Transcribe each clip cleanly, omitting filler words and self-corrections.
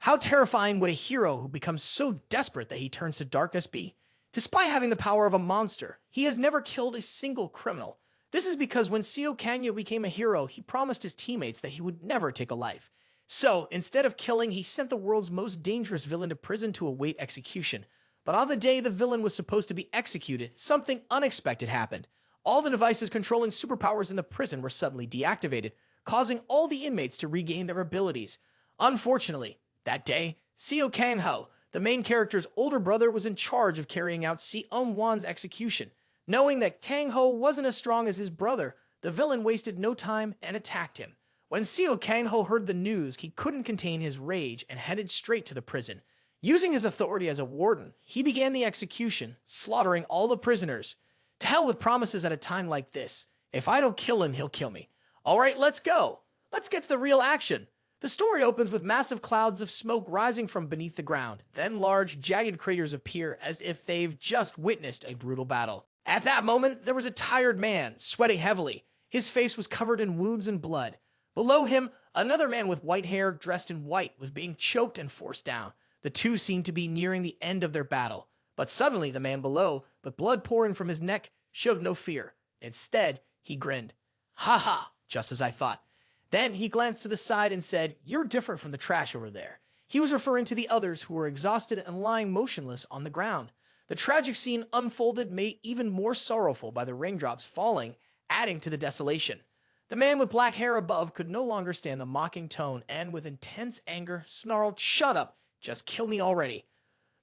How terrifying would a hero who becomes so desperate that he turns to darkness be? Despite having the power of a monster, he has never killed a single criminal. This is because when Seio became a hero, he promised his teammates that he would never take a life. So, instead of killing, he sent the world's most dangerous villain to prison to await execution. But on the day the villain was supposed to be executed, something unexpected happened. All the devices controlling superpowers in the prison were suddenly deactivated, causing all the inmates to regain their abilities. Unfortunately, that day, Seio, the main character's older brother, was in charge of carrying out Seio-Wan's execution. Knowing that Kang-ho wasn't as strong as his brother, the villain wasted no time and attacked him. When Seio heard the news, he couldn't contain his rage and headed straight to the prison. Using his authority as a warden, he began the execution, slaughtering all the prisoners. To hell with promises at a time like this. If I don't kill him, he'll kill me. All right, let's go. Let's get to the real action. The story opens with massive clouds of smoke rising from beneath the ground. Then large, jagged craters appear as if they've just witnessed a brutal battle. At that moment, there was a tired man, sweating heavily. His face was covered in wounds and blood. Below him, another man with white hair, dressed in white, was being choked and forced down. The two seemed to be nearing the end of their battle. But suddenly, the man below, with blood pouring from his neck, showed no fear. Instead, he grinned. "Ha ha, just as I thought." Then he glanced to the side and said, "You're different from the trash over there." He was referring to the others who were exhausted and lying motionless on the ground. The tragic scene unfolded, made even more sorrowful by the raindrops falling, adding to the desolation. The man with black hair above could no longer stand the mocking tone and, with intense anger, snarled, "Shut up! Just kill me already."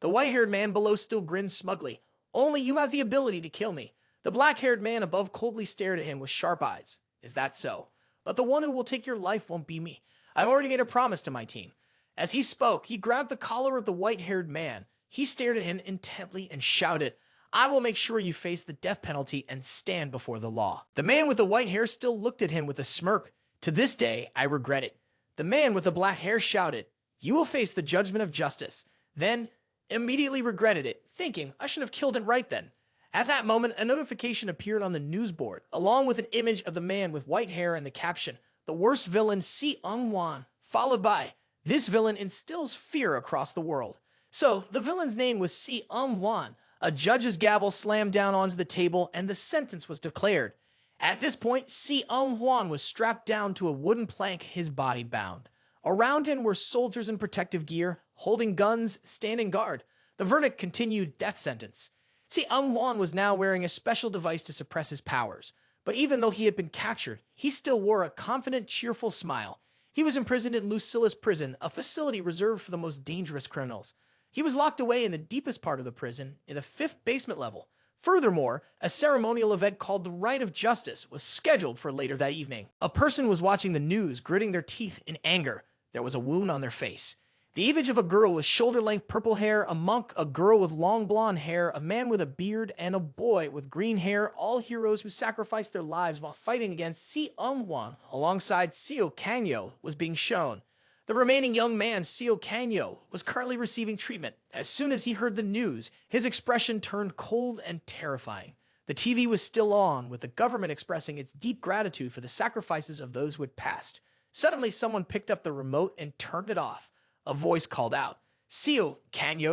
The white-haired man below still grinned smugly. "Only you have the ability to kill me." The black-haired man above coldly stared at him with sharp eyes. "Is that so? But the one who will take your life won't be me. I've already made a promise to my team." As he spoke, he grabbed the collar of the white-haired man. He stared at him intently and shouted, "I will make sure you face the death penalty and stand before the law." The man with the white hair still looked at him with a smirk. "To this day, I regret it." The man with the black hair shouted, "You will face the judgment of justice." Then, immediately regretted it, thinking, "I should have killed him right then." At that moment, a notification appeared on the news board, along with an image of the man with white hair and the caption, "The worst villain, Seio-Wan," followed by, "This villain instills fear across the world." So, the villain's name was Seio-Wan. A judge's gavel slammed down onto the table, and the sentence was declared. At this point, Seio-Wan was strapped down to a wooden plank, his body bound. Around him were soldiers in protective gear, holding guns, standing guard. The verdict continued: death sentence. Seio-Wan was now wearing a special device to suppress his powers. But even though he had been captured, he still wore a confident, cheerful smile. He was imprisoned in Lucilus prison, a facility reserved for the most dangerous criminals. He was locked away in the deepest part of the prison, in the 5th basement level. Furthermore, a ceremonial event called the Rite of Justice was scheduled for later that evening. A person was watching the news, gritting their teeth in anger. There was a wound on their face. The image of a girl with shoulder-length purple hair, a monk, a girl with long blonde hair, a man with a beard, and a boy with green hair, all heroes who sacrificed their lives while fighting against Seio-Wan alongside Seio, was being shown. The remaining young man, Seio, was currently receiving treatment. As soon as he heard the news, his expression turned cold and terrifying. The TV was still on, with the government expressing its deep gratitude for the sacrifices of those who had passed. Suddenly, someone picked up the remote and turned it off. A voice called out. Seio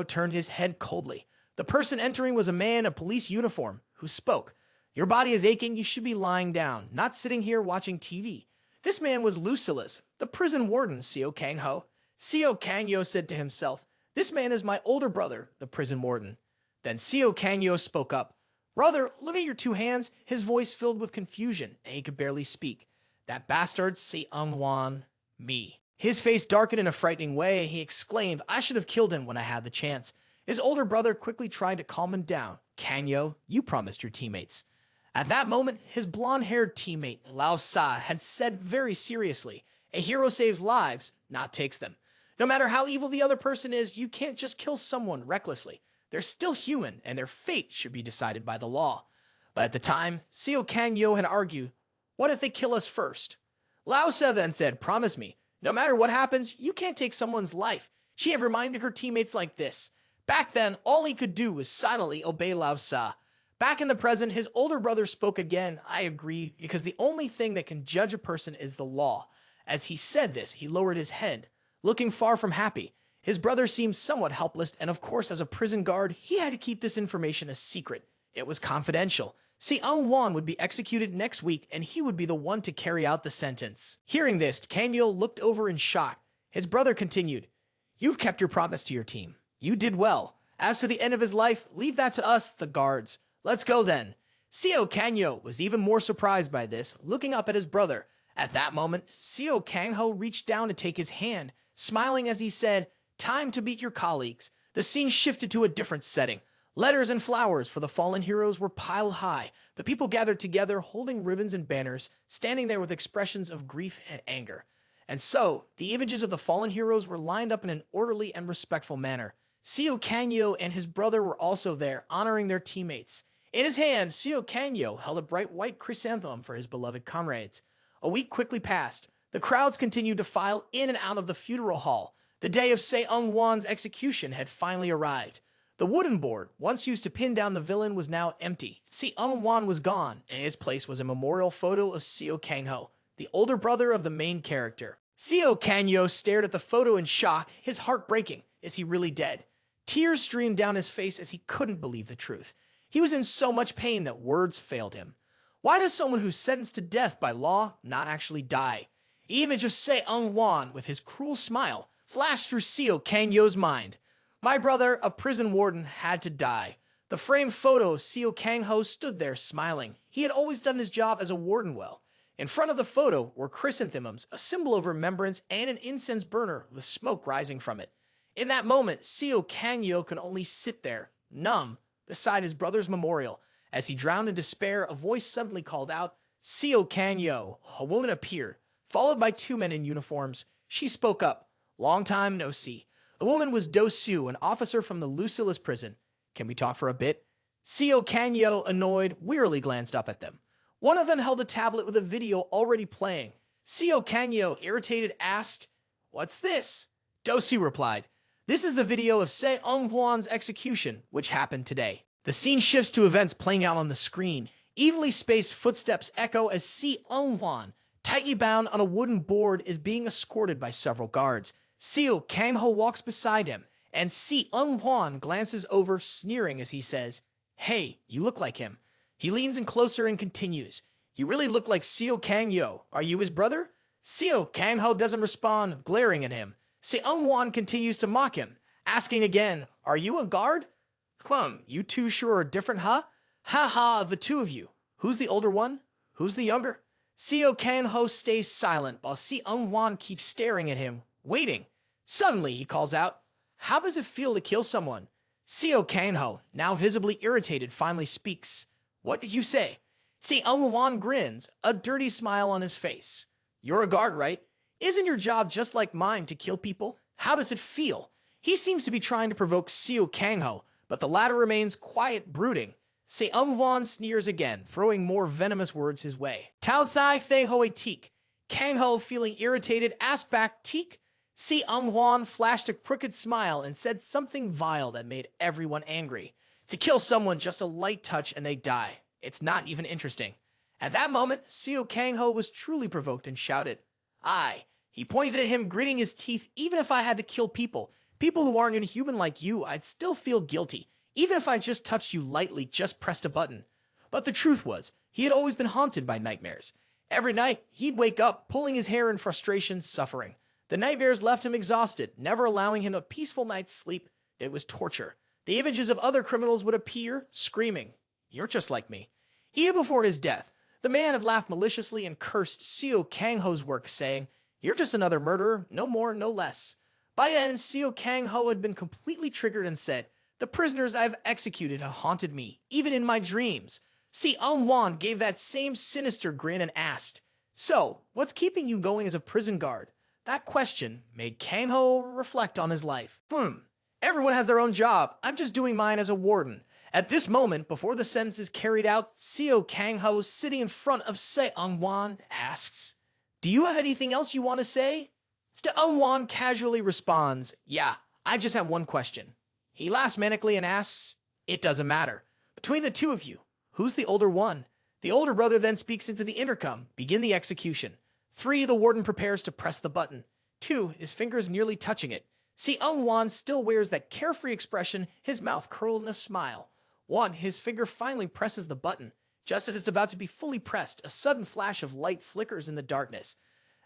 turned his head coldly. The person entering was a man in a police uniform who spoke. "Your body is aching, you should be lying down, not sitting here watching TV." This man was Lucilus, the prison warden, Seio. Seio said to himself, "This man is my older brother, the prison warden." Then Seio spoke up. "Brother, look at your 2 hands." His voice filled with confusion, and he could barely speak. "That bastard, Seio-Wan, me." His face darkened in a frightening way, and he exclaimed, "I should have killed him when I had the chance." His older brother quickly tried to calm him down. "Gangyu, you promised your teammates." At that moment, his blonde-haired teammate, Laosa, had said very seriously, "A hero saves lives, not takes them. No matter how evil the other person is, you can't just kill someone recklessly. They're still human, and their fate should be decided by the law." But at the time, Seio had argued, "What if they kill us first?" Laosa then said, "Promise me, no matter what happens, you can't take someone's life." She had reminded her teammates like this. Back then, all he could do was silently obey Laosa. Back in the present, his older brother spoke again. "I agree, because the only thing that can judge a person is the law." As he said this, he lowered his head, looking far from happy. His brother seemed somewhat helpless, and of course, as a prison guard, he had to keep this information a secret. It was confidential. Seong-won would be executed next week, and he would be the one to carry out the sentence. Hearing this, Kangyo looked over in shock. His brother continued, "You've kept your promise to your team. You did well. As for the end of his life, leave that to us, the guards. Let's go then." Seio Kangyo was even more surprised by this, looking up at his brother. At that moment, Seio Kangho reached down to take his hand, smiling as he said, "Time to meet your colleagues." The scene shifted to a different setting. Letters and flowers for the fallen heroes were piled high. The people gathered together, holding ribbons and banners, standing there with expressions of grief and anger. And so, the images of the fallen heroes were lined up in an orderly and respectful manner. Seio Kangyo and his brother were also there, honoring their teammates. In his hand, Seio Kangyo held a bright white chrysanthemum for his beloved comrades. A week quickly passed. The crowds continued to file in and out of the funeral hall. The day of Seong-won's execution had finally arrived. The wooden board, once used to pin down the villain, was now empty. Seong-won was gone, and in his place was a memorial photo of Seio Kangho, the older brother of the main character. Seio Kangyo stared at the photo in shock, his heart breaking. Is he really dead? Tears streamed down his face as he couldn't believe the truth. He was in so much pain that words failed him. Why does someone who's sentenced to death by law not actually die? The image of Seong-won with his cruel smile flashed through Seio Kangyo's mind. My brother, a prison warden, had to die. The framed photo of Seio Kangho stood there smiling. He had always done his job as a warden well. In front of the photo were chrysanthemums, a symbol of remembrance, and an incense burner with smoke rising from it. In that moment, Seio Kangyo could only sit there, numb, beside his brother's memorial. As he drowned in despair, a voice suddenly called out, "Seio Kangyo." A woman appeared, followed by two men in uniforms. She spoke up. "Long time no see." The woman was Do-Soo, an officer from the Lucilus prison. "Can we talk for a bit?" Seio Kangyo, annoyed, wearily glanced up at them. One of them held a tablet with a video already playing. Seio Kangyo, irritated, asked, "What's this?" Do-Soo replied, "This is the video of Seong-won's execution, which happened today." The scene shifts to events playing out on the screen. Evenly spaced footsteps echo as Seong-won, tightly bound on a wooden board, is being escorted by several guards. Seio Kangho walks beside him, and Seong-won glances over, sneering as he says, "Hey, you look like him." He leans in closer and continues, "You really look like Seio Kangyo. Are you his brother?" Seio Kangho doesn't respond, glaring at him. Seong-won continues to mock him, asking again, "Are you a guard?" You two sure are different, huh?" "Ha ha, of the two of you. Who's the older one? Who's the younger?" Seio Kangho stays silent while Seong-won keeps staring at him, waiting. Suddenly, he calls out, "How does it feel to kill someone?" Seio Kangho, now visibly irritated, finally speaks. "What did you say?" Seong-won grins, a dirty smile on his face. "You're a guard, right? Isn't your job just like mine to kill people? How does it feel?" He seems to be trying to provoke Seio Kangho, but the latter remains quiet, brooding. Seong-won sneers again, throwing more venomous words his way. "Tao thai thay hoe teak." Kangho, feeling irritated, asked back, "Teak?" Seong-won flashed a crooked smile and said something vile that made everyone angry. To kill someone, just a light touch and they die. It's not even interesting. At that moment, Seio Kangho was truly provoked and shouted, "Aye." He pointed at him, gritting his teeth. "Even if I had to kill people who aren't inhuman like you, I'd still feel guilty. Even if I just touched you lightly, just pressed a button." But the truth was, he had always been haunted by nightmares. Every night, he'd wake up, pulling his hair in frustration, suffering. The nightmares left him exhausted, never allowing him a peaceful night's sleep. It was torture. The images of other criminals would appear, screaming, "You're just like me." Even before his death, the man had laughed maliciously and cursed Seio Kangho's work, saying, "You're just another murderer, no more, no less." By then, Seio Kangho had been completely triggered and said, "The prisoners I've executed have haunted me, even in my dreams." Seong-won gave that same sinister grin and asked, "So, what's keeping you going as a prison guard?" That question made Kangho reflect on his life. Everyone has their own job. I'm just doing mine as a warden." At this moment, before the sentence is carried out, Seio Kangho, sitting in front of Seong-won, asks, "Do you have anything else you want to say?" Seong-won casually responds, "Yeah, I just have one question." He laughs manically and asks, "It doesn't matter. Between the two of you, who's the older one?" The older brother then speaks into the intercom. "Begin the execution." 3, the warden prepares to press the button. 2, his fingers nearly touching it. See, Wan still wears that carefree expression, his mouth curled in a smile. His finger finally presses the button. Just as it's about to be fully pressed, a sudden flash of light flickers in the darkness.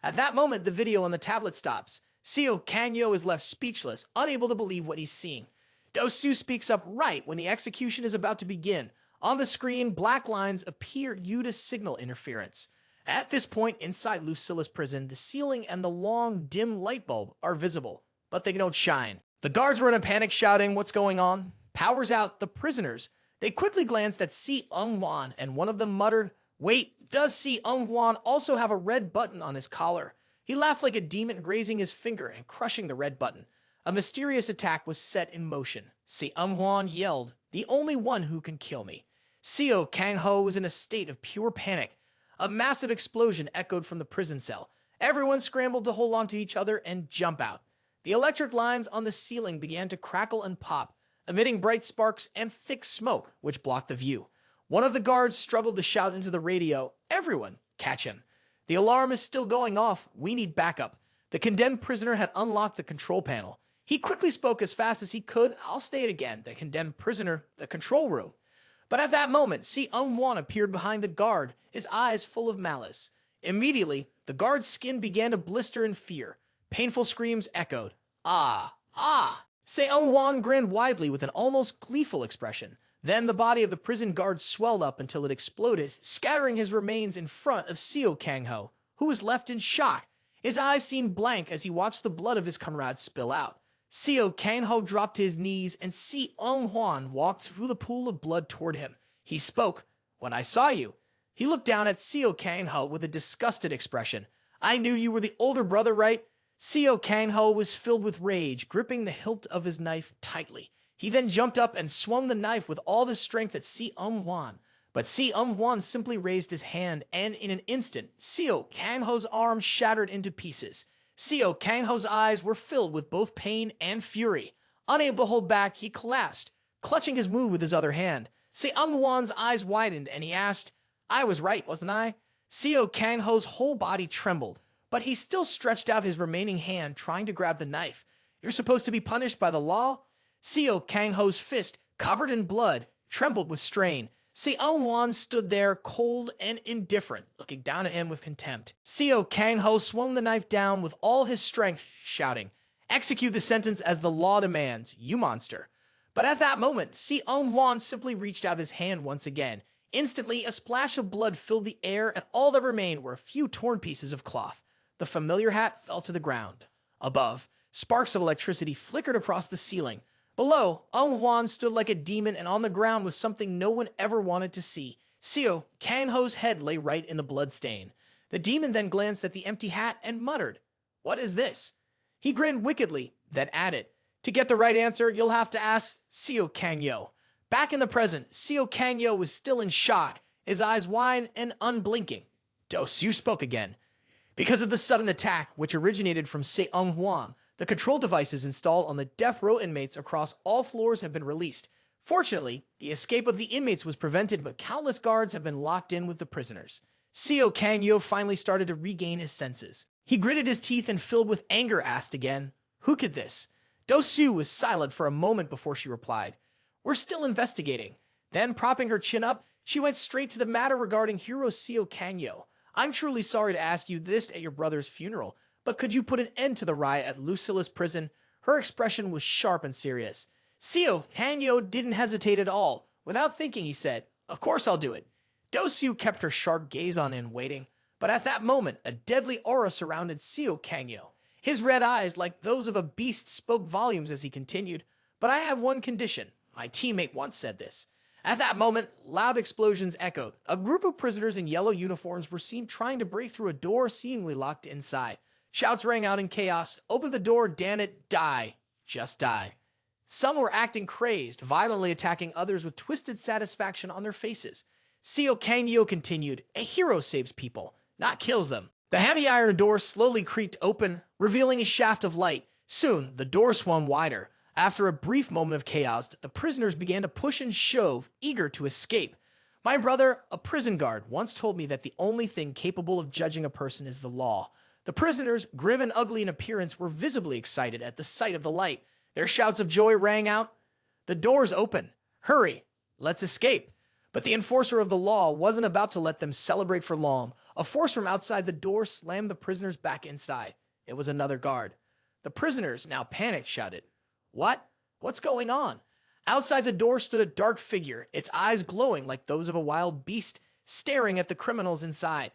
At that moment, the video on the tablet stops. Seio Kangyo is left speechless, unable to believe what he's seeing. Dosu speaks up right when the execution is about to begin. On the screen, black lines appear due to signal interference. At this point, inside Lucilus prison, the ceiling and the long, dim light bulb are visible, but they don't shine. The guards were in a panic, shouting, "What's going on?" Powers out, the prisoners. They quickly glanced at Si Wan, and one of them muttered, "Wait, does Si Wan also have a red button on his collar?" He laughed like a demon, grazing his finger and crushing the red button. A mysterious attack was set in motion. Si Wan yelled, "The only one who can kill me." Seio Kangho was in a state of pure panic. A massive explosion echoed from the prison cell. Everyone scrambled to hold on to each other and jump out. The electric lines on the ceiling began to crackle and pop, emitting bright sparks and thick smoke, which blocked the view. One of the guards struggled to shout into the radio, "Everyone, catch him. The alarm is still going off. We need backup." The condemned prisoner had unlocked the control panel. He quickly spoke as fast as he could. I'll say it again. The condemned prisoner, the control room. But at that moment, Si Wan appeared behind the guard, his eyes full of malice. Immediately, the guard's skin began to blister in fear. Painful screams echoed. "Ah! Ah!" Si Wan grinned widely with an almost gleeful expression. Then the body of the prison guard swelled up until it exploded, scattering his remains in front of Seio Kangho, who was left in shock. His eyes seemed blank as he watched the blood of his comrades spill out. Seio Kangho dropped to his knees, and Si Wan walked through the pool of blood toward him. He spoke, "When I saw you." He looked down at Seio Kangho with a disgusted expression. "I knew you were the older brother, right?" Seio Kangho was filled with rage, gripping the hilt of his knife tightly. He then jumped up and swung the knife with all his strength at Si Wan. But Si Wan simply raised his hand, and in an instant, Seio Kangho's arm shattered into pieces. Seio Kangho's eyes were filled with both pain and fury. Unable to hold back, he collapsed, clutching his wound with his other hand. Si Wan's eyes widened, and he asked, "I was right, wasn't I?" Seio Kangho's whole body trembled, but he still stretched out his remaining hand, trying to grab the knife. "You're supposed to be punished by the law?" Seio Kangho's fist, covered in blood, trembled with strain. Si Wan stood there, cold and indifferent, looking down at him with contempt. Seio Kangho swung the knife down with all his strength, shouting, "Execute the sentence as the law demands, you monster." But at that moment, Si Wan simply reached out his hand once again. Instantly, a splash of blood filled the air, and all that remained were a few torn pieces of cloth. The familiar hat fell to the ground. Above, sparks of electricity flickered across the ceiling. Below, Wan stood like a demon, and on the ground was something no one ever wanted to see. Seio Kangho's head lay right in the bloodstain. The demon then glanced at the empty hat and muttered, "What is this?" He grinned wickedly, then added, "To get the right answer, you'll have to ask Seio Kangyo." Back in the present, Seio Kangyo was still in shock, his eyes wide and unblinking. Dosu spoke again. "Because of the sudden attack, which originated from Si Wan, the control devices installed on the death row inmates across all floors have been released. Fortunately, the escape of the inmates was prevented, but countless guards have been locked in with the prisoners." Seio Kangyo finally started to regain his senses. He gritted his teeth and, filled with anger, asked again, "Who could this?" Dosu was silent for a moment before she replied, "We're still investigating." Then, propping her chin up, she went straight to the matter regarding hero Seio Kangyo. "I'm truly sorry to ask you this at your brother's funeral, but could you put an end to the riot at Lucilus prison?" Her expression was sharp and serious. Seio Kangyo didn't hesitate at all. Without thinking, he said, "Of course I'll do it." Dosu kept her sharp gaze on him, waiting. But at that moment, a deadly aura surrounded Seio Kangyo. His red eyes, like those of a beast, spoke volumes as he continued. "But I have one condition. My teammate once said this." At that moment, loud explosions echoed. A group of prisoners in yellow uniforms were seen trying to break through a door seemingly locked inside. Shouts rang out in chaos. "Open the door, damn it, die. Just die." Some were acting crazed, violently attacking others with twisted satisfaction on their faces. Seio Kangyo continued, "A hero saves people, not kills them." The heavy iron door slowly creaked open, revealing a shaft of light. Soon, the door swung wider. After a brief moment of chaos, the prisoners began to push and shove, eager to escape. My brother, a prison guard, once told me that the only thing capable of judging a person is the law. The prisoners, grim and ugly in appearance, were visibly excited at the sight of the light. Their shouts of joy rang out. The doors open. Hurry, let's escape. But the enforcer of the law wasn't about to let them celebrate for long. A force from outside the door slammed the prisoners back inside. It was another guard. The prisoners, now panicked, shouted, "What? What's going on?" Outside the door stood a dark figure, its eyes glowing like those of a wild beast, staring at the criminals inside.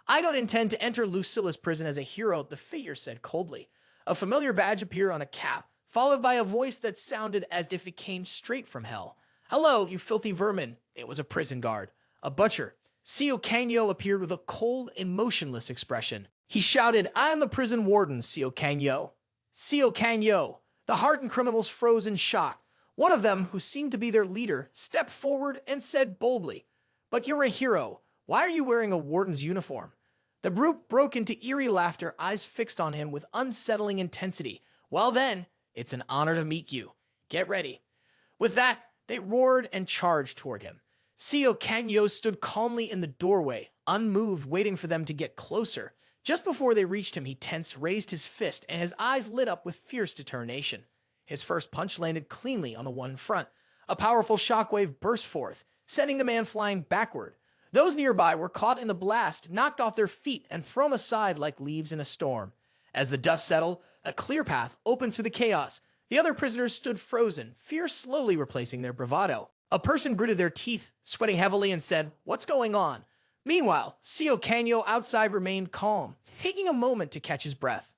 "I don't intend to enter Lucilus prison as a hero," the figure said coldly. A familiar badge appeared on a cap, followed by a voice that sounded as if it came straight from hell. "Hello, you filthy vermin." It was a prison guard. A butcher. Seio Kangyo appeared with a cold, emotionless expression. He shouted, "I am the prison warden, Seio Kangyo." Seio Kangyo. The hardened criminals froze in shock. One of them, who seemed to be their leader, stepped forward and said boldly, "But you're a hero. Why are you wearing a warden's uniform?" The group broke into eerie laughter, eyes fixed on him with unsettling intensity. "Well then, it's an honor to meet you. Get ready." With that, they roared and charged toward him. Seio Kangyo stood calmly in the doorway, unmoved, waiting for them to get closer. Just before they reached him, he tensed, raised his fist, and his eyes lit up with fierce determination. His first punch landed cleanly on the one in front. A powerful shockwave burst forth, sending the man flying backward. Those nearby were caught in the blast, knocked off their feet, and thrown aside like leaves in a storm. As the dust settled, a clear path opened through the chaos. The other prisoners stood frozen, fear slowly replacing their bravado. A person gritted their teeth, sweating heavily, and said, "What's going on?" Meanwhile, Seio Kangyo outside remained calm, taking a moment to catch his breath.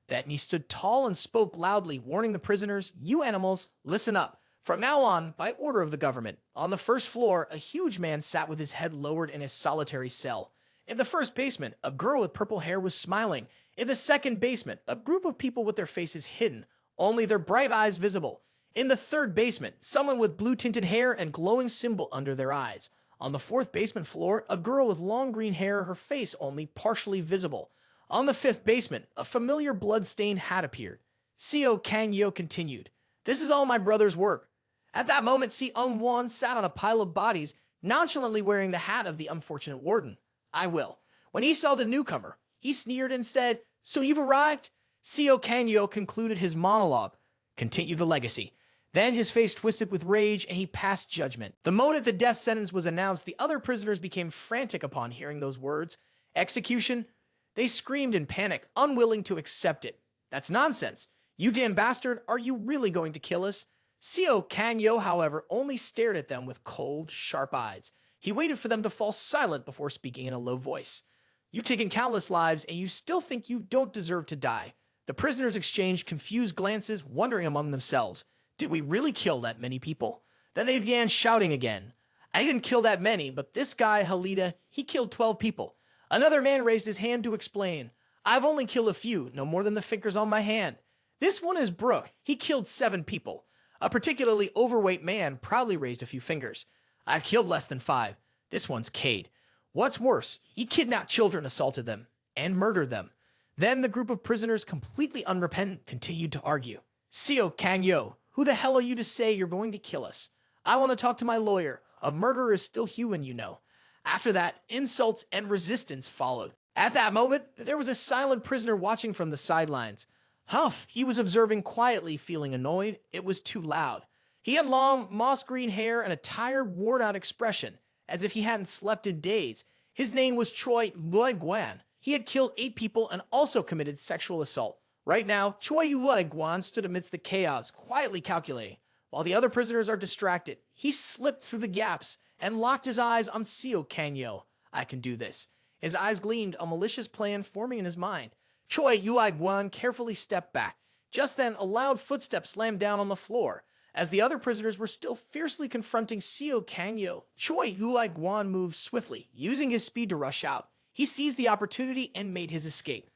Then he stood tall and spoke loudly, warning the prisoners, "You animals, listen up. From now on, by order of the government, on the first floor, a huge man sat with his head lowered in his solitary cell. In the first basement, a girl with purple hair was smiling. In the second basement, a group of people with their faces hidden, only their bright eyes visible. In the third basement, someone with blue-tinted hair and glowing symbol under their eyes. On the fourth basement floor, a girl with long green hair, her face only partially visible. On the fifth basement, a familiar blood-stained hat appeared." Seio Kangyo continued, "This is all my brother's work." At that moment, Seong-won sat on a pile of bodies, nonchalantly wearing the hat of the unfortunate warden. "I will." When he saw the newcomer, he sneered and said, "So you've arrived?" Seio Kangyo concluded his monologue. "Continue the legacy." Then his face twisted with rage, and he passed judgment. The moment the death sentence was announced, the other prisoners became frantic upon hearing those words. "Execution?" They screamed in panic, unwilling to accept it. "That's nonsense. You damn bastard, are you really going to kill us?" Seio Kangyo, however, only stared at them with cold, sharp eyes. He waited for them to fall silent before speaking in a low voice. "You've taken countless lives, and you still think you don't deserve to die." The prisoners exchanged confused glances, wondering among themselves, "Did we really kill that many people?" Then they began shouting again. "I didn't kill that many, but this guy, Halida, he killed 12 people. Another man raised his hand to explain. "I've only killed a few, no more than the fingers on my hand." "This one is Brooke. He killed 7 people. A particularly overweight man proudly raised a few fingers. "I've killed less than 5. This one's Cade. What's worse, he kidnapped children, assaulted them, and murdered them." Then the group of prisoners, completely unrepentant, continued to argue. "Seio Kangyo, who the hell are you to say you're going to kill us? I want to talk to my lawyer. A murderer is still human, you know." After that, insults and resistance followed. At that moment, there was a silent prisoner watching from the sidelines. Huff, he was observing quietly, feeling annoyed. It was too loud. He had long, moss-green hair and a tired, worn-out expression, as if he hadn't slept in days. His name was Choi Yue-Guan. He had killed 8 people and also committed sexual assault. Right now, Choi Yue-Guan stood amidst the chaos, quietly calculating. While the other prisoners are distracted, he slipped through the gaps and locked his eyes on Seio Kangyo. "I can do this." His eyes gleamed, a malicious plan forming in his mind. Choi Yue-Guan carefully stepped back. Just then, a loud footstep slammed down on the floor. As the other prisoners were still fiercely confronting Seio Kangyo, Choi Yue-Guan moved swiftly, using his speed to rush out. He seized the opportunity and made his escape.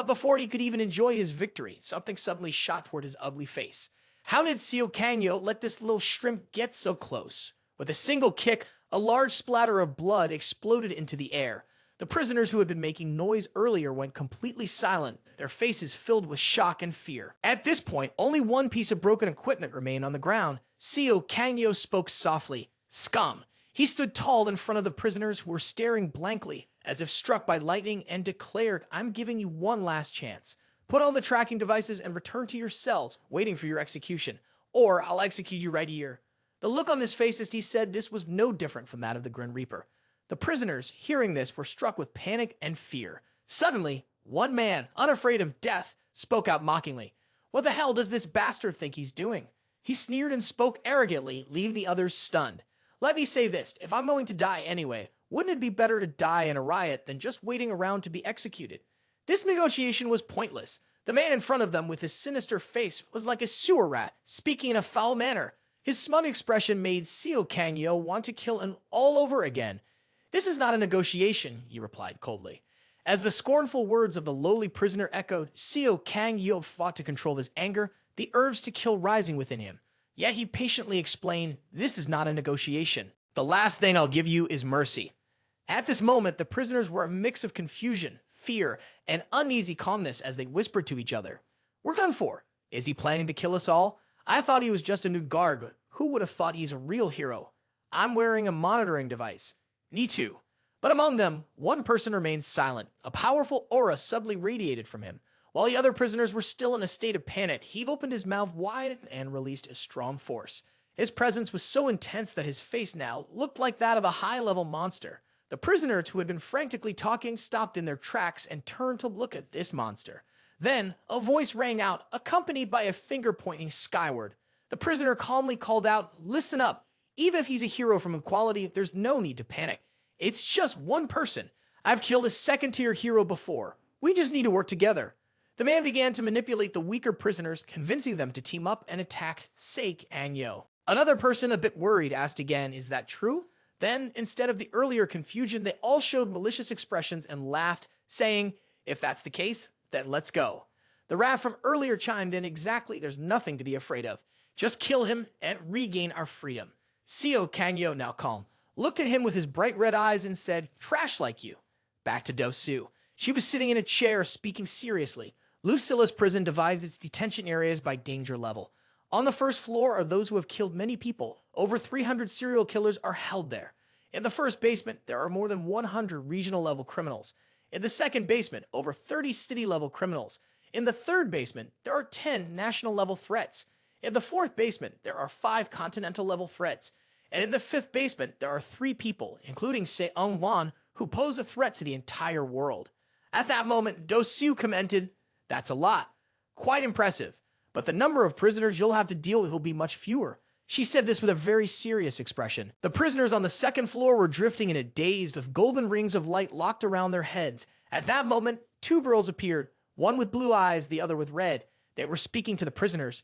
Before he could even enjoy his victory, something suddenly shot toward his ugly face. How did Seio Kangyo let this little shrimp get so close? With a single kick, a large splatter of blood exploded into the air. The prisoners who had been making noise earlier went completely silent, their faces filled with shock and fear. At this point, only one piece of broken equipment remained on the ground. Seio Kangyo spoke softly. "Scum." He stood tall in front of the prisoners who were staring blankly. as if struck by lightning, and declared, "I'm giving you one last chance. Put on the tracking devices and return to your cells, waiting for your execution, or I'll execute you right here." The look on his face as he said this was no different from that of the Grim Reaper. The prisoners, hearing this, were struck with panic and fear. Suddenly, one man, unafraid of death, spoke out mockingly. "What the hell does this bastard think he's doing?" He sneered and spoke arrogantly, leaving the others stunned. "Let me say this, if I'm going to die anyway, wouldn't it be better to die in a riot than just waiting around to be executed?" This negotiation was pointless. The man in front of them with his sinister face was like a sewer rat, speaking in a foul manner. His smug expression made Seio Kangyo want to kill him all over again. "This is not a negotiation," he replied coldly. As the scornful words of the lowly prisoner echoed, Seio Kangyo fought to control his anger, the urge to kill rising within him. Yet he patiently explained, "This is not a negotiation. The last thing I'll give you is mercy." At this moment, the prisoners were a mix of confusion, fear, and uneasy calmness as they whispered to each other. "We're done for. Is he planning to kill us all? I thought he was just a new guard, but who would have thought he's a real hero? I'm wearing a monitoring device." "Me too." But among them, one person remained silent. A powerful aura subtly radiated from him. While the other prisoners were still in a state of panic, he opened his mouth wide and released a strong force. His presence was so intense that his face now looked like that of a high-level monster. The prisoners who had been frantically talking stopped in their tracks and turned to look at this monster. Then, a voice rang out, accompanied by a finger pointing skyward. The prisoner calmly called out, "Listen up. Even if he's a hero from equality, there's no need to panic. It's just one person. I've killed a second-tier hero before. We just need to work together." The man began to manipulate the weaker prisoners, convincing them to team up and attack Seio Kangyo. Another person, a bit worried, asked again, "Is that true?" Then, instead of the earlier confusion, they all showed malicious expressions and laughed, saying, "If that's the case, then let's go." The rat from earlier chimed in, "Exactly, there's nothing to be afraid of. Just kill him and regain our freedom." Seio Kangyo, now calm, looked at him with his bright red eyes and said, "Trash like you." Back to Dosu. She was sitting in a chair, speaking seriously. Lucilus prison divides its detention areas by danger level. On the first floor are those who have killed many people. Over 300 serial killers are held there. In the first basement, there are more than 100 regional-level criminals. In the second basement, over 30 city-level criminals. In the third basement, there are 10 national-level threats. In the fourth basement, there are 5 continental-level threats. And in the fifth basement, there are 3 people, including Seio, who pose a threat to the entire world. At that moment, Dosu commented, "That's a lot. Quite impressive. But the number of prisoners you'll have to deal with will be much fewer." She said this with a very serious expression. The prisoners on the second floor were drifting in a daze with golden rings of light locked around their heads. At that moment, 2 girls appeared, one with blue eyes, the other with red. They were speaking to the prisoners.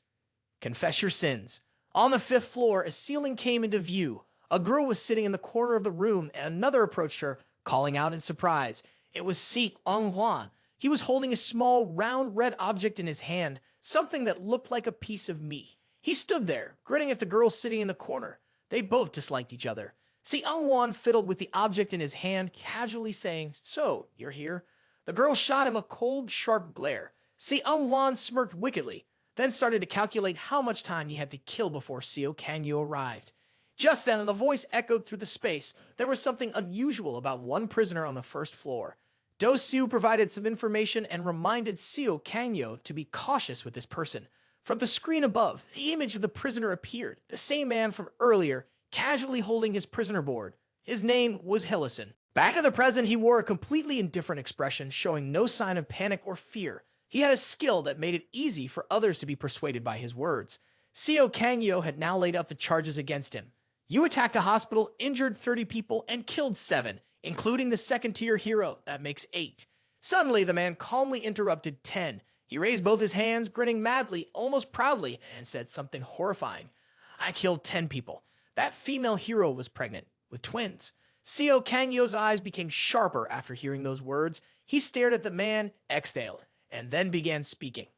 "Confess your sins." On the 5th floor, a ceiling came into view. A girl was sitting in the corner of the room, and another approached her, calling out in surprise. It was Seio. He was holding a small, round, red object in his hand, something that looked like a piece of meat. He stood there, grinning at the girl sitting in the corner. They both disliked each other. Seio fiddled with the object in his hand, casually saying, "So, you're here?" The girl shot him a cold, sharp glare. Seio smirked wickedly, then started to calculate how much time he had to kill before Seio Kangyo arrived. Just then, the voice echoed through the space. There was something unusual about one prisoner on the first floor. Dosu provided some information and reminded Seio Kangyo to be cautious with this person. From the screen above, the image of the prisoner appeared, the same man from earlier, casually holding his prisoner board. His name was Hillison. Back at the present, he wore a completely indifferent expression, showing no sign of panic or fear. He had a skill that made it easy for others to be persuaded by his words. Seio Kangyo had now laid out the charges against him. "You attacked a hospital, injured 30 people, and killed 7. Including the second-tier hero, that makes 8. Suddenly, the man calmly interrupted 10. He raised both his hands, grinning madly, almost proudly, and said something horrifying. "I killed 10 people. That female hero was pregnant, with twins." Seio Kangyo's eyes became sharper after hearing those words. He stared at the man, exhaled, and then began speaking.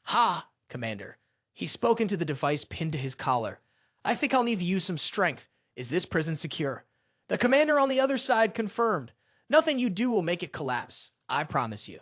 "Ha, Commander." He spoke into the device pinned to his collar. "I think I'll need to use some strength. Is this prison secure?" The commander on the other side confirmed. "Nothing you do will make it collapse. I promise you."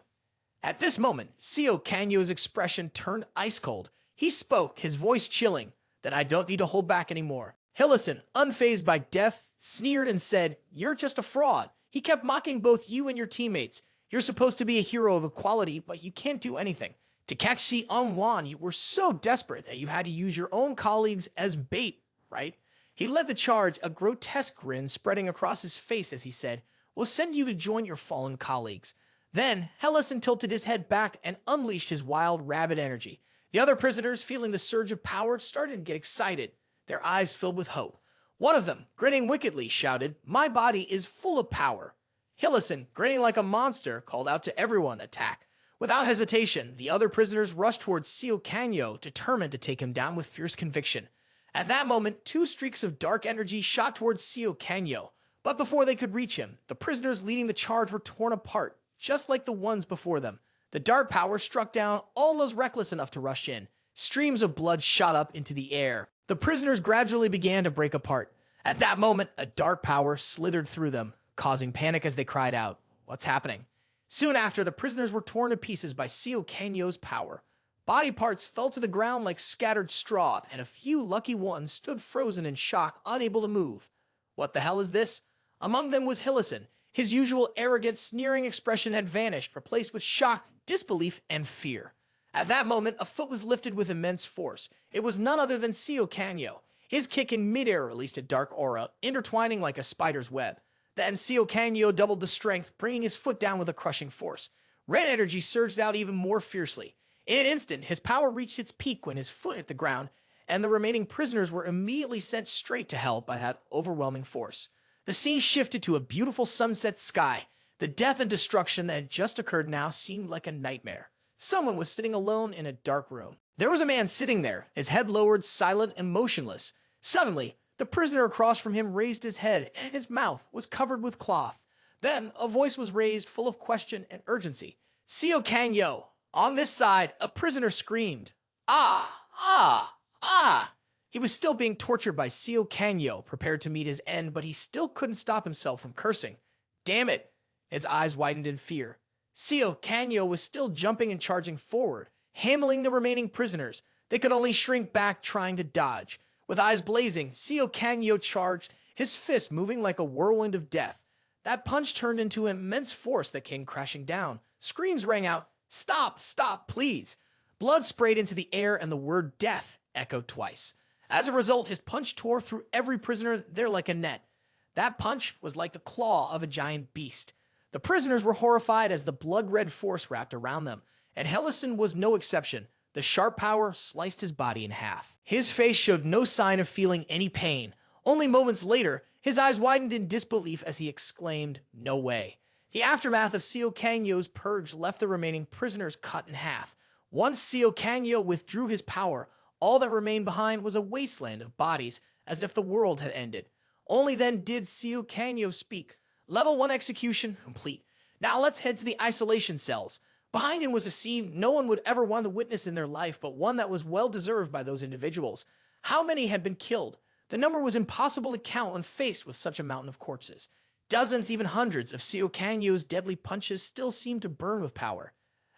At this moment, Seio Kangyo's expression turned ice cold. He spoke, his voice chilling. "Then I don't need to hold back anymore." Hillison, unfazed by death, sneered and said, "You're just a fraud. He kept mocking both you and your teammates. You're supposed to be a hero of equality, but you can't do anything. To catch Si Wan, you were so desperate that you had to use your own colleagues as bait, right? He led the charge, a grotesque grin spreading across his face as he said, "We'll send you to join your fallen colleagues." Then, Hellison tilted his head back and unleashed his wild, rabid energy. The other prisoners, feeling the surge of power, started to get excited, their eyes filled with hope. One of them, grinning wickedly, shouted, "My body is full of power." Hillison, grinning like a monster, called out to everyone, "Attack." Without hesitation, the other prisoners rushed towards Seio Kanyo, determined to take him down with fierce conviction. At that moment, two streaks of dark energy shot towards Seio Kanyo, but before they could reach him, the prisoners leading the charge were torn apart, just like the ones before them. The dark power struck down all those reckless enough to rush in. Streams of blood shot up into the air. The prisoners gradually began to break apart. At that moment, a dark power slithered through them, causing panic as they cried out, "What's happening?" Soon after, the prisoners were torn to pieces by Seio Kanyo's power. Body parts fell to the ground like scattered straw, and a few lucky ones stood frozen in shock, unable to move. What the hell is this? Among them was Hillison. His usual arrogant, sneering expression had vanished, replaced with shock, disbelief, and fear. At that moment, a foot was lifted with immense force. It was none other than Seio Kanyo. His kick in midair released a dark aura, intertwining like a spider's web. Then Seio Kanyo doubled the strength, bringing his foot down with a crushing force. Red energy surged out even more fiercely. In an instant, his power reached its peak when his foot hit the ground, and the remaining prisoners were immediately sent straight to hell by that overwhelming force. The scene shifted to a beautiful sunset sky. The death and destruction that had just occurred now seemed like a nightmare. Someone was sitting alone in a dark room. There was a man sitting there, his head lowered, silent and motionless. Suddenly, the prisoner across from him raised his head, and his mouth was covered with cloth. Then, a voice was raised full of question and urgency. "Seio Kanyo!" On this side, a prisoner screamed, "Ah! Ah! Ah!" He was still being tortured by Seio Kanyo, prepared to meet his end, but he still couldn't stop himself from cursing. "Damn it!" His eyes widened in fear. Seio Kanyo was still jumping and charging forward, handling the remaining prisoners. They could only shrink back, trying to dodge. With eyes blazing, Seio Kanyo charged, his fist moving like a whirlwind of death. That punch turned into an immense force that came crashing down. Screams rang out, "Stop! Stop, please!" Blood sprayed into the air, and the word "death" echoed twice. As a result, his punch tore through every prisoner there like a net. That punch was like the claw of a giant beast. The prisoners were horrified as the blood-red force wrapped around them, and Hellison was no exception. The sharp power sliced his body in half. His face showed no sign of feeling any pain. Only moments later, his eyes widened in disbelief as he exclaimed, "No way." The aftermath of Seio Kanyo's purge left the remaining prisoners cut in half. Once Seio Kanyo withdrew his power, all that remained behind was a wasteland of bodies, as if the world had ended. Only then did Seio Kanyo speak. "Level 1 execution complete. Now let's head to the isolation cells." Behind him was a scene no one would ever want to witness in their life, but one that was well deserved by those individuals. How many had been killed? The number was impossible to count when faced with such a mountain of corpses. Dozens, even hundreds, of Seio Kanyo's deadly punches still seemed to burn with power.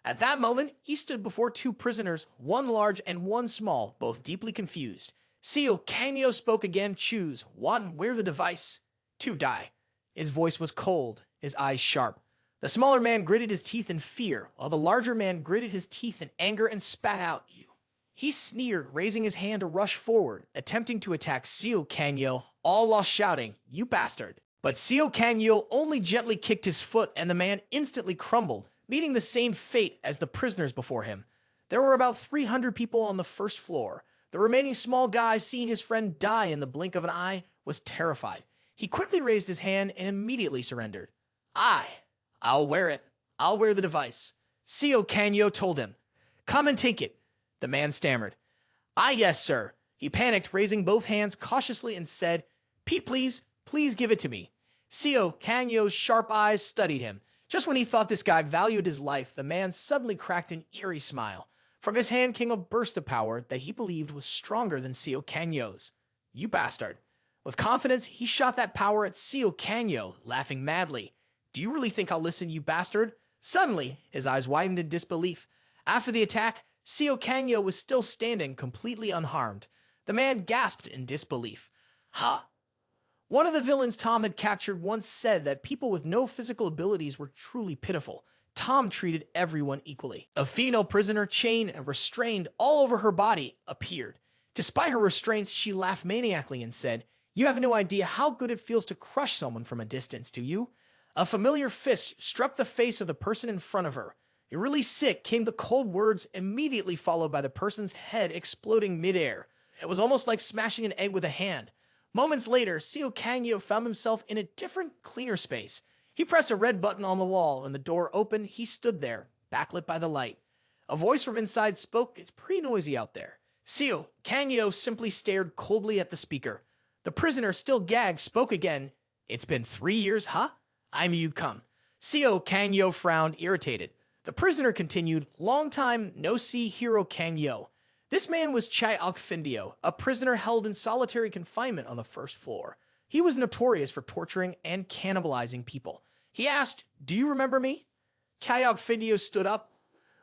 At that moment, he stood before two prisoners, one large and one small, both deeply confused. Seio Kanyo spoke again. "Choose. 1, wear the device. 2, die." His voice was cold, his eyes sharp. The smaller man gritted his teeth in fear, while the larger man gritted his teeth in anger and spat out, "You." He sneered, raising his hand to rush forward, attempting to attack Seio Kanyo, all while shouting, "You bastard." But Seio Kanyo only gently kicked his foot, and the man instantly crumbled, meeting the same fate as the prisoners before him. There were about 300 people on the first floor. The remaining small guy, seeing his friend die in the blink of an eye, was terrified. He quickly raised his hand and immediately surrendered. I'll wear it. I'll wear the device." Seio Kanyo told him. "Come and take it." The man stammered. Yes, sir." He panicked, raising both hands cautiously and said, "Pete, please give it to me." Seio Kanyo's sharp eyes studied him. Just when he thought this guy valued his life, the man suddenly cracked an eerie smile. From his hand came a burst of power that he believed was stronger than Seio Kanyo's. "You bastard." With confidence, he shot that power at Seio Kanyo, laughing madly. "Do you really think I'll listen, you bastard?" Suddenly, his eyes widened in disbelief. After the attack, Seio Kanyo was still standing, completely unharmed. The man gasped in disbelief. One of the villains Tom had captured once said that people with no physical abilities were truly pitiful. Tom treated everyone equally. A female prisoner, chained and restrained all over her body, appeared. Despite her restraints, she laughed maniacally and said, "You have no idea how good it feels to crush someone from a distance, do you?" A familiar fist struck the face of the person in front of her. "You're really sick," came the cold words, immediately followed by the person's head exploding midair. It was almost like smashing an egg with a hand. Moments later, Seio Kangyo found himself in a different, cleaner space. He pressed a red button on the wall. When the door opened, he stood there, backlit by the light. A voice from inside spoke. "It's pretty noisy out there." Seio Kangyo simply stared coldly at the speaker. The prisoner, still gagged, spoke again. "It's been 3 years, huh? I knew you'd come." Seio Kangyo frowned, irritated. The prisoner continued, "Long time no see, Hero Kangyo." This man was Chai Alkfindio, a prisoner held in solitary confinement on the first floor. He was notorious for torturing and cannibalizing people. He asked, "Do you remember me?" Chai Alkfindio stood up.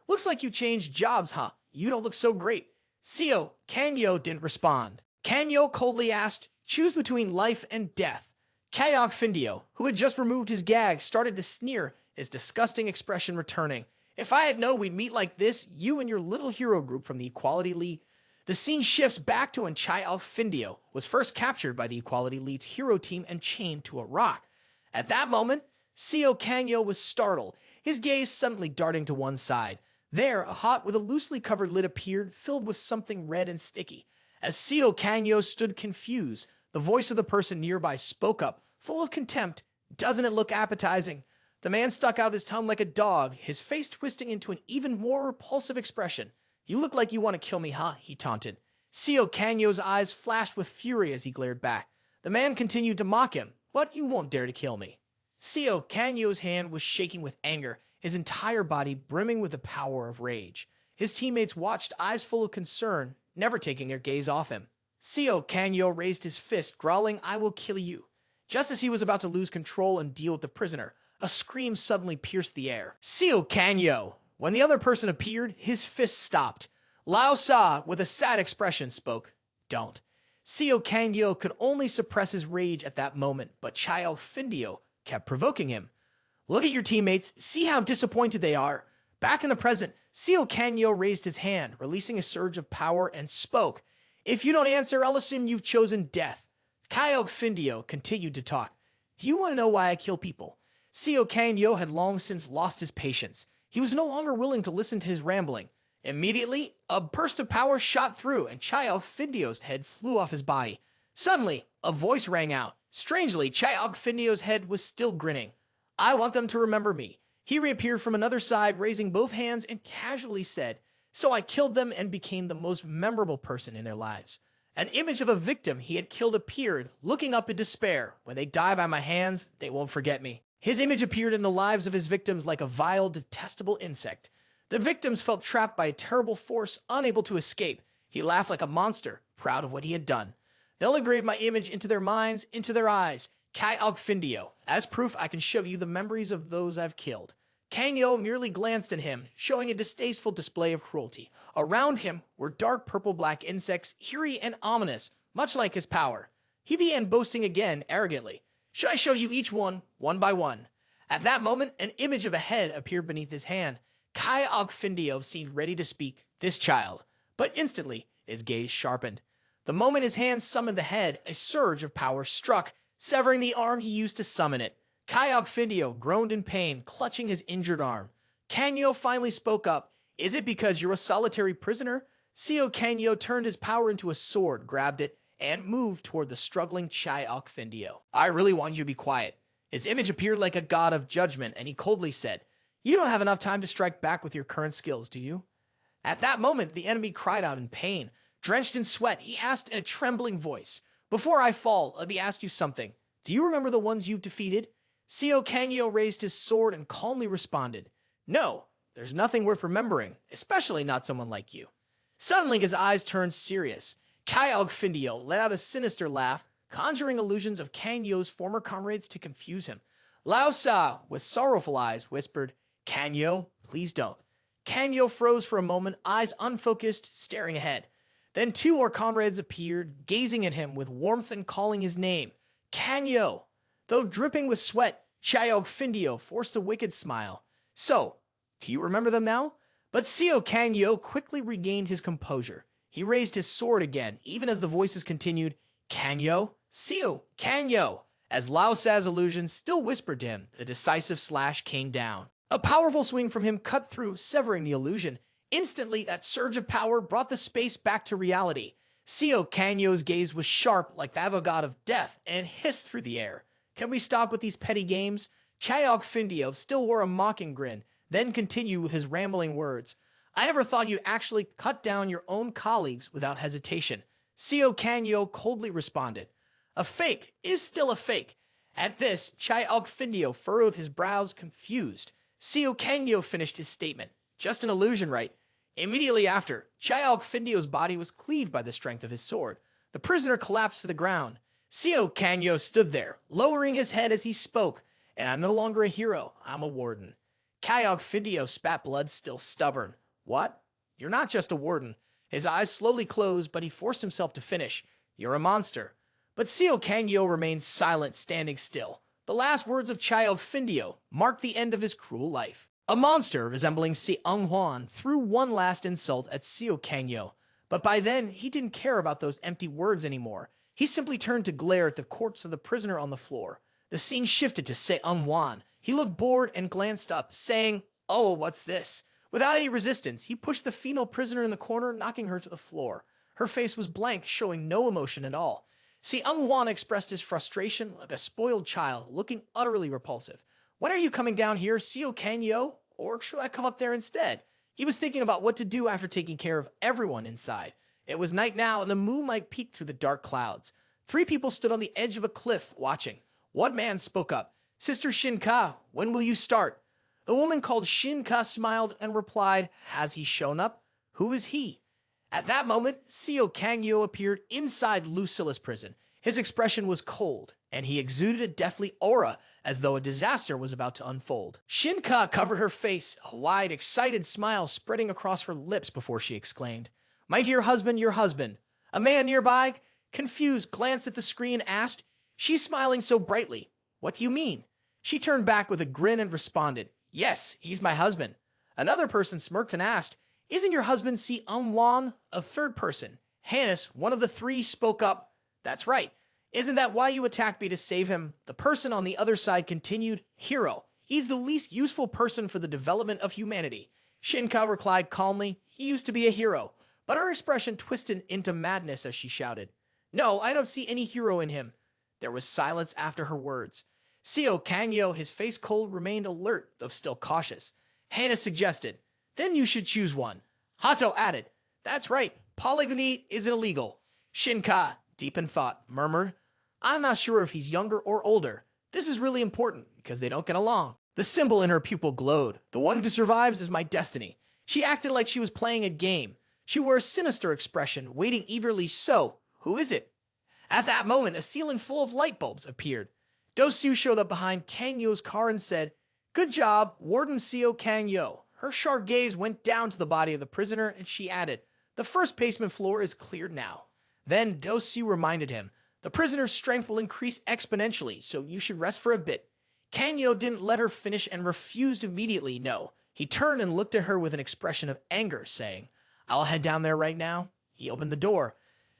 "Looks like you changed jobs, huh? You don't look so great." Seio Kangyo didn't respond. Kangyo coldly asked, "Choose between life and death." Chai Alkfindio, who had just removed his gag, started to sneer, his disgusting expression returning. "If I had known we'd meet like this, you and your little hero group from the Equality League." The scene shifts back to when Chai Alkfindio was first captured by the Equality League's hero team and chained to a rock. At that moment, Seio Kangyo was startled, his gaze suddenly darting to one side. There, a hot with a loosely covered lid appeared, filled with something red and sticky. As Seio Kangyo stood confused, the voice of the person nearby spoke up, full of contempt. "Doesn't it look appetizing?" The man stuck out his tongue like a dog, his face twisting into an even more repulsive expression. "You look like you want to kill me, huh?" he taunted. Seio Kangyo's eyes flashed with fury as he glared back. The man continued to mock him. "What, you won't dare to kill me?" Seio Kangyo's hand was shaking with anger, his entire body brimming with the power of rage. His teammates watched, eyes full of concern, never taking their gaze off him. Seio Kangyo raised his fist, growling, "I will kill you." Just as he was about to lose control and deal with the prisoner, a scream suddenly pierced the air. "Seio Kangyo!" When the other person appeared, his fist stopped. Laosa, with a sad expression, spoke. "Don't." Seio Kangyo could only suppress his rage at that moment, but Chai Alkfindio kept provoking him. "Look at your teammates. See how disappointed they are." Back in the present, Seio Kangyo raised his hand, releasing a surge of power, and spoke. "If you don't answer, I'll assume you've chosen death." Chai Alkfindio continued to talk. "Do you want to know why I kill people?" Seio Kangyo had long since lost his patience. He was no longer willing to listen to his rambling. Immediately, a burst of power shot through, and Chai Alkfindio's head flew off his body. Suddenly, a voice rang out. Strangely, Chai Alkfindio's head was still grinning. "I want them to remember me." He reappeared from another side, raising both hands, and casually said, "So I killed them and became the most memorable person in their lives." An image of a victim he had killed appeared, looking up in despair. "When they die by my hands, they won't forget me." His image appeared in the lives of his victims like a vile, detestable insect. The victims felt trapped by a terrible force, unable to escape. He laughed like a monster, proud of what he had done. "They'll engrave my image into their minds, into their eyes. Chai Alkfindio. As proof, I can show you the memories of those I've killed." Kangyo merely glanced at him, showing a distasteful display of cruelty. Around him were dark purple-black insects, eerie and ominous, much like his power. He began boasting again, arrogantly. "Should I show you each one by one?" At that moment, an image of a head appeared beneath his hand. Chai Alkfindio seemed ready to speak. "This child." But instantly, his gaze sharpened. The moment his hand summoned the head, a surge of power struck, severing the arm he used to summon it. Chai Alkfindio groaned in pain, clutching his injured arm. Kangyo finally spoke up. "Is it because you're a solitary prisoner?" Seio Kangyo turned his power into a sword, grabbed it, and moved toward the struggling Chai Alkfindio. "I really want you to be quiet." His image appeared like a god of judgment, and he coldly said, "You don't have enough time to strike back with your current skills, do you?" At that moment, the enemy cried out in pain. Drenched in sweat, he asked in a trembling voice, "Before I fall, let me ask you something. Do you remember the ones you've defeated?" Seio Kangyo raised his sword and calmly responded, "No, there's nothing worth remembering, especially not someone like you." Suddenly, his eyes turned serious. Chai Alkfindio let out a sinister laugh, conjuring illusions of Kangyo's former comrades to confuse him. Laosa, with sorrowful eyes, whispered, "Kangyo, please don't." Kangyo froze for a moment, eyes unfocused, staring ahead. Then 2 more comrades appeared, gazing at him with warmth and calling his name. Kanyo! Though dripping with sweat, Chiog Findio forced a wicked smile. So, do you remember them now? But Seio Kanyo quickly regained his composure. He raised his sword again, even as the voices continued, Kanyo, Seio, Kanyo. As Laosa's illusion still whispered to him, the decisive slash came down. A powerful swing from him cut through, severing the illusion. Instantly, that surge of power brought the space back to reality. Seio Kanyo's gaze was sharp like that of a god of death and hissed through the air. Can we stop with these petty games? Chiog Findio still wore a mocking grin, then continued with his rambling words. I never thought you'd actually cut down your own colleagues without hesitation. Seio Kanyo coldly responded. A fake is still a fake. At this, Chiog Findio furrowed his brows, confused. Seio Kanyo finished his statement. Just an illusion, right? Immediately after, Chiog Findio's body was cleaved by the strength of his sword. The prisoner collapsed to the ground. Seio Kanyo stood there, lowering his head as he spoke. And I'm no longer a hero, I'm a warden. Chiog Findio spat blood, still stubborn. What? You're not just a warden. His eyes slowly closed, but he forced himself to finish. You're a monster. But Seio Kanyo remained silent, standing still. The last words of Chiog Findio marked the end of his cruel life. A monster resembling Si Huan threw one last insult at Seio Kanyo, but by then he didn't care about those empty words anymore. He simply turned to glare at the corpse of the prisoner on the floor. The scene shifted to Si Huan. He looked bored and glanced up, saying, "Oh, what's this?" Without any resistance, he pushed the female prisoner in the corner, knocking her to the floor. Her face was blank, showing no emotion at all. Si Huan expressed his frustration like a spoiled child, looking utterly repulsive. When are you coming down here, Seio Kanyo? Or should I come up there instead? He was thinking about what to do after taking care of everyone inside. It was night now, and the moonlight peeked through the dark clouds. 3 people stood on the edge of a cliff, watching. One man spoke up. Sister Shina Ka, when will you start? The woman called Shina Ka smiled and replied, Has he shown up? Who is he? At that moment, Seio Kanyo appeared inside Lucilus prison. His expression was cold, and he exuded a deathly aura, as though a disaster was about to unfold. Shina Ka covered her face, a wide, excited smile spreading across her lips before she exclaimed, My dear husband, your husband. A man nearby, confused, glanced at the screen and asked, She's smiling so brightly. What do you mean? She turned back with a grin and responded, Yes, he's my husband. Another person smirked and asked, Isn't your husband Si Huan? A third person, Hannes, one of the 3, spoke up, That's right. Isn't that why you attacked me, to save him? The person on the other side continued, Hero. He's the least useful person for the development of humanity. Shina Ka replied calmly, He used to be a hero. But her expression twisted into madness as she shouted, No, I don't see any hero in him. There was silence after her words. Seio Kanyo, his face cold, remained alert, though still cautious. Hannah suggested, Then you should choose one. Hato added, That's right, polygamy is illegal. Shina Ka, deep in thought, murmured, I'm not sure if he's younger or older. This is really important, because they don't get along. The symbol in her pupil glowed. The one who survives is my destiny. She acted like she was playing a game. She wore a sinister expression, waiting eagerly. So, who is it? At that moment, a ceiling full of light bulbs appeared. Dosu showed up behind Kanyo's car and said, Good job, Warden Seio Kanyo. Her sharp gaze went down to the body of the prisoner, and she added, The first basement floor is cleared now. Then Dosu reminded him, The prisoner's strength will increase exponentially, so you should rest for a bit. Kanyo didn't let her finish and refused immediately, no. He turned and looked at her with an expression of anger, saying, I'll head down there right now. He opened the door.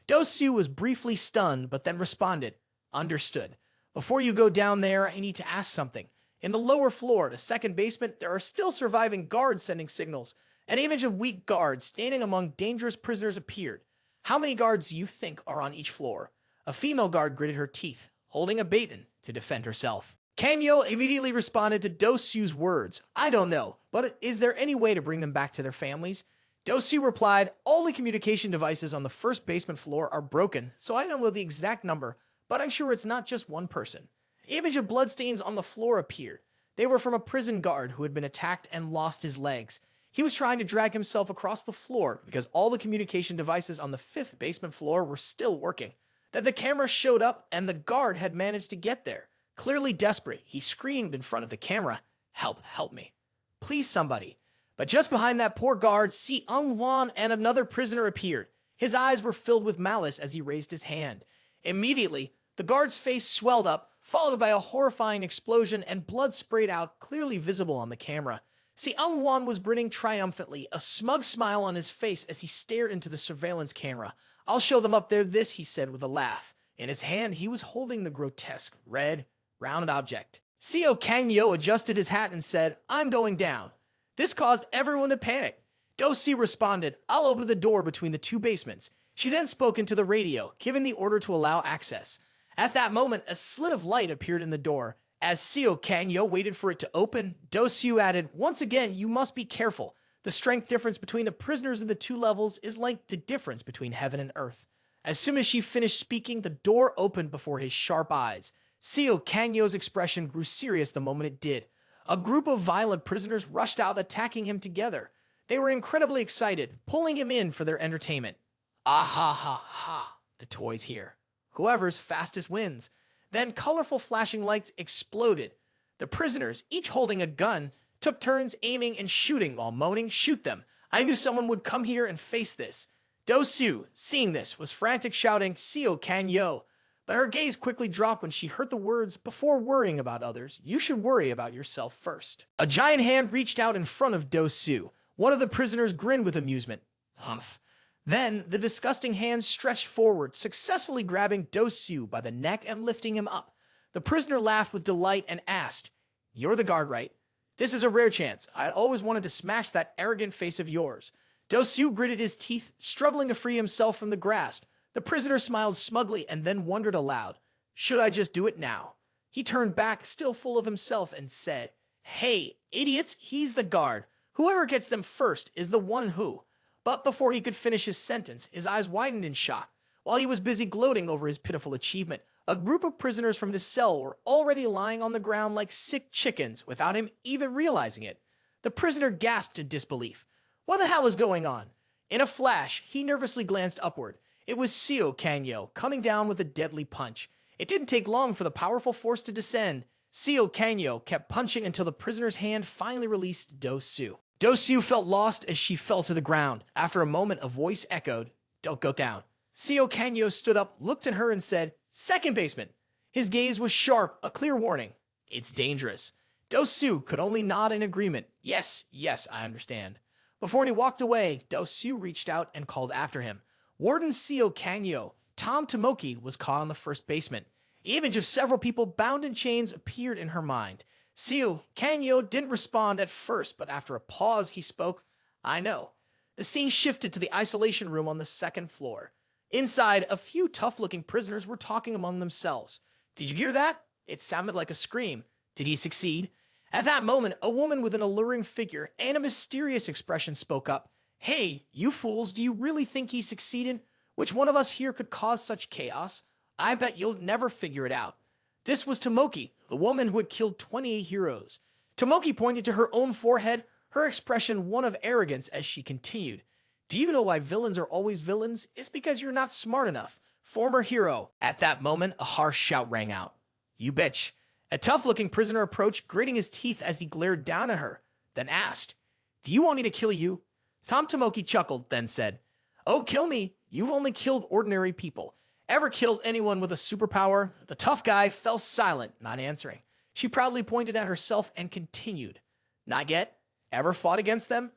Dosu was briefly stunned, but then responded, Understood. Before you go down there, I need to ask something. In the lower floor, the second basement, there are still surviving guards sending signals. An image of weak guards standing among dangerous prisoners appeared. How many guards do you think are on each floor? A female guard gritted her teeth, holding a baton to defend herself. Kanyo immediately responded to Dosu's words. I don't know, but is there any way to bring them back to their families? Dosu replied, All the communication devices on the first basement floor are broken, so I don't know the exact number, but I'm sure it's not just one person. The image of bloodstains on the floor appeared. They were from a prison guard who had been attacked and lost his legs. He was trying to drag himself across the floor because all the communication devices on the 5th basement floor were still working. That the camera showed up and the guard had managed to get there. Clearly desperate, he screamed in front of the camera, help me. Please somebody. But just behind that poor guard, Si Huan and another prisoner appeared. His eyes were filled with malice as he raised his hand. Immediately, The guard's face swelled up, followed by a horrifying explosion, and blood sprayed out, clearly visible on the camera. See, Wan was grinning triumphantly, a smug smile on his face as he stared into the surveillance camera. "I'll show them up there this," he said with a laugh. In his hand, he was holding the grotesque, red, round object. Seio Kangyo adjusted his hat and said, "I'm going down." This caused everyone to panic. Dosi responded, "I'll open the door between the two basements." She then spoke into the radio, giving the order to allow access. At that moment, a slit of light appeared in the door. As Seio Kangyo waited for it to open, Dosiu added, "Once again, you must be careful. The strength difference between the prisoners in the two levels is like the difference between heaven and earth." As soon as she finished speaking, the door opened before his sharp eyes. Seio Kangyo's expression grew serious the moment it did. A group of violent prisoners rushed out, attacking him together. They were incredibly excited, pulling him in for their entertainment. Ah ha ha ha, the toys here. Whoever's fastest wins. Then colorful flashing lights exploded. The prisoners, each holding a gun, took turns aiming and shooting while moaning, "Shoot them. I knew someone would come here and face this." Dosiu, seeing this, was frantic, shouting, "Seio Kangyo." But her gaze quickly dropped when she heard the words, "Before worrying about others, you should worry about yourself first." A giant hand reached out in front of Dosiu. One of the prisoners grinned with amusement. Humph. Then, the disgusting hand stretched forward, successfully grabbing Dosiu by the neck and lifting him up. The prisoner laughed with delight and asked, "You're the guard, right? This is a rare chance. I always wanted to smash that arrogant face of yours." Dosiu gritted his teeth, struggling to free himself from the grasp. The prisoner smiled smugly and then wondered aloud, "Should I just do it now?" He turned back, still full of himself, and said, "Hey, idiots, he's the guard. Whoever gets them first is the one who..." But before he could finish his sentence, his eyes widened in shock. While he was busy gloating over his pitiful achievement, a group of prisoners from his cell were already lying on the ground like sick chickens without him even realizing it. The prisoner gasped in disbelief. What the hell is going on? In a flash, he nervously glanced upward. It was Seio Kangyo coming down with a deadly punch. It didn't take long for the powerful force to descend. Seio Kangyo kept punching until the prisoner's hand finally released Dosiu. Dosiu felt lost as she fell to the ground. After a moment, a voice echoed, "Don't go down." Seio Kangyo stood up, looked at her, and said, "Second basement." His gaze was sharp, a clear warning. "It's dangerous." Dosiu could only nod in agreement. Yes, I understand." Before he walked away, Dosiu reached out and called after him. Warden Seio Kangyo, Tom Tomoki, was caught on the first basement. The image of several people bound in chains appeared in her mind. Seio Kangyo didn't respond at first, but after a pause, he spoke, "I know." The scene shifted to the isolation room on the second floor. Inside, a few tough-looking prisoners were talking among themselves. "Did you hear that?" It sounded like a scream. "Did he succeed?" At that moment, a woman with an alluring figure and a mysterious expression spoke up. "Hey, you fools, do you really think he succeeded? Which one of us here could cause such chaos? I bet you'll never figure it out." This was Tomoki, the woman who had killed 28 heroes. Tomoki pointed to her own forehead, her expression one of arrogance as she continued. "Do you know why villains are always villains? It's because you're not smart enough. Former hero." At that moment, a harsh shout rang out. "You bitch." A tough-looking prisoner approached, gritting his teeth as he glared down at her, then asked, "Do you want me to kill you?" Tom Tomoki chuckled, then said, "Oh, kill me. You've only killed ordinary people. Ever killed anyone with a superpower?" The tough guy fell silent, not answering. She proudly pointed at herself and continued, "Not yet? Ever fought against them?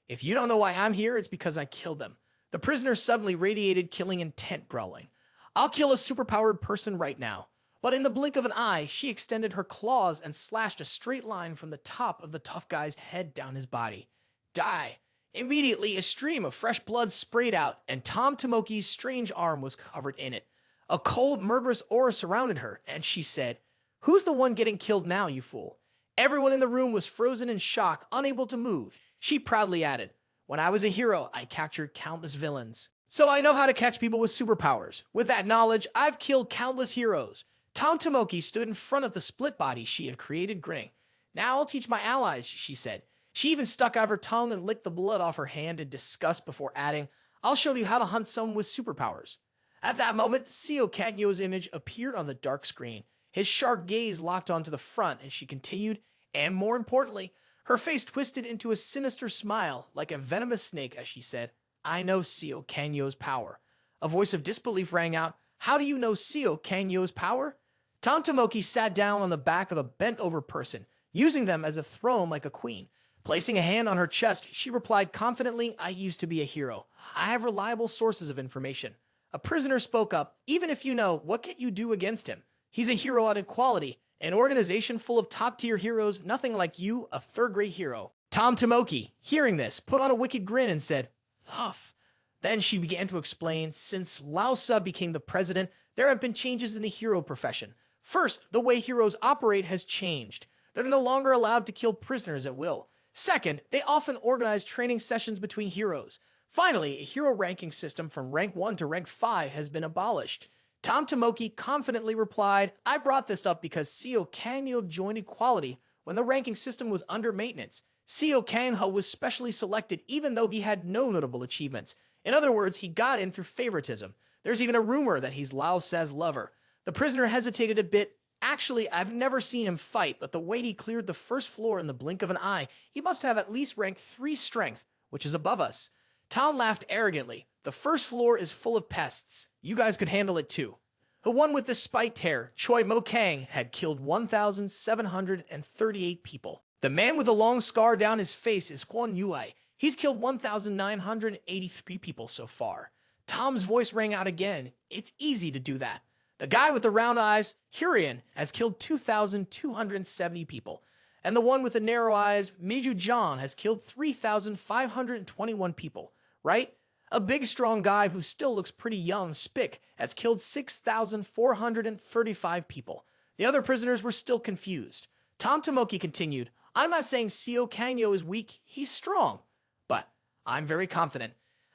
If you don't know why I'm here, it's because I killed them." The prisoner suddenly radiated killing intent, growling, "I'll kill a superpowered person right now." But in the blink of an eye, she extended her claws and slashed a straight line from the top of the tough guy's head down his body. "Die." Immediately, a stream of fresh blood sprayed out, and Tom Tomoki's strange arm was covered in it. A cold, murderous aura surrounded her, and she said, "Who's the one getting killed now, you fool?" Everyone in the room was frozen in shock, unable to move. She proudly added, "When I was a hero, I captured countless villains. So I know how to catch people with superpowers. With that knowledge, I've killed countless heroes." Tom Tomoki stood in front of the split body she had created, grinning. "Now I'll teach my allies," she said. She even stuck out her tongue and licked the blood off her hand in disgust before adding, "I'll show you how to hunt someone with superpowers." At that moment, Seio Kagyo's image appeared on the dark screen. His sharp gaze locked onto the front, and she continued, and more importantly, her face twisted into a sinister smile, like a venomous snake, as she said, "I know Seio Kagyo's power." A voice of disbelief rang out, How do you know Seio Kanyo's power? Tomoki sat down on the back of a bent-over person, using them as a throne like a queen. Placing a hand on her chest, she replied confidently, I used to be a hero. I have reliable sources of information. A prisoner spoke up, even if you know, what can you do against him? He's a hero out of quality. An organization full of top-tier heroes, nothing like you, a third-grade hero. Tomoki, hearing this, put on a wicked grin and said, Huff. Then she began to explain, since Laosa became the president, there have been changes in the hero profession. First, the way heroes operate has changed. They're no longer allowed to kill prisoners at will. Second, they often organize training sessions between heroes. Finally, a hero ranking system from rank 1 to rank 5 has been abolished. Tomoki confidently replied, I brought this up because Seio Kanyo joined equality when the ranking system was under maintenance. Seio Kanyo was specially selected even though he had no notable achievements. In other words, he got in through favoritism. There's even a rumor that he's Laosa's lover. The prisoner hesitated a bit. Actually, I've never seen him fight, but the way he cleared the first floor in the blink of an eye, he must have at least rank 3 strength, which is above us. Tom laughed arrogantly. The first floor is full of pests. You guys could handle it too. The one with the spiked hair, Choi Mo Kang, had killed 1,738 people. The man with a long scar down his face is Kwon Yui. He's killed 1,983 people so far. Tom's voice rang out again. It's easy to do that. The guy with the round eyes, Hurian, has killed 2,270 people. And the one with the narrow eyes, Miju John, has killed 3,521 people. Right? A big, strong guy who still looks pretty young, Spick, has killed 6,435 people. The other prisoners were still confused. Tomoki continued, I'm not saying Seio Kanyo is weak, he's strong. But I'm very confident.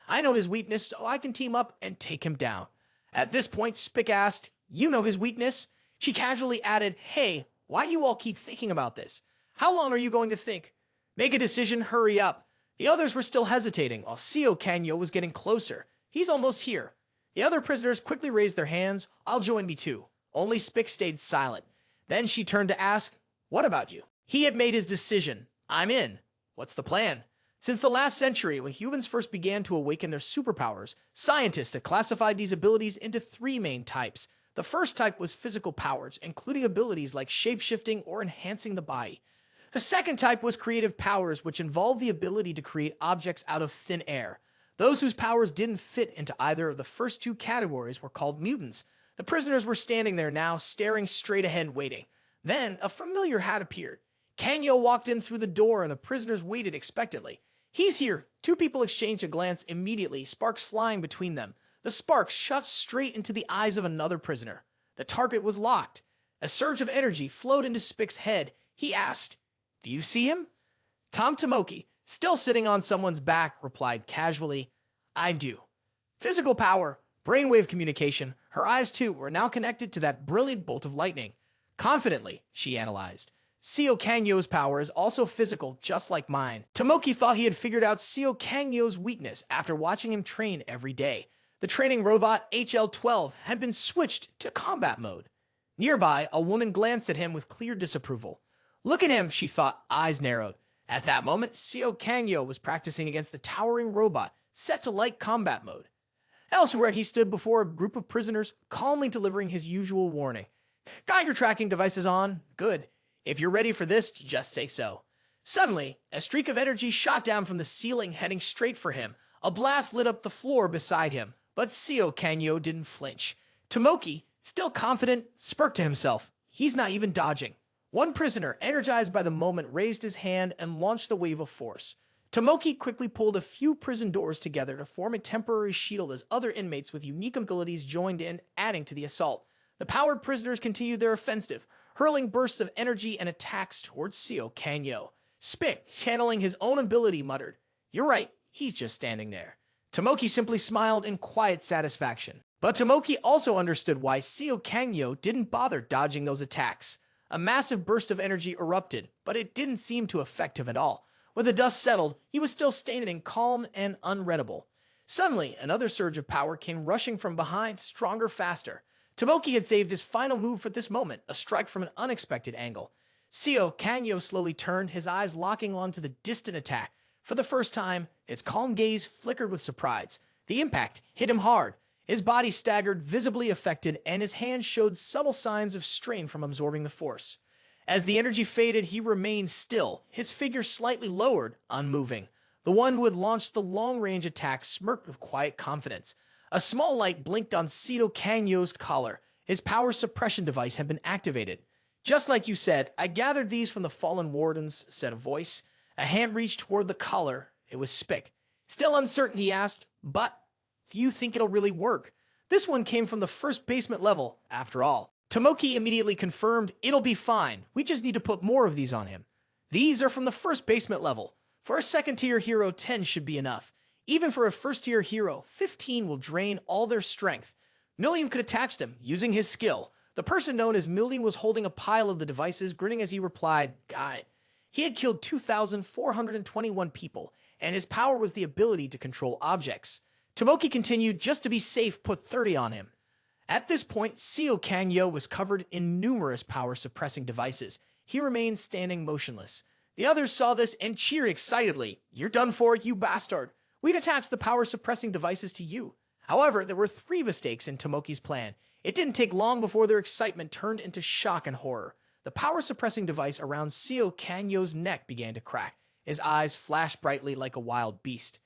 I know his weakness, so I can team up and take him down. At this point, Spick asked, You know his weakness? She casually added, Hey, why do you all keep thinking about this? How long are you going to think? Make a decision, hurry up. The others were still hesitating, while Seio Kanyo was getting closer. He's almost here. The other prisoners quickly raised their hands. I'll join me too. Only Spick stayed silent. Then she turned to ask, What about you? He had made his decision. I'm in. What's the plan? Since the last century, when humans first began to awaken their superpowers, scientists had classified these abilities into 3 main types. The first type was physical powers, including abilities like shape-shifting or enhancing the body. The second type was creative powers, which involved the ability to create objects out of thin air. Those whose powers didn't fit into either of the first 2 categories were called mutants. The prisoners were standing there now, staring straight ahead, waiting. Then, a familiar hat appeared. Kanyo walked in through the door, and the prisoners waited expectantly. He's here. 2 people exchanged a glance immediately, sparks flying between them. The sparks shot straight into the eyes of another prisoner. The target was locked. A surge of energy flowed into Spick's head. He asked, Do you see him? Tomoki, still sitting on someone's back, replied casually, I do. Physical power, brainwave communication, her eyes too were now connected to that brilliant bolt of lightning. Confidently, she analyzed. Seio Kanyo's power is also physical, just like mine. Tomoki thought he had figured out Seio Kanyo's weakness after watching him train every day. The training robot HL-12 had been switched to combat mode. Nearby, a woman glanced at him with clear disapproval. Look at him, she thought, eyes narrowed. At that moment, Seio Kanyo was practicing against the towering robot, set to light combat mode. Elsewhere, he stood before a group of prisoners, calmly delivering his usual warning. Got your tracking devices on? Good. If you're ready for this, just say so. Suddenly, a streak of energy shot down from the ceiling, heading straight for him. A blast lit up the floor beside him, but Seio Kanyo didn't flinch. Tomoki, still confident, smirked to himself. He's not even dodging. One prisoner, energized by the moment, raised his hand and launched the wave of force. Tomoki quickly pulled a few prison doors together to form a temporary shield as other inmates with unique abilities joined in, adding to the assault. The powered prisoners continued their offensive, hurling bursts of energy and attacks towards Seio Kanyo. Spick, channeling his own ability, muttered, You're right, he's just standing there. Tomoki simply smiled in quiet satisfaction. But Tomoki also understood why Seio Kanyo didn't bother dodging those attacks. A massive burst of energy erupted, but it didn't seem to affect him at all. When the dust settled, he was still standing calm and unreadable. Suddenly, another surge of power came rushing from behind, stronger, faster. Tomoki had saved his final move for this moment, a strike from an unexpected angle. Seio Kanyo slowly turned, his eyes locking onto the distant attack. For the first time, his calm gaze flickered with surprise. The impact hit him hard. His body staggered, visibly affected, and his hands showed subtle signs of strain from absorbing the force. As the energy faded, he remained still, his figure slightly lowered, unmoving. The one who had launched the long-range attack smirked with quiet confidence. A small light blinked on Seio Kangyo's collar. His power suppression device had been activated. "Just like you said, I gathered these from the fallen wardens," said a voice. A hand reached toward the collar. It was Spick. Still uncertain, he asked, "But do you think it'll really work? This one came from the first basement level, after all." Tomoki immediately confirmed, "It'll be fine. We just need to put more of these on him. These are from the first basement level. For a second-tier hero, 10 should be enough. Even for a first-tier hero, 15 will drain all their strength." Million could attach them, using his skill. The person known as Million was holding a pile of the devices, grinning as he replied, "Guy." He had killed 2,421 people, and his power was the ability to control objects. Tomoki continued, "Just to be safe, put 30 on him." At this point, Seio Kangyo was covered in numerous power-suppressing devices. He remained standing motionless. The others saw this and cheered excitedly. "You're done for, you bastard. We'd attach the power-suppressing devices to you." However, there were 3 mistakes in Tomoki's plan. It didn't take long before their excitement turned into shock and horror. The power-suppressing device around Seio Kangyo's neck began to crack. His eyes flashed brightly like a wild beast.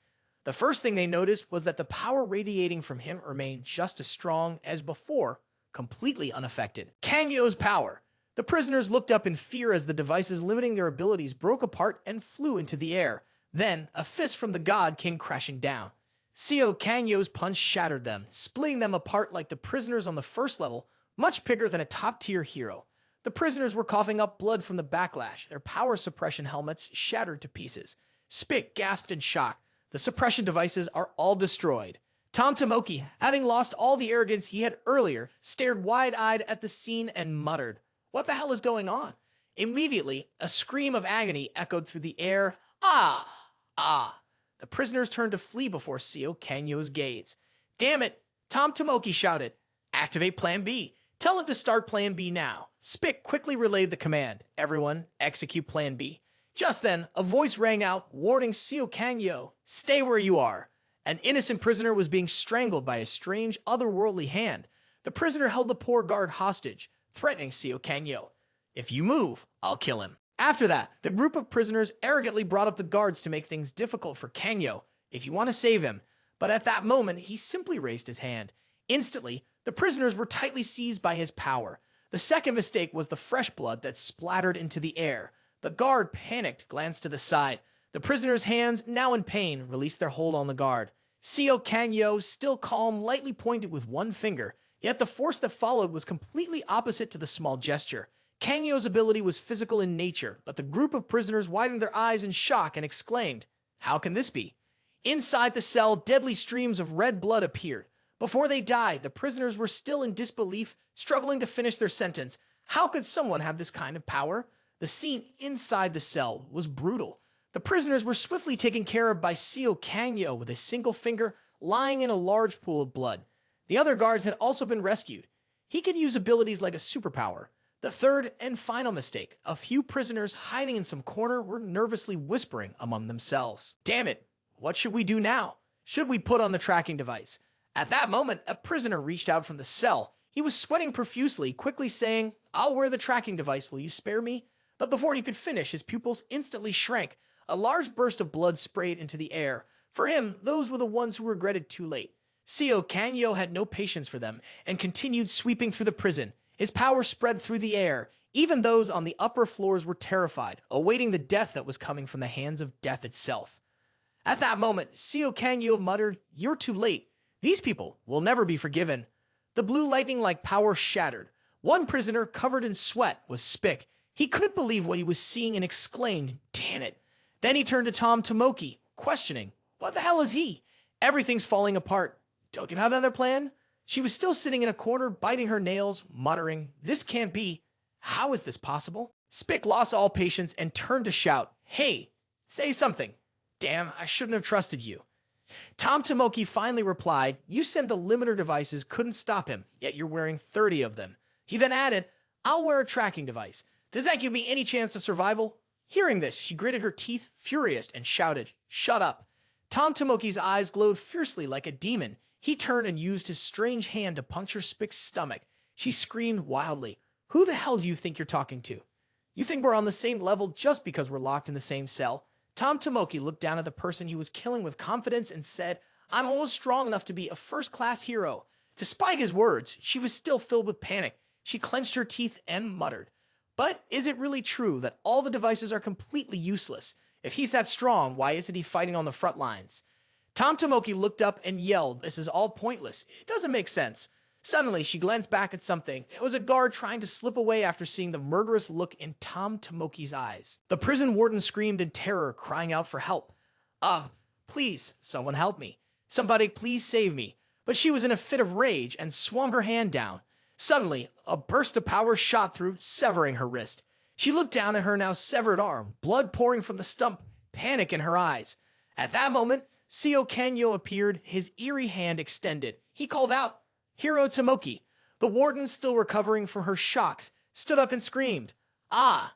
The first thing they noticed was that the power radiating from him remained just as strong as before, completely unaffected. Kangyo's power! The prisoners looked up in fear as the devices limiting their abilities broke apart and flew into the air. Then, a fist from the god came crashing down. Seio Kangyo's punch shattered them, splitting them apart like the prisoners on the first level, much bigger than a top-tier hero. The prisoners were coughing up blood from the backlash, their power suppression helmets shattered to pieces. Spick gasped in shock. The suppression devices are all destroyed. Tomoki, having lost all the arrogance he had earlier, stared wide-eyed at the scene and muttered, "What the hell is going on?" Immediately, a scream of agony echoed through the air. "Ah! Ah!" The prisoners turned to flee before Seio Kangyo's gaze. "Damn it!" Tomoki shouted. "Activate Plan B. Tell him to start Plan B now." Spick quickly relayed the command. "Everyone, execute Plan B." Just then, a voice rang out, warning Seio Kangyo, "Stay where you are." An innocent prisoner was being strangled by a strange, otherworldly hand. The prisoner held the poor guard hostage, threatening Seio Kangyo. "If you move, I'll kill him." After that, the group of prisoners arrogantly brought up the guards to make things difficult for Kangyo, "If you want to save him." But at that moment, he simply raised his hand. Instantly, the prisoners were tightly seized by his power. The second mistake was the fresh blood that splattered into the air. The guard, panicked, glanced to the side. The prisoner's hands, now in pain, released their hold on the guard. Seio Kangyo, still calm, lightly pointed with one finger, yet the force that followed was completely opposite to the small gesture. Kangyo's ability was physical in nature, but the group of prisoners widened their eyes in shock and exclaimed, "How can this be?" Inside the cell, deadly streams of red blood appeared. Before they died, the prisoners were still in disbelief, struggling to finish their sentence. How could someone have this kind of power? The scene inside the cell was brutal. The prisoners were swiftly taken care of by Seio Kangyo with a single finger lying in a large pool of blood. The other guards had also been rescued. He could use abilities like a superpower. The third and final mistake, a few prisoners hiding in some corner were nervously whispering among themselves. "Damn it, what should we do now? Should we put on the tracking device?" At that moment, a prisoner reached out from the cell. He was sweating profusely, quickly saying, "I'll wear the tracking device, will you spare me?" But before he could finish, his pupils instantly shrank. A large burst of blood sprayed into the air. For him, those were the ones who regretted too late. Seio Kangyo had no patience for them and continued sweeping through the prison. His power spread through the air. Even those on the upper floors were terrified, awaiting the death that was coming from the hands of death itself. At that moment, Seio Kangyo muttered, "You're too late. These people will never be forgiven." The blue lightning-like power shattered. One prisoner, covered in sweat, was Spick. He couldn't believe what he was seeing and exclaimed, "Damn it." Then he turned to Tomoki, questioning, "What the hell is he? Everything's falling apart. Don't you have another plan?" She was still sitting in a corner, biting her nails, muttering, "This can't be. How is this possible?" Spick lost all patience and turned to shout, "Hey, say something. Damn, I shouldn't have trusted you." Tomoki finally replied, "You said the limiter devices couldn't stop him, yet you're wearing 30 of them." He then added, "I'll wear a tracking device. Does that give me any chance of survival?" Hearing this, she gritted her teeth, furious, and shouted, "Shut up." Tomoki's eyes glowed fiercely like a demon. He turned and used his strange hand to puncture Spick's stomach. She screamed wildly. Who the hell do you think you're talking to? You think we're on the same level just because we're locked in the same cell? Tom Tomoki looked down at the person he was killing with confidence and said, I'm almost strong enough to be a first-class hero. Despite his words, she was still filled with panic. She clenched her teeth and muttered, but is it really true that all the devices are completely useless? If he's that strong, why isn't he fighting on the front lines? Tom Tomoki looked up and yelled, this is all pointless. It doesn't make sense. Suddenly, she glanced back at something. It was a guard trying to slip away after seeing the murderous look in Tom Tomoki's eyes. The prison warden screamed in terror, crying out for help. Please, someone help me. Somebody please save me. But she was in a fit of rage and swung her hand down. Suddenly, a burst of power shot through, severing her wrist. She looked down at her now severed arm, blood pouring from the stump, panic in her eyes. At that moment, Seio Kanyo appeared, his eerie hand extended. He called out, Hero Tomoki. The warden, still recovering from her shock, stood up and screamed, Ah!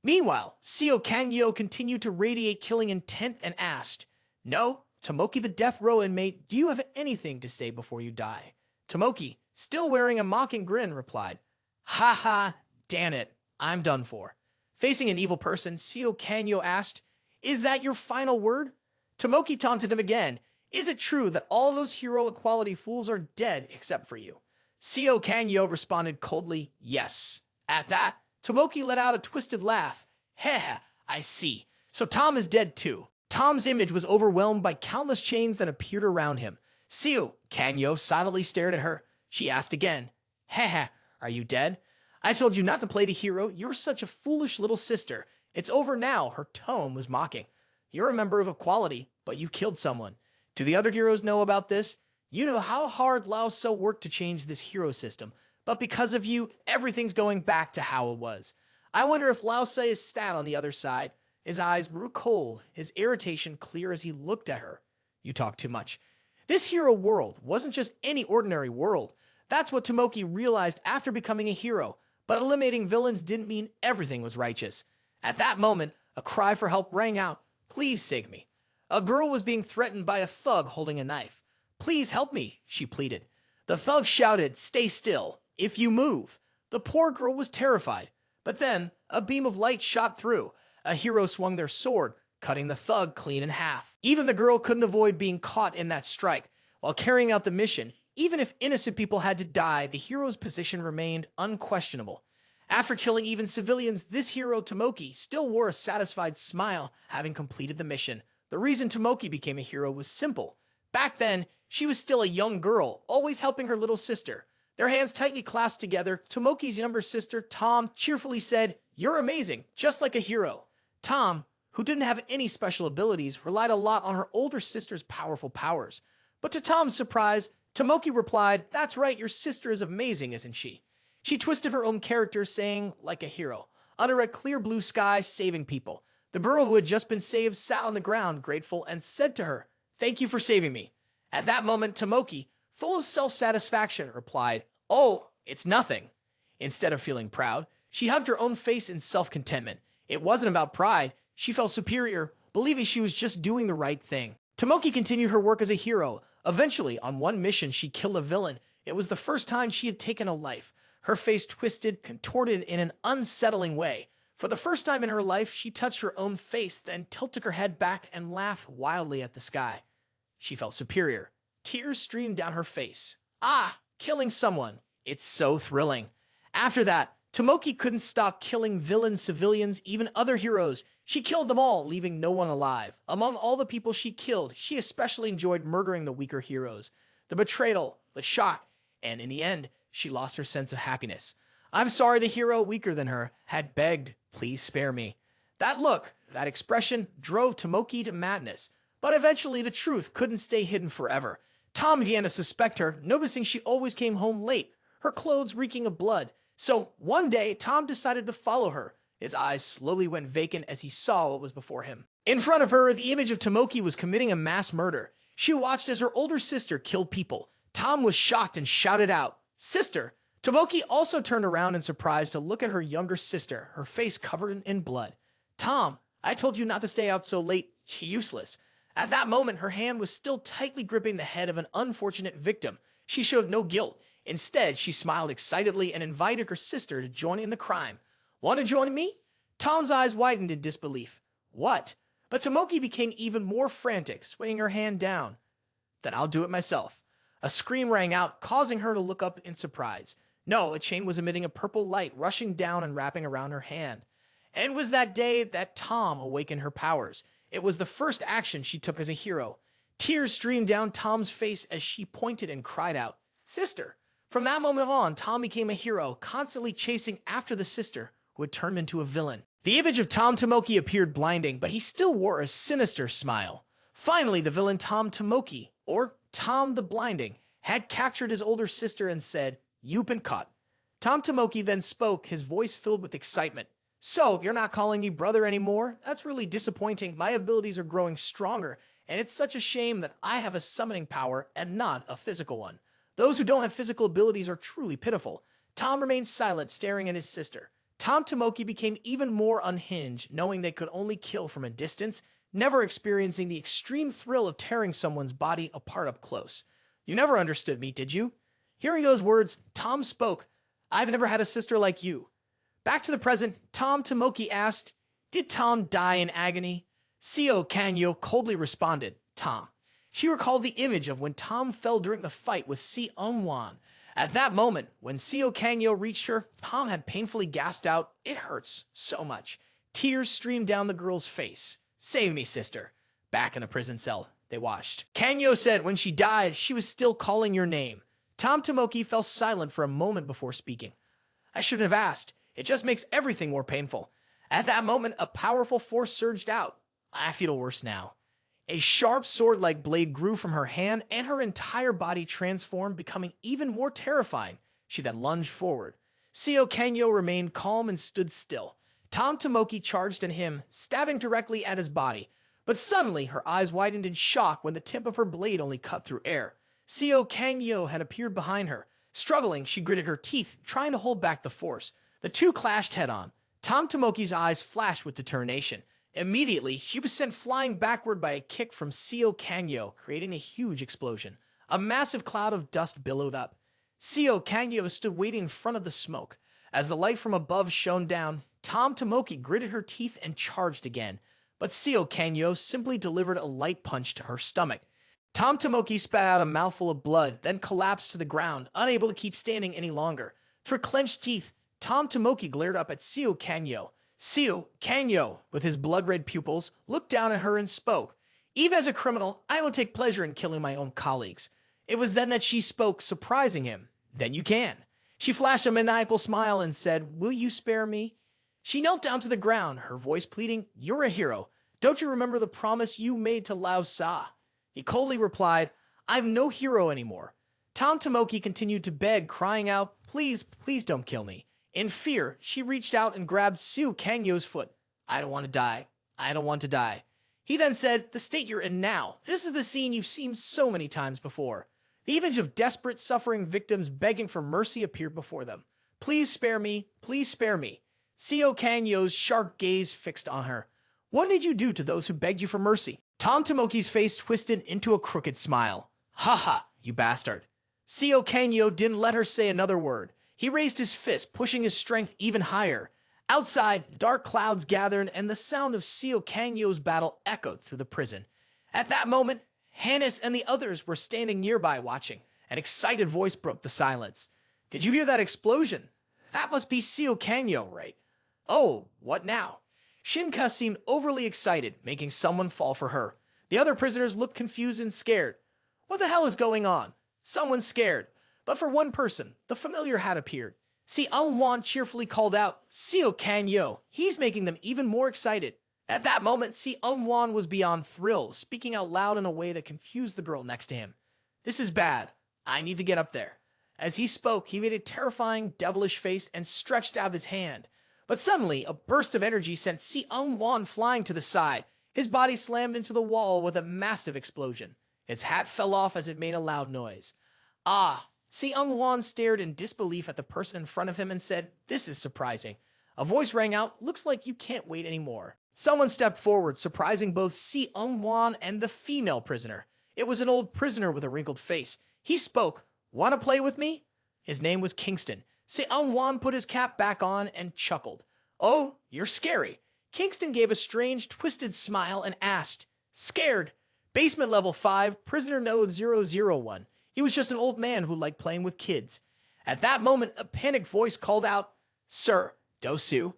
Meanwhile, Seio Kanyo continued to radiate killing intent and asked, No, Tomoki the death row inmate, do you have anything to say before you die? Tomoki, still wearing a mocking grin, replied, Ha ha, damn it, I'm done for. Facing an evil person, Seio Kanyo asked, Is that your final word? Tomoki taunted him again. Is it true that all those hero equality fools are dead except for you? Seio Kanyo responded coldly, Yes. At that, Tomoki let out a twisted laugh. Heh, I see. So Tom is dead too. Tom's image was overwhelmed by countless chains that appeared around him. Seio Kanyo silently stared at her. She asked again, Heh, are you dead? I told you not to play the hero. You're such a foolish little sister. It's over now. Her tone was mocking. You're a member of equality, but you killed someone. Do the other heroes know about this? You know how hard Laosa worked to change this hero system, but because of you, everything's going back to how it was. I wonder if Laosa is sat on the other side. His eyes grew cold, his irritation clear as he looked at her. You talk too much. This hero world wasn't just any ordinary world. That's what Tomoki realized after becoming a hero, but eliminating villains didn't mean everything was righteous. At that moment, a cry for help rang out. Please save me. A girl was being threatened by a thug holding a knife. Please help me, she pleaded. The thug shouted, Stay still. If you move. The poor girl was terrified. But then, a beam of light shot through. A hero swung their sword, cutting the thug clean in half. Even the girl couldn't avoid being caught in that strike. While carrying out the mission, even if innocent people had to die, the hero's position remained unquestionable. After killing even civilians, this hero, Tomoki, still wore a satisfied smile, having completed the mission. The reason Tomoki became a hero was simple. Back then, she was still a young girl, always helping her little sister. Their hands tightly clasped together, Tomoki's younger sister, Tom, cheerfully said, You're amazing, just like a hero. Tom, who didn't have any special abilities, relied a lot on her older sister's powerful powers. But to Tom's surprise, Tomoki replied, That's right, your sister is amazing, isn't she? She twisted her own character, saying, like a hero, under a clear blue sky, saving people. The girl who had just been saved sat on the ground, grateful, and said to her, Thank you for saving me. At that moment, Tomoki, full of self-satisfaction, replied, Oh, it's nothing. Instead of feeling proud, she hugged her own face in self-contentment. It wasn't about pride. She felt superior, believing she was just doing the right thing. Tomoki continued her work as a hero. Eventually, on one mission, she killed a villain. It was the first time she had taken a life. Her face twisted, contorted in an unsettling way. For the first time in her life, she touched her own face, then tilted her head back and laughed wildly at the sky. She felt superior. Tears streamed down her face. Ah, killing someone. It's so thrilling. After that, Tomoki couldn't stop killing villains, civilians, even other heroes. She killed them all, leaving no one alive. Among all the people she killed, she especially enjoyed murdering the weaker heroes. The betrayal, the shock, and in the end, she lost her sense of happiness. I'm sorry the hero weaker than her had begged, Please spare me. That look, that expression, drove Tomoki to madness. But eventually the truth couldn't stay hidden forever. Tom began to suspect her, noticing she always came home late, her clothes reeking of blood. So one day, Tom decided to follow her. His eyes slowly went vacant as he saw what was before him. In front of her, the image of Tomoki was committing a mass murder. She watched as her older sister killed people. Tom was shocked and shouted out, Sister! Tomoki also turned around in surprise to look at her younger sister, her face covered in blood. Tom, I told you not to stay out so late. Useless. At that moment, her hand was still tightly gripping the head of an unfortunate victim. She showed no guilt. Instead, she smiled excitedly and invited her sister to join in the crime. Want to join me? Tom's eyes widened in disbelief. What? But Tomoki became even more frantic, swinging her hand down. Then I'll do it myself. A scream rang out, causing her to look up in surprise. No, a chain was emitting a purple light, rushing down and wrapping around her hand. And it was that day that Tom awakened her powers. It was the first action she took as a hero. Tears streamed down Tom's face as she pointed and cried out, "Sister!" From that moment on, Tom became a hero, constantly chasing after the sister, who had turned into a villain. The image of Tom Tomoki appeared blinding, but he still wore a sinister smile. Finally, the villain Tom Tomoki, or Tom the Blinding, had captured his older sister and said, "You've been caught." Tom Tomoki then spoke, his voice filled with excitement. "So, you're not calling me brother anymore? That's really disappointing. My abilities are growing stronger, and it's such a shame that I have a summoning power and not a physical one. Those who don't have physical abilities are truly pitiful." Tom remained silent, staring at his sister. Tom Tomoki became even more unhinged, knowing they could only kill from a distance, never experiencing the extreme thrill of tearing someone's body apart up close. "You never understood me, did you?" Hearing those words, Tom spoke. "I've never had a sister like you." Back to the present, Tom Tomoki asked, "Did Tom die in agony?" Seio Kanyo coldly responded, "Tom." She recalled the image of when Tom fell during the fight with Si Eunwan. At that moment, when Seio Kanyo reached her, Tom had painfully gasped out, "It hurts so much." Tears streamed down the girl's face. "Save me, sister." Back in the prison cell, they watched. Kanyo said when she died, she was still calling your name. Tom Tomoki fell silent for a moment before speaking. "I shouldn't have asked. It just makes everything more painful." At that moment, a powerful force surged out. "I feel worse now." A sharp sword-like blade grew from her hand, and her entire body transformed, becoming even more terrifying. She then lunged forward. Seio Kanyo remained calm and stood still. Tom Tomoki charged at him, stabbing directly at his body. But suddenly, her eyes widened in shock when the tip of her blade only cut through air. Seio Kanyo had appeared behind her. Struggling, she gritted her teeth, trying to hold back the force. The two clashed head-on. Tom Tomoki's eyes flashed with determination. Immediately, she was sent flying backward by a kick from Seio Kanyo, creating a huge explosion. A massive cloud of dust billowed up. Seio Kanyo stood waiting in front of the smoke. As the light from above shone down, Tom Tomoki gritted her teeth and charged again. But Seio Kanyo simply delivered a light punch to her stomach. Tom Tomoki spat out a mouthful of blood, then collapsed to the ground, unable to keep standing any longer. Through clenched teeth, Tom Tomoki glared up at Seio Kanyo. Seio Kanyo, with his blood-red pupils, looked down at her and spoke. "Even as a criminal, I don't take pleasure in killing my own colleagues." It was then that she spoke, surprising him. "Then you can." She flashed a maniacal smile and said, "Will you spare me?" She knelt down to the ground, her voice pleading, "You're a hero. Don't you remember the promise you made to Laosa?" He coldly replied, "I'm no hero anymore." Tom Tomoki continued to beg, crying out, "Please, please don't kill me." In fear, she reached out and grabbed Seio Kanyo's foot. "I don't want to die. I don't want to die." He then said, "The state you're in now. This is the scene you've seen so many times before." The image of desperate, suffering victims begging for mercy appeared before them. "Please spare me. Please spare me." Seio Kanyo's sharp gaze fixed on her. "What did you do to those who begged you for mercy?" Tom Tomoki's face twisted into a crooked smile. "Ha ha, you bastard." Seio Kanyo didn't let her say another word. He raised his fist, pushing his strength even higher. Outside, dark clouds gathered, and the sound of Seio Kanyo's battle echoed through the prison. At that moment, Hannes and the others were standing nearby watching. An excited voice broke the silence. "Did you hear that explosion? That must be Seio Kanyo, right?" "Oh, what now?" Shina Ka seemed overly excited, making someone fall for her. The other prisoners looked confused and scared. What the hell is going on? Someone's scared. But for one person, the familiar had appeared. Si Eunwan cheerfully called out, "Seio Kanyo." He's making them even more excited. At that moment, Si Eunwan was beyond thrilled, speaking out loud in a way that confused the girl next to him. "This is bad. I need to get up there." As he spoke, he made a terrifying, devilish face and stretched out his hand. But suddenly, a burst of energy sent Si Eunwan flying to the side. His body slammed into the wall with a massive explosion. Its hat fell off as it made a loud noise. "Ah!" Si Eunwan stared in disbelief at the person in front of him and said, "This is surprising." A voice rang out, "Looks like you can't wait anymore." Someone stepped forward, surprising both Si-Eung-Wan and the female prisoner. It was an old prisoner with a wrinkled face. He spoke. "Want to play with me?" His name was Kingston. Si-Eung-Wan put his cap back on and chuckled. "Oh, you're scary." Kingston gave a strange, twisted smile and asked, "Scared?" Basement level 5, prisoner node 001. He was just an old man who liked playing with kids. At that moment, a panicked voice called out, "Sir, Dosu."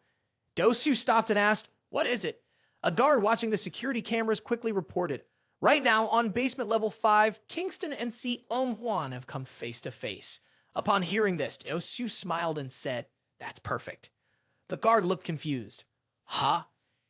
Dosu stopped and asked, "What is it?" A guard watching the security cameras quickly reported, "Right now, on basement level 5, Kingston and Si-Eung-Wan have come face to face." Upon hearing this, Dosu smiled and said, "That's perfect." The guard looked confused. "Huh?"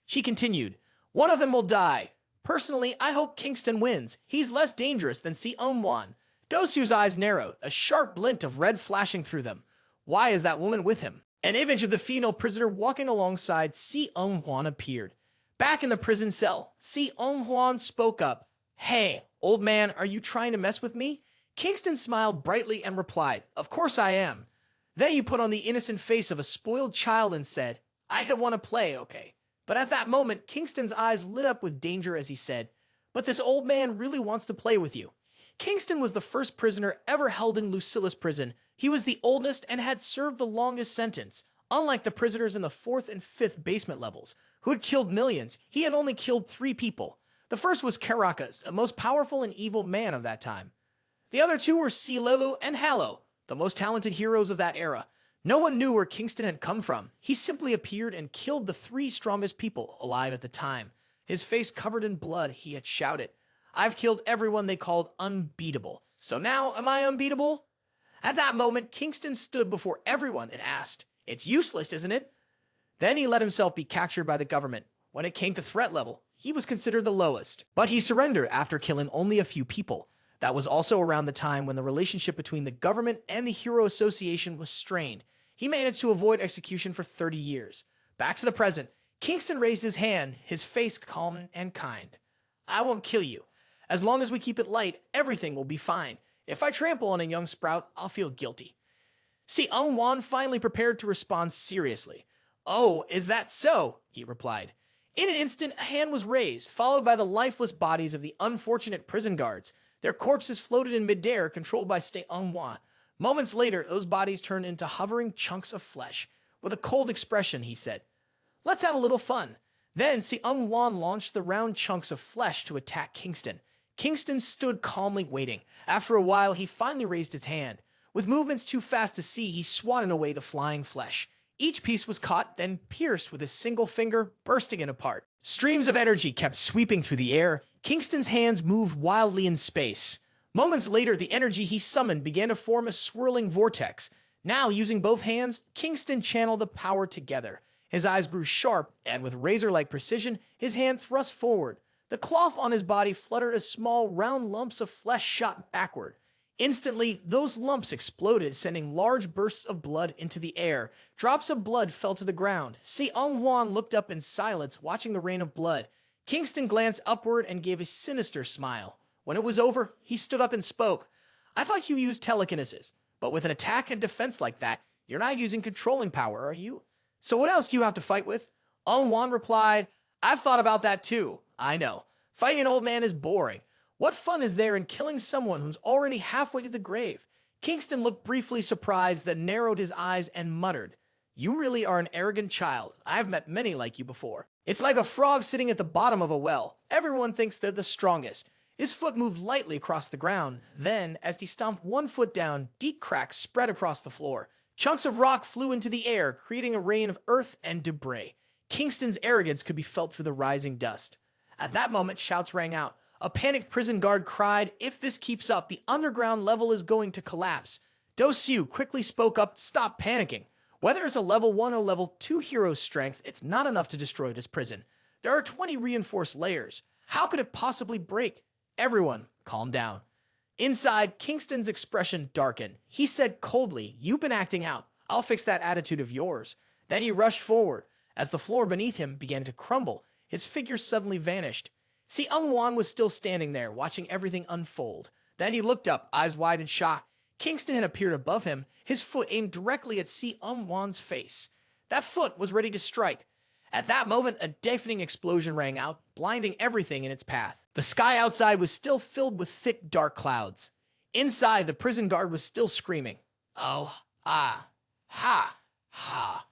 She continued, "One of them will die. Personally, I hope Kingston wins. He's less dangerous than Si-Eung-Wan." Dosu's eyes narrowed, a sharp glint of red flashing through them. Why is that woman with him? An image of the female prisoner walking alongside Si-Eung-Wan appeared. Back in the prison cell, Si-Eung-Wan spoke up. "Hey, old man, are you trying to mess with me?" Kingston smiled brightly and replied, "Of course I am." Then he put on the innocent face of a spoiled child and said, "I don't want to play, okay?" But at that moment, Kingston's eyes lit up with danger as he said, "But this old man really wants to play with you." Kingston was the first prisoner ever held in Lucilus prison. He was the oldest and had served the longest sentence. Unlike the prisoners in the 4th and 5th basement levels, who had killed millions, he had only killed 3 people. The first was Caracas, the most powerful and evil man of that time. The other 2 were Seio and Halo, the most talented heroes of that era. No one knew where Kingston had come from. He simply appeared and killed the 3 strongest people alive at the time. His face covered in blood, he had shouted, "I've killed everyone they called unbeatable. So now am I unbeatable?" At that moment, Kingston stood before everyone and asked, "It's useless, isn't it?" Then he let himself be captured by the government. When it came to threat level, he was considered the lowest. But he surrendered after killing only a few people. That was also around the time when the relationship between the government and the Hero Association was strained. He managed to avoid execution for 30 years. Back to the present, Kingston raised his hand, his face calm and kind. "I won't kill you. As long as we keep it light, everything will be fine. If I trample on a young sprout, I'll feel guilty." Si-Eung-Wan finally prepared to respond seriously. "Oh, is that so?" he replied. In an instant, a hand was raised, followed by the lifeless bodies of the unfortunate prison guards. Their corpses floated in midair, controlled by Si-Eung-Wan. Moments later, those bodies turned into hovering chunks of flesh. With a cold expression, he said, "Let's have a little fun." Then Si-Eung-Wan launched the round chunks of flesh to attack Kingston. Kingston stood calmly waiting. After a while, he finally raised his hand. With movements too fast to see, he swatted away the flying flesh. Each piece was caught, then pierced with a single finger, bursting it apart. Streams of energy kept sweeping through the air. Kingston's hands moved wildly in space. Moments later, the energy he summoned began to form a swirling vortex. Now, using both hands, Kingston channeled the power together. His eyes grew sharp, and with razor-like precision, his hand thrust forward. The cloth on his body fluttered as small, round lumps of flesh shot backward. Instantly, those lumps exploded, sending large bursts of blood into the air. Drops of blood fell to the ground. Si-Eung-Wan looked up in silence, watching the rain of blood. Kingston glanced upward and gave a sinister smile. When it was over, he stood up and spoke. "I thought you used telekinesis, but with an attack and defense like that, you're not using controlling power, are you? So what else do you have to fight with?" Eung-Wan replied, "I've thought about that too. I know. Fighting an old man is boring. What fun is there in killing someone who's already halfway to the grave?" Kingston looked briefly surprised, then narrowed his eyes and muttered, "You really are an arrogant child. I've met many like you before. It's like a frog sitting at the bottom of a well. Everyone thinks they're the strongest." His foot moved lightly across the ground. Then, as he stomped one foot down, deep cracks spread across the floor. Chunks of rock flew into the air, creating a rain of earth and debris. Kingston's arrogance could be felt through the rising dust. At that moment, shouts rang out. A panicked prison guard cried, "If this keeps up, the underground level is going to collapse." Dosu quickly spoke up, "Stop panicking. Whether it's a level 1 or level 2 hero's strength, it's not enough to destroy this prison. There are 20 reinforced layers. How could it possibly break? Everyone, calm down." Inside, Kingston's expression darkened. He said coldly, "You've been acting out. I'll fix that attitude of yours." Then he rushed forward. As the floor beneath him began to crumble, his figure suddenly vanished. Si-Eung-Wan was still standing there, watching everything unfold. Then he looked up, eyes wide in shock. Kingston had appeared above him, his foot aimed directly at Si-Eung-Wan's face. That foot was ready to strike. At that moment, a deafening explosion rang out, blinding everything in its path. The sky outside was still filled with thick, dark clouds. Inside, the prison guard was still screaming, "Oh, ah, ha, ha."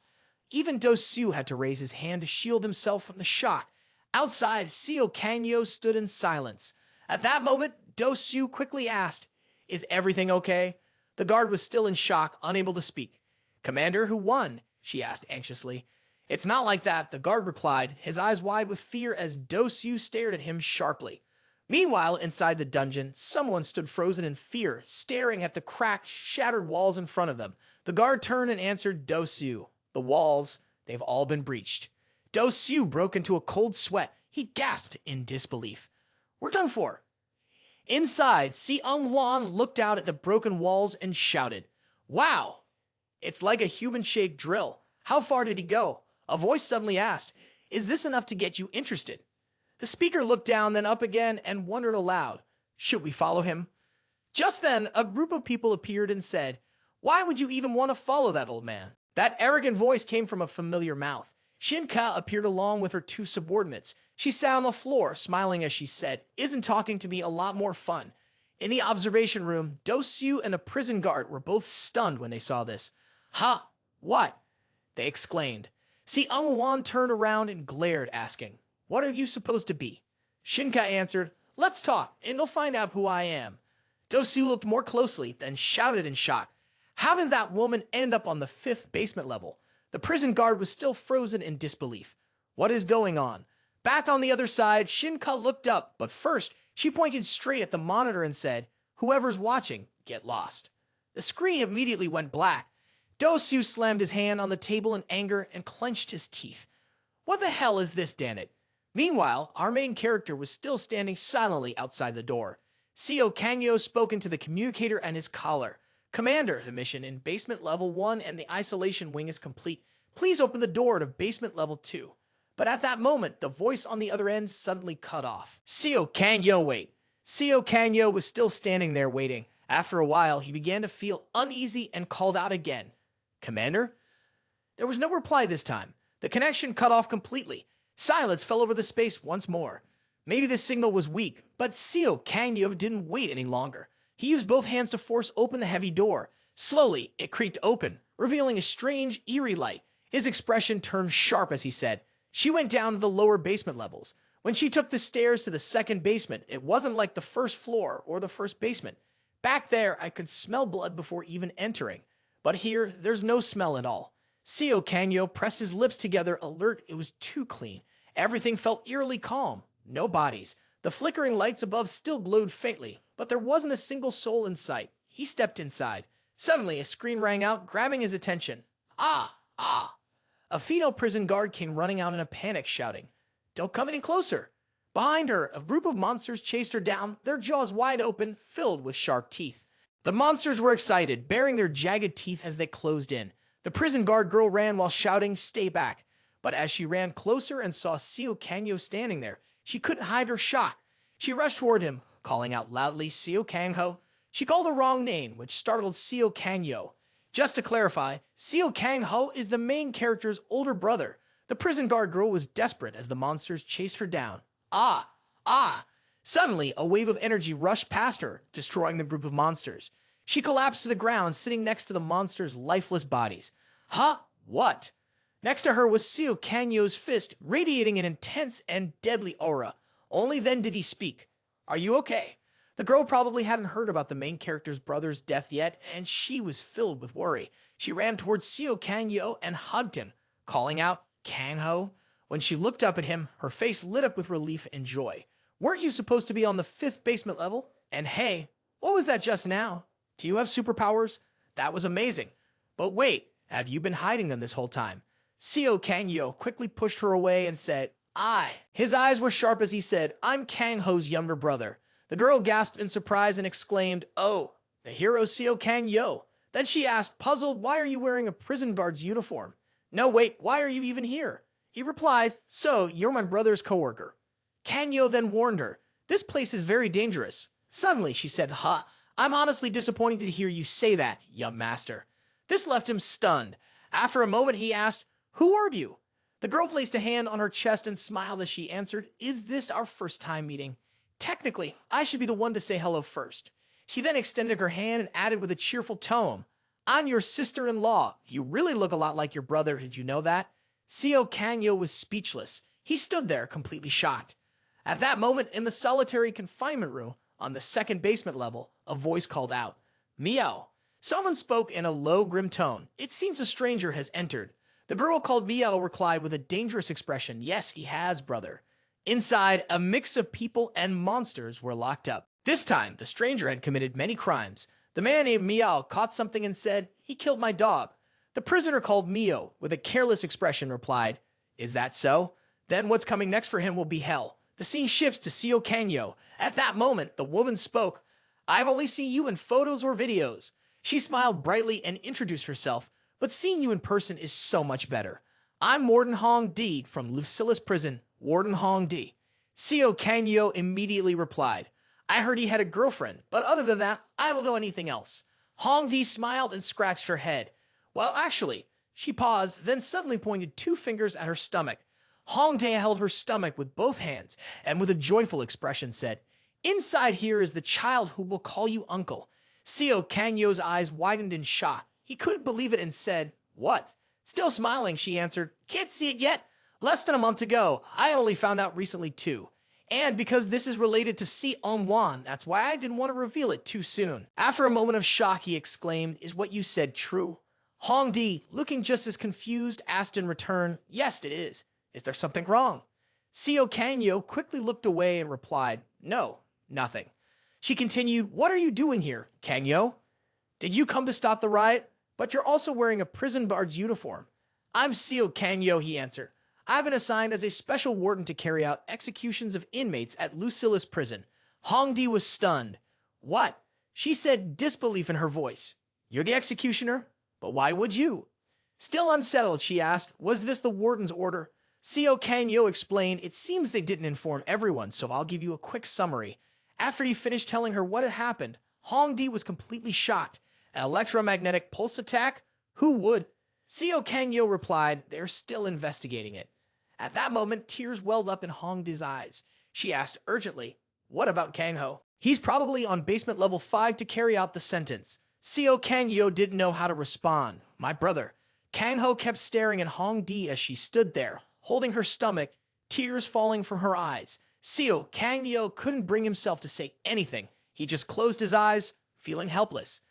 Even Do-Soo had to raise his hand to shield himself from the shock. Outside, Seio Kangyo stood in silence. At that moment, Do-Soo quickly asked, "Is everything okay?" The guard was still in shock, unable to speak. "Commander, who won?" she asked anxiously. "It's not like that," the guard replied, his eyes wide with fear as Do-Soo stared at him sharply. Meanwhile, inside the dungeon, someone stood frozen in fear, staring at the cracked, shattered walls in front of them. The guard turned and answered Do-Soo. "The walls, they've all been breached." Do-Soo broke into a cold sweat. He gasped in disbelief. "We're done for." Inside, Si-Eung-Wan looked out at the broken walls and shouted, "Wow! It's like a human-shaped drill. How far did he go?" A voice suddenly asked, "Is this enough to get you interested?" The speaker looked down, then up again, and wondered aloud, "Should we follow him?" Just then, a group of people appeared and said, "Why would you even want to follow that old man?" That arrogant voice came from a familiar mouth. Shina Ka appeared along with her two subordinates. She sat on the floor, smiling as she said, "Isn't talking to me a lot more fun?" In the observation room, Do-Soo and a prison guard were both stunned when they saw this. "Ha! What?" they exclaimed. Si-Eung-Wan turned around and glared, asking, "What are you supposed to be?" Shina Ka answered, "Let's talk, and you'll find out who I am." Do-Soo looked more closely, then shouted in shock, "How did that woman end up on the 5th basement level?" The prison guard was still frozen in disbelief. "What is going on?" Back on the other side, Shina Ka looked up, but first, she pointed straight at the monitor and said, "Whoever's watching, get lost." The screen immediately went black. Do-Soo slammed his hand on the table in anger and clenched his teeth. "What the hell is this, damn it?" Meanwhile, our main character was still standing silently outside the door. Seio Kangyo spoke into the communicator and his collar. "Commander, the mission in basement level 1 and the isolation wing is complete. Please open the door to basement level 2. But at that moment, the voice on the other end suddenly cut off. Seio Kangyo, wait. Seio Kangyo was still standing there waiting. After a while, he began to feel uneasy and called out again. "Commander?" There was no reply this time. The connection cut off completely. Silence fell over the space once more. Maybe the signal was weak, but Seio Kangyo didn't wait any longer. He used both hands to force open the heavy door. Slowly, it creaked open, revealing a strange, eerie light. His expression turned sharp as he said, "She went down to the lower basement levels. When she took the stairs to the 2nd basement, it wasn't like the 1st floor or the 1st basement. Back there, I could smell blood before even entering. But here, there's no smell at all." Seio Kangyo pressed his lips together, alert. It was too clean. Everything felt eerily calm. No bodies. The flickering lights above still glowed faintly, but there wasn't a single soul in sight. He stepped inside. Suddenly, a scream rang out, grabbing his attention. "Ah! Ah!" A female prison guard came running out in a panic, shouting, "Don't come any closer." Behind her, a group of monsters chased her down, their jaws wide open, filled with sharp teeth. The monsters were excited, baring their jagged teeth as they closed in. The prison guard girl ran while shouting, "Stay back." But as she ran closer and saw Seio Kangyo standing there, she couldn't hide her shock. She rushed toward him, calling out loudly, "Seio Kangho." She called the wrong name, which startled Seio Kangyo. Just to clarify, Seio Kangho is the main character's older brother. The prison guard girl was desperate as the monsters chased her down. Ah! Ah! Suddenly, a wave of energy rushed past her, destroying the group of monsters. She collapsed to the ground, sitting next to the monsters' lifeless bodies. Huh? What? Next to her was Seio Kangyo's fist, radiating an intense and deadly aura. Only then did he speak. "Are you okay?" The girl probably hadn't heard about the main character's brother's death yet, and she was filled with worry. She ran towards Seio Kangyo and hugged him, calling out, "Kangho." When she looked up at him, her face lit up with relief and joy. "Weren't you supposed to be on the 5th basement level? And hey, what was that just now? Do you have superpowers? That was amazing. But wait, have you been hiding them this whole time?" Seio Kangyo quickly pushed her away and said, "I." His eyes were sharp as he said, "I'm Kangho's younger brother." The girl gasped in surprise and exclaimed, "Oh, the hero Seio Kangyo." Then she asked, puzzled, "Why are you wearing a prison guard's uniform?" "No, wait, why are you even here?" He replied, "So, you're my brother's coworker." Kangyo then warned her, "This place is very dangerous." Suddenly, she said, I'm honestly disappointed to hear you say that, young master." This left him stunned. After a moment, he asked, "Who are you?" The girl placed a hand on her chest and smiled as she answered, "Is this our first time meeting? Technically, I should be the one to say hello first." She then extended her hand and added with a cheerful tone, "I'm your sister-in-law. You really look a lot like your brother. Did you know that?" Seio Kanyo was speechless. He stood there, completely shocked. At that moment, in the solitary confinement room on the second basement level, a voice called out, "Meow." Someone spoke in a low, grim tone. "It seems a stranger has entered." The girl called Meow replied with a dangerous expression, "Yes, he has, brother." Inside, a mix of people and monsters were locked up. This time, the stranger had committed many crimes. The man named Meow caught something and said, "He killed my dog." The prisoner called Mio, with a careless expression, replied, "Is that so? Then what's coming next for him will be hell." The scene shifts to Seio Kanyo. At that moment, the woman spoke, "I've only seen you in photos or videos." She smiled brightly and introduced herself, "But seeing you in person is so much better. I'm Warden Hong Di from Lucilus prison, Warden Hong Di." Seio Kanyo immediately replied, "I heard he had a girlfriend, but other than that, I don't know anything else." Hong Di smiled and scratched her head. "Well, actually," she paused, then suddenly pointed two fingers at her stomach. Hong Di held her stomach with both hands and with a joyful expression said, "Inside here is the child who will call you uncle." Seio Kanyo's eyes widened in shock. He couldn't believe it and said, "What?" Still smiling, she answered, "Can't see it yet. Less than a month ago. I only found out recently too. And because this is related to Si On-wan, that's why I didn't want to reveal it too soon." After a moment of shock, he exclaimed, "Is what you said true?" Hong Di, looking just as confused, asked in return, "Yes, it is. Is there something wrong?" Seio Kanyo quickly looked away and replied, "No, nothing." She continued, "What are you doing here, Kanyo? Did you come to stop the riot? But you're also wearing a prison guard's uniform." "I'm Seio Kanyo," he answered. "I've been assigned as a special warden to carry out executions of inmates at Lucilus prison." Hong Di was stunned. "What?" She said, disbelief in her voice. "You're the executioner? But why would you?" Still unsettled, she asked, "Was this the warden's order?" Seio Kanyo explained, "It seems they didn't inform everyone, so I'll give you a quick summary." After he finished telling her what had happened, Hong Di was completely shocked. "An electromagnetic pulse attack? Who would?" Seio Kanyo replied, "They're still investigating it." At that moment, tears welled up in Hong Di's eyes. She asked urgently, "What about Kangho?" "He's probably on basement level 5 to carry out the sentence." Seio Kanyo didn't know how to respond. "My brother." Kangho kept staring at Hong Di as she stood there, holding her stomach, tears falling from her eyes. Seio Kanyo couldn't bring himself to say anything. He just closed his eyes, feeling helpless.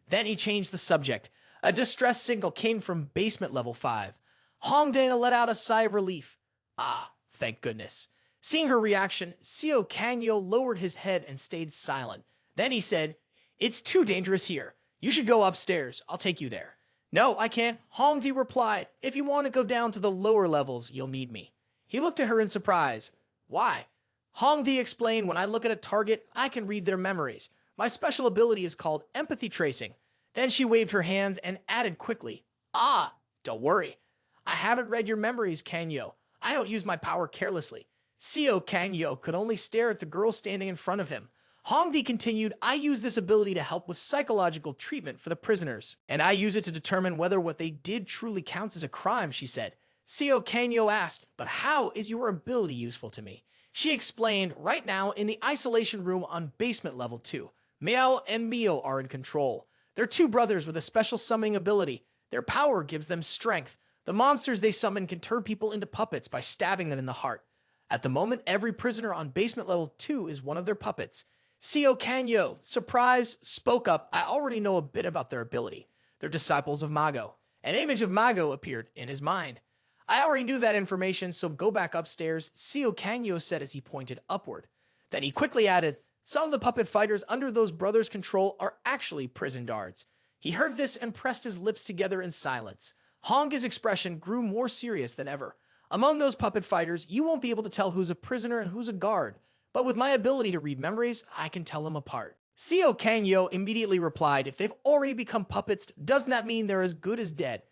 Then he changed the subject. A distress signal came from basement level 5. Hong Di let out a sigh of relief. "Ah, thank goodness." Seeing her reaction, Seio Kanyo lowered his head and stayed silent. Then he said, "It's too dangerous here. You should go upstairs. I'll take you there." "No, I can't," Hong Di replied. "If you want to go down to the lower levels, you'll need me." He looked at her in surprise. "Why?" Hong Di explained, "When I look at a target, I can read their memories. My special ability is called empathy tracing." Then she waved her hands and added quickly, "Ah, don't worry. I haven't read your memories, Kanyo. I don't use my power carelessly." Seio Kanyo could only stare at the girl standing in front of him. Hong Di continued, "I use this ability to help with psychological treatment for the prisoners, and I use it to determine whether what they did truly counts as a crime," she said. Seio Kanyo asked, "But how is your ability useful to me?" She explained, "Right now, in the isolation room on basement level 2, Miao and Mio are in control. They're two brothers with a special summoning ability. Their power gives them strength. The monsters they summon can turn people into puppets by stabbing them in the heart. At the moment, every prisoner on basement level 2 is one of their puppets." Seio Kanyo, surprised, spoke up, "I already know a bit about their ability. They're disciples of Mago." An image of Mago appeared in his mind. "I already knew that information, so go back upstairs," Seio Kanyo said as he pointed upward. Then he quickly added, "Some of the puppet fighters under those brothers' control are actually prison guards." He heard this and pressed his lips together in silence. Hong's expression grew more serious than ever. "Among those puppet fighters, you won't be able to tell who's a prisoner and who's a guard. But with my ability to read memories, I can tell them apart." Seio Kanyo immediately replied, "If they've already become puppets, doesn't that mean they're as good as dead?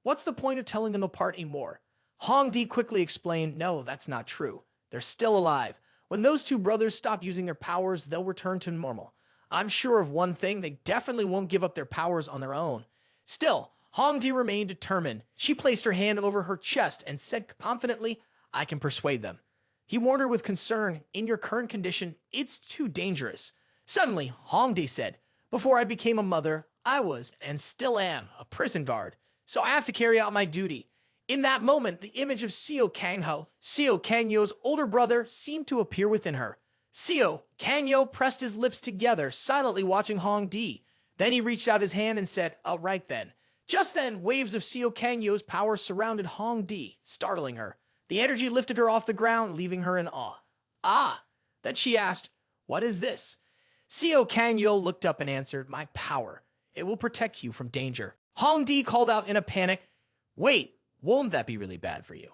What's the point of telling them apart anymore?" Hong Di quickly explained, "No, that's not true. They're still alive. When those two brothers stop using their powers, they'll return to normal. I'm sure of one thing, they definitely won't give up their powers on their own." Still, Hongdi remained determined. She placed her hand over her chest and said confidently, I can persuade them. He warned her with concern, in your current condition, it's too dangerous. Suddenly, Hongdi said, before I became a mother, I was, and still am, a prison guard, so I have to carry out my duty. In that moment, the image of Seio Kangyo's older brother, seemed to appear within her. Seio Kangyo pressed his lips together, silently watching Hongdi. Then he reached out his hand and said, all right then. Just then, waves of Seio Kangyo's power surrounded Hongdi, startling her. The energy lifted her off the ground, leaving her in awe. Ah! Then she asked, what is this? Seio Kangyo looked up and answered, my power. It will protect you from danger. Hongdi called out in a panic, wait, won't that be really bad for you?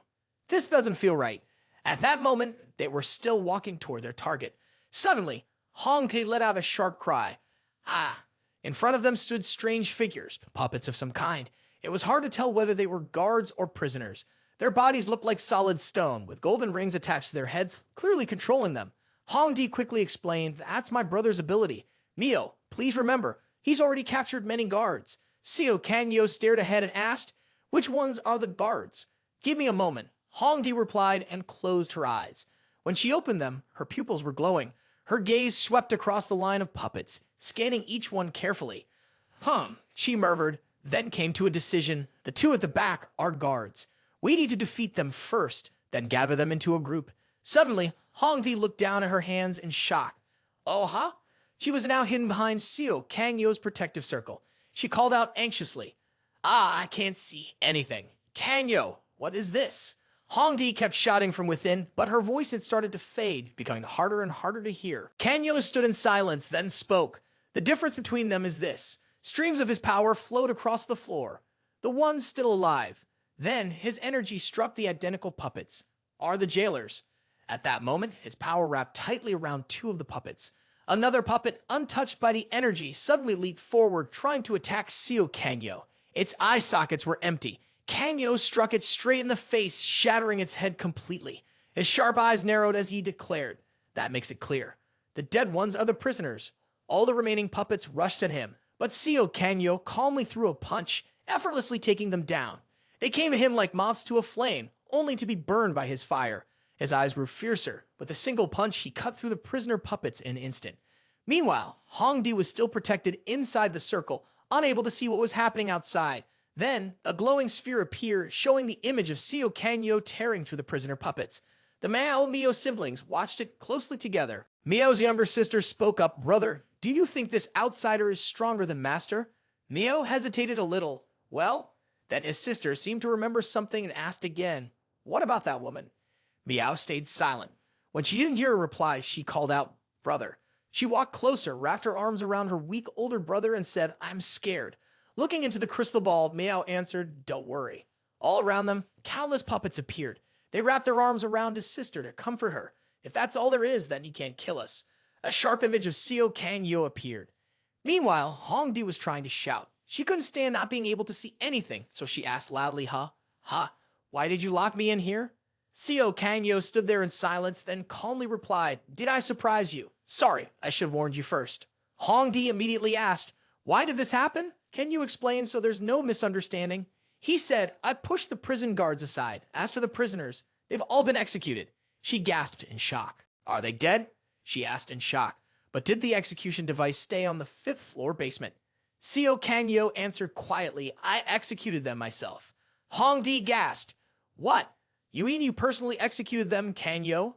This doesn't feel right. At that moment, they were still walking toward their target. Suddenly, Hongdi let out a sharp cry. Ah! In front of them stood strange figures, puppets of some kind. It was hard to tell whether they were guards or prisoners. Their bodies looked like solid stone, with golden rings attached to their heads, clearly controlling them. Hongdi quickly explained, that's my brother's ability. Mio, please remember, he's already captured many guards. Seio Kangyo stared ahead and asked, which ones are the guards? Give me a moment. Hongdi replied and closed her eyes. When she opened them, her pupils were glowing. Her gaze swept across the line of puppets, scanning each one carefully. She murmured, then came to a decision. The two at the back are guards. We need to defeat them first, then gather them into a group. Suddenly, Hongdi looked down at her hands in shock. Oh, huh? She was now hidden behind Seio Kangyo's protective circle. She called out anxiously. Ah, I can't see anything. Kangyo, what is this? Hongdi kept shouting from within, but her voice had started to fade, becoming harder and harder to hear. Kangyo stood in silence, then spoke. The difference between them is this. Streams of his power flowed across the floor. The one still alive. Then his energy struck the identical puppets, are the jailers. At that moment, his power wrapped tightly around two of the puppets. Another puppet, untouched by the energy, suddenly leaped forward, trying to attack Seio Kangyo. Its eye sockets were empty. Kangyo struck it straight in the face, shattering its head completely. His sharp eyes narrowed as he declared, that makes it clear. The dead ones are the prisoners. All the remaining puppets rushed at him, but Seio Kangyo calmly threw a punch, effortlessly taking them down. They came to him like moths to a flame, only to be burned by his fire. His eyes grew fiercer. With a single punch, he cut through the prisoner puppets in an instant. Meanwhile, Hongdi was still protected inside the circle, unable to see what was happening outside. Then, a glowing sphere appeared, showing the image of Seio Kangyo tearing through the prisoner puppets. The Mao and Mio siblings watched it closely together. Mio's younger sister spoke up, brother, do you think this outsider is stronger than master? Mio hesitated a little. Well, then his sister seemed to remember something and asked again, what about that woman? Miao stayed silent. When she didn't hear a reply, she called out, brother. She walked closer, wrapped her arms around her weak older brother and said, I'm scared. Looking into the crystal ball, Miao answered, don't worry. All around them, countless puppets appeared. They wrapped their arms around his sister to comfort her. If that's all there is, then he can't kill us. A sharp image of Seio Kangyo appeared. Meanwhile, Hongdi was trying to shout. She couldn't stand not being able to see anything, so she asked loudly, why did you lock me in here? Seio Kangyo stood there in silence, then calmly replied, did I surprise you? Sorry, I should have warned you first. Hongdi immediately asked, why did this happen? Can you explain so there's no misunderstanding? He said, I pushed the prison guards aside. As for the prisoners, they've all been executed. She gasped in shock. Are they dead? She asked in shock. But did the execution device stay on the 5th floor basement? Seio Kangyo answered quietly, I executed them myself. Hongdi gasped. What? You mean you personally executed them, Kangyo?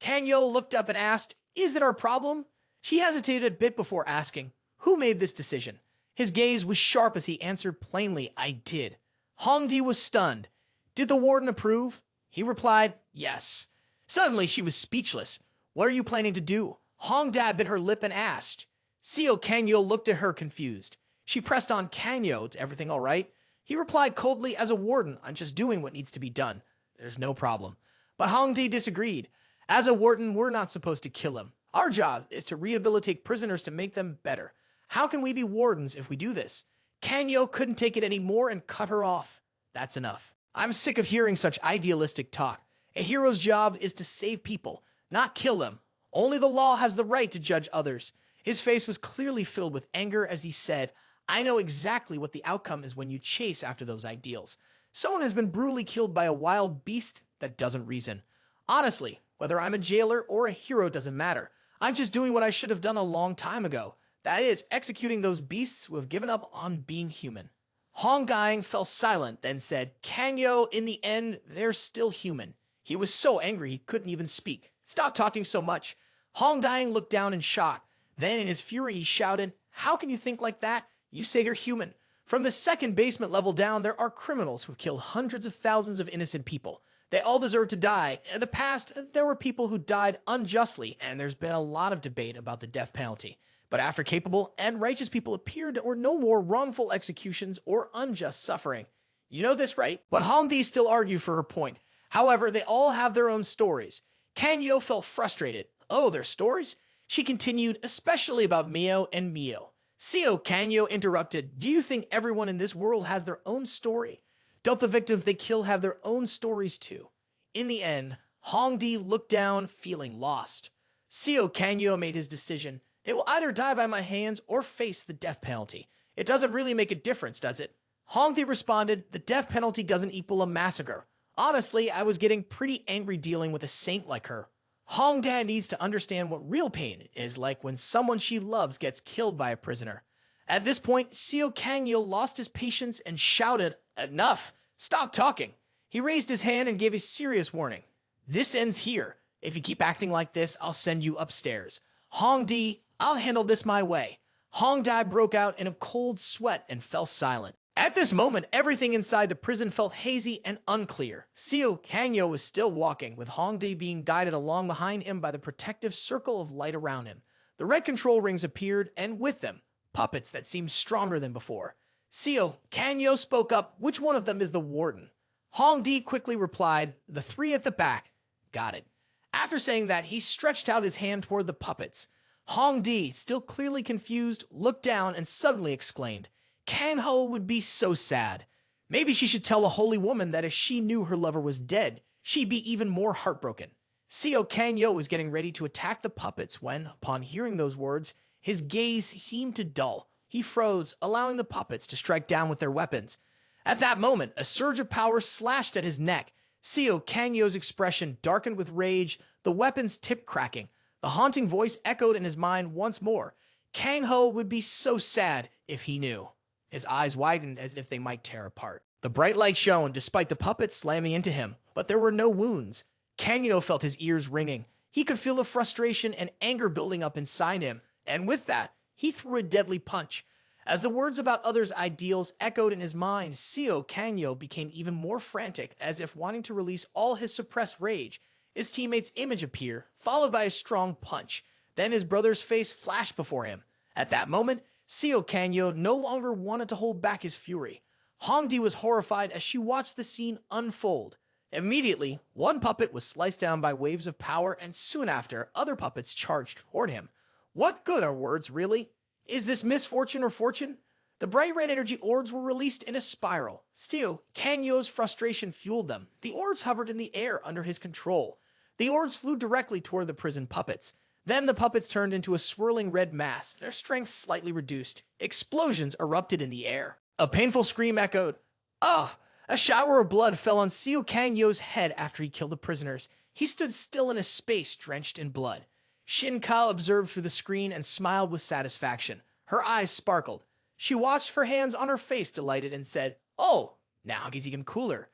Kangyo looked up and asked, is it our problem? She hesitated a bit before asking, who made this decision? His gaze was sharp as he answered plainly, I did. Hongdi was stunned. Did the warden approve? He replied, yes. Suddenly she was speechless. What are you planning to do? Hongda bit her lip and asked. Seio Kangyo looked at her confused. She pressed on Kangyo, is everything all right? He replied coldly, as a warden, I'm just doing what needs to be done. There's no problem. But Hongdi disagreed. As a warden, we're not supposed to kill him. Our job is to rehabilitate prisoners to make them better. How can we be wardens if we do this? Kangyo couldn't take it anymore and cut her off. That's enough. I'm sick of hearing such idealistic talk. A hero's job is to save people, not kill them. Only the law has the right to judge others. His face was clearly filled with anger as he said, I know exactly what the outcome is when you chase after those ideals. Someone has been brutally killed by a wild beast that doesn't reason. Honestly, whether I'm a jailer or a hero doesn't matter. I'm just doing what I should have done a long time ago. That is, executing those beasts who have given up on being human. Hong Gang fell silent, then said, Kangyo, in the end, they're still human. He was so angry he couldn't even speak. Stop talking so much. Hong Gang looked down in shock. Then in his fury he shouted, how can you think like that? You say you're human. From the second basement level down, there are criminals who've killed hundreds of thousands of innocent people. They all deserve to die. In the past, there were people who died unjustly, and there's been a lot of debate about the death penalty. But after capable and righteous people appeared, there were no more wrongful executions or unjust suffering. You know this, right? But Hongdi still argued for her point. However, they all have their own stories. Kangyo felt frustrated. Oh, their stories? She continued, especially about Mio and Mio. Seio Kangyo interrupted, do you think everyone in this world has their own story? Don't the victims they kill have their own stories too? In the end, Hongdi looked down, feeling lost. Seio Kangyo made his decision. They will either die by my hands or face the death penalty. It doesn't really make a difference, does it? Hongdi responded, the death penalty doesn't equal a massacre. Honestly, I was getting pretty angry dealing with a saint like her. Hongda needs to understand what real pain is like when someone she loves gets killed by a prisoner. At this point, Seio Kangyo lost his patience and shouted, enough! Stop talking! He raised his hand and gave a serious warning. This ends here. If you keep acting like this, I'll send you upstairs. Hongdi, I'll handle this my way. Hongdai broke out in a cold sweat and fell silent. At this moment, everything inside the prison felt hazy and unclear. Seio Kangyo was still walking, with Hongdi being guided along behind him by the protective circle of light around him. The red control rings appeared, and with them, puppets that seemed stronger than before. Seio Kangyo spoke up, which one of them is the warden? Hongdi quickly replied, the three at the back. Got it. After saying that, he stretched out his hand toward the puppets. Hongdi, still clearly confused, looked down and suddenly exclaimed, Kanho would be so sad. Maybe she should tell a holy woman that if she knew her lover was dead, she'd be even more heartbroken. Seio Kangyo was getting ready to attack the puppets when, upon hearing those words, his gaze seemed to dull. He froze, allowing the puppets to strike down with their weapons. At that moment, a surge of power slashed at his neck. Seio Kangyo's expression darkened with rage, the weapon's tip cracking. The haunting voice echoed in his mind once more. Kangho would be so sad if he knew. His eyes widened as if they might tear apart. The bright light shone despite the puppets slamming into him, but there were no wounds. Kangyo felt his ears ringing. He could feel the frustration and anger building up inside him, and with that, he threw a deadly punch. As the words about others' ideals echoed in his mind, Seio Kangyo became even more frantic, as if wanting to release all his suppressed rage. His teammate's image appeared, followed by a strong punch. Then his brother's face flashed before him. At that moment, Seio Kangyo no longer wanted to hold back his fury. Hongdi was horrified as she watched the scene unfold. Immediately, one puppet was sliced down by waves of power, and soon after, other puppets charged toward him. What good are words, really? Is this misfortune or fortune? The bright red energy orbs were released in a spiral. Still, Kangyo's frustration fueled them. The orbs hovered in the air under his control. The orbs flew directly toward the prison puppets. Then the puppets turned into a swirling red mass, their strength slightly reduced. Explosions erupted in the air. A painful scream echoed. Ugh! A shower of blood fell on Seio Kangyo's head after he killed the prisoners. He stood still in a space drenched in blood. Shina Ka observed through the screen and smiled with satisfaction. Her eyes sparkled. She watched her hands on her face delighted and said, Oh, now he's even cooler.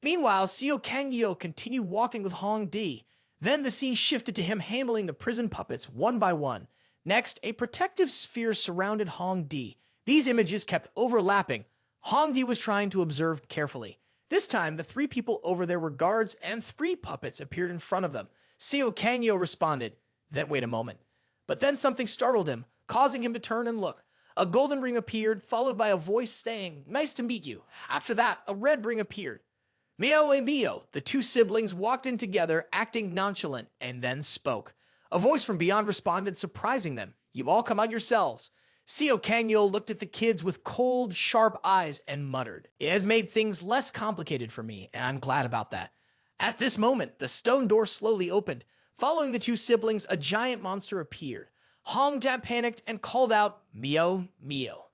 Meanwhile, Seio Kangyo continued walking with Hongdi. Then the scene shifted to him handling the prison puppets one by one. Next, a protective sphere surrounded Hongdi. These images kept overlapping. Hongdi was trying to observe carefully. This time, the three people over there were guards, and three puppets appeared in front of them. Seio Kangyo responded, Then wait a moment. But then something startled him, causing him to turn and look. A golden ring appeared, followed by a voice saying, Nice to meet you. After that, a red ring appeared. Mio and Mio, the two siblings, walked in together, acting nonchalant, and then spoke. A voice from beyond responded, surprising them. You all come out yourselves. Seio Kangyo looked at the kids with cold, sharp eyes and muttered, It has made things less complicated for me, and I'm glad about that. At this moment, the stone door slowly opened. Following the two siblings, a giant monster appeared. Hongda panicked and called out, Mio, Mio.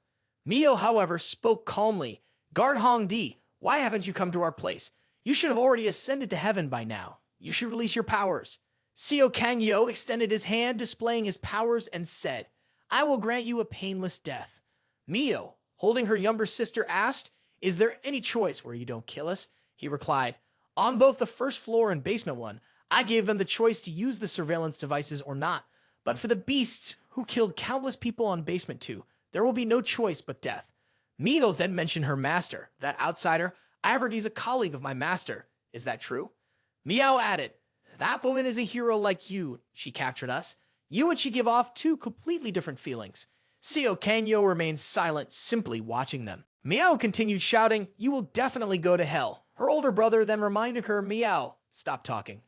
Mio, however, spoke calmly. Guard Hongdi, why haven't you come to our place? You should have already ascended to heaven by now. You should release your powers. Seio Kangyo extended his hand, displaying his powers, and said, I will grant you a painless death. Mio, holding her younger sister, asked, Is there any choice where you don't kill us? He replied, On both the first floor and basement one, I gave them the choice to use the surveillance devices or not. But for the beasts who killed countless people on basement 2, there will be no choice but death. Mio then mentioned her master, that outsider. I heard he's a colleague of my master. Is that true? Miao added, That woman is a hero like you. She captured us. You and she give off two completely different feelings. Seio Kangyo remained silent, simply watching them. Miao continued shouting, You will definitely go to hell. Her older brother then reminded her, Miao, stop talking.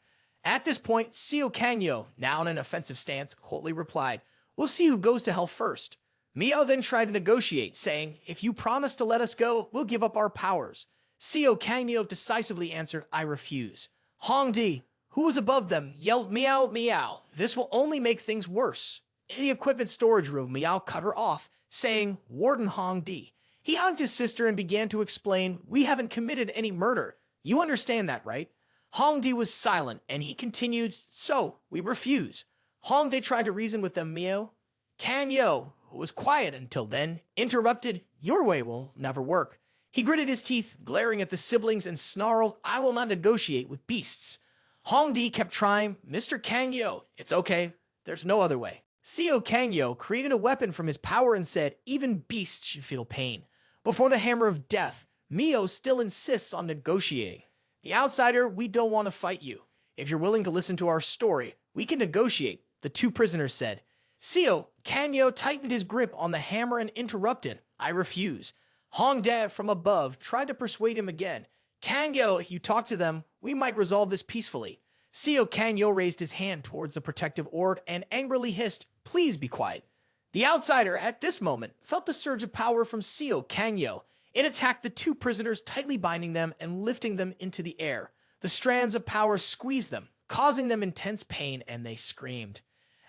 At this point, Seio Kangyo, now in an offensive stance, coldly replied, We'll see who goes to hell first. Miao then tried to negotiate, saying, If you promise to let us go, we'll give up our powers. Seio Kangyo decisively answered, I refuse. Hongdi, who was above them, yelled, Miao, Miao. This will only make things worse. In the equipment storage room, Miao cut her off, saying, Warden Hongdi. He hugged his sister and began to explain, We haven't committed any murder. You understand that, right? Hongdi was silent, and he continued, So, we refuse. Hongdi tried to reason with them, Miao. Kangyo, who was quiet until then, interrupted, Your way will never work. He gritted his teeth, glaring at the siblings, and snarled, I will not negotiate with beasts. Hongdi kept trying, Mr. Kangyo, it's okay, there's no other way. Seio Kangyo created a weapon from his power and said, Even beasts should feel pain. Before the hammer of death, Mio still insists on negotiating. The outsider, we don't want to fight you. If you're willing to listen to our story, we can negotiate, the two prisoners said. Seio Kangyo tightened his grip on the hammer and interrupted, I refuse. Hongdae from above tried to persuade him again. Kangyo, if you talk to them, we might resolve this peacefully. Seio Kangyo raised his hand towards the protective orb and angrily hissed, Please be quiet. The outsider, at this moment, felt the surge of power from Seio Kangyo. It attacked the two prisoners, tightly binding them and lifting them into the air. The strands of power squeezed them, causing them intense pain, and they screamed.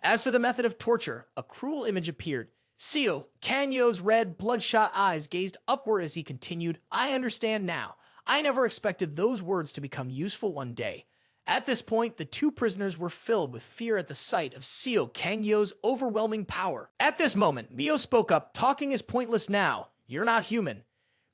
As for the method of torture, a cruel image appeared. Seio Kangyo's red, bloodshot eyes gazed upward as he continued, I understand now. I never expected those words to become useful one day. At this point, the two prisoners were filled with fear at the sight of Seio Kangyo's overwhelming power. At this moment, Mio spoke up, Talking is pointless now. You're not human.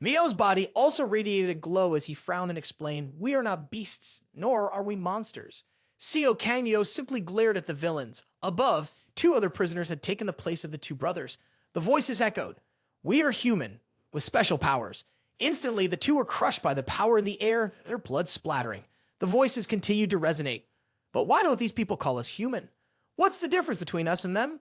Mio's body also radiated a glow as he frowned and explained, We are not beasts, nor are we monsters. Seio Kangyo simply glared at the villains. Above, two other prisoners had taken the place of the two brothers. The voices echoed, We are human, with special powers. Instantly, the two were crushed by the power in the air, their blood splattering. The voices continued to resonate. But why don't these people call us human? What's the difference between us and them?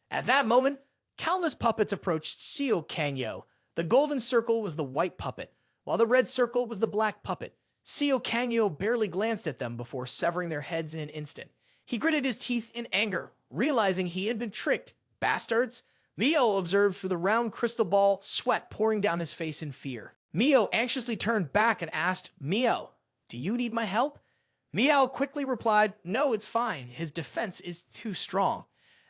At that moment, countless puppets approached Seio Kangyo. The golden circle was the white puppet, while the red circle was the black puppet. Seio Kangyo barely glanced at them before severing their heads in an instant. He gritted his teeth in anger, realizing he had been tricked. Bastards! Mio observed through the round crystal ball, sweat pouring down his face in fear. Mio anxiously turned back and asked, Mio, do you need my help? Mio quickly replied, No, it's fine. His defense is too strong.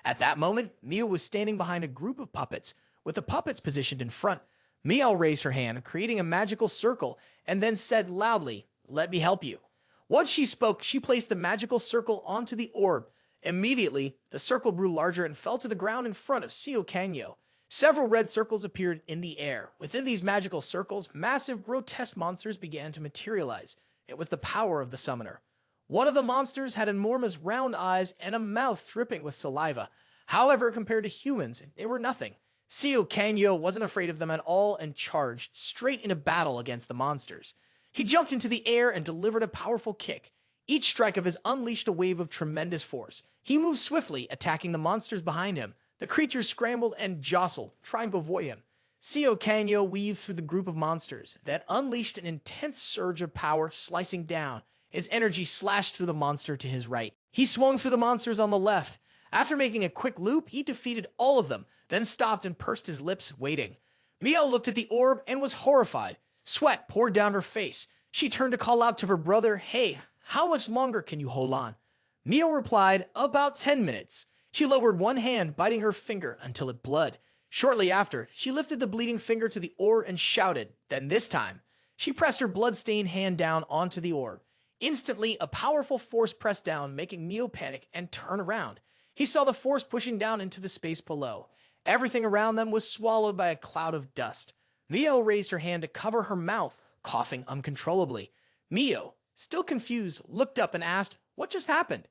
At that moment, Mio was standing behind a group of puppets, with the puppets positioned in front. Mio raised her hand, creating a magical circle, and then said loudly, Let me help you. Once she spoke, she placed the magical circle onto the orb. Immediately, the circle grew larger and fell to the ground in front of Seio Kangyo. Several red circles appeared in the air. Within these magical circles, massive, grotesque monsters began to materialize. It was the power of the summoner. One of the monsters had enormous round eyes and a mouth dripping with saliva. However, compared to humans, they were nothing. Seio Kangyo wasn't afraid of them at all and charged straight into battle against the monsters. He jumped into the air and delivered a powerful kick. Each strike of his unleashed a wave of tremendous force. He moved swiftly, attacking the monsters behind him. The creatures scrambled and jostled, trying to avoid him. Seio Kangyo weaved through the group of monsters that unleashed an intense surge of power, slicing down. His energy slashed through the monster to his right. He swung through the monsters on the left. After making a quick loop, he defeated all of them, then stopped and pursed his lips, waiting. Mio looked at the orb and was horrified. Sweat poured down her face. She turned to call out to her brother, Hey, how much longer can you hold on? Mio replied, About 10 minutes. She lowered one hand, biting her finger until it bled. Shortly after, she lifted the bleeding finger to the orb and shouted. Then this time, she pressed her blood-stained hand down onto the orb. Instantly, a powerful force pressed down, making Mio panic and turn around. He saw the force pushing down into the space below. Everything around them was swallowed by a cloud of dust. Mio raised her hand to cover her mouth, coughing uncontrollably. Mio, still confused, looked up and asked, "What just happened?"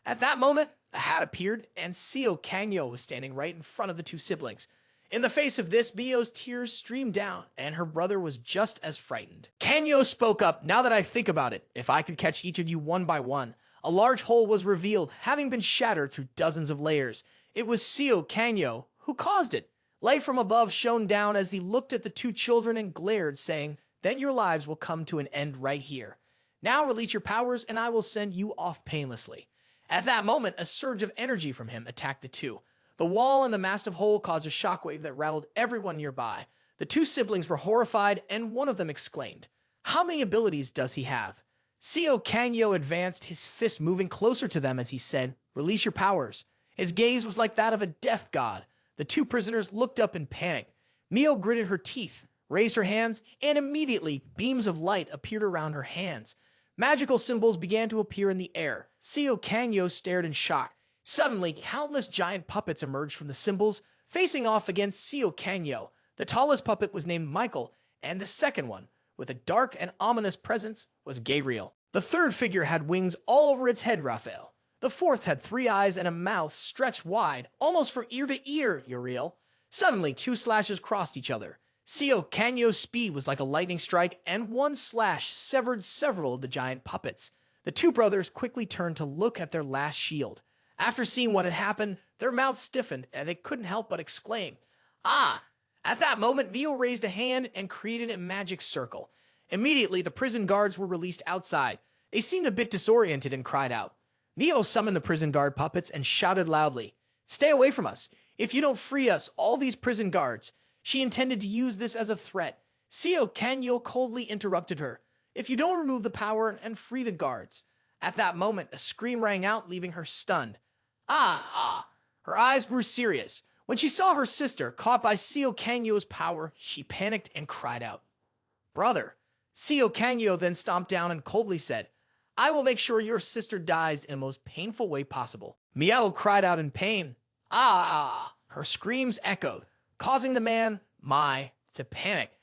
At that moment, a hat appeared, and Seio Kangyo was standing right in front of the two siblings. In the face of this, Mio's tears streamed down, and her brother was just as frightened. Kangyo spoke up. "Now that I think about it, if I could catch each of you one by one." A large hole was revealed, having been shattered through dozens of layers. It was Seio Kangyo who caused it. Light from above shone down as he looked at the two children and glared, saying, "Then your lives will come to an end right here. Now release your powers, and I will send you off painlessly." At that moment, a surge of energy from him attacked the two. The wall and the massive hole caused a shockwave that rattled everyone nearby. The two siblings were horrified, and one of them exclaimed, "How many abilities does he have?" Seio Kangyo advanced, his fist moving closer to them as he said, "Release your powers." His gaze was like that of a death god. The two prisoners looked up in panic. Mio gritted her teeth, raised her hands, and immediately beams of light appeared around her hands. Magical symbols began to appear in the air. Seio Kangyo stared in shock. Suddenly, countless giant puppets emerged from the symbols, facing off against Seio Kangyo. The tallest puppet was named Michael, and the second one, with a dark and ominous presence, was Gabriel. The third figure had wings all over its head, Raphael. The fourth had 3 eyes and a mouth stretched wide, almost from ear to ear, Uriel. Suddenly, 2 slashes crossed each other. Seio Kangyo's speed was like a lightning strike, and one slash severed several of the giant puppets. The two brothers quickly turned to look at their last shield. After seeing what had happened, their mouths stiffened, and they couldn't help but exclaim, "Ah!" At that moment, Vio raised a hand and created a magic circle. Immediately, the prison guards were released outside. They seemed a bit disoriented and cried out. Vio summoned the prison guard puppets and shouted loudly, "Stay away from us. If you don't free us, all these prison guards." She intended to use this as a threat. Seio Kangyo coldly interrupted her. "If you don't remove the power and free the guards." At that moment, a scream rang out, leaving her stunned. Ah! Her eyes grew serious. When she saw her sister caught by Seio Kangyo's power, she panicked and cried out, "Brother." Seio Kangyo then stomped down and coldly said, "I will make sure your sister dies in the most painful way possible." Miel cried out in pain. Ah! Her screams echoed, causing the man, Mai, to panic.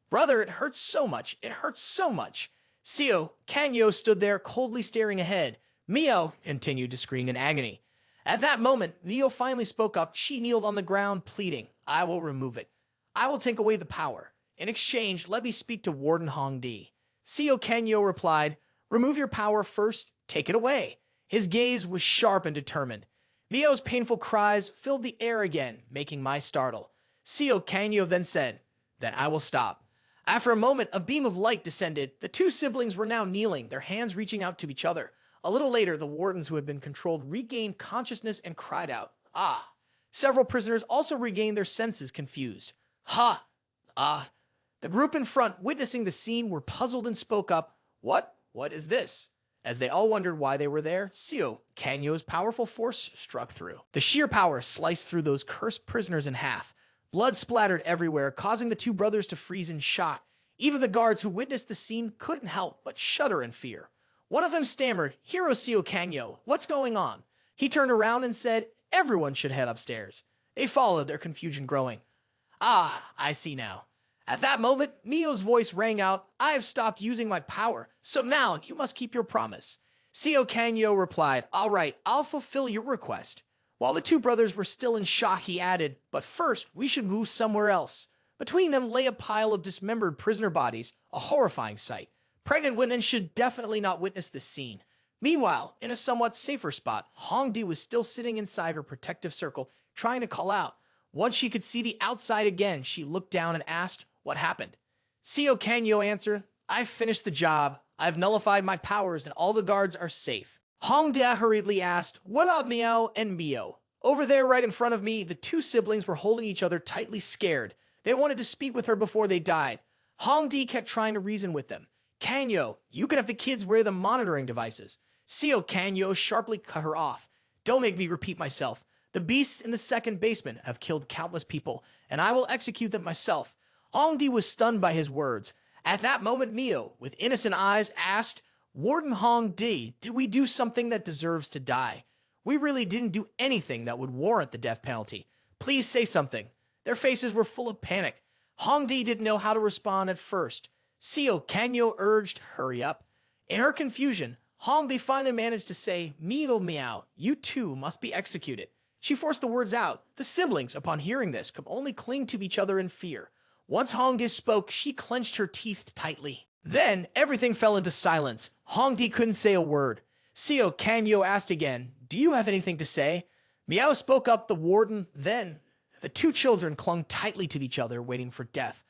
"Brother, it hurts so much. It hurts so much." Seio Kangyo stood there coldly staring ahead. Mio continued to scream in agony. At that moment, Mio finally spoke up. She kneeled on the ground, pleading, "I will remove it. I will take away the power. In exchange, let me speak to Warden Hongdi." Seio Kangyo replied, "Remove your power first, take it away." His gaze was sharp and determined. Mio's painful cries filled the air again, making Mai startle. Seio Kangyo then said, "Then I will stop." After a moment, a beam of light descended. The two siblings were now kneeling, their hands reaching out to each other. A little later, the wardens who had been controlled regained consciousness and cried out, "Ah!" Several prisoners also regained their senses, confused. "Ha! Ah!" The group in front, witnessing the scene, were puzzled and spoke up, What is this?" As they all wondered why they were there, Seio Kangyo's powerful force struck through. The sheer power sliced through those cursed prisoners in half. Blood splattered everywhere, causing the two brothers to freeze in shock. Even the guards who witnessed the scene couldn't help but shudder in fear. One of them stammered, "Hero Seio Kangyo, what's going on?" He turned around and said, "Everyone should head upstairs." They followed, their confusion growing. "Ah, I see now." At that moment, Mio's voice rang out, "I have stopped using my power, so now you must keep your promise." Seio Kangyo replied, "All right, I'll fulfill your request." While the two brothers were still in shock, he added, "But first, we should move somewhere else." Between them lay a pile of dismembered prisoner bodies, a horrifying sight. Pregnant women should definitely not witness this scene. Meanwhile, in a somewhat safer spot, Hongdi was still sitting inside her protective circle, trying to call out. Once she could see the outside again, she looked down and asked, "What happened?" Seio Kangyo answered, "I've finished the job. I've nullified my powers and all the guards are safe." Hongda hurriedly asked, "What about Miao and Mio?" Over there right in front of me, the two siblings were holding each other tightly, scared. They wanted to speak with her before they died. Hongdi kept trying to reason with them. "Kangyo, you can have the kids wear the monitoring devices." Seio Kangyo sharply cut her off. "Don't make me repeat myself. The beasts in the second basement have killed countless people, and I will execute them myself. Hongdi was stunned by his words. At that moment, Mio, with innocent eyes, asked, Warden Hongdi, did we do something that deserves to die? We really didn't do anything that would warrant the death penalty. Please say something. Their faces were full of panic. Hongdi didn't know how to respond at first. Seio Kanyo urged, hurry up. In her confusion, Hongdi finally managed to say, Mio Meow, you too must be executed. She forced the words out. The siblings, upon hearing this, could only cling to each other in fear. Once Hongdi spoke, she clenched her teeth tightly. Then, everything fell into silence. Hongdi couldn't say a word. Seio Kanyo asked again, do you have anything to say? Miao spoke up, the warden. Then, the two children clung tightly to each other, waiting for death.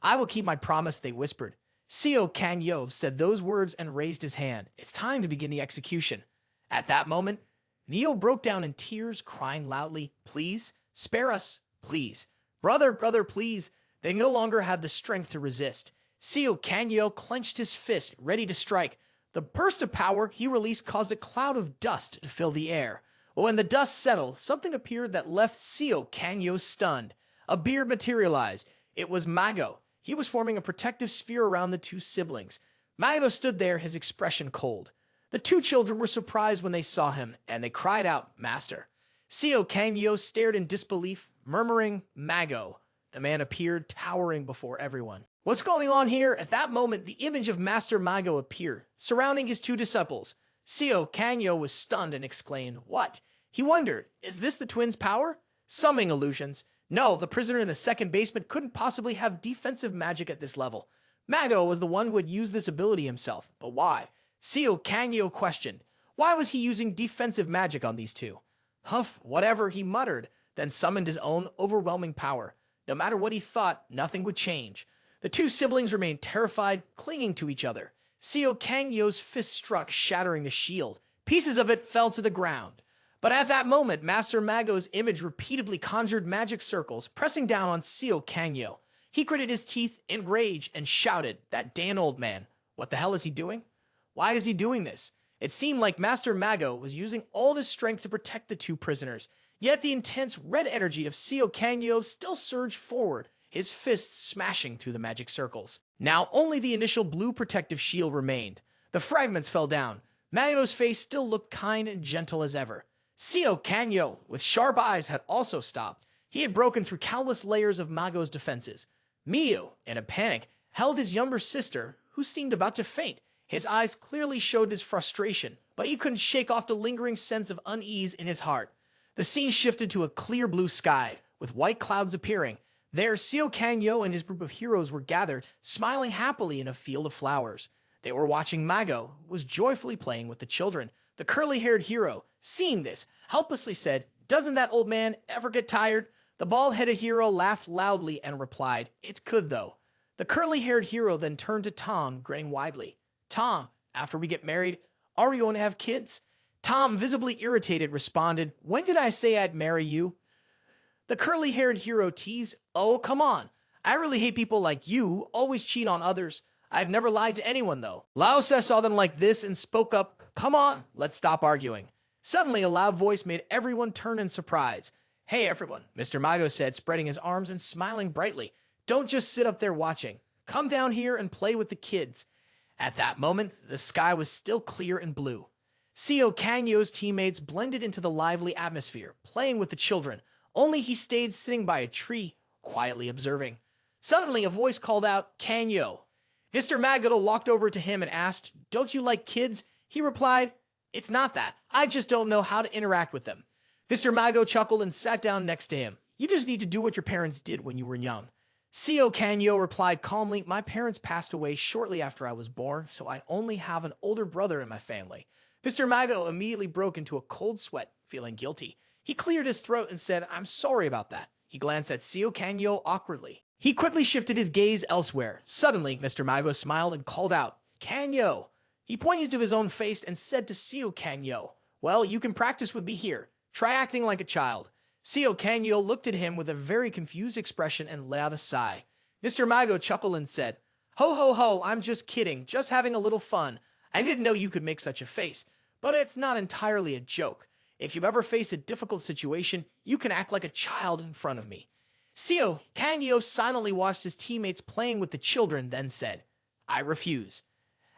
I will keep my promise, they whispered. Seio Kanyo said those words and raised his hand. It's time to begin the execution. At that moment, Neo broke down in tears, crying loudly, please, spare us, please. Brother, brother, please. They no longer had the strength to resist. Seio Kanyo clenched his fist, ready to strike. The burst of power he released caused a cloud of dust to fill the air. But when the dust settled, something appeared that left Seio Kanyo stunned. A beard materialized. It was Mago. He was forming a protective sphere around the two siblings. Mago stood there, his expression cold. The two children were surprised when they saw him, and they cried out, Master. Seio Kanyo stared in disbelief, murmuring, Mago. The man appeared, towering before everyone. What's going on here? At that moment, the image of Master Mago appeared, surrounding his two disciples. Seio Kanyo was stunned and exclaimed, what? He wondered, is this the twins' power? Summoning illusions. No, the prisoner in the second basement couldn't possibly have defensive magic at this level. Mago was the one who had used this ability himself, but why? Seio Kanyo questioned. Why was he using defensive magic on these two? Huff, whatever, he muttered, then summoned his own overwhelming power. No matter what he thought, nothing would change. The two siblings remained terrified, clinging to each other. Seio Kanyo's fist struck, shattering the shield. Pieces of it fell to the ground. But at that moment, Master Mago's image repeatedly conjured magic circles, pressing down on Seio Kanyo. He gritted his teeth in rage and shouted, that damn old man. What the hell is he doing? Why is he doing this? It seemed like Master Mago was using all his strength to protect the two prisoners. Yet the intense red energy of Seio Kanyo still surged forward, his fists smashing through the magic circles. Now only the initial blue protective shield remained. The fragments fell down. Mago's face still looked kind and gentle as ever. Seio Kanyo, with sharp eyes, had also stopped. He had broken through countless layers of Mago's defenses. Mio, in a panic, held his younger sister, who seemed about to faint. His eyes clearly showed his frustration, but he couldn't shake off the lingering sense of unease in his heart. The scene shifted to a clear blue sky, with white clouds appearing. There, Seio Kanyo and his group of heroes were gathered, smiling happily in a field of flowers. They were watching Mago, who was joyfully playing with the children. The curly-haired hero, seeing this, helplessly said, doesn't that old man ever get tired? The bald-headed hero laughed loudly and replied, it's good though. The curly-haired hero then turned to Tom, grinning widely. Tom, after we get married, are we going to have kids? Tom, visibly irritated, responded, when did I say I'd marry you? The curly-haired hero teased, oh, come on. I really hate people like you, always cheat on others. I've never lied to anyone, though. Laosa saw them like this and spoke up, come on, let's stop arguing. Suddenly, a loud voice made everyone turn in surprise. Hey, everyone, Mr. Mago said, spreading his arms and smiling brightly. Don't just sit up there watching. Come down here and play with the kids. At that moment, the sky was still clear and blue. Seio Kanyo's teammates blended into the lively atmosphere, playing with the children. Only he stayed sitting by a tree, quietly observing. Suddenly, a voice called out, Kanyo. Mr. Mago walked over to him and asked, don't you like kids? He replied, it's not that. I just don't know how to interact with them. Mr. Mago chuckled and sat down next to him. You just need to do what your parents did when you were young. Seio Kanyo replied calmly, my parents passed away shortly after I was born, so I only have an older brother in my family. Mr. Mago immediately broke into a cold sweat, feeling guilty. He cleared his throat and said, I'm sorry about that. He glanced at Seio Kanyo awkwardly. He quickly shifted his gaze elsewhere. Suddenly, Mr. Mago smiled and called out, Kanyo. He pointed to his own face and said to Seio Kanyo, well, you can practice with me here. Try acting like a child. Seio Kanyo looked at him with a very confused expression and let out a sigh. Mr. Mago chuckled and said, ho ho ho, I'm just kidding, just having a little fun. I didn't know you could make such a face, but it's not entirely a joke. If you ever face a difficult situation, you can act like a child in front of me. Seio Kangyo silently watched his teammates playing with the children, then said, I refuse.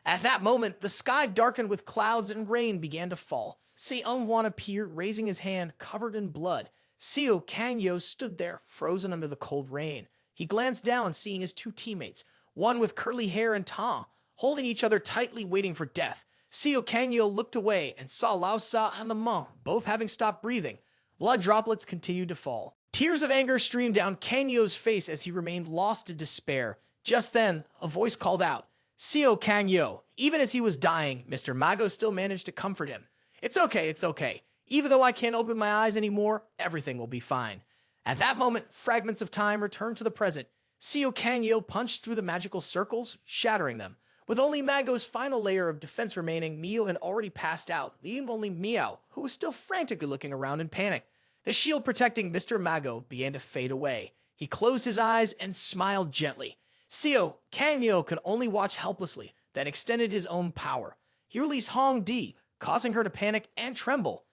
At that moment, the sky darkened with clouds and rain began to fall. Seong appeared, raising his hand, covered in blood. Seio Kangyo stood there, frozen under the cold rain. He glanced down, seeing his two teammates, one with curly hair and Ta, holding each other tightly, waiting for death. Seio Kangyo looked away and saw Laosa and the monk both having stopped breathing. Blood droplets continued to fall. Tears of anger streamed down Kangyo's face as he remained lost in despair. Just then, a voice called out, Seio Kangyo. Even as he was dying, Mr. Mago still managed to comfort him. It's okay, it's okay. Even though I can't open my eyes anymore, everything will be fine. At that moment, fragments of time returned to the present. Seio Kangyo punched through the magical circles, shattering them. With only Mago's final layer of defense remaining, Mio had already passed out, leaving only Miao, who was still frantically looking around in panic. The shield protecting Mr. Mago began to fade away. He closed his eyes and smiled gently. Seio Kangyo could only watch helplessly, then extended his own power. He released Hong Di, causing her to panic and tremble.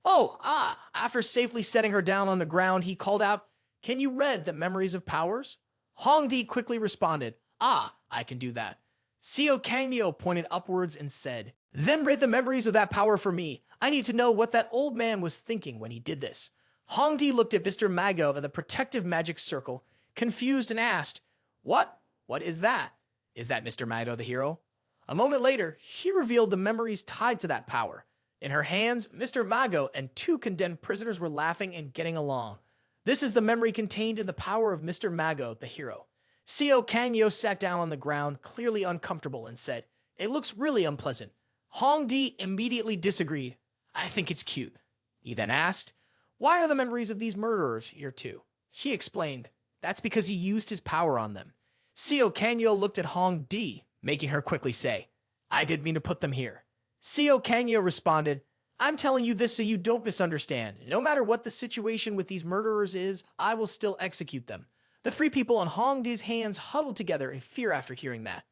After safely setting her down on the ground, he called out, Can you read the memories of powers? Hong Di quickly responded, I can do that. Seio Kangyo pointed upwards and said, Then read the memories of that power for me. I need to know what that old man was thinking when he did this. Hong Di looked at Mr. Mago of the protective magic circle, confused, and asked, What? What is that? Is that Mr. Mago the hero? A moment later, she revealed the memories tied to that power. In her hands, Mr. Mago and two condemned prisoners were laughing and getting along. This is the memory contained in the power of Mr. Mago, the hero. Seio Kangyo sat down on the ground, clearly uncomfortable, and said, It looks really unpleasant. Hong Di immediately disagreed. I think it's cute. He then asked, Why are the memories of these murderers here too? She explained, That's because he used his power on them. Seio Kangyo looked at Hong Di, making her quickly say, I didn't mean to put them here. Seio Kangyo responded, I'm telling you this so you don't misunderstand. No matter what the situation with these murderers is, I will still execute them. The three people on Hong Di's hands huddled together in fear after hearing that.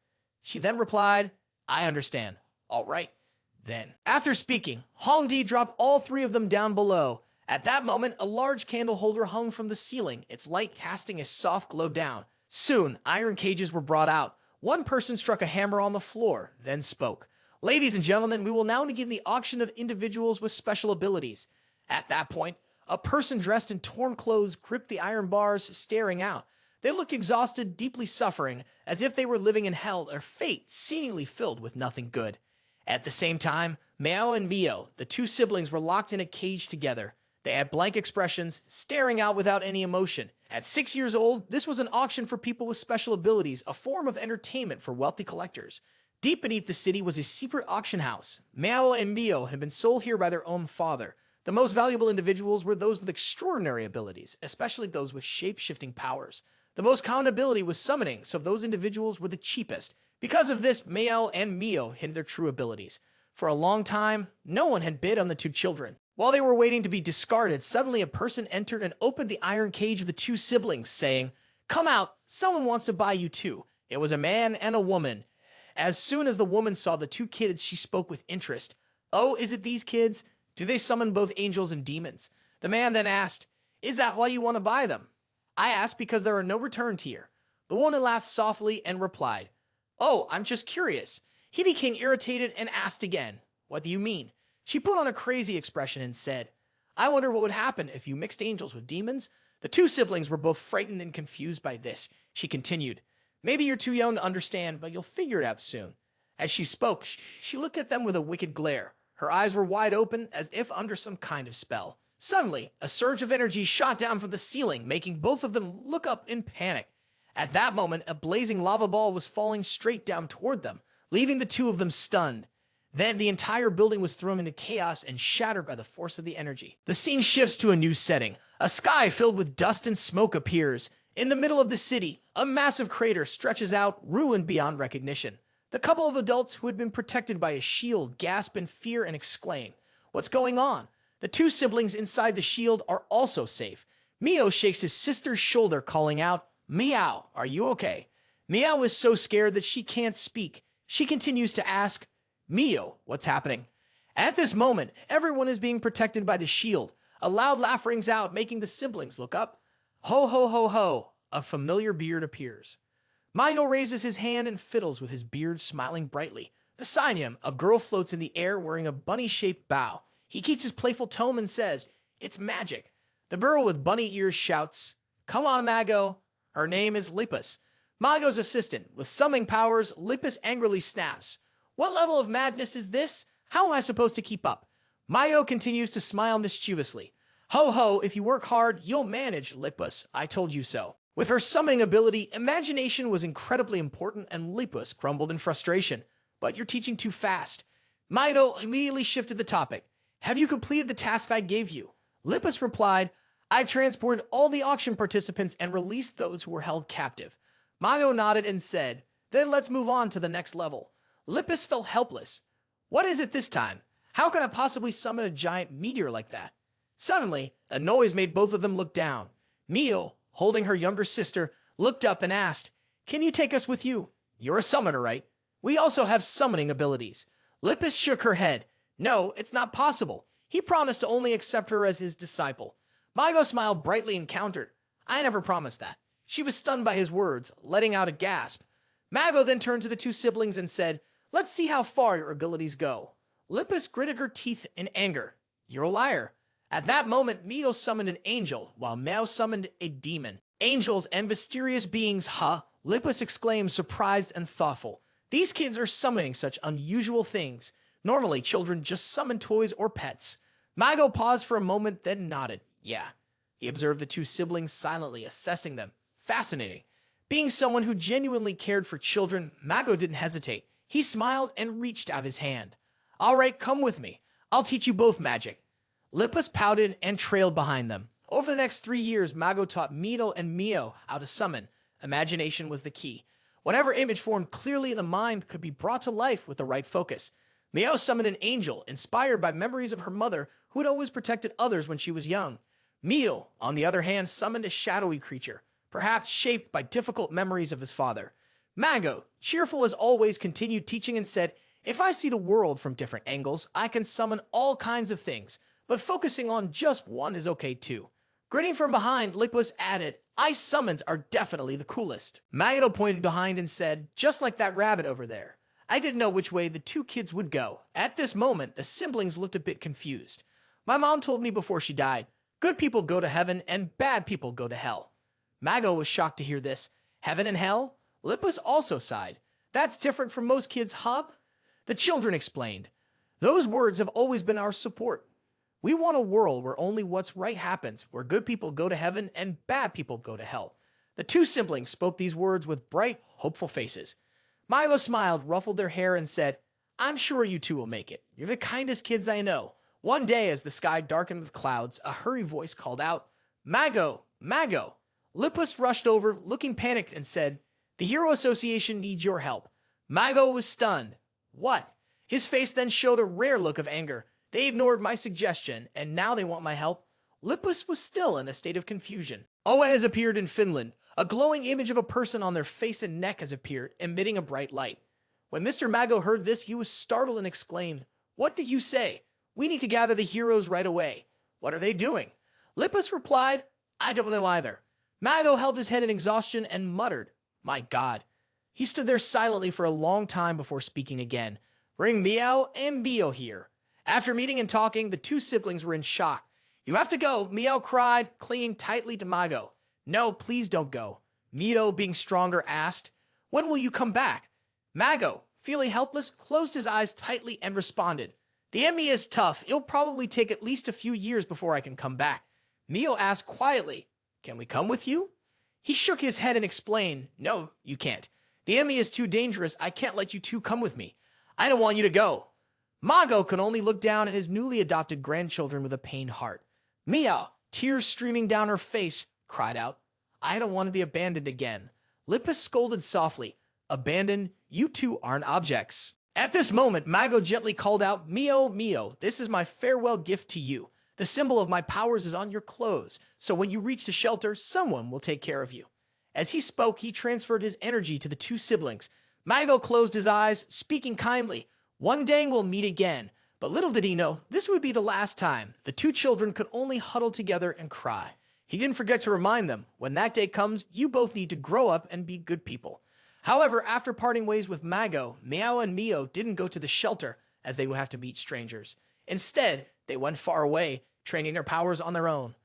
She then replied, I understand. All right, then. After speaking, Hong Di dropped all three of them down below. At that moment, a large candle holder hung from the ceiling, its light casting a soft glow down. Soon, iron cages were brought out. One person struck a hammer on the floor, then spoke. Ladies and gentlemen, we will now begin the auction of individuals with special abilities. At that point, a person dressed in torn clothes gripped the iron bars, staring out. They looked exhausted, deeply suffering, as if they were living in hell, their fate seemingly filled with nothing good. At the same time, Mao and Mio, the two siblings, were locked in a cage together. They had blank expressions, staring out without any emotion. At 6 years old, this was an auction for people with special abilities, a form of entertainment for wealthy collectors. Deep beneath the city was a secret auction house. Mao and Mio had been sold here by their own father. The most valuable individuals were those with extraordinary abilities, especially those with shape-shifting powers. The most common ability was summoning, so those individuals were the cheapest. Because of this, Mao and Mio hid their true abilities. For a long time, no one had bid on the two children. While they were waiting to be discarded, suddenly a person entered and opened the iron cage of the two siblings, saying, Come out, someone wants to buy you too. It was a man and a woman. As soon as the woman saw the two kids, she spoke with interest. Oh, is it these kids? Do they summon both angels and demons? The man then asked, Is that why you want to buy them? I asked because there are no returns here. The woman laughed softly and replied, Oh, I'm just curious. He became irritated and asked again, What do you mean? She put on a crazy expression and said, I wonder what would happen if you mixed angels with demons. The two siblings were both frightened and confused by this. She continued, Maybe you're too young to understand, but you'll figure it out soon. As she spoke, she looked at them with a wicked glare. Her eyes were wide open, as if under some kind of spell. Suddenly, a surge of energy shot down from the ceiling, making both of them look up in panic. At that moment, a blazing lava ball was falling straight down toward them, leaving the two of them stunned. Then the entire building was thrown into chaos and shattered by the force of the energy. The scene shifts to a new setting. A sky filled with dust and smoke appears. In the middle of the city, a massive crater stretches out, ruined beyond recognition. The couple of adults who had been protected by a shield gasp in fear and exclaim, What's going on? The two siblings inside the shield are also safe. Mio shakes his sister's shoulder, calling out, Meow, are you okay? Meow is so scared that she can't speak. She continues to ask, Mio, what's happening? At this moment, everyone is being protected by the shield. A loud laugh rings out, making the siblings look up. Ho ho ho ho! A familiar beard appears. Mago raises his hand and fiddles with his beard, smiling brightly. Beside him, a girl floats in the air wearing a bunny-shaped bow. He keeps his playful tone and says, "It's magic." The girl with bunny ears shouts, "Come on, Mago." Her name is Lucilus. Mago's assistant. With summoning powers, Lucilus angrily snaps. What level of madness is this? How am I supposed to keep up? Mago continues to smile mischievously. Ho ho, if you work hard, you'll manage, Lucilus. I told you so. With her summoning ability, imagination was incredibly important and Lucilus grumbled in frustration. But you're teaching too fast. Mago immediately shifted the topic. Have you completed the task I gave you? Lucilus replied, I transported all the auction participants and released those who were held captive. Mago nodded and said, then let's move on to the next level. Lucilus felt helpless. What is it this time? How can I possibly summon a giant meteor like that? Suddenly, a noise made both of them look down. Mio, holding her younger sister, looked up and asked, Can you take us with you? You're a summoner, right? We also have summoning abilities. Lucilus shook her head. No, it's not possible. He promised to only accept her as his disciple. Mago smiled brightly and countered. I never promised that. She was stunned by his words, letting out a gasp. Mago then turned to the two siblings and said, Let's see how far your abilities go. Lucilus gritted her teeth in anger. You're a liar. At that moment, Mio summoned an angel, while Mao summoned a demon. Angels and mysterious beings, huh? Lucilus exclaimed, surprised and thoughtful. These kids are summoning such unusual things. Normally, children just summon toys or pets. Mago paused for a moment, then nodded. Yeah. He observed the two siblings silently, assessing them. Fascinating. Being someone who genuinely cared for children, Mago didn't hesitate. He smiled and reached out his hand. All right, come with me. I'll teach you both magic. Lucilus pouted and trailed behind them. Over the next 3 years, Mago taught Mito and Mio how to summon. Imagination was the key. Whatever image formed clearly in the mind could be brought to life with the right focus. Mio summoned an angel, inspired by memories of her mother, who had always protected others when she was young. Mio, on the other hand, summoned a shadowy creature, perhaps shaped by difficult memories of his father. Mago, cheerful as always, continued teaching and said, If I see the world from different angles, I can summon all kinds of things, but focusing on just one is okay too. Grinning from behind, Lucilus added, Ice summons are definitely the coolest. Mago pointed behind and said, just like that rabbit over there. I didn't know which way the two kids would go. At this moment, the siblings looked a bit confused. My mom told me before she died, good people go to heaven and bad people go to hell. Mago was shocked to hear this. Heaven and hell? Lucilus also sighed. That's different from most kids' hub? The children explained. Those words have always been our support. We want a world where only what's right happens, where good people go to heaven and bad people go to hell. The two siblings spoke these words with bright, hopeful faces. Milo smiled, ruffled their hair, and said, I'm sure you two will make it. You're the kindest kids I know. One day, as the sky darkened with clouds, a hurried voice called out, Mago! Mago! Lucilus rushed over, looking panicked, and said, The Hero Association needs your help. Mago was stunned. What? His face then showed a rare look of anger. They ignored my suggestion, and now they want my help. Lucilus was still in a state of confusion. Oa has appeared in Finland. A glowing image of a person on their face and neck has appeared, emitting a bright light. When Mr. Mago heard this, he was startled and exclaimed, What did you say? We need to gather the heroes right away. What are they doing? Lucilus replied, I don't know either. Mago held his head in exhaustion and muttered, My God. He stood there silently for a long time before speaking again. Bring Miao and Bio here. After meeting and talking, the two siblings were in shock. You have to go, Miao cried, clinging tightly to Mago. No, please don't go. Mito, being stronger, asked, When will you come back? Mago, feeling helpless, closed his eyes tightly and responded, The enemy is tough. It'll probably take at least a few years before I can come back. Mio asked quietly, Can we come with you? He shook his head and explained, No, you can't. The enemy is too dangerous. I can't let you two come with me. I don't want you to go. Mago could only look down at his newly adopted grandchildren with a pained heart. Mia, tears streaming down her face, cried out, I don't want to be abandoned again. Lucilus scolded softly, Abandoned? You two aren't objects. At this moment, Mago gently called out, Mio, Mio, this is my farewell gift to you. The symbol of my powers is on your clothes, so when you reach the shelter, someone will take care of you. As he spoke, he transferred his energy to the two siblings. Mago closed his eyes, speaking kindly. One day we'll meet again, But little did he know, this would be the last time. The two children could only huddle together and cry. He didn't forget to remind them, when that day comes, you both need to grow up and be good people. However, after parting ways with Mago, Miao and Mio didn't go to the shelter, as they would have to meet strangers. Instead, they went far away, training their powers on their own.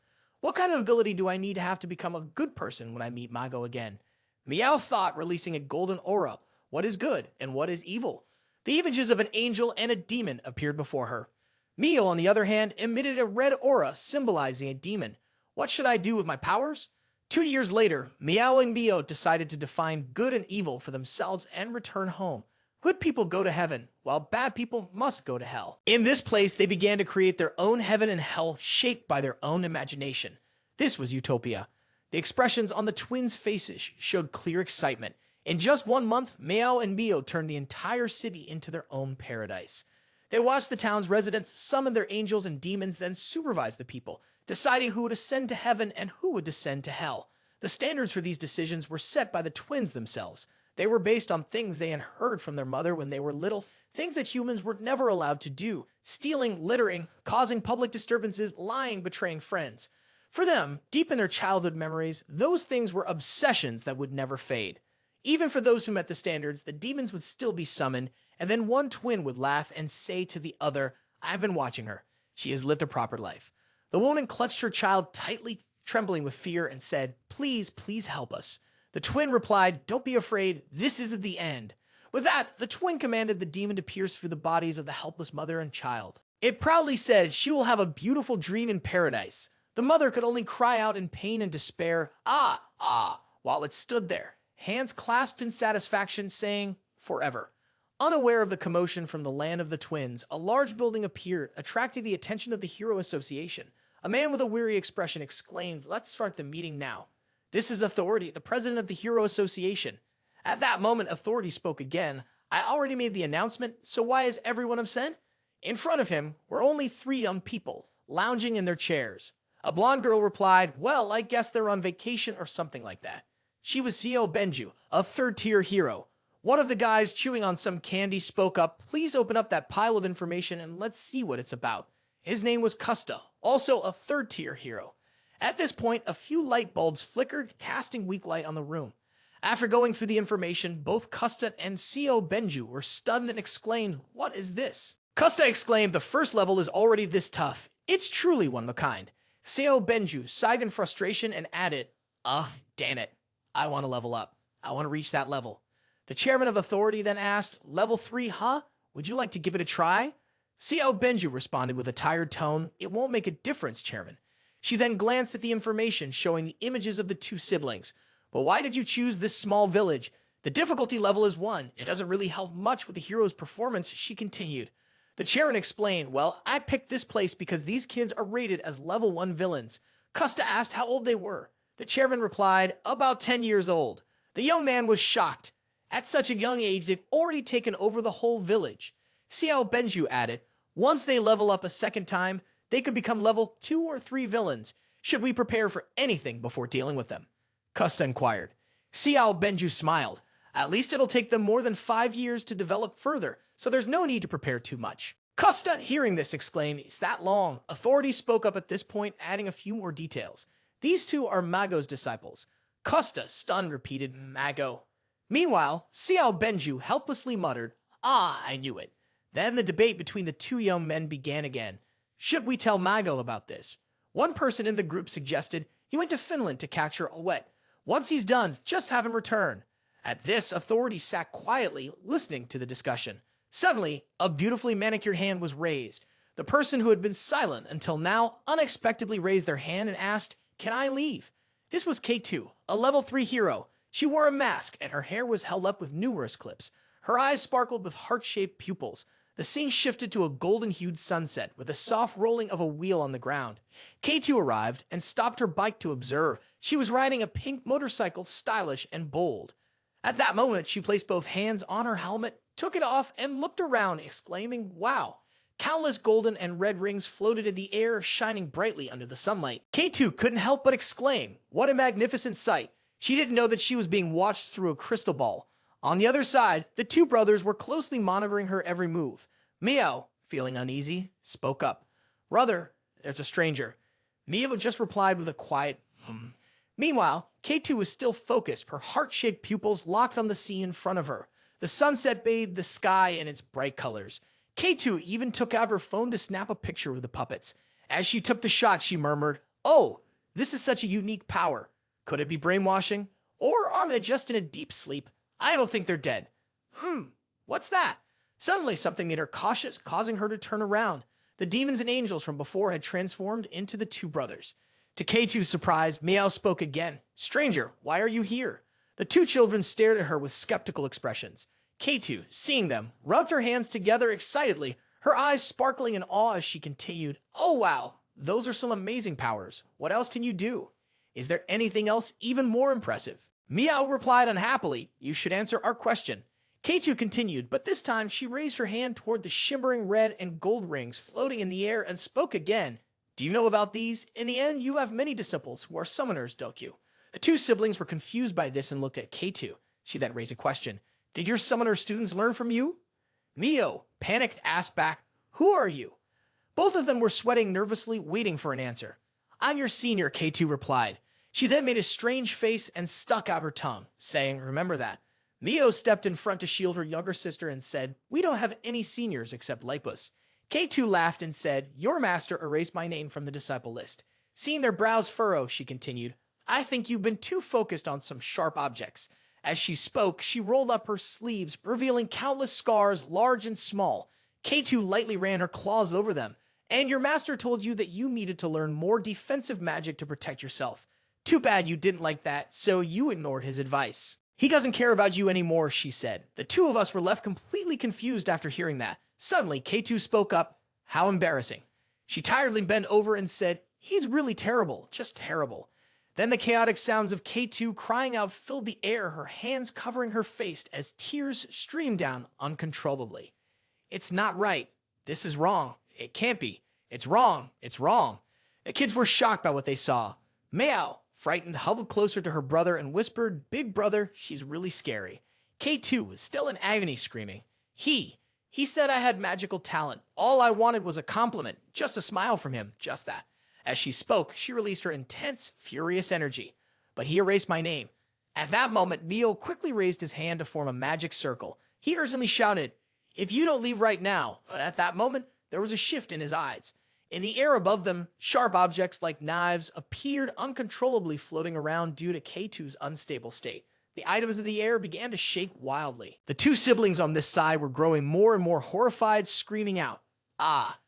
What kind of ability do I need to have to become a good person when I meet Mago again? Miao thought, releasing a golden aura. What is good and what is evil? The images of an angel and a demon appeared before her. Mio, on the other hand, emitted a red aura symbolizing a demon. What should I do with my powers? 2 years later, Miao and Mio decided to define good and evil for themselves and return home. Good people go to heaven, while bad people must go to hell. In this place, they began to create their own heaven and hell shaped by their own imagination. This was utopia. The expressions on the twins' faces showed clear excitement. In just 1 month, Miao and Mio turned the entire city into their own paradise. They watched the town's residents summon their angels and demons, then supervise the people, deciding who would ascend to heaven and who would descend to hell. The standards for these decisions were set by the twins themselves. They were based on things they had heard from their mother when they were little, things that humans were never allowed to do: stealing, littering, causing public disturbances, lying, betraying friends. For them, deep in their childhood memories, those things were obsessions that would never fade. Even for those who met the standards, the demons would still be summoned, and then one twin would laugh and say to the other, "I've been watching her. She has lived a proper life." The woman clutched her child tightly, trembling with fear, and said, "Please, please help us." The twin replied, "Don't be afraid. This isn't the end." With that, the twin commanded the demon to pierce through the bodies of the helpless mother and child. It proudly said she will have a beautiful dream in paradise. The mother could only cry out in pain and despair, "Ah, ah," while it stood there, hands clasped in satisfaction, saying, "Forever." Unaware of the commotion from the land of the twins, a large building appeared, attracting the attention of the Hero Association. A man with a weary expression exclaimed, "Let's start the meeting now." "This is Authority, the president of the Hero Association." At that moment, Authority spoke again. "I already made the announcement, so why is everyone upset?" In front of him were only 3 young people, lounging in their chairs. A blonde girl replied, "Well, I guess they're on vacation or something like that." She was Seio Benju, a 3rd-tier hero. One of the guys chewing on some candy spoke up, "Please open up that pile of information and let's see what it's about." His name was Custa, also a 3rd-tier hero. At this point, a few light bulbs flickered, casting weak light on the room. After going through the information, both Custa and Seio Benju were stunned and exclaimed, "What is this?" Custa exclaimed, "The first level is already this tough. It's truly one of a kind." Seio Benju sighed in frustration and added, Damn it. I want to level up. I want to reach that level." The chairman of Authority then asked, "Level 3, huh? Would you like to give it a try?" Seio Benju responded with a tired tone, "It won't make a difference, Chairman." She then glanced at the information showing the images of the 2 siblings. "But why did you choose this small village? The difficulty level is 1. It doesn't really help much with the hero's performance," she continued. The chairman explained, "Well, I picked this place because these kids are rated as level 1 villains." Custa asked how old they were. The chairman replied, "About 10 years old." The young man was shocked. At such a young age, they've already taken over the whole village. Seio Benju added, "Once they level up a second time, they could become level 2 or 3 villains. Should we prepare for anything before dealing with them?" Custa inquired. Seio Benju smiled. "At least it'll take them more than 5 years to develop further, so there's no need to prepare too much." Custa, hearing this, exclaimed, "It's that long." Authority spoke up at this point, adding a few more details. "These 2 are Mago's disciples." Custa, stunned, repeated, "Mago." Meanwhile, Seio Benju helplessly muttered, "Ah, I knew it." Then the debate between the 2 young men began again. Should we tell Mago about this? One person in the group suggested he went to Finland to capture a wet. Once he's done, just have him return. At this, Authority sat quietly, listening to the discussion. Suddenly, a beautifully manicured hand was raised. The person who had been silent until now unexpectedly raised their hand and asked, "Can I leave?" This was K2, a level 3 hero. She wore a mask, and her hair was held up with numerous clips. Her eyes sparkled with heart-shaped pupils. The scene shifted to a golden-hued sunset, with a soft rolling of a wheel on the ground. K2 arrived and stopped her bike to observe. She was riding a pink motorcycle, stylish and bold. At that moment, she placed both hands on her helmet, took it off, and looked around, exclaiming, "Wow." Countless golden and red rings floated in the air, shining brightly under the sunlight. K2 couldn't help but exclaim, "What a magnificent sight." She didn't know that she was being watched through a crystal ball. On the other side, the 2 brothers were closely monitoring her every move. Miao, feeling uneasy, spoke up. Brother, there's a stranger. Mia just replied with a quiet, Meanwhile, K2 was still focused, her heart-shaped pupils locked on the scene in front of her. The sunset bathed the sky in its bright colors. K2 even took out her phone to snap a picture of the puppets. As she took the shot, she murmured, "Oh, this is such a unique power. Could it be brainwashing? Or are they just in a deep sleep? I don't think they're dead." What's that? Suddenly, something made her cautious, causing her to turn around. The demons and angels from before had transformed into the two brothers. To K2's surprise, Meow spoke again. "Stranger, why are you here?" The two children stared at her with skeptical expressions. K2, seeing them, rubbed her hands together excitedly, her eyes sparkling in awe as she continued, "Oh wow, those are some amazing powers. What else can you do? Is there anything else even more impressive?" Meow replied unhappily, "You should answer our question." K2 continued, but this time she raised her hand toward the shimmering red and gold rings floating in the air and spoke again. "Do you know about these? In the end, you have many disciples who are summoners, don't you?" The two siblings were confused by this and looked at K2. She then raised a question. "Did your summoner students learn from you?" Mio, panicked, asked back, "Who are you?" Both of them were sweating nervously, waiting for an answer. "I'm your senior," K2 replied. She then made a strange face and stuck out her tongue, saying, "Remember that." Mio stepped in front to shield her younger sister and said, "We don't have any seniors except Lipus." K2 laughed and said, "Your master erased my name from the disciple list." Seeing their brows furrow, she continued, "I think you've been too focused on some sharp objects." As she spoke, she rolled up her sleeves, revealing countless scars, large and small. K2 lightly ran her claws over them. "And your master told you that you needed to learn more defensive magic to protect yourself. Too bad you didn't like that, so you ignored his advice." "He doesn't care about you anymore," she said. The two of us were left completely confused after hearing that. Suddenly, K2 spoke up. "How embarrassing." She tiredly bent over and said, "He's really terrible, just terrible." Then the chaotic sounds of K2 crying out filled the air, her hands covering her face as tears streamed down uncontrollably. "It's not right. This is wrong. It can't be. It's wrong. It's wrong." The kids were shocked by what they saw. Meow, frightened, huddled closer to her brother and whispered, "Big brother, she's really scary." K2 was still in agony, screaming, He said I had magical talent. All I wanted was a compliment, just a smile from him, just that." As she spoke, she released her intense, furious energy. "But he erased my name." At that moment, Mio quickly raised his hand to form a magic circle. He urgently shouted, "If you don't leave right now." But at that moment, there was a shift in his eyes. In the air above them, sharp objects like knives appeared uncontrollably floating around due to K2's unstable state. The items in the air began to shake wildly. The two siblings on this side were growing more and more horrified, screaming out, "Ah!"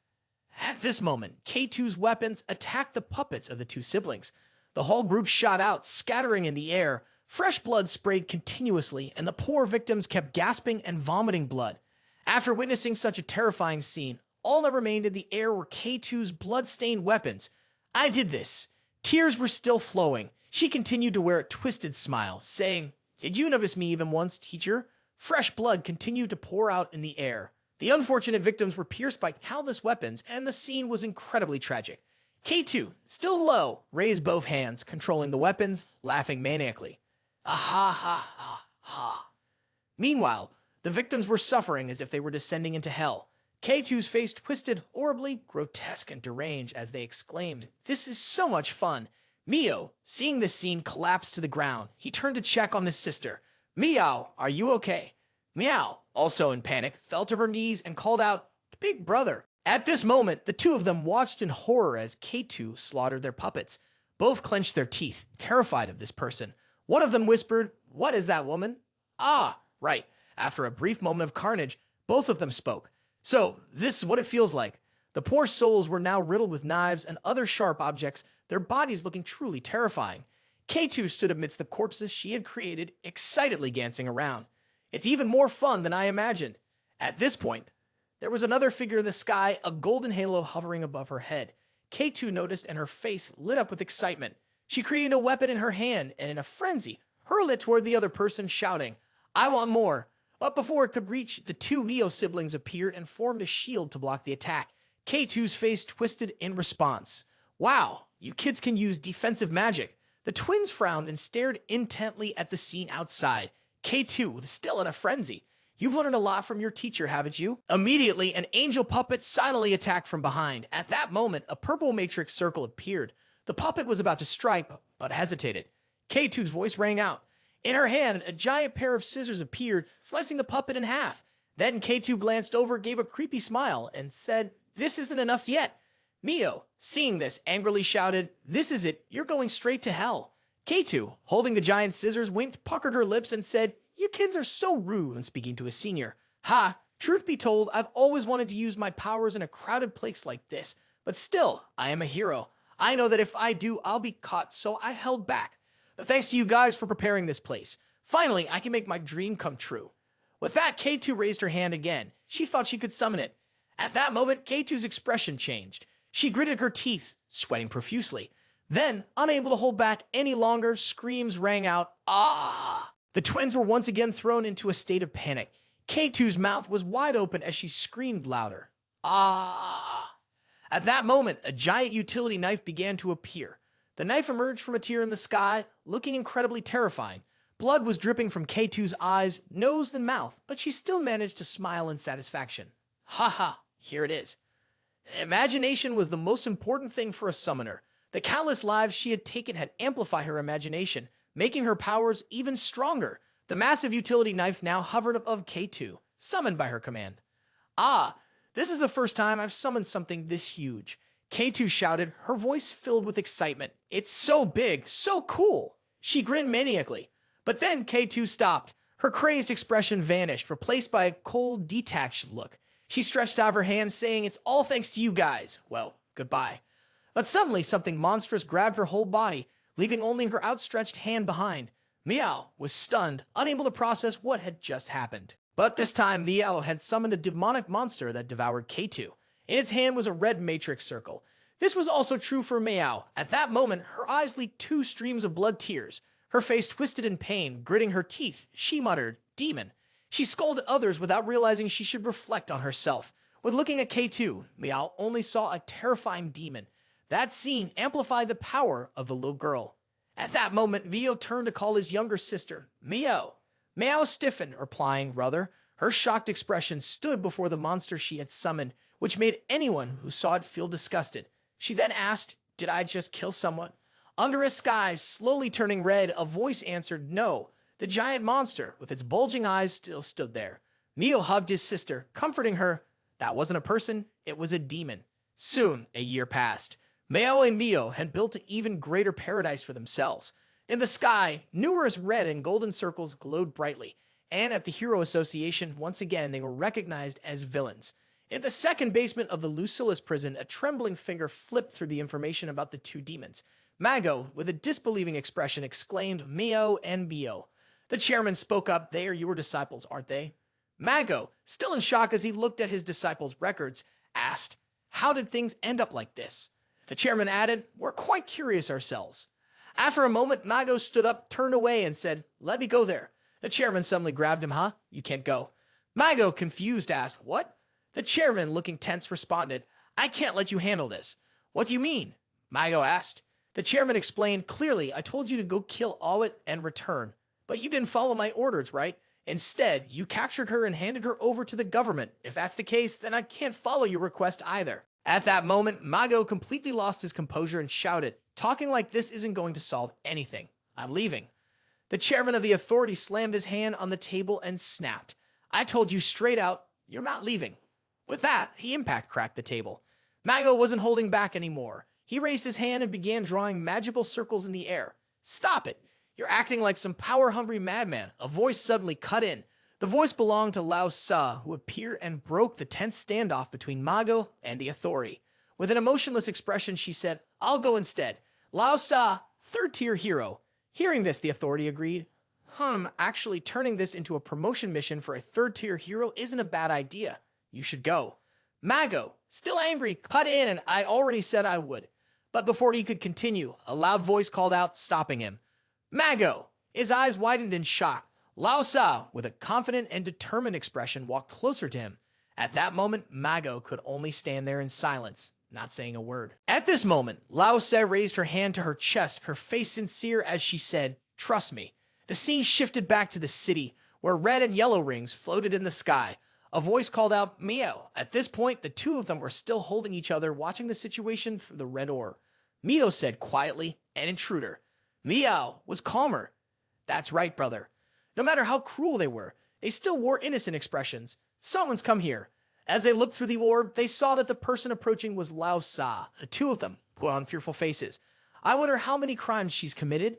At this moment, K2's weapons attacked the puppets of the two siblings. The whole group shot out, scattering in the air. Fresh blood sprayed continuously, and the poor victims kept gasping and vomiting blood. After witnessing such a terrifying scene, all that remained in the air were K2's blood-stained weapons. "I did this." Tears were still flowing. She continued to wear a twisted smile, saying, "Did you notice me even once, teacher?" Fresh blood continued to pour out in the air. The unfortunate victims were pierced by countless weapons, and the scene was incredibly tragic. K2, still low, raised both hands, controlling the weapons, laughing maniacally. "Ah ha ha ha ha." Meanwhile, the victims were suffering as if they were descending into hell. K2's face twisted horribly, grotesque and deranged as they exclaimed, "This is so much fun." Mio, seeing this scene, collapsed to the ground. He turned to check on his sister. "Meow, are you okay?" Meow, also in panic, fell to her knees and called out, "Big brother." At this moment, the two of them watched in horror as K2 slaughtered their puppets. Both clenched their teeth, terrified of this person. One of them whispered, "What is that woman?" "Ah, right." After a brief moment of carnage, both of them spoke. "So, this is what it feels like." The poor souls were now riddled with knives and other sharp objects, their bodies looking truly terrifying. K2 stood amidst the corpses she had created, excitedly dancing around. "It's even more fun than I imagined." At this point, there was another figure in the sky, a golden halo hovering above her head. K2 noticed and her face lit up with excitement. She created a weapon in her hand and in a frenzy, hurled it toward the other person, shouting, "I want more." But before it could reach, the two Neo siblings appeared and formed a shield to block the attack. K2's face twisted in response. "Wow, you kids can use defensive magic." The twins frowned and stared intently at the scene outside. K2 was still in a frenzy. You've learned a lot from your teacher, haven't you? Immediately, an angel puppet silently attacked from behind. At that moment, a purple matrix circle appeared. The puppet was about to strike, but hesitated. K2's voice rang out. In her hand, a giant pair of scissors appeared, slicing the puppet in half. Then K2 glanced over, gave a creepy smile, and said, "This isn't enough yet." Mio, seeing this, angrily shouted, "This is it. You're going straight to hell." K2, holding the giant scissors, winked, puckered her lips, and said, "You kids are so rude," when speaking to a senior. "Ha! Truth be told, I've always wanted to use my powers in a crowded place like this. But still, I am a hero. I know that if I do, I'll be caught, so I held back. But thanks to you guys for preparing this place. Finally, I can make my dream come true." With that, K2 raised her hand again. She thought she could summon it. At that moment, K2's expression changed. She gritted her teeth, sweating profusely. Then, unable to hold back any longer, screams rang out, "Ah!" The twins were once again thrown into a state of panic. K2's mouth was wide open as she screamed louder, "Ah!" At that moment, a giant utility knife began to appear. The knife emerged from a tear in the sky, looking incredibly terrifying. Blood was dripping from K2's eyes, nose, and mouth, but she still managed to smile in satisfaction. "Haha, here it is." Imagination was the most important thing for a summoner. The countless lives she had taken had amplified her imagination, making her powers even stronger. The massive utility knife now hovered above K2, summoned by her command. "Ah, this is the first time I've summoned something this huge," K2 shouted, her voice filled with excitement. "It's so big, so cool." She grinned maniacally. But then K2 stopped. Her crazed expression vanished, replaced by a cold, detached look. She stretched out her hand, saying, "It's all thanks to you guys. Well, goodbye." But suddenly, something monstrous grabbed her whole body, leaving only her outstretched hand behind. Meow was stunned, unable to process what had just happened. But this time, Meow had summoned a demonic monster that devoured K2. In its hand was a red matrix circle. This was also true for Meow. At that moment, her eyes leaked 2 streams of blood tears. Her face twisted in pain, gritting her teeth. She muttered, "Demon." She scolded others without realizing she should reflect on herself. When looking at K2, Meow only saw a terrifying demon. That scene amplified the power of the little girl. At that moment, Vio turned to call his younger sister, Mio. Meow stiffened, replying, "Brother." Her shocked expression stood before the monster she had summoned, which made anyone who saw it feel disgusted. She then asked, "Did I just kill someone?" Under a sky slowly turning red, a voice answered, "No." The giant monster, with its bulging eyes, still stood there. Mio hugged his sister, comforting her. That wasn't a person, it was a demon. Soon, a year passed. Meo and Mio had built an even greater paradise for themselves. In the sky, numerous red and golden circles glowed brightly, and at the Hero Association, once again, they were recognized as villains. In the second basement of the Lucilus prison, a trembling finger flipped through the information about the 2 demons. Mago, with a disbelieving expression, exclaimed, "Mio and Mio." The chairman spoke up, "They are your disciples, aren't they?" Mago, still in shock as he looked at his disciples' records, asked, "How did things end up like this?" The chairman added, "We're quite curious ourselves." After a moment, Mago stood up, turned away, and said, "Let me go there." The chairman suddenly grabbed him. "Huh? You can't go." Mago, confused, asked, "What?" The chairman, looking tense, responded, "I can't let you handle this." "What do you mean?" Mago asked. The chairman explained, "Clearly, I told you to go kill Awit and return. But you didn't follow my orders, right? Instead, you captured her and handed her over to the government. If that's the case, then I can't follow your request either." At that moment, Mago completely lost his composure and shouted, "Talking like this isn't going to solve anything. I'm leaving." The chairman of the authority slammed his hand on the table and snapped, "I told you straight out, you're not leaving." With that, he impact cracked the table. Mago wasn't holding back anymore. He raised his hand and began drawing magical circles in the air. "Stop it. You're acting like some power-hungry madman." A voice suddenly cut in. The voice belonged to Laosa, who appeared and broke the tense standoff between Mago and the authority. With an emotionless expression, she said, "I'll go instead. Laosa, 3rd-tier hero." Hearing this, the authority agreed. Actually turning this into a promotion mission for a 3rd-tier hero isn't a bad idea. You should go." Mago, still angry, cut in, and I already said I would. But before he could continue, a loud voice called out, stopping him. "Mago!" His eyes widened in shock. Laosa, with a confident and determined expression, walked closer to him. At that moment, Mago could only stand there in silence, not saying a word. At this moment, Laosa raised her hand to her chest, her face sincere as she said, "Trust me." The scene shifted back to the city, where red and yellow rings floated in the sky. A voice called out, Mio. At this point, the two of them were still holding each other, watching the situation through the red orb. Mio said quietly, an intruder. Mio was calmer. That's right, brother. No matter how cruel they were, they still wore innocent expressions. Someone's come here. As they looked through the orb, they saw that the person approaching was Laosa. The two of them put on fearful faces. I wonder how many crimes she's committed.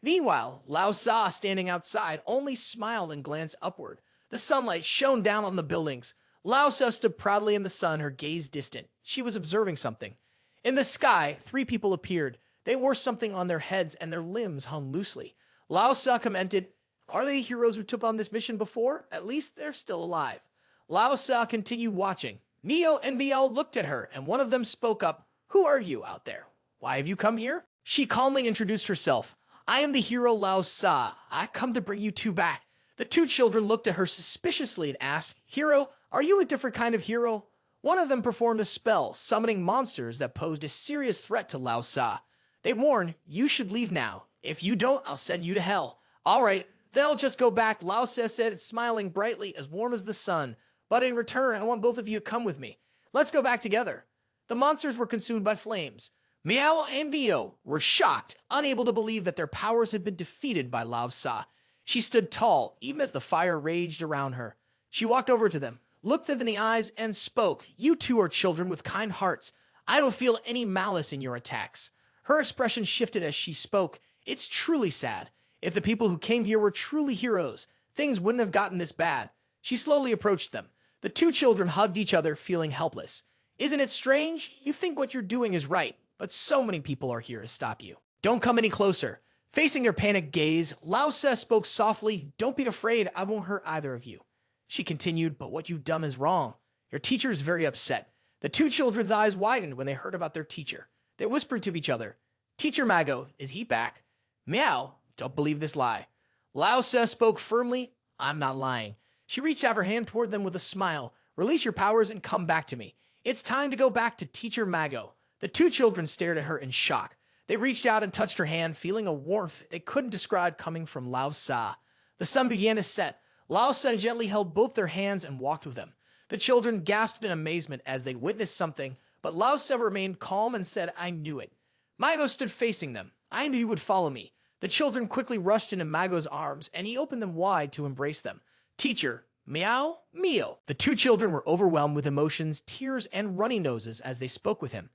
Meanwhile, Laosa, standing outside, only smiled and glanced upward. The sunlight shone down on the buildings. Laosa stood proudly in the sun, her gaze distant. She was observing something. In the sky, 3 people appeared. They wore something on their heads and their limbs hung loosely. Laosa commented, are they the heroes who took on this mission before? At least they're still alive. Laosa continued watching. Mio and Biel looked at her, and one of them spoke up. Who are you out there? Why have you come here? She calmly introduced herself. I am the hero Laosa. I come to bring you 2 back. The 2 children looked at her suspiciously and asked, Hero, are you a different kind of hero? One of them performed a spell, summoning monsters that posed a serious threat to Laosa. They warned, you should leave now. If you don't, I'll send you to hell. All right, then I'll just go back, Laosa said, smiling brightly, as warm as the sun. But in return, I want both of you to come with me. Let's go back together. The monsters were consumed by flames. Miao and Vio were shocked, unable to believe that their powers had been defeated by Laosa. She stood tall, even as the fire raged around her. She walked over to them, looked them in the eyes, and spoke. You 2 are children with kind hearts. I don't feel any malice in your attacks. Her expression shifted as she spoke. It's truly sad. If the people who came here were truly heroes, things wouldn't have gotten this bad. She slowly approached them. The 2 children hugged each other, feeling helpless. Isn't it strange? You think what you're doing is right, but so many people are here to stop you. Don't come any closer. Facing their panicked gaze, Laosa spoke softly. Don't be afraid, I won't hurt either of you. She continued, but what you've done is wrong. Your teacher is very upset. The 2 children's eyes widened when they heard about their teacher. They whispered to each other, Teacher Mago, is he back? Meow, don't believe this lie. Laosa spoke firmly, I'm not lying. She reached out her hand toward them with a smile. Release your powers and come back to me. It's time to go back to Teacher Mago. The 2 children stared at her in shock. They reached out and touched her hand, feeling a warmth they couldn't describe coming from Laosa. The sun began to set. Laosa gently held both their hands and walked with them. The children gasped in amazement as they witnessed something, but Laosa remained calm and said, I knew it. Mago stood facing them. I knew you would follow me. The children quickly rushed into Mago's arms, and he opened them wide to embrace them. Teacher, Meow, Mio. The 2 children were overwhelmed with emotions, tears, and runny noses as they spoke with him.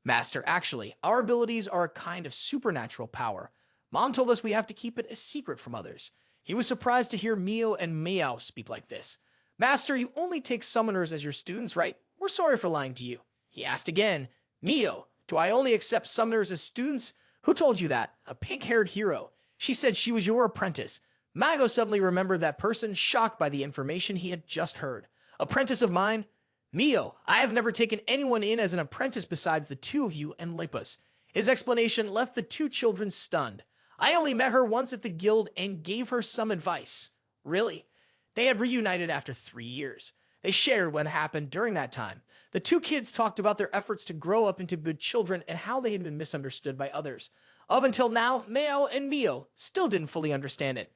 Master, actually, our abilities are a kind of supernatural power. Mom told us we have to keep it a secret from others. He was surprised to hear Mio and Meow speak like this. Master, you only take summoners as your students, right? We're sorry for lying to you. He asked again, Mio, do I only accept summoners as students? Who told you that? A pink-haired hero. She said she was your apprentice. Mago suddenly remembered that person, shocked by the information he had just heard. Apprentice of mine? Mio, I have never taken anyone in as an apprentice besides the 2 of you and Lepus. His explanation left the 2 children stunned. I only met her once at the guild and gave her some advice. Really? They had reunited after 3 years. They shared what happened during that time. The 2 kids talked about their efforts to grow up into good children and how they had been misunderstood by others. Up until now, Meo and Mio still didn't fully understand it.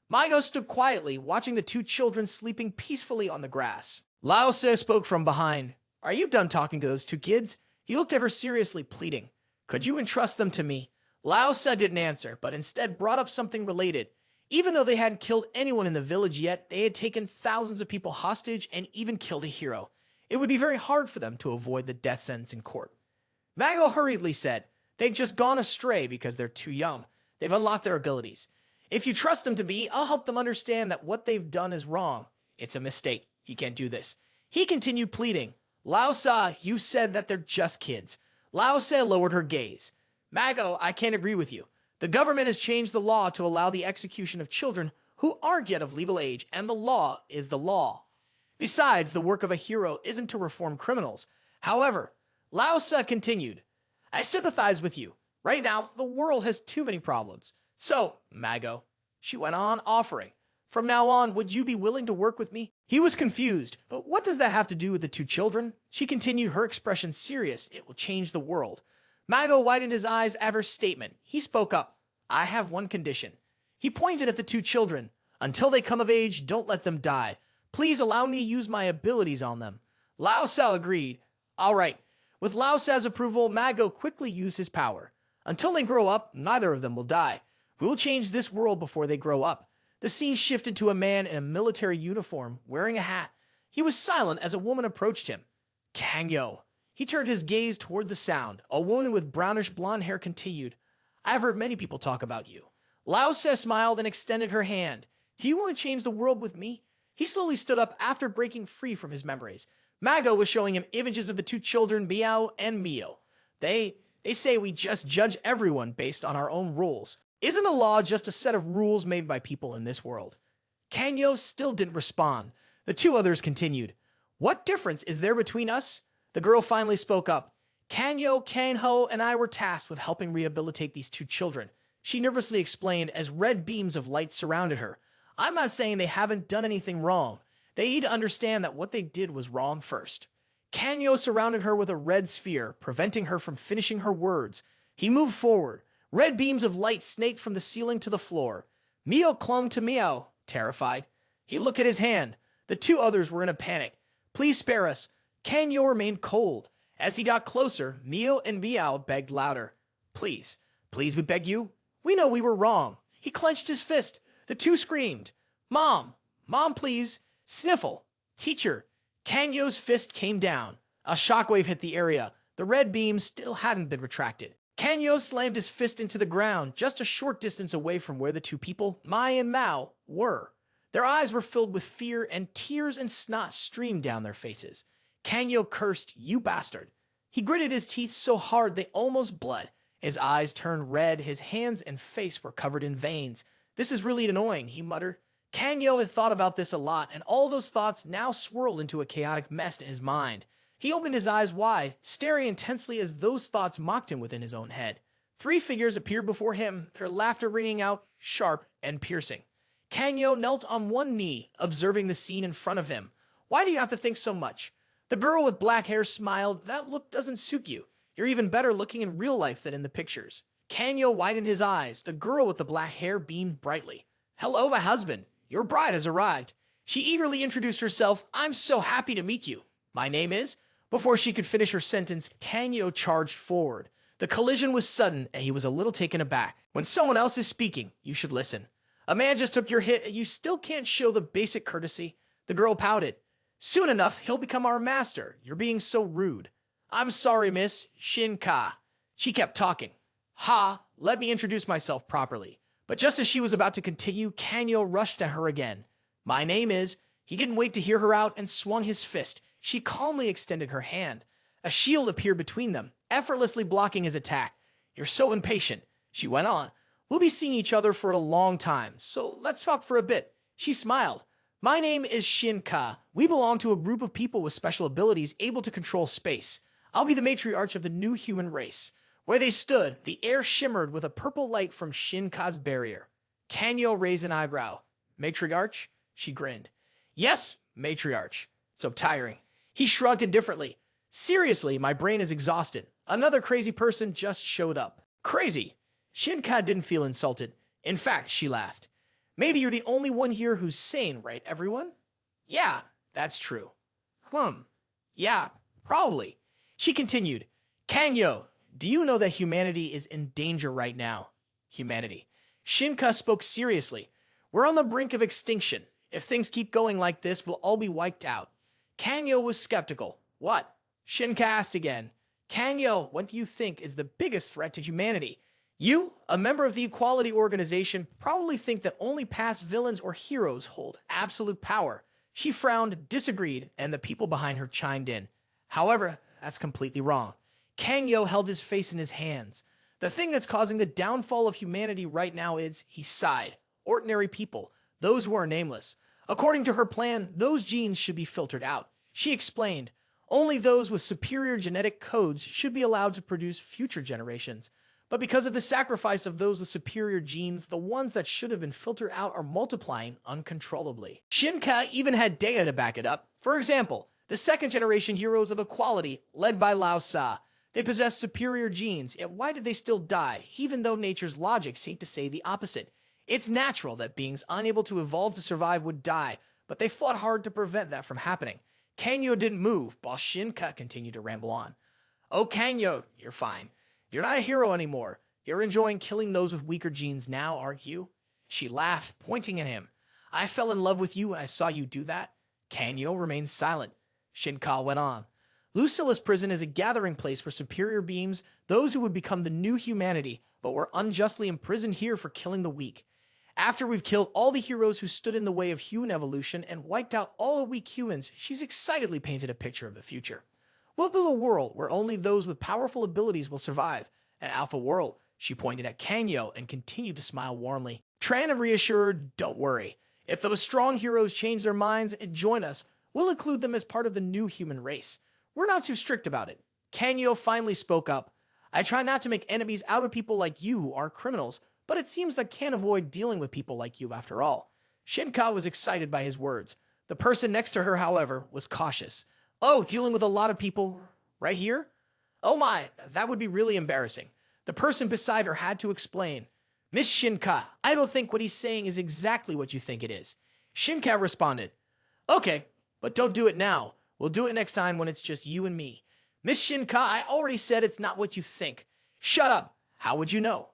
Mago stood quietly, watching the 2 children sleeping peacefully on the grass. Laosa spoke from behind. Are you done talking to those 2 kids? He looked at her seriously, pleading. Could you entrust them to me? Laosa didn't answer, but instead brought up something related. Even though they hadn't killed anyone in the village yet, they had taken thousands of people hostage and even killed a hero. It would be very hard for them to avoid the death sentence in court. Mago hurriedly said, they've just gone astray because they're too young. They've unlocked their abilities. If you trust them to me, I'll help them understand that what they've done is wrong. It's a mistake. He can't do this. He continued pleading. Laosa, you said that they're just kids. Laosa lowered her gaze. Mago, I can't agree with you. The government has changed the law to allow the execution of children who aren't yet of legal age, and the law is the law. Besides, the work of a hero isn't to reform criminals. However, Laosa continued, I sympathize with you. Right now, the world has too many problems. So, Mago, she went on, offering, from now on, would you be willing to work with me? He was confused, but what does that have to do with the 2 children? She continued, her expression serious. It will change the world. Mago widened his eyes at her statement. He spoke up. I have one condition. He pointed at the 2 children. Until they come of age, don't let them die. Please allow me to use my abilities on them. Laosa agreed. All right. With Laosa's approval, Mago quickly used his power. Until they grow up, neither of them will die. We will change this world before they grow up. The scene shifted to a man in a military uniform, wearing a hat. He was silent as a woman approached him. Gangyu. He turned his gaze toward the sound. A woman with brownish blonde hair continued. I've heard many people talk about you. Laosa smiled and extended her hand. Do you want to change the world with me? He slowly stood up after breaking free from his memories. Mago was showing him images of the two children, Miao and Mio. They say we just judge everyone based on our own rules. Isn't the law just a set of rules made by people in this world? Gangyu still didn't respond. The two others continued. What difference is there between us? The girl finally spoke up. Gangyu, Kanho, and I were tasked with helping rehabilitate these two children. She nervously explained as red beams of light surrounded her. I'm not saying they haven't done anything wrong. They need to understand that what they did was wrong first. Gangyu surrounded her with a red sphere, preventing her from finishing her words. He moved forward. Red beams of light snaked from the ceiling to the floor. Mio clung to Miao, terrified. He looked at his hand. The two others were in a panic. Please spare us. Gangyu remained cold. As he got closer, Mio and Miao begged louder. Please, please, we beg you. We know we were wrong. He clenched his fist. The two screamed. Mom, Mom, please. Sniffle. Teacher. Gangyu's fist came down. A shockwave hit the area. The red beam still hadn't been retracted. Gangyu slammed his fist into the ground, just a short distance away from where the two people, Mai and Mao, were. Their eyes were filled with fear, and tears and snot streamed down their faces. Gangyu cursed, "You bastard." He gritted his teeth so hard they almost bled. His eyes turned red, his hands and face were covered in veins. This is really annoying, he muttered. Gangyu had thought about this a lot, and all those thoughts now swirled into a chaotic mess in his mind. He opened his eyes wide, staring intensely as those thoughts mocked him within his own head. Three figures appeared before him, their laughter ringing out, sharp and piercing. Gangyu knelt on one knee, observing the scene in front of him. Why do you have to think so much? The girl with black hair smiled. That look doesn't suit you. You're even better looking in real life than in the pictures. Gangyu widened his eyes. The girl with the black hair beamed brightly. Hello, my husband. Your bride has arrived. She eagerly introduced herself. I'm so happy to meet you. My name is... Before she could finish her sentence, Gangyu charged forward. The collision was sudden, and he was a little taken aback. When someone else is speaking, you should listen. A man just took your hit, and you still can't show the basic courtesy. The girl pouted. Soon enough, he'll become our master. You're being so rude. I'm sorry, miss. Shina Ka. She kept talking. Ha, let me introduce myself properly. But just as she was about to continue, Gangyu rushed at her again. My name is... He didn't wait to hear her out and swung his fist. She calmly extended her hand. A shield appeared between them, effortlessly blocking his attack. You're so impatient, she went on. We'll be seeing each other for a long time, so let's talk for a bit. She smiled. My name is Shina Ka. We belong to a group of people with special abilities able to control space. I'll be the matriarch of the new human race. Where they stood, the air shimmered with a purple light from Shina Ka's barrier. Gangyu raised an eyebrow. Matriarch? She grinned. Yes, matriarch. So tiring. He shrugged indifferently. Seriously, my brain is exhausted. Another crazy person just showed up. Crazy. Shina Ka didn't feel insulted. In fact, she laughed. Maybe you're the only one here who's sane, right, everyone? Yeah, that's true. Yeah, probably. She continued. Gangyu, do you know that humanity is in danger right now? Humanity. Shina Ka spoke seriously. We're on the brink of extinction. If things keep going like this, we'll all be wiped out. Gangyu was skeptical. What? Shina Ka asked again. Gangyu, what do you think is the biggest threat to humanity? You, a member of the Equality Organization, probably think that only past villains or heroes hold absolute power. She frowned, disagreed, and the people behind her chimed in. However, that's completely wrong. Gangyu held his face in his hands. The thing that's causing the downfall of humanity right now is, he sighed, ordinary people, those who are nameless. According to her plan, those genes should be filtered out. She explained, only those with superior genetic codes should be allowed to produce future generations. But because of the sacrifice of those with superior genes, the ones that should have been filtered out are multiplying uncontrollably. Shina Ka even had data to back it up. For example, the second-generation heroes of equality, led by Laosa. They possess superior genes, yet why did they still die, even though nature's logic seemed to say the opposite? It's natural that beings unable to evolve to survive would die, but they fought hard to prevent that from happening. Gangyu didn't move, while Shina Ka continued to ramble on. Oh, Gangyu, you're fine. You're not a hero anymore. You're enjoying killing those with weaker genes now, aren't you? She laughed, pointing at him. I fell in love with you when I saw you do that. Gangyu remained silent. Shina Ka went on. Lucilus prison is a gathering place for superior beings, those who would become the new humanity, but were unjustly imprisoned here for killing the weak. After we've killed all the heroes who stood in the way of human evolution and wiped out all the weak humans, she's excitedly painted a picture of the future. We'll build a world where only those with powerful abilities will survive. An alpha world. She pointed at Gangyu and continued to smile warmly. Trying to reassure her, don't worry. If those strong heroes change their minds and join us, we'll include them as part of the new human race. We're not too strict about it. Gangyu finally spoke up. I try not to make enemies out of people like you who are criminals, but it seems I can't avoid dealing with people like you after all. Shina Ka was excited by his words. The person next to her, however, was cautious. Oh, dealing with a lot of people right here? Oh my, that would be really embarrassing. The person beside her had to explain. Miss Shina Ka, I don't think what he's saying is exactly what you think it is. Shina Ka responded. Okay, but don't do it now. We'll do it next time when it's just you and me. Miss Shina Ka, I already said it's not what you think. Shut up. How would you know?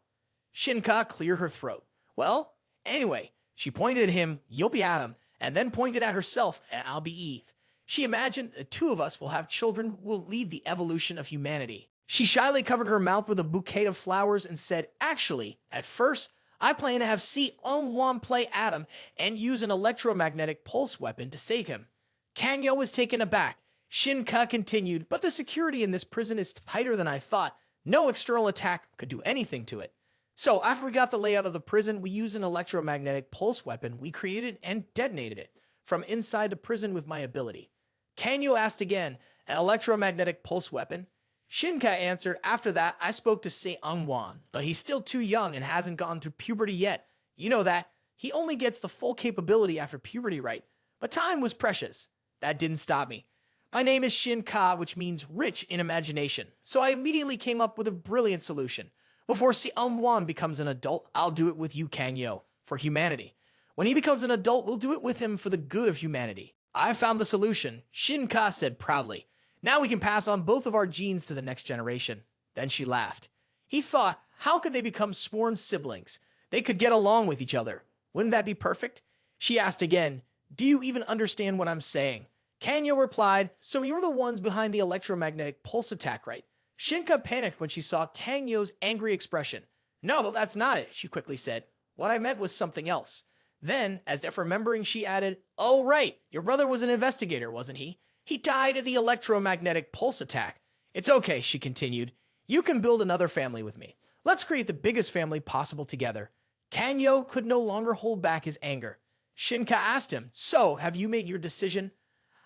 Shina Ka cleared her throat. Well, anyway, she pointed at him, you'll be Adam, and then pointed at herself, and I'll be Eve. She imagined the two of us will have children who will lead the evolution of humanity. She shyly covered her mouth with a bouquet of flowers and said, actually, at first, I plan to have Seio play Adam and use an electromagnetic pulse weapon to save him. Gangyu was taken aback. Shina Ka continued, but the security in this prison is tighter than I thought. No external attack could do anything to it. So after we got the layout of the prison, we used an electromagnetic pulse weapon we created and detonated it from inside the prison with my ability. Gangyu asked again, an electromagnetic pulse weapon? Shina Ka answered, after that, I spoke to Seio, but he's still too young and hasn't gone through puberty yet. You know that. He only gets the full capability after puberty, right? But time was precious. That didn't stop me. My name is Shina Ka, which means rich in imagination. So I immediately came up with a brilliant solution. Before Seio becomes an adult, I'll do it with you, Gangyu, for humanity. When he becomes an adult, we'll do it with him for the good of humanity. I found the solution, Shina Ka said proudly. Now we can pass on both of our genes to the next generation. Then she laughed. He thought, how could they become sworn siblings? They could get along with each other. Wouldn't that be perfect? She asked again, do you even understand what I'm saying? Gangyu replied, so you're the ones behind the electromagnetic pulse attack, right? Shina Ka panicked when she saw Gangyu's angry expression. No, but that's not it, she quickly said. What I meant was something else. Then, as if remembering, she added, oh right, your brother was an investigator, wasn't he? He died of the electromagnetic pulse attack. It's okay, she continued. You can build another family with me. Let's create the biggest family possible together. Gangyu could no longer hold back his anger. Shina Ka asked him, so, have you made your decision?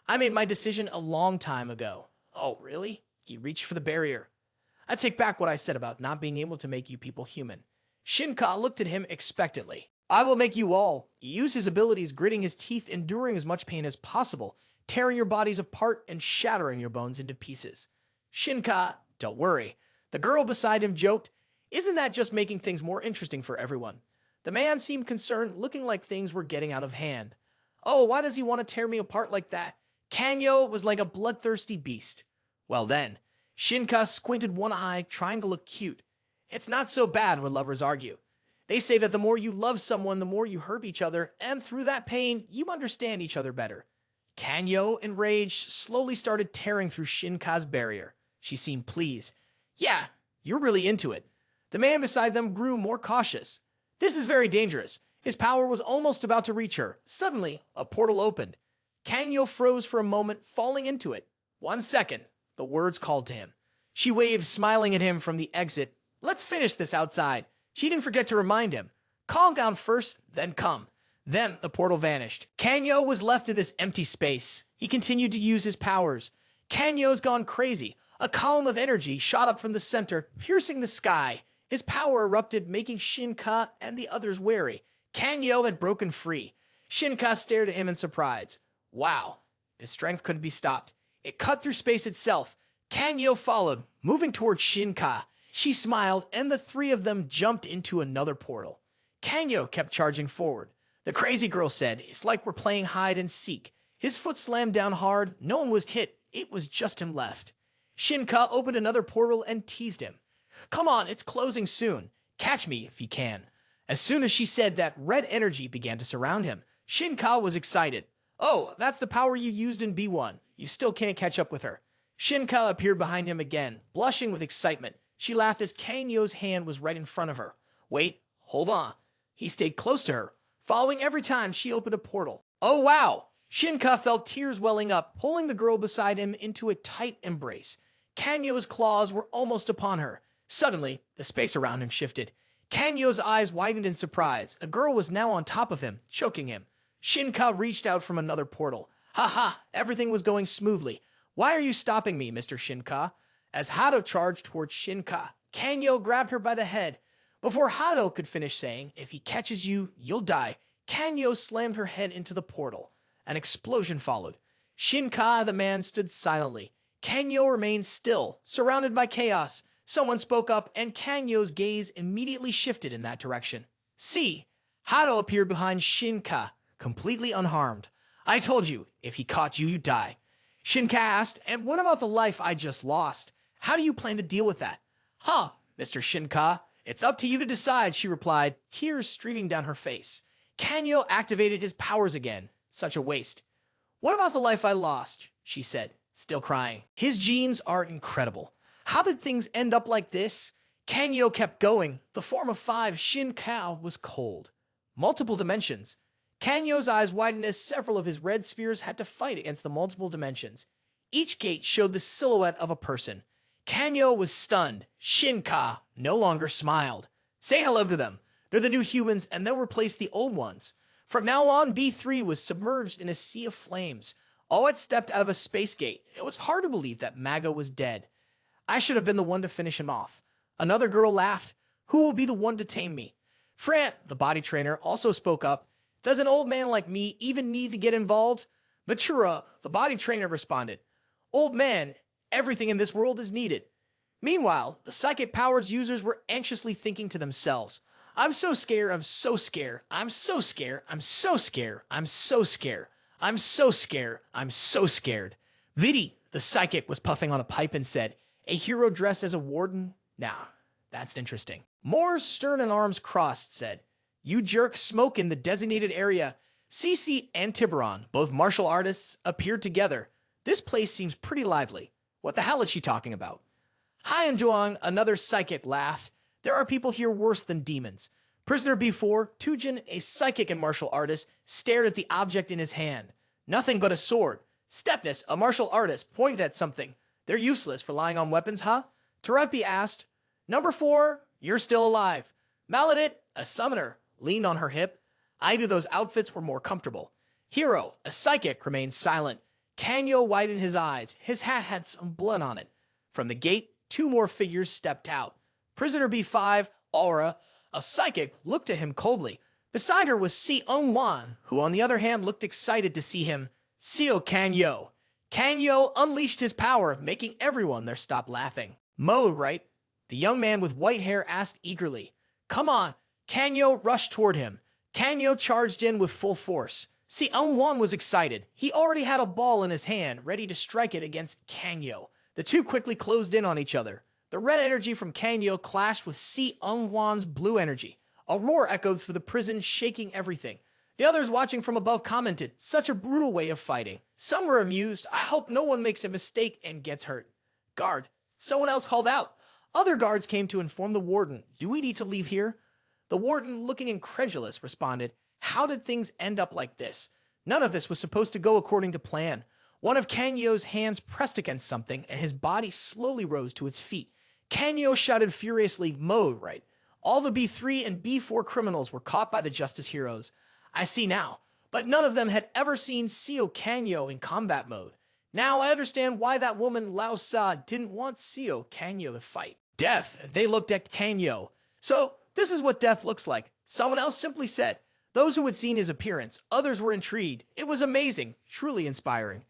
I made my decision a long time ago. Oh, really? He reached for the barrier. I take back what I said about not being able to make you people human. Shina Ka looked at him expectantly. I will make you all. He used his abilities, gritting his teeth, enduring as much pain as possible, tearing your bodies apart and shattering your bones into pieces. Shina Ka, don't worry. The girl beside him joked, isn't that just making things more interesting for everyone? The man seemed concerned, looking like things were getting out of hand. Oh, why does he want to tear me apart like that? Gangyu was like a bloodthirsty beast. Well then, Shina Ka squinted one eye, trying to look cute. It's not so bad when lovers argue. They say that the more you love someone, the more you hurt each other, and through that pain, you understand each other better. Gangyu, enraged, slowly started tearing through Shina Ka's barrier. She seemed pleased. Yeah, you're really into it. The man beside them grew more cautious. This is very dangerous. His power was almost about to reach her. Suddenly, a portal opened. Gangyu froze for a moment, falling into it. 1 second. The words called to him. She waved, smiling at him from the exit. Let's finish this outside. She didn't forget to remind him. Calm down first, then come. Then the portal vanished. Gangyu was left in this empty space. He continued to use his powers. Gangyu's gone crazy. A column of energy shot up from the center, piercing the sky. His power erupted, making Shina Ka and the others wary. Gangyu had broken free. Shina Ka stared at him in surprise. Wow, his strength couldn't be stopped. It cut through space itself. Gangyu followed, moving towards Shina Ka. She smiled, and the three of them jumped into another portal. Kangyo kept charging forward. The crazy girl said, "It's like we're playing hide and seek." His foot slammed down hard. No one was hit. It was just him left. Shina Ka opened another portal and teased him. "Come on, it's closing soon. Catch me if you can." As soon as she said that, red energy began to surround him. Shina Ka was excited. "Oh, that's the power you used in B1. You still can't catch up with her." Shina Ka appeared behind him again, blushing with excitement. She laughed as Kangyo's hand was right in front of her. "Wait, hold on." He stayed close to her, following every time she opened a portal. "Oh, wow!" Shina Ka felt tears welling up, pulling the girl beside him into a tight embrace. Kangyo's claws were almost upon her. Suddenly, the space around him shifted. Kangyo's eyes widened in surprise. A girl was now on top of him, choking him. Shina Ka reached out from another portal. "Ha ha, everything was going smoothly. Why are you stopping me, Mr. Shina Ka?" As Hado charged towards Shina Ka, Kangyo grabbed her by the head. Before Hado could finish saying, "If he catches you, you'll die," Kangyo slammed her head into the portal. An explosion followed. Shina Ka, the man, stood silently. Kangyo remained still, surrounded by chaos. Someone spoke up, and Kangyo's gaze immediately shifted in that direction. "See!" Hado appeared behind Shina Ka, completely unharmed. "I told you, if he caught you, you'd die." Shina Ka asked, "And what about the life I just lost? How do you plan to deal with that?" "Huh, Mr. Shina Ka, it's up to you to decide," she replied, tears streaming down her face. Kangyo activated his powers again. Such a waste. "What about the life I lost?" she said, still crying. His genes are incredible. How did things end up like this? Kangyo kept going. The form of 5, Shina Ka, was cold. Multiple dimensions. Kangyo's eyes widened as several of his red spheres had to fight against the multiple dimensions. Each gate showed the silhouette of a person. Kangyo was stunned. Shina Ka no longer smiled. "Say hello to them. They're the new humans, and they'll replace the old ones." From now on, B3 was submerged in a sea of flames. All had stepped out of a space gate. It was hard to believe that Mago was dead. "I should have been the one to finish him off." Another girl laughed. "Who will be the one to tame me?" Frant, the body trainer, also spoke up. "Does an old man like me even need to get involved?" Matura, the body trainer, responded. "Old man, everything in this world is needed." Meanwhile, the psychic powers users were anxiously thinking to themselves, "I'm so scared, I'm so scared, I'm so scared, I'm so scared, I'm so scared, I'm so scared, I'm so scared." Vidi, the psychic, was puffing on a pipe and said, "A hero dressed as a warden? Now, that's interesting." Moore's stern and arms crossed said, "You jerk, smoke in the designated area." Cece and Tiburon, both martial artists, appeared together. "This place seems pretty lively. What the hell is she talking about?" Haiyan Zhuang, another psychic, laughed. "There are people here worse than demons." Prisoner B4, Tujin, a psychic and martial artist, stared at the object in his hand. Nothing but a sword. Stepness, a martial artist, pointed at something. "They're useless, relying on weapons, huh?" Terepi asked. "Number 4, you're still alive." Maladit, a summoner, leaned on her hip. "I knew those outfits were more comfortable." Hero, a psychic, remained silent. Kangyo widened his eyes. His hat had some blood on it. From the gate, 2 more figures stepped out. Prisoner B5, Aura, a psychic, looked at him coldly. Beside her was Si Wan, who on the other hand looked excited to see him. Seio Kangyo. Kangyo unleashed his power, making everyone there stop laughing. "Mo, right?" The young man with white hair asked eagerly. "Come on." Kangyo rushed toward him. Kangyo charged in with full force. Si Wan was excited. He already had a ball in his hand, ready to strike it against Kangyo. The two quickly closed in on each other. The red energy from Kangyo clashed with Si Wan's blue energy. A roar echoed through the prison, shaking everything. The others watching from above commented, "Such a brutal way of fighting." Some were amused. "I hope no one makes a mistake and gets hurt." "Guard." Someone else called out. Other guards came to inform the warden. "Do we need to leave here?" The warden, looking incredulous, responded, "How did things end up like this? None of this was supposed to go according to plan." One of Kangyo's hands pressed against something, and his body slowly rose to its feet. Kangyo shouted furiously, "Mo, right?" All the B3 and B4 criminals were caught by the Justice Heroes. I see now, but none of them had ever seen Seio Kangyo in combat mode. Now I understand why that woman Laosa didn't want Seio Kangyo to fight. Death, they looked at Kangyo. "So, this is what death looks like," someone else simply said. Those who had seen his appearance, others were intrigued. It was amazing, truly inspiring.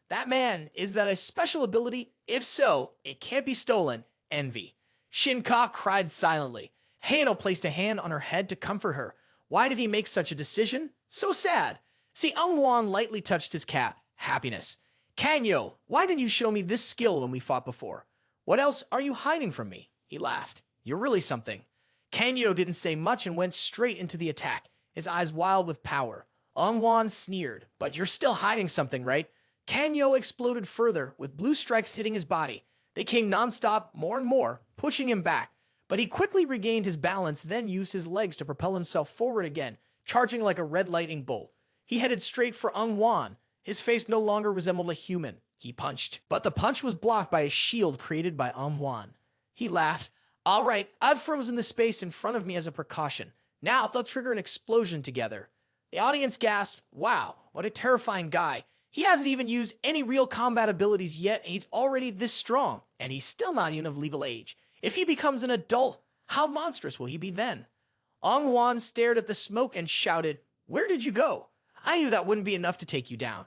"That man, is that a special ability? If so, it can't be stolen." Envy. Shina Ka cried silently. Hano placed a hand on her head to comfort her. Why did he make such a decision? So sad. See, Wan lightly touched his cap. Happiness. Kanyo, why didn't you show me this skill when we fought before? What else are you hiding from me? He laughed. You're really something. Kanyo didn't say much and went straight into the attack, his eyes wild with power. Wan sneered, but you're still hiding something, right? Kanyo exploded further, with blue strikes hitting his body. They came nonstop, more and more, pushing him back. But he quickly regained his balance, then used his legs to propel himself forward again, charging like a red lightning bolt. He headed straight for Wan. His face no longer resembled a human. He punched, but the punch was blocked by a shield created by Wan. He laughed. All right, I've frozen the space in front of me as a precaution. Now they'll trigger an explosion together. The audience gasped, wow, what a terrifying guy. He hasn't even used any real combat abilities yet, and he's already this strong, and he's still not even of legal age. If he becomes an adult, how monstrous will he be then? Wan stared at the smoke and shouted, where did you go? I knew that wouldn't be enough to take you down.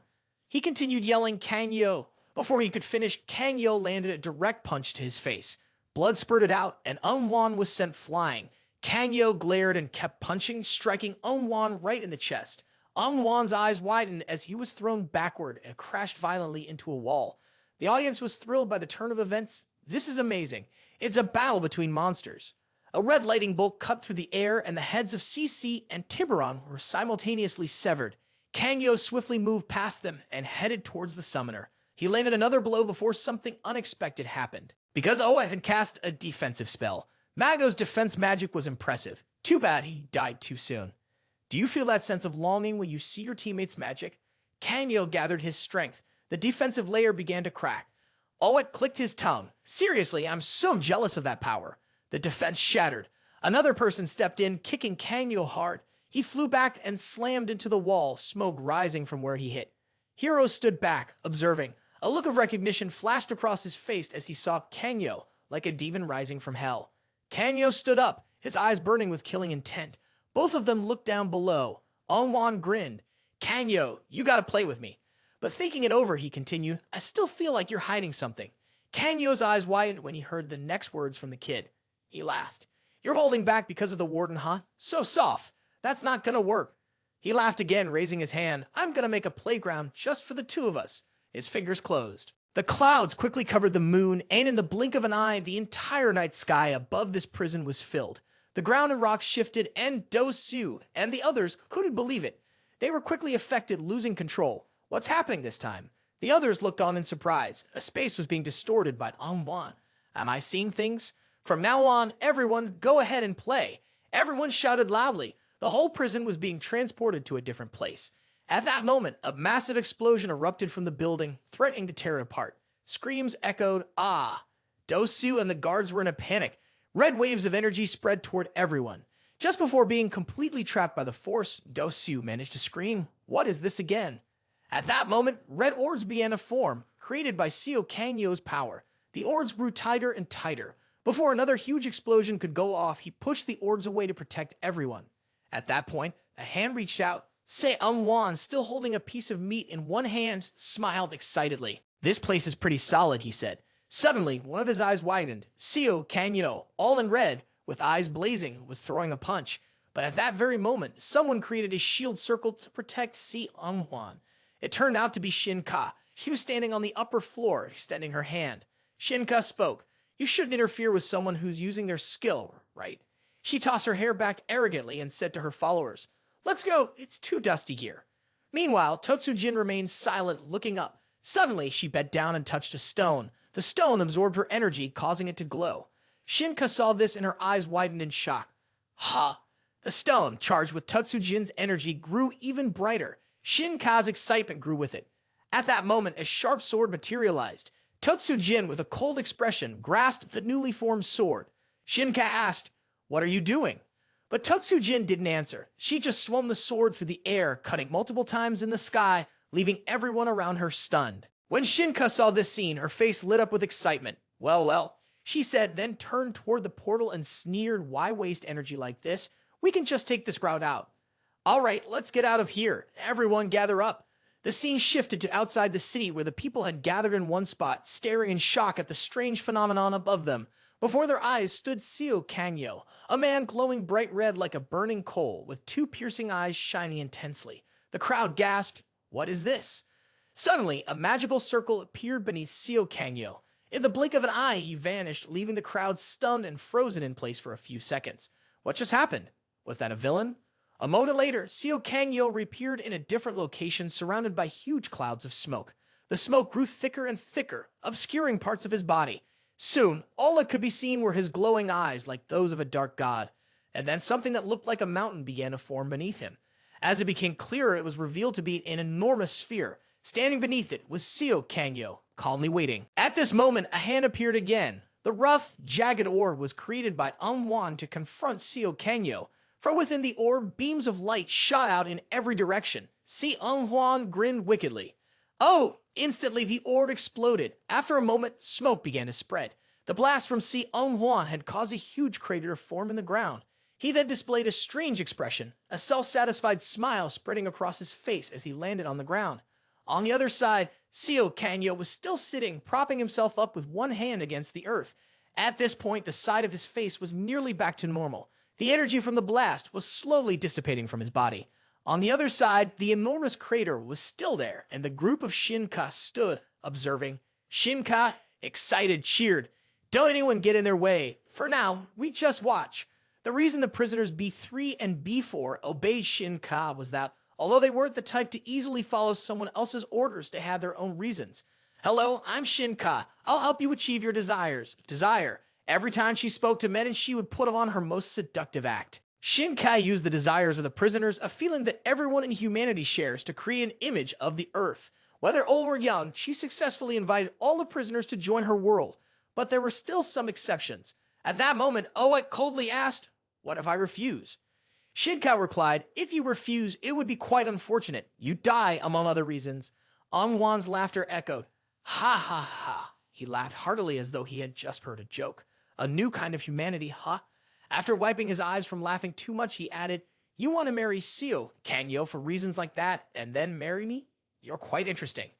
He continued yelling Kangyo. Before he could finish, Kangyo landed a direct punch to his face. Blood spurted out, and Wan was sent flying. Kangyo glared and kept punching, striking Wan right in the chest. Wan's eyes widened as he was thrown backward and crashed violently into a wall. The audience was thrilled by the turn of events. This is amazing. It's a battle between monsters. A red lightning bolt cut through the air, and the heads of CC and Tiburon were simultaneously severed. Kangyo swiftly moved past them and headed towards the summoner. He landed another blow before something unexpected happened. Because OF had cast a defensive spell, Mago's defense magic was impressive. Too bad he died too soon. Do you feel that sense of longing when you see your teammates' magic? Kangyo gathered his strength. The defensive layer began to crack. Owet clicked his tongue. Seriously, I'm so jealous of that power. The defense shattered. Another person stepped in, kicking Kangyo hard. He flew back and slammed into the wall, smoke rising from where he hit. Hero stood back, observing. A look of recognition flashed across his face as he saw Kangyo, like a demon rising from hell. Kangyo stood up, his eyes burning with killing intent. Both of them looked down below. Wan grinned. Kangyo, you gotta play with me. But thinking it over, he continued, I still feel like you're hiding something. Kangyo's eyes widened when he heard the next words from the kid. He laughed. You're holding back because of the warden, huh? So soft. That's not gonna work. He laughed again, raising his hand. I'm gonna make a playground just for the two of us. His fingers closed. The clouds quickly covered the moon, and in the blink of an eye, the entire night sky above this prison was filled. The ground and rocks shifted, and Do-Su and the others couldn't believe it. They were quickly affected, losing control. What's happening this time? The others looked on in surprise. A space was being distorted by Wan. Am I seeing things? From now on, everyone, go ahead and play. Everyone shouted loudly. The whole prison was being transported to a different place. At that moment, a massive explosion erupted from the building, threatening to tear it apart. Screams echoed, ah! Do-Su and the guards were in a panic. Red waves of energy spread toward everyone. Just before being completely trapped by the force, Do-Su managed to scream, what is this again? At that moment, red orbs began to form, created by Seio Kangyo's power. The orbs grew tighter and tighter. Before another huge explosion could go off, he pushed the orbs away to protect everyone. At that point, a hand reached out. Wan, still holding a piece of meat in one hand, smiled excitedly. This place is pretty solid, he said. Suddenly, one of his eyes widened. Seio Kangyo, all in red, with eyes blazing, was throwing a punch. But at that very moment, someone created a shield circle to protect Wan. It turned out to be Shina Ka. She was standing on the upper floor, extending her hand. Shina Ka spoke. You shouldn't interfere with someone who's using their skill, right? She tossed her hair back arrogantly and said to her followers, let's go, it's too dusty here. Meanwhile, Totsujin remained silent, looking up. Suddenly, she bent down and touched a stone. The stone absorbed her energy, causing it to glow. Shina Ka saw this and her eyes widened in shock. Ha! The stone, charged with Totsujin's energy, grew even brighter. Shina Ka's excitement grew with it. At that moment, a sharp sword materialized. Totsujin, with a cold expression, grasped the newly formed sword. Shina Ka asked, what are you doing? But Totsujin didn't answer. She just swung the sword through the air, cutting multiple times in the sky, leaving everyone around her stunned. When Shina Ka saw this scene, her face lit up with excitement. Well, well, she said, then turned toward the portal and sneered, why waste energy like this? We can just take this route out. All right, let's get out of here. Everyone gather up. The scene shifted to outside the city where the people had gathered in one spot, staring in shock at the strange phenomenon above them. Before their eyes stood Seio Kangyo, a man glowing bright red like a burning coal, with two piercing eyes shining intensely. The crowd gasped, "What is this?" Suddenly, a magical circle appeared beneath Seio Kangyo. In the blink of an eye, he vanished, leaving the crowd stunned and frozen in place for a few seconds. What just happened? Was that a villain? A moment later, Seio Kangyo reappeared in a different location, surrounded by huge clouds of smoke. The smoke grew thicker and thicker, obscuring parts of his body. Soon, all that could be seen were his glowing eyes like those of a dark god. And then something that looked like a mountain began to form beneath him. As it became clearer, it was revealed to be an enormous sphere. Standing beneath it was Seio Kangyo, calmly waiting. At this moment, a hand appeared again. The rough, jagged orb was created by Manhwa to confront Seio Kangyo. From within the orb, beams of light shot out in every direction. Manhwa grinned wickedly. Oh! Instantly, the orb exploded. After a moment, smoke began to spread. The blast from Manhwa had caused a huge crater to form in the ground. He then displayed a strange expression, a self-satisfied smile spreading across his face as he landed on the ground. On the other side, Seio Kangyo was still sitting, propping himself up with one hand against the earth. At this point, the side of his face was nearly back to normal. The energy from the blast was slowly dissipating from his body. On the other side, the enormous crater was still there, and the group of Shina Ka stood, observing. Shina Ka, excited, cheered. "Don't anyone get in their way. For now, we just watch." The reason the prisoners B3 and B4 obeyed Shina Ka was that, although they weren't the type to easily follow someone else's orders, they had their own reasons. "Hello, I'm Shina Ka. I'll help you achieve your desires." Desire. Every time she spoke to men, and she would put on her most seductive act. Shina Ka used the desires of the prisoners, a feeling that everyone in humanity shares, to create an image of the earth. Whether old or young, she successfully invited all the prisoners to join her world. But there were still some exceptions. At that moment, Oet coldly asked, "What if I refuse?" Shina Ka replied, "If you refuse, it would be quite unfortunate. You die, among other reasons." Manhwa's laughter echoed. "Ha ha ha." He laughed heartily as though he had just heard a joke. A new kind of humanity, huh? After wiping his eyes from laughing too much, he added, "You want to marry Seio Kangyo for reasons like that, and then marry me? You're quite interesting."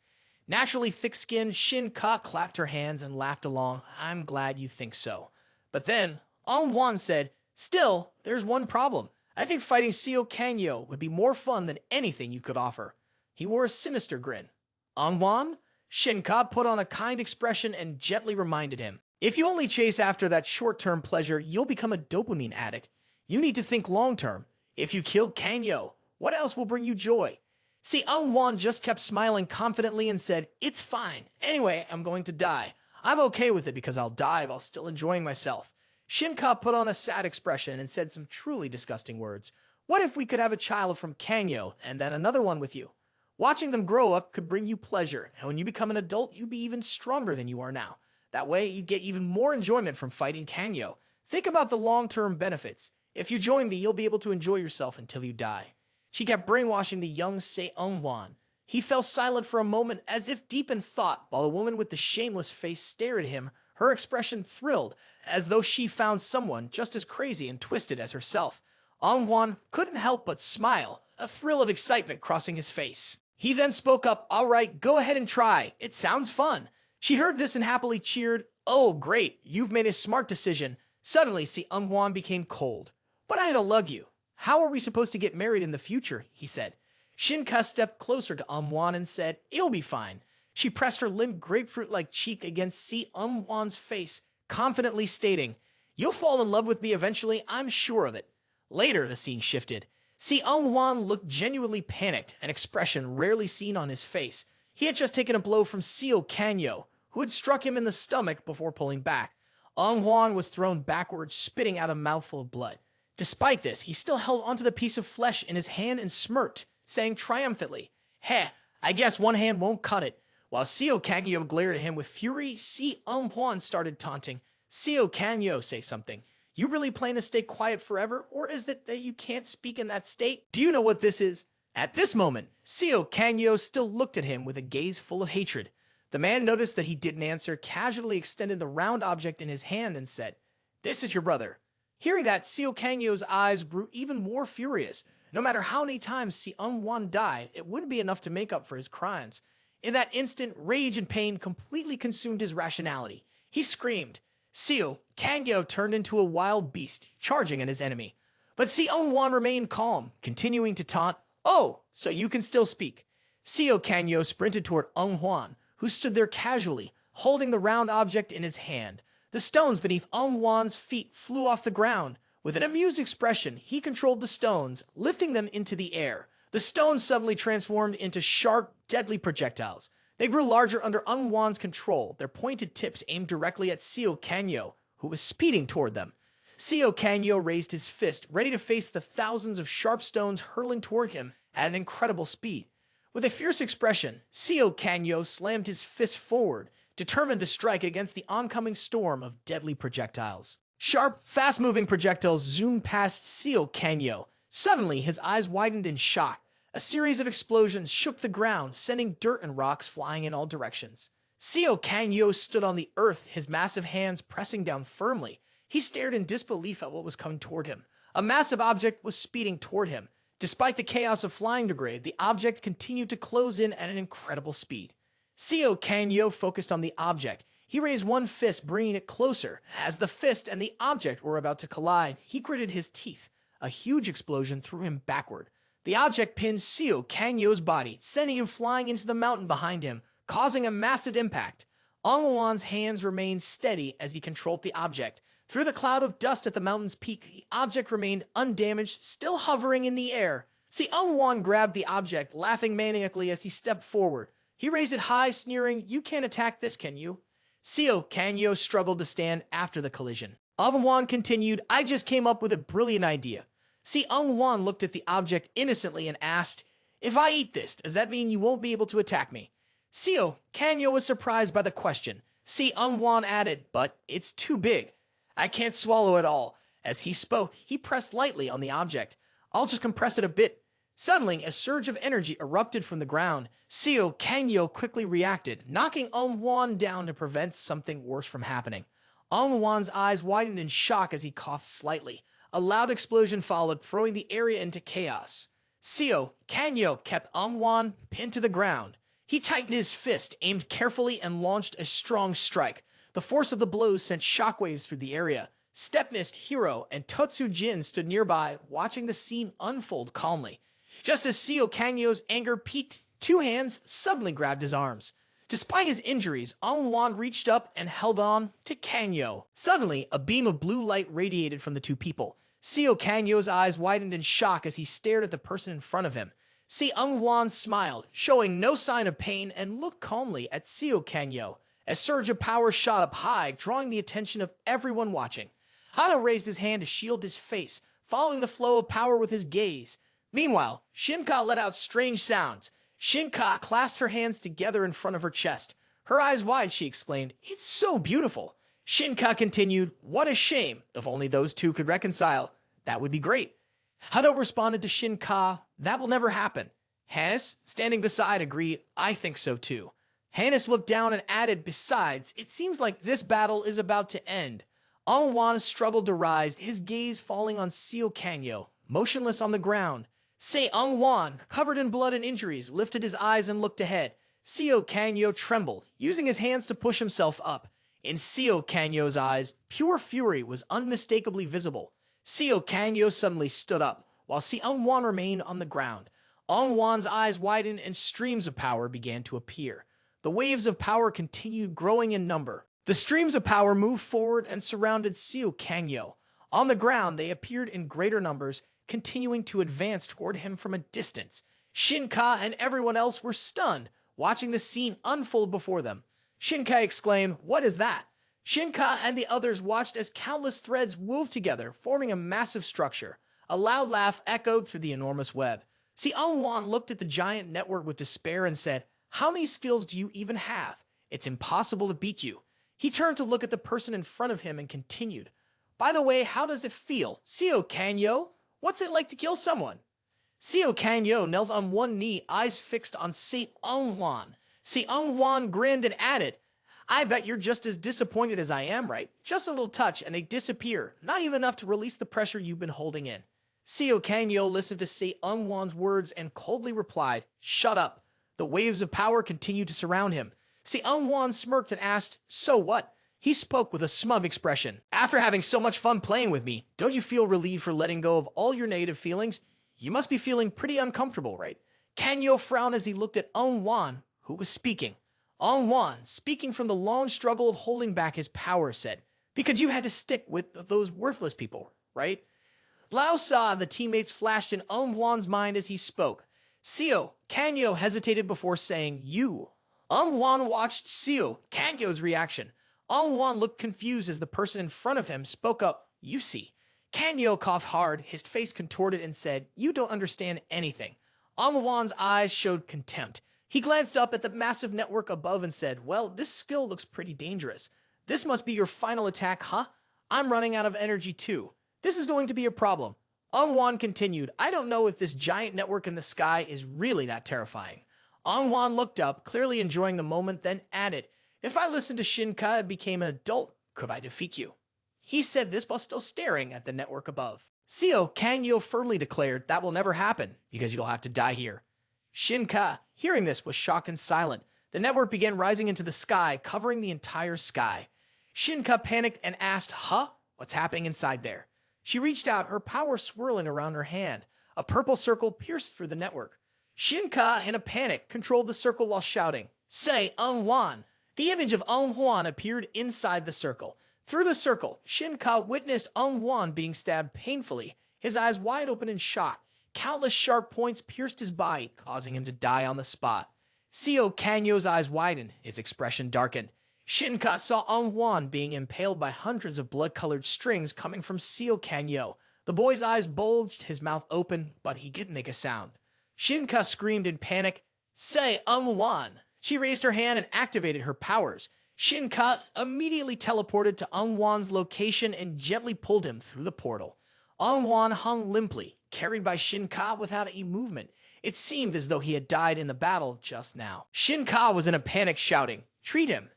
Naturally thick-skinned, Shina Ka clapped her hands and laughed along. "I'm glad you think so." But then, Manhwa said, "Still, there's one problem. I think fighting Seio Kangyo would be more fun than anything you could offer." He wore a sinister grin. "Manhwa?" Shina Ka put on a kind expression and gently reminded him, "If you only chase after that short-term pleasure, you'll become a dopamine addict. You need to think long-term. If you kill Kangyo, what else will bring you joy?" Manhwa just kept smiling confidently and said, "It's fine. Anyway, I'm going to die. I'm okay with it because I'll die while still enjoying myself." Shina Ka put on a sad expression and said some truly disgusting words. "What if we could have a child from Kangyo and then another one with you? Watching them grow up could bring you pleasure, and when you become an adult, you'd be even stronger than you are now. That way, you'd get even more enjoyment from fighting Kangyo. Think about the long-term benefits. If you join me, you'll be able to enjoy yourself until you die." She kept brainwashing the young Manhwa. He fell silent for a moment, as if deep in thought, while the woman with the shameless face stared at him, her expression thrilled, as though she found someone just as crazy and twisted as herself. Manhwa couldn't help but smile, a thrill of excitement crossing his face. He then spoke up, "All right, go ahead and try. It sounds fun." She heard this and happily cheered. "Oh, great, you've made a smart decision." Suddenly, Manhwa became cold. "But I had to lug you. How are we supposed to get married in the future?" he said. Shina Ka stepped closer to Manhwa and said, "It'll be fine." She pressed her limp grapefruit-like cheek against Manhwa's face, confidently stating, "You'll fall in love with me eventually, I'm sure of it." Later, the scene shifted. Manhwa looked genuinely panicked, an expression rarely seen on his face. He had just taken a blow from Seio Kangyo, who had struck him in the stomach before pulling back. Manhwa was thrown backwards, spitting out a mouthful of blood. Despite this, he still held onto the piece of flesh in his hand and smirked, saying triumphantly, "Heh, I guess one hand won't cut it." While Seio Kangyo glared at him with fury, Manhwa started taunting. "Seio Kangyo, say something. You really plan to stay quiet forever, or is it that you can't speak in that state? Do you know what this is?" At this moment, Seio Kangyo still looked at him with a gaze full of hatred. The man noticed that he didn't answer, casually extended the round object in his hand and said, "This is your brother." Hearing that, Seio Kangyo's eyes grew even more furious. No matter how many times Manhwa died, it wouldn't be enough to make up for his crimes. In that instant, rage and pain completely consumed his rationality. He screamed, Seio Kangyo turned into a wild beast, charging at his enemy. But Seio remained calm, continuing to taunt, "Oh, so you can still speak." Seio Kangyo sprinted toward Huan, who stood there casually, holding the round object in his hand. The stones beneath Huan's feet flew off the ground. With an amused expression, he controlled the stones, lifting them into the air. The stones suddenly transformed into sharp, deadly projectiles. They grew larger under Huan's control, their pointed tips aimed directly at Seio Kangyo, who was speeding toward them. Seio Kangyo raised his fist, ready to face the thousands of sharp stones hurtling toward him at an incredible speed. With a fierce expression, Seio Kangyo slammed his fist forward, determined to strike against the oncoming storm of deadly projectiles. Sharp, fast-moving projectiles zoomed past Seio Kangyo. Suddenly, his eyes widened in shock. A series of explosions shook the ground, sending dirt and rocks flying in all directions. Seio Kangyo stood on the earth, his massive hands pressing down firmly. He stared in disbelief at what was coming toward him. A massive object was speeding toward him. Despite the chaos of flying debris, the object continued to close in at an incredible speed. Seio Kangyo focused on the object. He raised one fist, bringing it closer. As the fist and the object were about to collide, he gritted his teeth. A huge explosion threw him backward. The object pinned Seio Kangyo's body, sending him flying into the mountain behind him, causing a massive impact. Huan's hands remained steady as he controlled the object. Through the cloud of dust at the mountain's peak, the object remained undamaged, still hovering in the air. Huan grabbed the object, laughing maniacally as he stepped forward. He raised it high, sneering, "You can't attack this, can you?" Seio Kangyo struggled to stand after the collision. Huan continued, "I just came up with a brilliant idea." Huan looked at the object innocently and asked, "If I eat this, does that mean you won't be able to attack me?" Seio Kangyo was surprised by the question. Huan added, "But it's too big. I can't swallow it all." As he spoke, he pressed lightly on the object. "I'll just compress it a bit." Suddenly, a surge of energy erupted from the ground. Seio Kangyo quickly reacted, knocking Huan down to prevent something worse from happening. Huan's eyes widened in shock as he coughed slightly. A loud explosion followed, throwing the area into chaos. Seio Kangyo kept Huan pinned to the ground. He tightened his fist, aimed carefully, and launched a strong strike. The force of the blows sent shockwaves through the area. Stepness, Hiro, and Totsujin stood nearby, watching the scene unfold calmly. Just as Seio Kangyo's anger peaked, two hands suddenly grabbed his arms. Despite his injuries, Huan reached up and held on to Kangyo. Suddenly, a beam of blue light radiated from the two people. Seio Kangyo's eyes widened in shock as he stared at the person in front of him. Huan smiled, showing no sign of pain, and looked calmly at Seio Kangyo. A surge of power shot up high, drawing the attention of everyone watching. Hana raised his hand to shield his face, following the flow of power with his gaze. Meanwhile, Shina Ka let out strange sounds. Shina Ka clasped her hands together in front of her chest. Her eyes wide, she exclaimed, "It's so beautiful." Shina Ka continued, "What a shame. If only those two could reconcile. That would be great." Hado responded to Shina Ka, "That will never happen." Hannes, standing beside, agreed, "I think so too." Hannes looked down and added, "Besides, it seems like this battle is about to end." Huan struggled to rise, his gaze falling on Seio Kangyo, motionless on the ground. Huan, covered in blood and injuries, lifted his eyes and looked ahead. Seio Kangyo trembled, using his hands to push himself up. In Seio Kangyo's eyes, pure fury was unmistakably visible. Seio Kangyo suddenly stood up, while Huan remained on the ground. Huan's eyes widened and streams of power began to appear. The waves of power continued growing in number. The streams of power moved forward and surrounded Seio Kangyo. On the ground, they appeared in greater numbers, continuing to advance toward him from a distance. Shina Ka and everyone else were stunned, watching the scene unfold before them. Shina Ka exclaimed, "What is that?" Shina Ka and the others watched as countless threads wove together, forming a massive structure. A loud laugh echoed through the enormous web. Huan looked at the giant network with despair and said, "How many skills do you even have? It's impossible to beat you." He turned to look at the person in front of him and continued, "By the way, how does it feel? Seio Kangyo? What's it like to kill someone?" Seio Kangyo knelt on one knee, eyes fixed on Huan. Huan grinned and added, "I bet you're just as disappointed as I am, right? Just a little touch and they disappear, not even enough to release the pressure you've been holding in." Seio Kangyo listened to Huan's words and coldly replied, "Shut up." The waves of power continued to surround him. Huan smirked and asked, "So what?" He spoke with a smug expression. After having so much fun playing with me, don't you feel relieved for letting go of all your negative feelings? You must be feeling pretty uncomfortable, right? Kangyo frowned as he looked at Wan, who was speaking. Wan, speaking from the long struggle of holding back his power, said, because you had to stick with those worthless people, right? Laosa, the teammates flashed in Wan's mind as he spoke. Seio, Kangyo hesitated before saying, you. Wan watched Seio, Kangyo's reaction. Wan looked confused as the person in front of him spoke up, you see. Kangyo coughed hard, his face contorted, and said, you don't understand anything. Wan's eyes showed contempt. He glanced up at the massive network above and said, well, this skill looks pretty dangerous. This must be your final attack, huh? I'm running out of energy too. This is going to be a problem. Wan continued, I don't know if this giant network in the sky is really that terrifying. Wan looked up, clearly enjoying the moment, then added, if I listened to Shina Ka and became an adult, could I defeat you? He said this while still staring at the network above. Seio, Kangyo firmly declared, that will never happen, because you'll have to die here. Shina Ka, hearing this, was shocked and silent. The network began rising into the sky, covering the entire sky. Shina Ka panicked and asked, huh? What's happening inside there? She reached out, her power swirling around her hand. A purple circle pierced through the network. Shina Ka, in a panic, controlled the circle while shouting, say, Wan. The image of Wan appeared inside the circle. Through the circle, Shina Ka witnessed Wan being stabbed painfully, his eyes wide open in shock. Countless sharp points pierced his body, causing him to die on the spot. Seio Kangyo's eyes widened, his expression darkened. Shina Ka saw Wan being impaled by hundreds of blood-colored strings coming from Seio Kangyo. The boy's eyes bulged, his mouth open, but he didn't make a sound. Shina Ka screamed in panic, say, Wan. She raised her hand and activated her powers. Shina Ka immediately teleported to Wan's location and gently pulled him through the portal. Wan hung limply, carried by Shina Ka without any movement. It seemed as though he had died in the battle just now. Shina Ka was in a panic, shouting, treat him.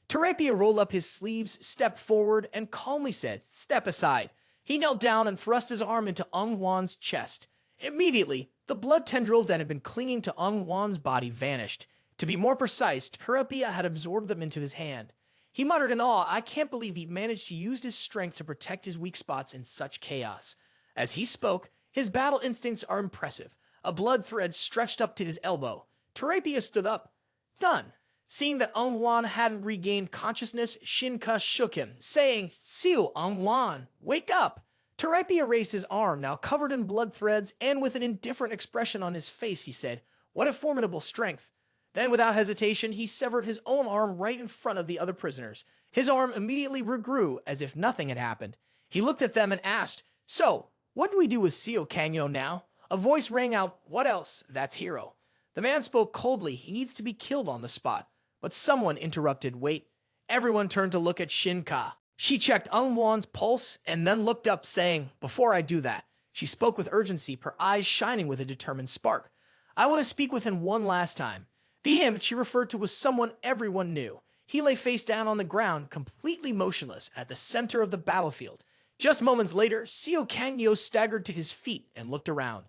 Terapia rolled up his sleeves, stepped forward, and calmly said, step aside. He knelt down and thrust his arm into Wan's chest. Immediately, the blood tendrils that had been clinging to Wan's body vanished. To be more precise, Terapia had absorbed them into his hand. He muttered in awe, I can't believe he managed to use his strength to protect his weak spots in such chaos. As he spoke, his battle instincts are impressive. A blood thread stretched up to his elbow. Terapia stood up. Done. Seeing that Wan hadn't regained consciousness, Shina Ka shook him, saying, Seio Wan, wake up! Terapia raised his arm, now covered in blood threads, and with an indifferent expression on his face, he said, what a formidable strength. Then, without hesitation, he severed his own arm right in front of the other prisoners. His arm immediately regrew as if nothing had happened. He looked at them and asked, so, what do we do with Seio Kangyo now? A voice rang out, what else? That's Hero. The man spoke coldly, he needs to be killed on the spot. But someone interrupted, wait. Everyone turned to look at Shina Ka. She checked Wan's pulse and then looked up, saying, before I do that. She spoke with urgency, her eyes shining with a determined spark. I want to speak with him one last time. The him she referred to was someone everyone knew. He lay face down on the ground, completely motionless, at the center of the battlefield. Just moments later, Seio Kangyo staggered to his feet and looked around.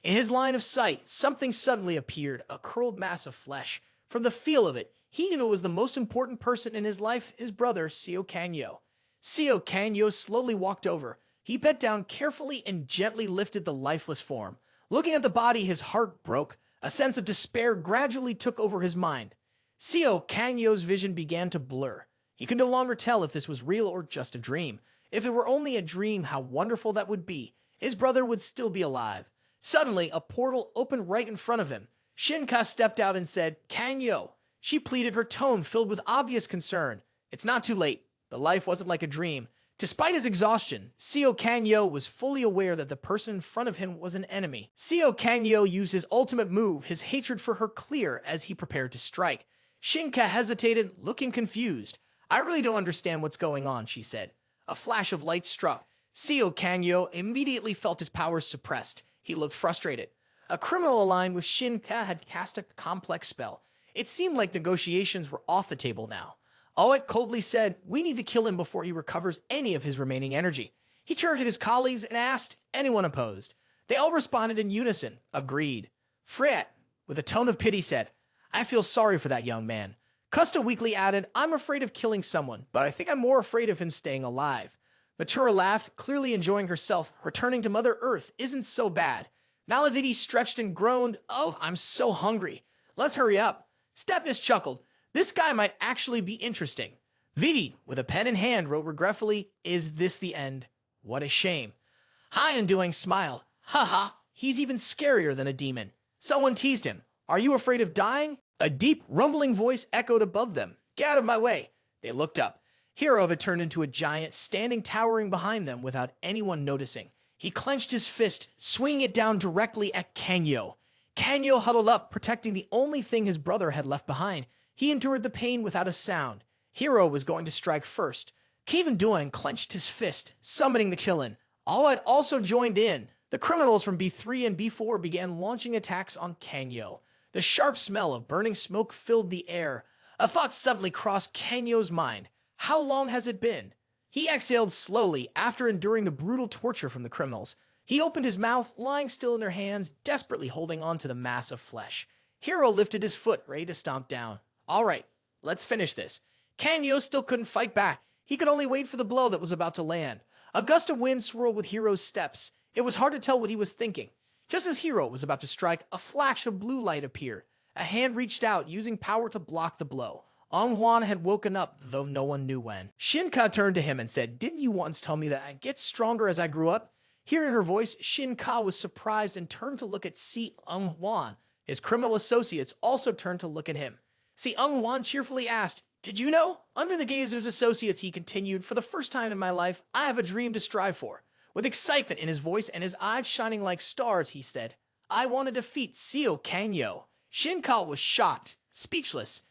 In his line of sight, something suddenly appeared, a curled mass of flesh. From the feel of it, he knew it was the most important person in his life, his brother, Seio Kangyo. Seio Kangyo slowly walked over. He bent down carefully and gently lifted the lifeless form. Looking at the body, his heart broke. A sense of despair gradually took over his mind. Seio Kangyo's vision began to blur. He could no longer tell if this was real or just a dream. If it were only a dream, how wonderful that would be. His brother would still be alive. Suddenly, a portal opened right in front of him. Shina Ka stepped out and said, Kangyo. She pleaded, her tone filled with obvious concern. It's not too late. The life wasn't like a dream. Despite his exhaustion, Seio Kangyo was fully aware that the person in front of him was an enemy. Seio Kangyo used his ultimate move, his hatred for her clear, as he prepared to strike. Shina Ka hesitated, looking confused. I really don't understand what's going on, she said. A flash of light struck. Seio Kangyo immediately felt his powers suppressed. He looked frustrated. A criminal aligned with Shina Ka had cast a complex spell. It seemed like negotiations were off the table now. Oet coldly said, we need to kill him before he recovers any of his remaining energy. He turned to his colleagues and asked, anyone opposed? They all responded in unison, agreed. Friet, with a tone of pity, said, I feel sorry for that young man. Custa weakly added, I'm afraid of killing someone, but I think I'm more afraid of him staying alive. Matura laughed, clearly enjoying herself. Returning to Mother Earth isn't so bad. Maladidi stretched and groaned, oh, I'm so hungry. Let's hurry up. Stepnis chuckled, this guy might actually be interesting. Vidi, with a pen in hand, wrote regretfully, is this the end? What a shame. High Undoing smiled, haha, he's even scarier than a demon. Someone teased him, are you afraid of dying? A deep, rumbling voice echoed above them. Get out of my way. They looked up. Hero had turned into a giant, standing towering behind them without anyone noticing. He clenched his fist, swinging it down directly at Gangyu. Gangyu huddled up, protecting the only thing his brother had left behind. He endured the pain without a sound. Hero was going to strike first. Kevin Duan clenched his fist, summoning the Killin. All had also joined in. The criminals from B3 and B4 began launching attacks on Gangyu. The sharp smell of burning smoke filled the air. A thought suddenly crossed Gangyu's mind. How long has it been? He exhaled slowly after enduring the brutal torture from the criminals. He opened his mouth, lying still in their hands, desperately holding on to the mass of flesh. Hero lifted his foot, ready to stomp down. All right, let's finish this. Gangyu still couldn't fight back. He could only wait for the blow that was about to land. A gust of wind swirled with Hero's steps. It was hard to tell what he was thinking. Just as Hero was about to strike, a flash of blue light appeared. A hand reached out, using power to block the blow. Huan had woken up, though no one knew when. Shina Ka turned to him and said, didn't you once tell me that I'd get stronger as I grew up? Hearing her voice, Shina Ka was surprised and turned to look at Huan. His criminal associates also turned to look at him. Huan cheerfully asked, did you know? Under the gaze of his associates, he continued, for the first time in my life, I have a dream to strive for. With excitement in his voice and his eyes shining like stars, he said, I want to defeat Seio Gangyu. Shina Ka was shocked, speechless.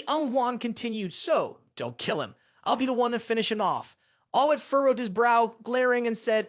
Huan continued, so, don't kill him. I'll be the one to finish him off. Awit furrowed his brow, glaring, and said,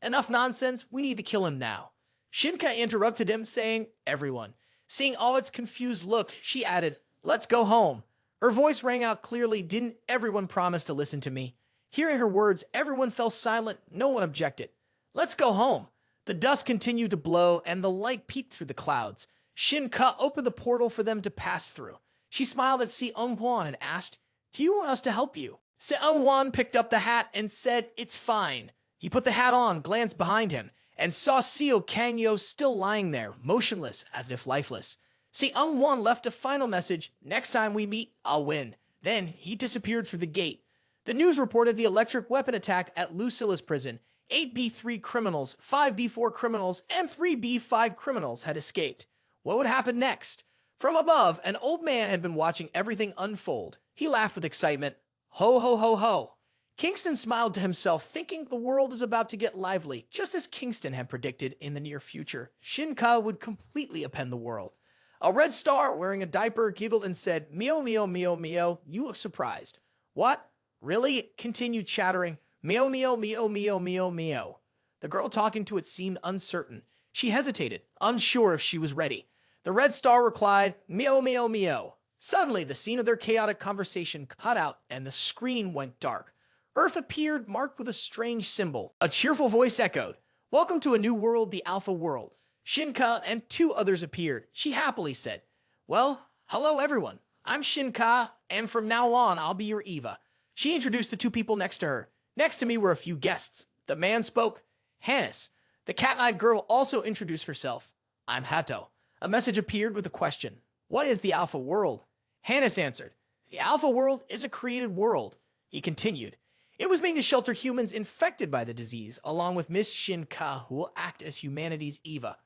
enough nonsense, we need to kill him now. Shina Ka interrupted him, saying, everyone. Seeing Awit's confused look, she added, let's go home. Her voice rang out clearly, didn't everyone promise to listen to me? Hearing her words, everyone fell silent, no one objected. Let's go home. The dust continued to blow, and the light peeked through the clouds. Shina Ka opened the portal for them to pass through. She smiled at Huan and asked, do you want us to help you? Huan picked up the hat and said, it's fine. He put the hat on, glanced behind him, and saw Seio Gangyu still lying there, motionless as if lifeless. Huan left a final message, next time we meet, I'll win. Then he disappeared through the gate. The news reported the electric weapon attack at Lucilus prison. 8 B3 criminals, 5 B4 criminals, and 3 B5 criminals had escaped. What would happen next? From above, an old man had been watching everything unfold. He laughed with excitement. Ho, ho, ho, ho. Kingston smiled to himself, thinking the world is about to get lively, just as Kingston had predicted in the near future. Shina Ka would completely upend the world. A red star, wearing a diaper, giggled and said, Mio, mio, mio, mio, you look surprised. What? Really? It continued chattering. Mio, mio, mio, mio, mio, mio. The girl talking to it seemed uncertain. She hesitated, unsure if she was ready. The red star replied, Mio, mio, mio. Suddenly, the scene of their chaotic conversation cut out and the screen went dark. Earth appeared, marked with a strange symbol. A cheerful voice echoed, welcome to a new world, the Alpha World. Shina Ka and 2 others appeared. She happily said, well, hello everyone. I'm Shina Ka, and from now on, I'll be your Eva. She introduced the 2 people next to her. Next to me were a few guests. The man spoke, Hannes. The cat-eyed girl also introduced herself. I'm Hato. A message appeared with a question. What is the Alpha World? Hannes answered, the Alpha World is a created world. He continued, it was made to shelter humans infected by the disease, along with Miss Shina Ka, who will act as humanity's Eva.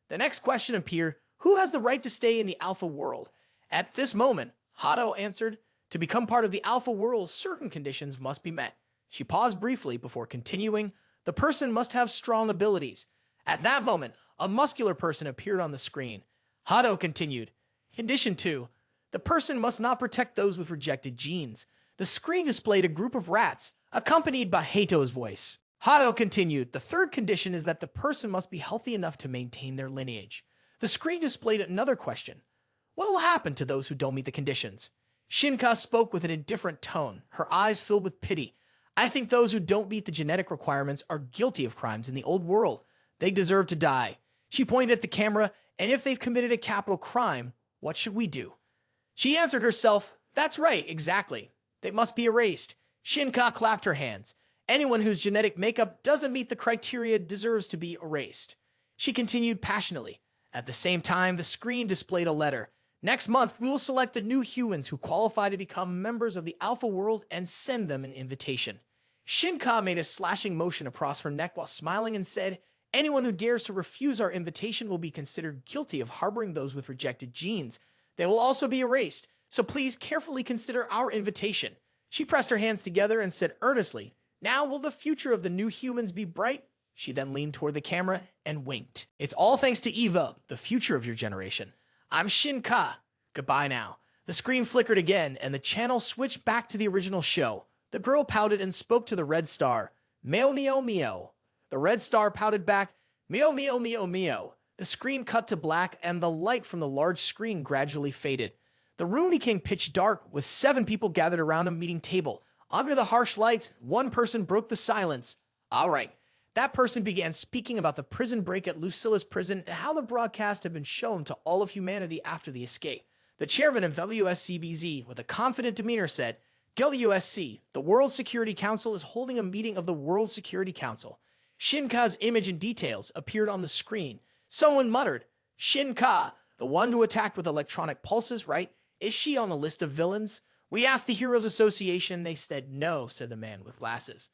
The next question appeared, who has the right to stay in the Alpha World? At this moment, Hato answered, to become part of the Alpha World, certain conditions must be met. She paused briefly before continuing, the person must have strong abilities. At that moment, a muscular person appeared on the screen. Hato continued, condition 2, the person must not protect those with rejected genes. The screen displayed a group of rats, accompanied by Hato's voice. Hato continued, the third condition is that the person must be healthy enough to maintain their lineage. The screen displayed another question. What will happen to those who don't meet the conditions? Shina Ka spoke with an indifferent tone, her eyes filled with pity. I think those who don't meet the genetic requirements are guilty of crimes in the old world. They deserve to die. She pointed at the camera, and if they've committed a capital crime, what should we do? She answered herself, That's right, exactly. They must be erased. Shina Ka clapped her hands. Anyone whose genetic makeup doesn't meet the criteria deserves to be erased. She continued passionately. At the same time, the screen displayed a letter. Next month, we will select the new humans who qualify to become members of the Alpha World and send them an invitation. Shina Ka made a slashing motion across her neck while smiling and said, anyone who dares to refuse our invitation will be considered guilty of harboring those with rejected genes. They will also be erased, so please carefully consider our invitation. She pressed her hands together and said earnestly, now will the future of the new humans be bright? She then leaned toward the camera and winked. It's all thanks to Eva, the future of your generation. I'm Shina Ka. Goodbye now. The screen flickered again, and the channel switched back to the original show. The girl pouted and spoke to the red star. Meo, meo, meo. The red star pouted back. Meo, meo, meo, meo. The screen cut to black, and the light from the large screen gradually faded. The room became pitch dark, with 7 people gathered around a meeting table. Under the harsh lights, one person broke the silence. All right. That person began speaking about the prison break at Lucilus prison and how the broadcast had been shown to all of humanity after the escape. The chairman of WSCBZ, with a confident demeanor, said, WSC, the World Security Council is holding a meeting of the World Security Council. Shina Ka's image and details appeared on the screen. Someone muttered, Shina Ka, the one who attacked with electronic pulses, right? Is she on the list of villains? We asked the Heroes Association. They said no, said the man with glasses.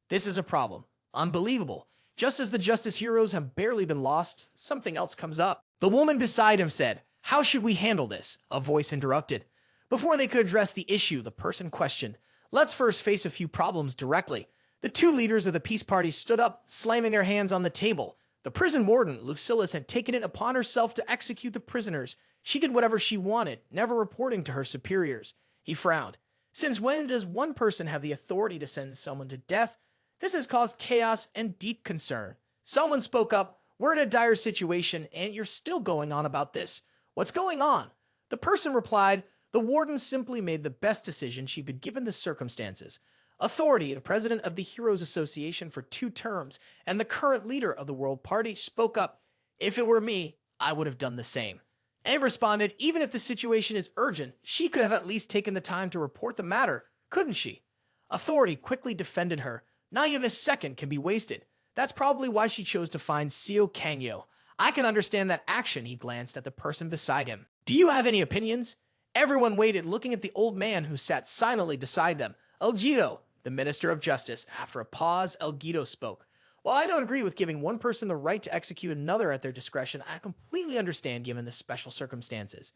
This is a problem. Unbelievable. Just as the Justice Heroes have barely been lost, something else comes up. The woman beside him said, how should we handle this? A voice interrupted. Before they could address the issue, the person questioned, let's first face a few problems directly. The 2 leaders of the peace party stood up, slamming their hands on the table. The prison warden, Lucilus, had taken it upon herself to execute the prisoners. She did whatever she wanted, never reporting to her superiors. He frowned. Since when does one person have the authority to send someone to death? This has caused chaos and deep concern. Someone spoke up, we're in a dire situation, and you're still going on about this. What's going on? The person replied, the warden simply made the best decision she could given the circumstances. Authority, the president of the Heroes Association for 2 terms, and the current leader of the World Party spoke up, if it were me, I would have done the same. And responded, even if the situation is urgent, she could have at least taken the time to report the matter, couldn't she? Authority quickly defended her. Not even a second can be wasted. That's probably why she chose to find Seio Kangyo. I can understand that action, he glanced at the person beside him. Do you have any opinions? Everyone waited, looking at the old man who sat silently beside them. Elgido, the Minister of Justice. After a pause, Elgido spoke. While I don't agree with giving one person the right to execute another at their discretion, I completely understand given the special circumstances.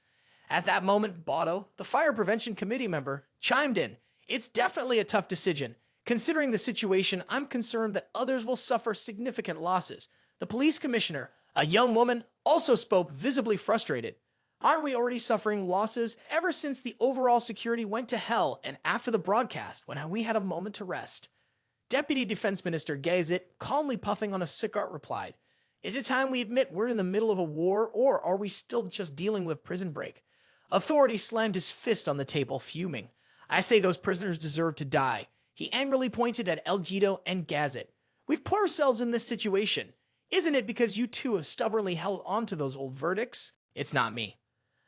At that moment, Botto, the Fire Prevention Committee member, chimed in. It's definitely a tough decision. Considering the situation, I'm concerned that others will suffer significant losses. The police commissioner, a young woman, also spoke, visibly frustrated. Aren't we already suffering losses ever since the overall security went to hell and after the broadcast when we had a moment to rest? Deputy Defense Minister Gazit, calmly puffing on a cigarette, replied, is it time we admit we're in the middle of a war, or are we still just dealing with prison break? Authority slammed his fist on the table, fuming. I say those prisoners deserve to die. He angrily pointed at Elgido and Gazet. We've put ourselves in this situation. Isn't it because you two have stubbornly held on to those old verdicts? It's not me.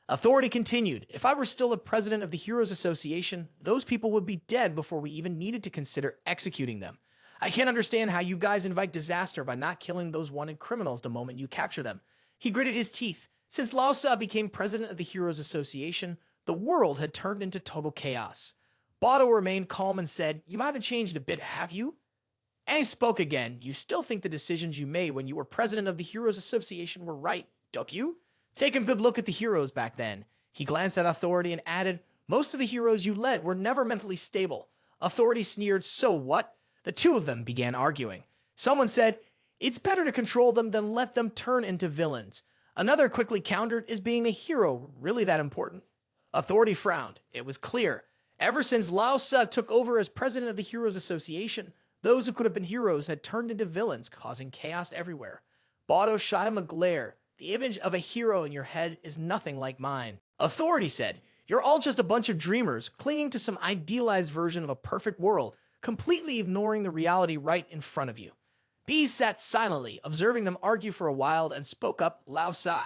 Authority continued. If I were still the president of the Heroes Association, those people would be dead before we even needed to consider executing them. I can't understand how you guys invite disaster by not killing those wanted criminals the moment you capture them. He gritted his teeth. Since Laosa became president of the Heroes Association, the world had turned into total chaos. Botto remained calm and said, you might have changed a bit, have you? And he spoke again. You still think the decisions you made when you were president of the Heroes Association were right, don't you? Take a good look at the heroes back then. He glanced at Authority and added, most of the heroes you led were never mentally stable. Authority sneered, so what? The 2 of them began arguing. Someone said, it's better to control them than let them turn into villains. Another quickly countered, is being a hero really that important? Authority frowned. It was clear. Ever since Laosa took over as president of the Heroes Association, those who could have been heroes had turned into villains, causing chaos everywhere. Botto shot him a glare. The image of a hero in your head is nothing like mine. Authority said, you're all just a bunch of dreamers, clinging to some idealized version of a perfect world, completely ignoring the reality right in front of you. B sat silently, observing them argue for a while, and spoke up, Laosa.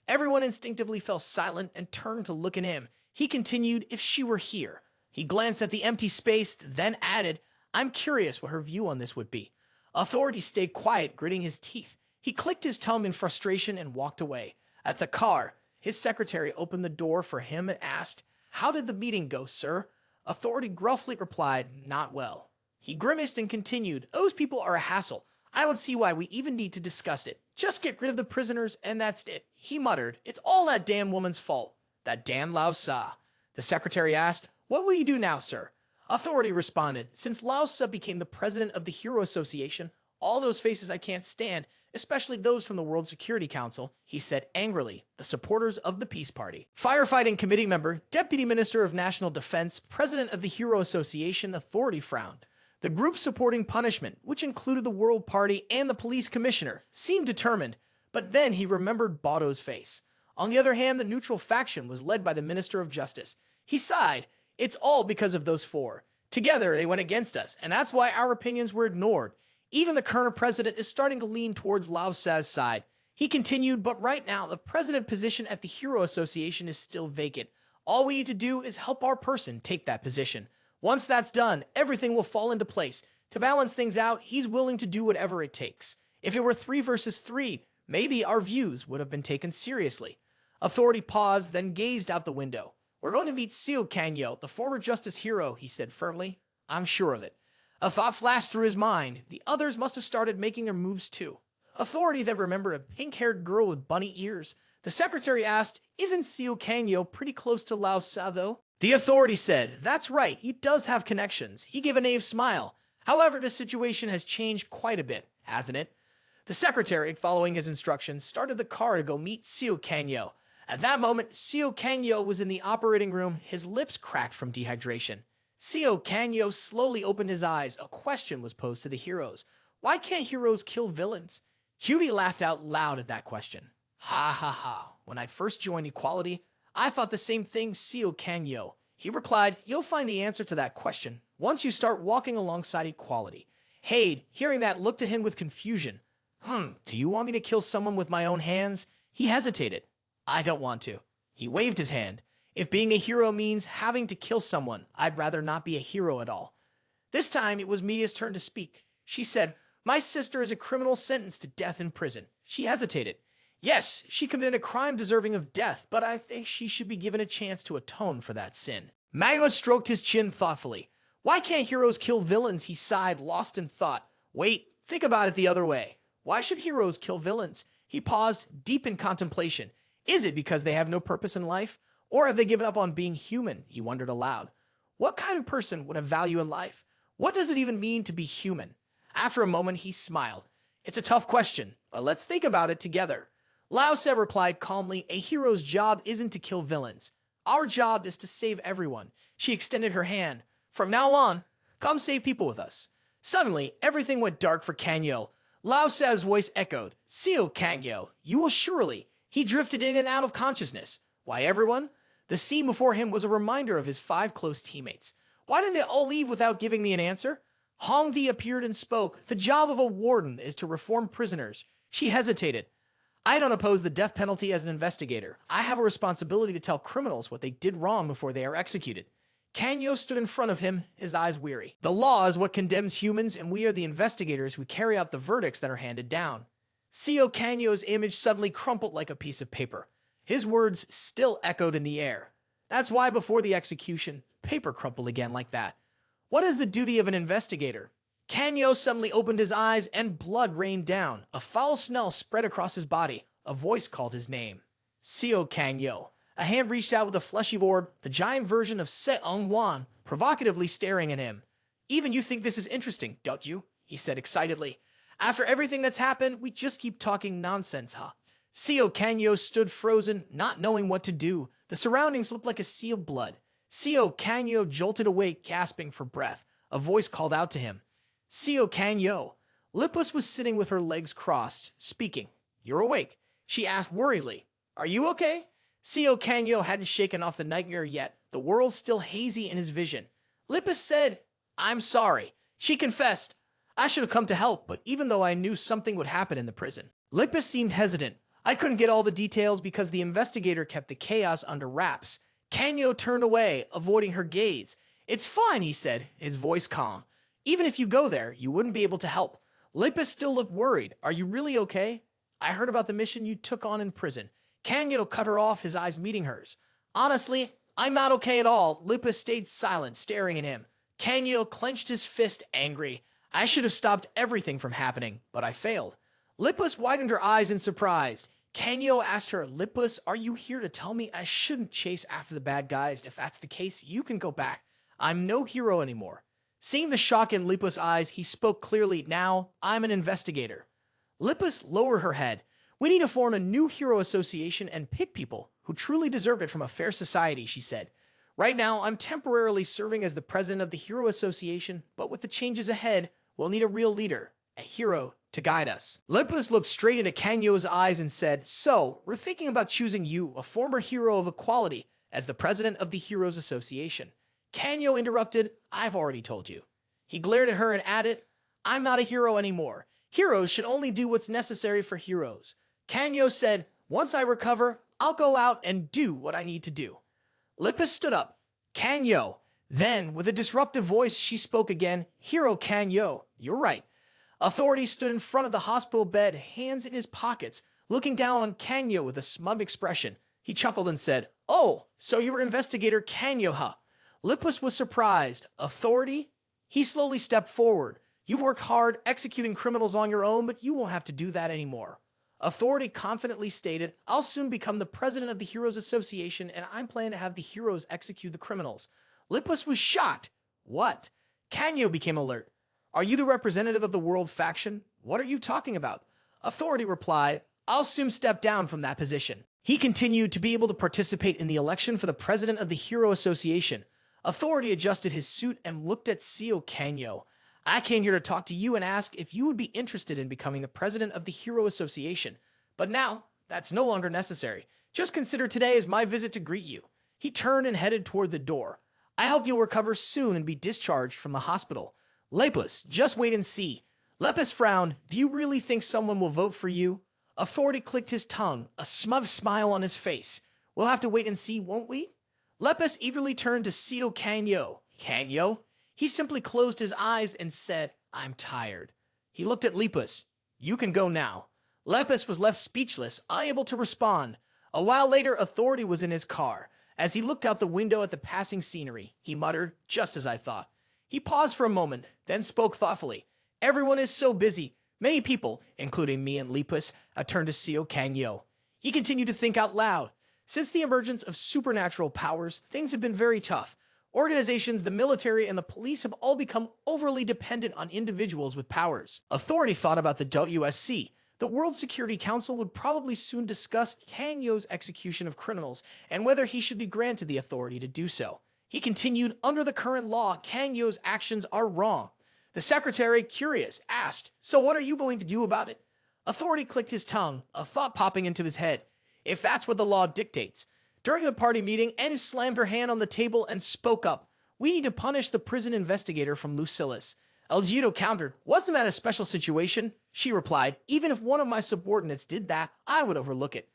Everyone instinctively fell silent and turned to look at him. He continued, if she were here. He glanced at the empty space, then added, I'm curious what her view on this would be. Authority stayed quiet, gritting his teeth. He clicked his tongue in frustration and walked away. At the car, his secretary opened the door for him and asked, how did the meeting go, sir? Authority gruffly replied, not well. He grimaced and continued, those people are a hassle. I don't see why we even need to discuss it. Just get rid of the prisoners and that's it. He muttered, it's all that damn woman's fault. That damn Laosa. The secretary asked, what will you do now, sir? Authority responded, since Laosa became the president of the Hero Association, all those faces I can't stand, especially those from the World Security Council, he said angrily, the supporters of the Peace Party. Firefighting committee member, Deputy Minister of National Defense, President of the Hero Association, Authority frowned. The group supporting punishment, which included the World Party and the police commissioner, seemed determined, but then he remembered Bado's face. On the other hand, the neutral faction was led by the Minister of Justice. He sighed, it's all because of those four. Together, they went against us, and that's why our opinions were ignored. Even the current president is starting to lean towards Laosa's side. He continued, but right now, the president position at the Hero Association is still vacant. All we need to do is help our person take that position. Once that's done, everything will fall into place. To balance things out, he's willing to do whatever it takes. If it were 3 versus 3, maybe our views would have been taken seriously. Authority paused, then gazed out the window. We're going to meet Seio Ka, the former justice hero, he said firmly. I'm sure of it. A thought flashed through his mind. The others must have started making their moves too. Authority then remembered a pink-haired girl with bunny ears. The secretary asked, isn't Seio Ka pretty close to Laosa though? The authority said, that's right, he does have connections. He gave a naive smile. However, the situation has changed quite a bit, hasn't it? The secretary, following his instructions, started the car to go meet Seio Ka. At that moment, Seio Ka was in the operating room, his lips cracked from dehydration. Seio Ka slowly opened his eyes. A question was posed to the heroes. Why can't heroes kill villains? Judy laughed out loud at that question. Ha ha ha. When I first joined Equality, I thought the same thing, Seio Ka. He replied, you'll find the answer to that question once you start walking alongside Equality. Haid, hearing that, looked at him with confusion. Do you want me to kill someone with my own hands? He hesitated. I don't want to. He waved his hand. If being a hero means having to kill someone, I'd rather not be a hero at all. This time, it was Medius' turn to speak. She said, my sister is a criminal sentenced to death in prison. She hesitated. Yes, she committed a crime deserving of death, but I think she should be given a chance to atone for that sin. Mago stroked his chin thoughtfully. Why can't heroes kill villains? He sighed, lost in thought. Wait, think about it the other way. Why should heroes kill villains? He paused, deep in contemplation. Is it because they have no purpose in life? Or have they given up on being human? He wondered aloud. What kind of person would have value in life? What does it even mean to be human? After a moment, he smiled. It's a tough question, but let's think about it together. Laosa replied calmly, a hero's job isn't to kill villains. Our job is to save everyone. She extended her hand. From now on, come save people with us. Suddenly, everything went dark for Kanyo. Laosa's voice echoed, Seio Ka, you will surely. He drifted in and out of consciousness. Why, everyone? The scene before him was a reminder of his 5 close teammates. Why didn't they all leave without giving me an answer? Hongdi appeared and spoke. The job of a warden is to reform prisoners. She hesitated. I don't oppose the death penalty as an investigator. I have a responsibility to tell criminals what they did wrong before they are executed. Kanyo stood in front of him, his eyes weary. The law is what condemns humans, and we are the investigators who carry out the verdicts that are handed down. Seio Kanyo's image suddenly crumpled like a piece of paper. His words still echoed in the air. That's why before the execution, paper crumpled again like that. What is the duty of an investigator? Kanyo suddenly opened his eyes and blood rained down. A foul smell spread across his body. A voice called his name. Seio Ka. A hand reached out with a fleshy orb, the giant version of Se-Ung-Wan, provocatively staring at him. Even you think this is interesting, don't you? He said excitedly. After everything that's happened, we just keep talking nonsense, huh? Seio Ka stood frozen, not knowing what to do. The surroundings looked like a sea of blood. Seio Ka jolted awake, gasping for breath. A voice called out to him. Seio Ka. Lippus was sitting with her legs crossed, speaking. You're awake. She asked worriedly. Are you okay? Seio Ka hadn't shaken off the nightmare yet, the world still hazy in his vision. Lippus said, I'm sorry. She confessed. I should have come to help, but even though I knew something would happen in the prison. Lippus seemed hesitant. I couldn't get all the details because the investigator kept the chaos under wraps. Kanyo turned away, avoiding her gaze. It's fine, he said, his voice calm. Even if you go there, you wouldn't be able to help. Lippus still looked worried. Are you really okay? I heard about the mission you took on in prison. Kanyo cut her off, his eyes meeting hers. Honestly, I'm not okay at all. Lippus stayed silent, staring at him. Kanyo clenched his fist, angry. I should have stopped everything from happening, but I failed. Lippus widened her eyes in surprise. Kanyo asked her, Lippus, are you here to tell me I shouldn't chase after the bad guys? If that's the case, you can go back. I'm no hero anymore. Seeing the shock in Lippus' eyes, he spoke clearly. Now, I'm an investigator. Lippus lowered her head. We need to form a new hero association and pick people who truly deserve it from a fair society, she said. Right now, I'm temporarily serving as the president of the Hero Association, but with the changes ahead, we'll need a real leader, a hero, to guide us. Lippus looked straight into Kanyo's eyes and said, So, we're thinking about choosing you, a former hero of equality, as the president of the Heroes Association. Kanyo interrupted, I've already told you. He glared at her and added, I'm not a hero anymore. Heroes should only do what's necessary for heroes. Kanyo said, Once I recover, I'll go out and do what I need to do. Lippus stood up. Kanyo. Then, with a disruptive voice, she spoke again. Hero Kanyo, you're right. Authority stood in front of the hospital bed, hands in his pockets, looking down on Kanyo with a smug expression. He chuckled and said, Oh, so you're investigator Kanyo, huh? Lippus was surprised. Authority? He slowly stepped forward. You've worked hard executing criminals on your own, but you won't have to do that anymore. Authority confidently stated, I'll soon become the president of the Heroes Association, and I'm planning to have the heroes execute the criminals. Lippus was shocked. What? Kanyo became alert. Are you the representative of the world faction? What are you talking about? Authority replied, I'll soon step down from that position. He continued to be able to participate in the election for the president of the Hero Association. Authority adjusted his suit and looked at Seio Kanyo. I came here to talk to you and ask if you would be interested in becoming the president of the Hero Association. But now, that's no longer necessary. Just consider today as my visit to greet you. He turned and headed toward the door. I hope you'll recover soon and be discharged from the hospital. Lippus, just wait and see. Lippus frowned. Do you really think someone will vote for you? Authority clicked his tongue, a smug smile on his face. We'll have to wait and see, won't we? Lippus eagerly turned to Seio Kanyo. Kanyo? He simply closed his eyes and said, I'm tired. He looked at Lippus. You can go now. Lippus was left speechless, unable to respond. A while later, Authority was in his car. As he looked out the window at the passing scenery, he muttered, just as I thought. He paused for a moment, then spoke thoughtfully. Everyone is so busy. Many people, including me and Lippus, have turned to Seio Kanyo. He continued to think out loud. Since the emergence of supernatural powers, things have been very tough. Organizations, the military, and the police have all become overly dependent on individuals with powers. Authority thought about the WSC. The World Security Council would probably soon discuss Kanyo's execution of criminals and whether he should be granted the authority to do so. He continued, under the current law, Kanyo's actions are wrong. The secretary, curious, asked, So what are you going to do about it? Authority clicked his tongue, a thought popping into his head. If that's what the law dictates. During the party meeting, Annie slammed her hand on the table and spoke up. We need to punish the prison investigator from Lucilus. Elgido countered, Wasn't that a special situation? She replied, Even if one of my subordinates did that, I would overlook it.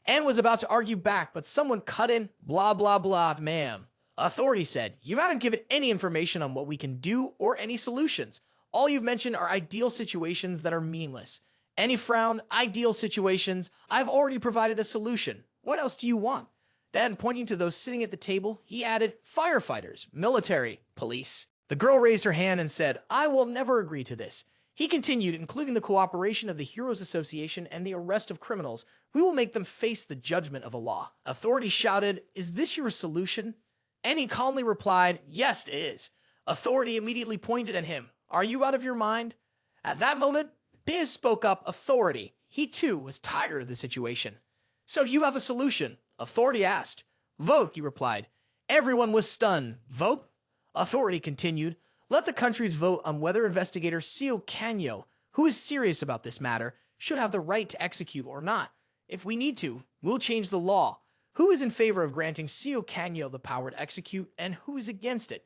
Anne was about to argue back, but someone cut in, blah, blah, blah, ma'am. Authority said, You haven't given any information on what we can do or any solutions. All you've mentioned are ideal situations that are meaningless. Annie frowned, ideal situations. I've already provided a solution. What else do you want? Then, pointing to those sitting at the table, he added, Firefighters, military, police. The girl raised her hand and said, I will never agree to this. He continued, including the cooperation of the Heroes Association and the arrest of criminals. We will make them face the judgment of a law. Authority shouted, Is this your solution? Annie calmly replied, Yes, it is. Authority immediately pointed at him. Are you out of your mind? At that moment, Biz spoke up, Authority. He too was tired of the situation. So you have a solution? Authority asked. Vote, he replied. Everyone was stunned. Vote? Authority continued. Let the countries vote on whether investigator Seio Kanyo, who is serious about this matter, should have the right to execute or not. If we need to, we'll change the law. Who is in favor of granting Seio Kanyo the power to execute, and who is against it?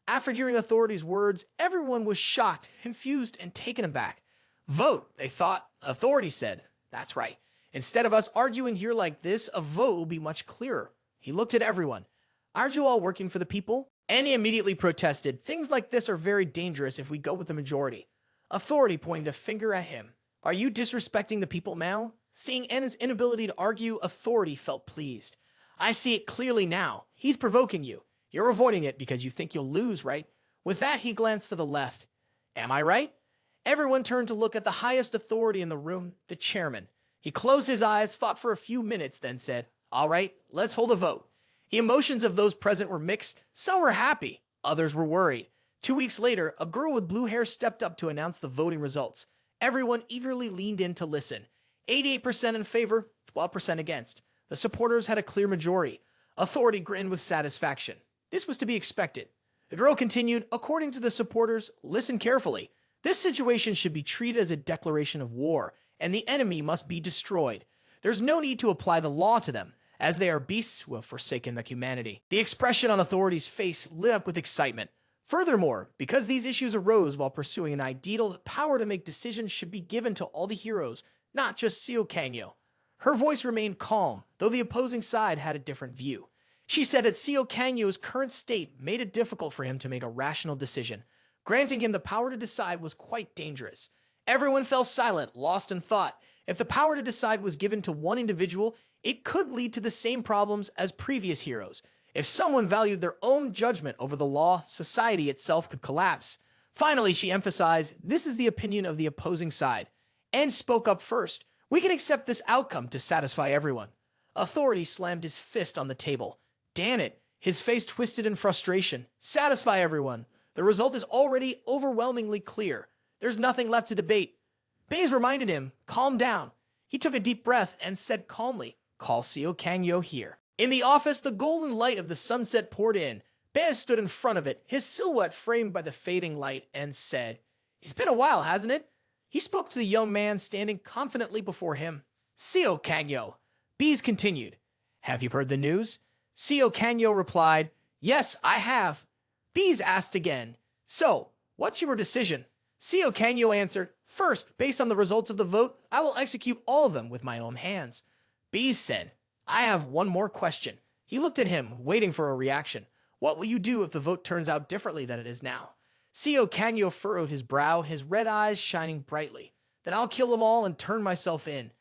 After hearing Authority's words, everyone was shocked, confused, and taken aback. Vote, they thought. Authority said, That's right. Instead of us arguing here like this, a vote will be much clearer. He looked at everyone. Aren't you all working for the people? Annie immediately protested. Things like this are very dangerous if we go with the majority. Authority pointed a finger at him. Are you disrespecting the people now? Seeing Anna's inability to argue, Authority felt pleased. I see it clearly now. He's provoking you. You're avoiding it because you think you'll lose, right? With that, he glanced to the left. Am I right? Everyone turned to look at the highest authority in the room, the chairman. He closed his eyes, thought for a few minutes, then said, All right, let's hold a vote. The emotions of those present were mixed. Some were happy. Others were worried. 2 weeks later, a girl with blue hair stepped up to announce the voting results. Everyone eagerly leaned in to listen. 88% in favor, 12% against. The supporters had a clear majority. Authority grinned with satisfaction. This was to be expected. The girl continued, according to the supporters, listen carefully. This situation should be treated as a declaration of war, and the enemy must be destroyed. There's no need to apply the law to them, as they are beasts who have forsaken their humanity. The expression on Authority's face lit up with excitement. Furthermore, because these issues arose while pursuing an ideal, the power to make decisions should be given to all the heroes, not just Seio Kangyo. Her voice remained calm, though the opposing side had a different view. She said that Seio Kangyo's current state made it difficult for him to make a rational decision. Granting him the power to decide was quite dangerous. Everyone fell silent, lost in thought. If the power to decide was given to one individual, it could lead to the same problems as previous heroes. If someone valued their own judgment over the law, society itself could collapse. Finally, she emphasized, this is the opinion of the opposing side, and spoke up first. We can accept this outcome to satisfy everyone. Authority slammed his fist on the table. Damn it, his face twisted in frustration. Satisfy everyone. The result is already overwhelmingly clear. There's nothing left to debate. Baze reminded him, calm down. He took a deep breath and said calmly, call Seio Kangyo here. In the office, the golden light of the sunset poured in. Baze stood in front of it, his silhouette framed by the fading light, and said, It's been a while, hasn't it? He spoke to the young man standing confidently before him. Seio Kangyo. Baze continued, Have you heard the news? Seio Kangyo replied, Yes, I have. Baze asked again, So, what's your decision? Seio Kangyo answered, First, based on the results of the vote, I will execute all of them with my own hands. Baze said, I have one more question. He looked at him, waiting for a reaction. What will you do if the vote turns out differently than it is now? Seio Kangyo furrowed his brow, his red eyes shining brightly. Then I'll kill them all and turn myself in.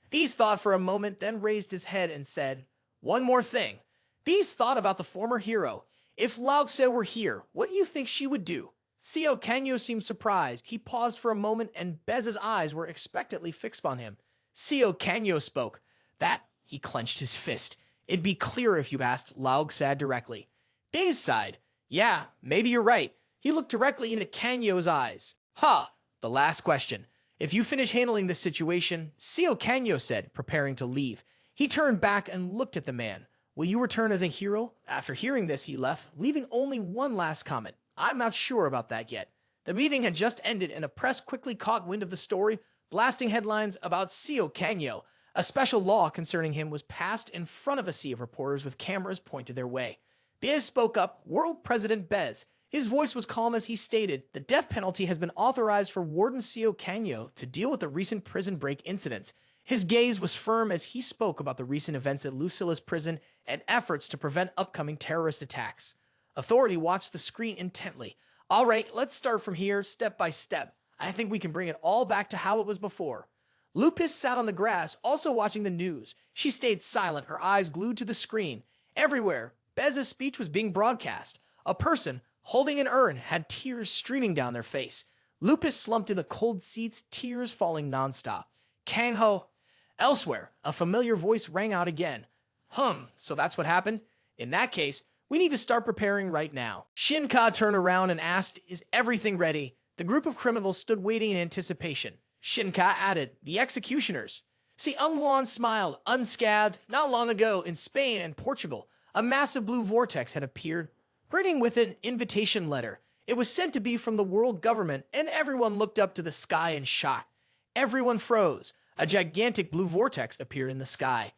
Baze thought for a moment, then raised his head and said, One more thing. Baze thought about the former hero. If Laosa were here, what do you think she would do? Seio Kangyo seemed surprised. He paused for a moment, and Bez's eyes were expectantly fixed on him. Seio Kangyo spoke. He clenched his fist. It'd be clearer if you asked Laosa directly. Baze sighed. Yeah, maybe you're right. He looked directly into Kangyo's eyes. The last question. If you finish handling this situation, Seio Kangyo said, preparing to leave. He turned back and looked at the man. Will you return as a hero? After hearing this, he left, leaving only one last comment. I'm not sure about that yet. The meeting had just ended, and a press quickly caught wind of the story, blasting headlines about Seio Kangyo. A special law concerning him was passed in front of a sea of reporters with cameras pointed their way. Bez spoke up, World President Bez. His voice was calm as he stated, the death penalty has been authorized for Warden Seio Kangyo to deal with the recent prison break incidents. His gaze was firm as he spoke about the recent events at Lucilus prison and efforts to prevent upcoming terrorist attacks. Authority watched the screen intently. All right, let's start from here, step by step. I think we can bring it all back to how it was before. Lupus sat on the grass, also watching the news. She stayed silent, her eyes glued to the screen. Everywhere, Bez's speech was being broadcast. A person, holding an urn, had tears streaming down their face. Lupus slumped in the cold seats, tears falling nonstop. Kangho. Elsewhere, a familiar voice rang out again. So that's what happened? In that case, we need to start preparing right now. Shina Ka turned around and asked, Is everything ready? The group of criminals stood waiting in anticipation. Shina Ka added, The executioners. See, Huan smiled, unscathed. Not long ago, in Spain and Portugal, a massive blue vortex had appeared, bringing with it an invitation letter. It was said to be from the world government, and everyone looked up to the sky in shock. Everyone froze. A gigantic blue vortex appeared in the sky.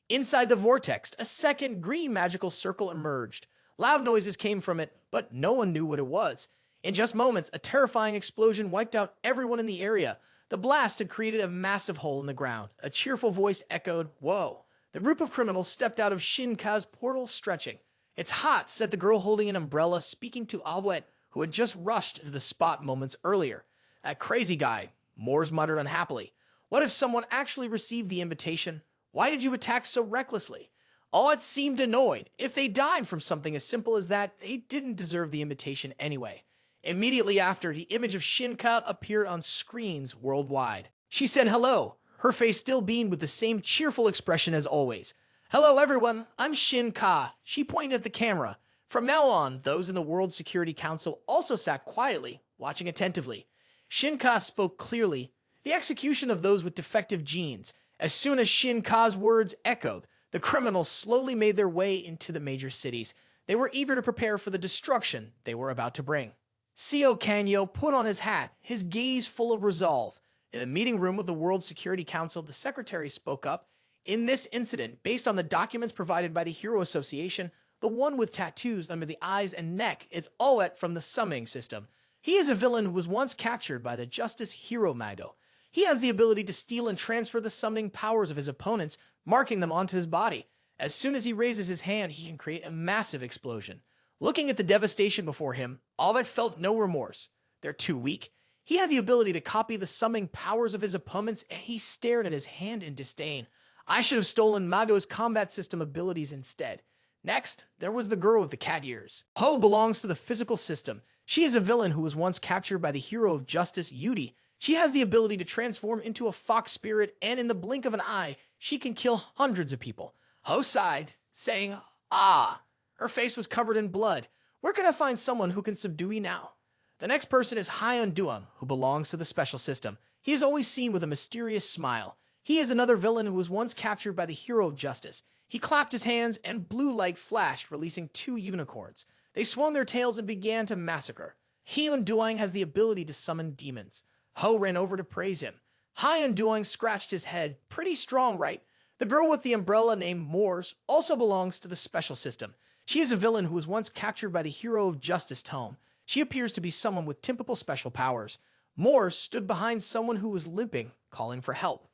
Inside the vortex, a second green magical circle emerged. Loud noises came from it, but no one knew what it was. In just moments, a terrifying explosion wiped out everyone in the area. The blast had created a massive hole in the ground. A cheerful voice echoed, Whoa. The group of criminals stepped out of Shina Ka's portal, stretching. "It's hot," said the girl holding an umbrella, speaking to Alwet, who had just rushed to the spot moments earlier. "That crazy guy," Moores muttered unhappily. "What if someone actually received the invitation? Why did you attack so recklessly?" Alwet seemed annoyed. If they died from something as simple as that, they didn't deserve the invitation anyway. Immediately after, the image of Shina Ka appeared on screens worldwide. She said hello, her face still beamed with the same cheerful expression as always. "Hello everyone, I'm Shina Ka." She pointed at the camera. From now on, those in the World Security Council also sat quietly, watching attentively. Shina Ka spoke clearly. The execution of those with defective genes. As soon as Shina Ka's words echoed, the criminals slowly made their way into the major cities. They were eager to prepare for the destruction they were about to bring. Seio put on his hat, his gaze full of resolve. In the meeting room of the World Security Council, the secretary spoke up. "In this incident, based on the documents provided by the Hero Association, the one with tattoos under the eyes and neck is Alwet from the summoning system. He is a villain who was once captured by the Justice Hero Mago. He has the ability to steal and transfer the summoning powers of his opponents, marking them onto his body. As soon as he raises his hand, he can create a massive explosion." Looking at the devastation before him, Alwet felt no remorse. "They're too weak. He had the ability to copy the summoning powers of his opponents, and he stared at his hand in disdain. I should have stolen Mago's combat system abilities instead." Next, there was the girl with the cat ears. Ho belongs to the physical system. She is a villain who was once captured by the hero of justice, Yudi. She has the ability to transform into a fox spirit, and in the blink of an eye, she can kill hundreds of people. Ho sighed, saying, "Ah." Her face was covered in blood. "Where can I find someone who can subdue me now?" The next person is Hyun Duong, who belongs to the special system. He is always seen with a mysterious smile. He is another villain who was once captured by the hero of justice. He clapped his hands, and blue light flashed, releasing 2 unicorns. They swung their tails and began to massacre. Hyun Duong has the ability to summon demons. Ho ran over to praise him. Hyun Duong scratched his head. "Pretty strong, right?" The girl with the umbrella named Moores also belongs to the special system. She is a villain who was once captured by the hero of justice, Tome. She appears to be someone with typical special powers. Moores stood behind someone who was limping, calling for help.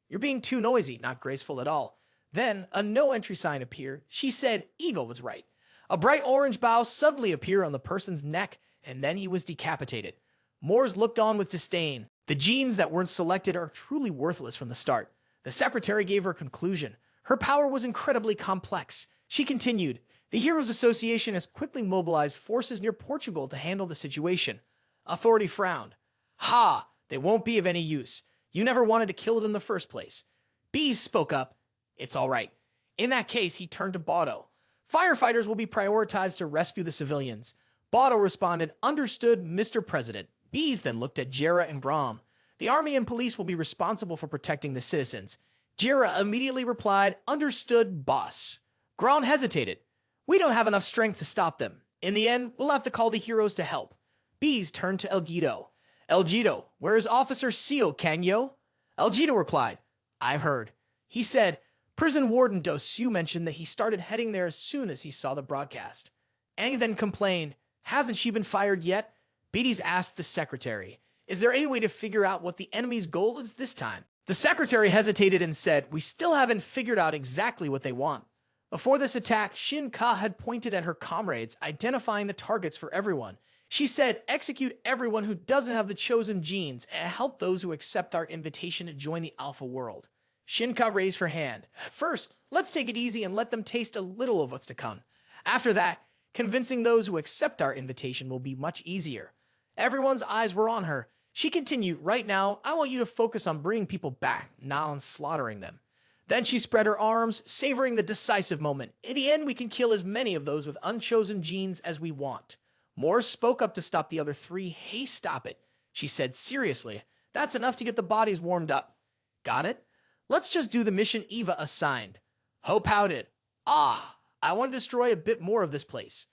"You're being too noisy," not graceful at all. Then a no entry sign appeared. She said Eagle was right. A bright orange bow suddenly appeared on the person's neck, and then he was decapitated. Moores looked on with disdain. The genes that weren't selected are truly worthless from the start. The secretary gave her conclusion. Her power was incredibly complex. She continued, "The Heroes Association has quickly mobilized forces near Portugal to handle the situation." Authority frowned. "Ha! They won't be of any use. You never wanted to kill it in the first place." Bees spoke up. "It's all right." In that case, he turned to Bado. "Firefighters will be prioritized to rescue the civilians." Bado responded, "Understood, Mr. President." Bees then looked at Jera and Brahm. "The army and police will be responsible for protecting the citizens." Jera immediately replied, "Understood, boss." Grom hesitated. "We don't have enough strength to stop them. In the end, we'll have to call the heroes to help." Bees turned to Elgido. "Elgido, where is Officer Seio Kangyo?" Elgido replied, "I've heard." He said, "Prison Warden Do Siu mentioned that he started heading there as soon as he saw the broadcast." Aang then complained, "Hasn't she been fired yet?" Beatties asked the secretary, "Is there any way to figure out what the enemy's goal is this time?" The secretary hesitated and said, "We still haven't figured out exactly what they want." Before this attack, Shina Ka had pointed at her comrades, identifying the targets for everyone. She said, "Execute everyone who doesn't have the chosen genes and help those who accept our invitation to join the Alpha world." Shina Ka raised her hand. "First, let's take it easy and let them taste a little of what's to come. After that, convincing those who accept our invitation will be much easier." Everyone's eyes were on her. She continued, "Right now, I want you to focus on bringing people back, not on slaughtering them." Then she spread her arms, savoring the decisive moment. "In the end, we can kill as many of those with unchosen genes as we want." Moore spoke up to stop the other 3. "Hey, stop it," she said seriously. "That's enough to get the bodies warmed up." "Got it? Let's just do the mission Eva assigned." Ho pouted. "Ah, I want to destroy a bit more of this place."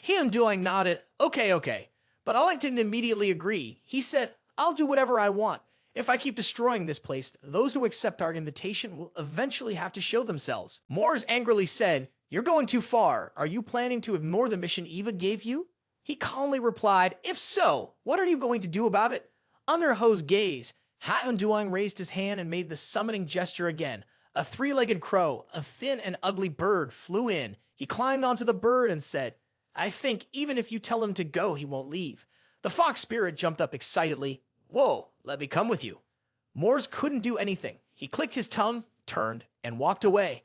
Hyun Duong nodded. Okay. But Allington didn't immediately agree. He said, "I'll do whatever I want. If I keep destroying this place, those who accept our invitation will eventually have to show themselves." Moores angrily said, "You're going too far. Are you planning to ignore the mission Eva gave you?" He calmly replied, "If so, what are you going to do about it?" Under Ho's gaze, Hyun Duong raised his hand and made the summoning gesture again. A three-legged crow, a thin and ugly bird, flew in. He climbed onto the bird and said, "I think even if you tell him to go, he won't leave." The fox spirit jumped up excitedly. "Whoa, let me come with you." Mors couldn't do anything. He clicked his tongue, turned, and walked away.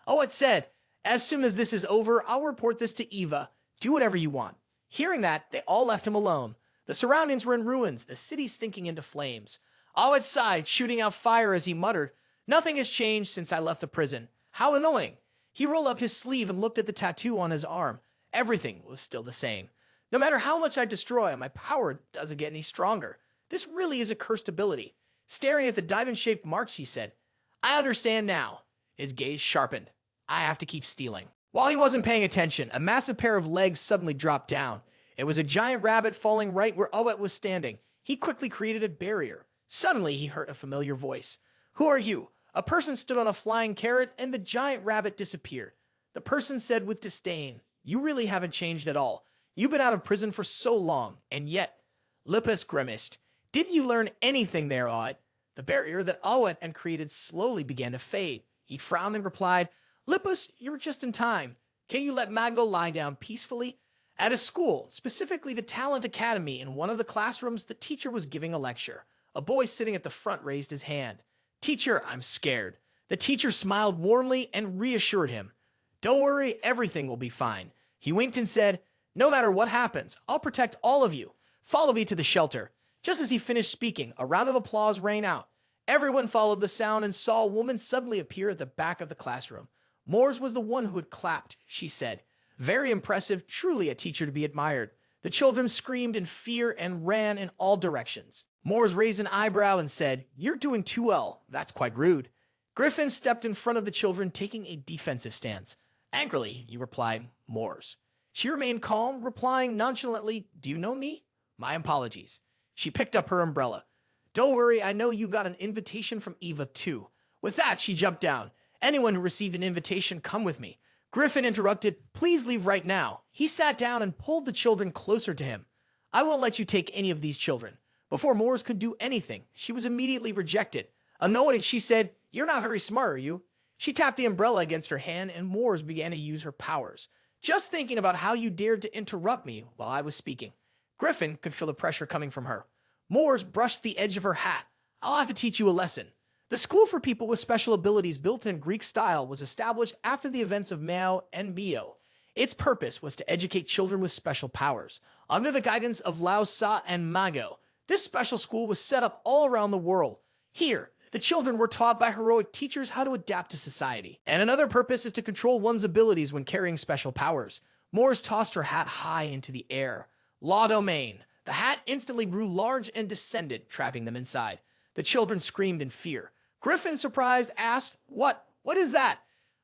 It said, "As soon as this is over, I'll report this to Eva. Do whatever you want." Hearing that, they all left him alone. The surroundings were in ruins, the city sinking into flames. Awet sighed, shooting out fire as he muttered, "Nothing has changed since I left the prison. How annoying." He rolled up his sleeve and looked at the tattoo on his arm. Everything was still the same. No matter how much I destroy, my power doesn't get any stronger. This really is a cursed ability. Staring at the diamond-shaped marks, he said, "I understand now." His gaze sharpened. "I have to keep stealing." While he wasn't paying attention, a massive pair of legs suddenly dropped down. It was a giant rabbit falling right where Awet was standing. He quickly created a barrier. Suddenly, he heard a familiar voice. "Who are you?" A person stood on a flying carrot, and the giant rabbit disappeared. The person said with disdain, "You really haven't changed at all. You've been out of prison for so long, and yet..." Lippus grimaced. "Didn't you learn anything there, Awet?" The barrier that Awet had created slowly began to fade. He frowned and replied, "Lippus, you're just in time. Can you let Mago lie down peacefully?" At a school, specifically the Talent Academy, in one of the classrooms, the teacher was giving a lecture. A boy sitting at the front raised his hand. "Teacher, I'm scared." The teacher smiled warmly and reassured him. "Don't worry, everything will be fine." He winked and said, "No matter what happens, I'll protect all of you. Follow me to the shelter." Just as he finished speaking, a round of applause rang out. Everyone followed the sound and saw a woman suddenly appear at the back of the classroom. Mors was the one who had clapped, she said. "Very impressive, truly a teacher to be admired." The children screamed in fear and ran in all directions. Mors raised an eyebrow and said, "You're doing too well. That's quite rude." Griffin stepped in front of the children, taking a defensive stance. "Angrily," he replied, "Mors." She remained calm, replying nonchalantly, "Do you know me? My apologies." She picked up her umbrella. "Don't worry, I know you got an invitation from Eva too." With that, she jumped down. "Anyone who received an invitation, come with me." Griffin interrupted, "Please leave right now." He sat down and pulled the children closer to him. "I won't let you take any of these children." Before Mors could do anything, she was immediately rejected. Annoyed, she said, "You're not very smart, are you?" She tapped the umbrella against her hand, and Mors began to use her powers. "Just thinking about how you dared to interrupt me while I was speaking." Griffin could feel the pressure coming from her. Mors brushed the edge of her hat. "I'll have to teach you a lesson." The school for people with special abilities, built in Greek style, was established after the events of Mao and Mio. Its purpose was to educate children with special powers. Under the guidance of Laosa and Mago, this special school was set up all around the world. Here, the children were taught by heroic teachers how to adapt to society. And another purpose is to control one's abilities when carrying special powers. Mors tossed her hat high into the air. Law domain. The hat instantly grew large and descended, trapping them inside. The children screamed in fear. Griffin, surprised, asked, What is that?"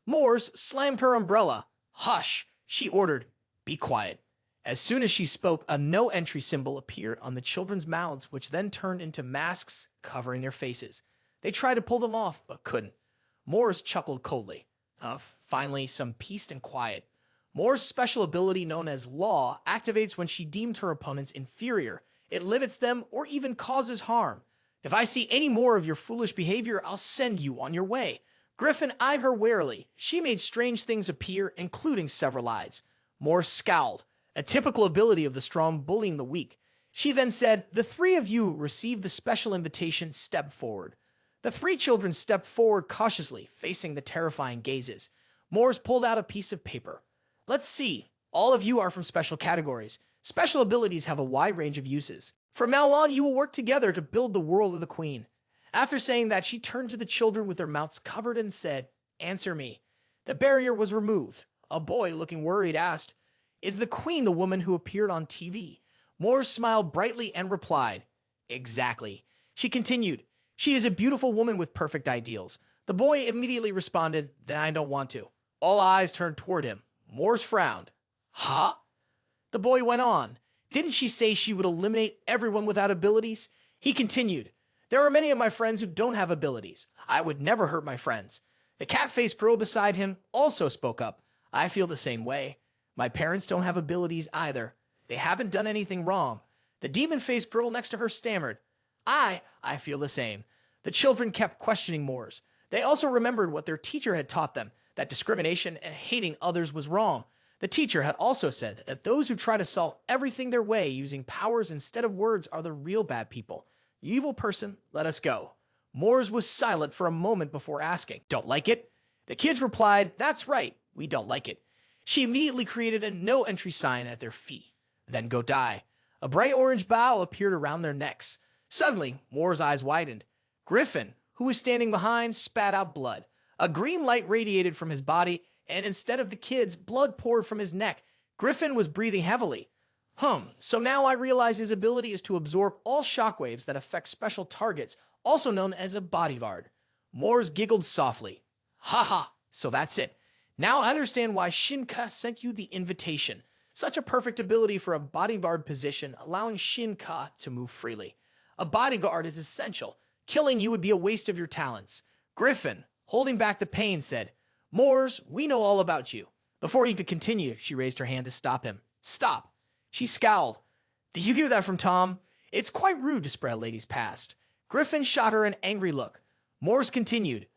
Mors slammed her umbrella. "Hush," she ordered. "Be quiet." As soon as she spoke, a no-entry symbol appeared on the children's mouths, which then turned into masks covering their faces. They tried to pull them off, but couldn't. Mors chuckled coldly. Finally, some peace and quiet. Mors' special ability, known as Law, activates when she deems her opponents inferior. It limits them or even causes harm. "If I see any more of your foolish behavior, I'll send you on your way." Griffin eyed her warily. She made strange things appear, including several eyes. Mors scowled, a typical ability of the strong bullying the weak. She then said, "The three of you received the special invitation. Step forward." The three children stepped forward cautiously, facing the terrifying gazes. Mors pulled out a piece of paper. "Let's see. All of you are from special categories. Special abilities have a wide range of uses. From now on, you will work together to build the world of the Queen." After saying that, she turned to the children with their mouths covered and said, "Answer me." The barrier was removed. A boy, looking worried, asked, "Is the Queen the woman who appeared on TV?" Mors smiled brightly and replied, "Exactly." She continued, "She is a beautiful woman with perfect ideals." The boy immediately responded, "Then I don't want to." All eyes turned toward him. Mors frowned. "Huh?" The boy went on. "Didn't she say she would eliminate everyone without abilities?" He continued, "There are many of my friends who don't have abilities. I would never hurt my friends." The cat-faced girl beside him also spoke up. "I feel the same way. My parents don't have abilities either. They haven't done anything wrong." The demon-faced girl next to her stammered, I feel the same." The children kept questioning Mors. They also remembered what their teacher had taught them, that discrimination and hating others was wrong. The teacher had also said that those who try to solve everything their way using powers instead of words are the real bad people. You evil person, let us go. Moors was silent for a moment before asking, "Don't like it?" The kids replied, "That's right, we don't like it." She immediately created a no entry sign at their feet. Then go die. A bright orange bow appeared around their necks. Suddenly, Moor's eyes widened. Griffin, who was standing behind, spat out blood. A green light radiated from his body, and instead of the kids, blood poured from his neck. Griffin was breathing heavily. So now I realize his ability is to absorb all shockwaves that affect special targets, also known as a bodyguard. Moors giggled softly. Ha, so that's it. Now I understand why Shina Ka sent you the invitation. Such a perfect ability for a bodyguard position, allowing Shina Ka to move freely. A bodyguard is essential. Killing you would be a waste of your talents. Griffin, holding back the pain, said, "Moors, we know all about you." Before he could continue, she raised her hand to stop him. "Stop." She scowled. "Did you hear that from Tom? It's quite rude to spread a lady's past." Griffin shot her an angry look. Moors continued,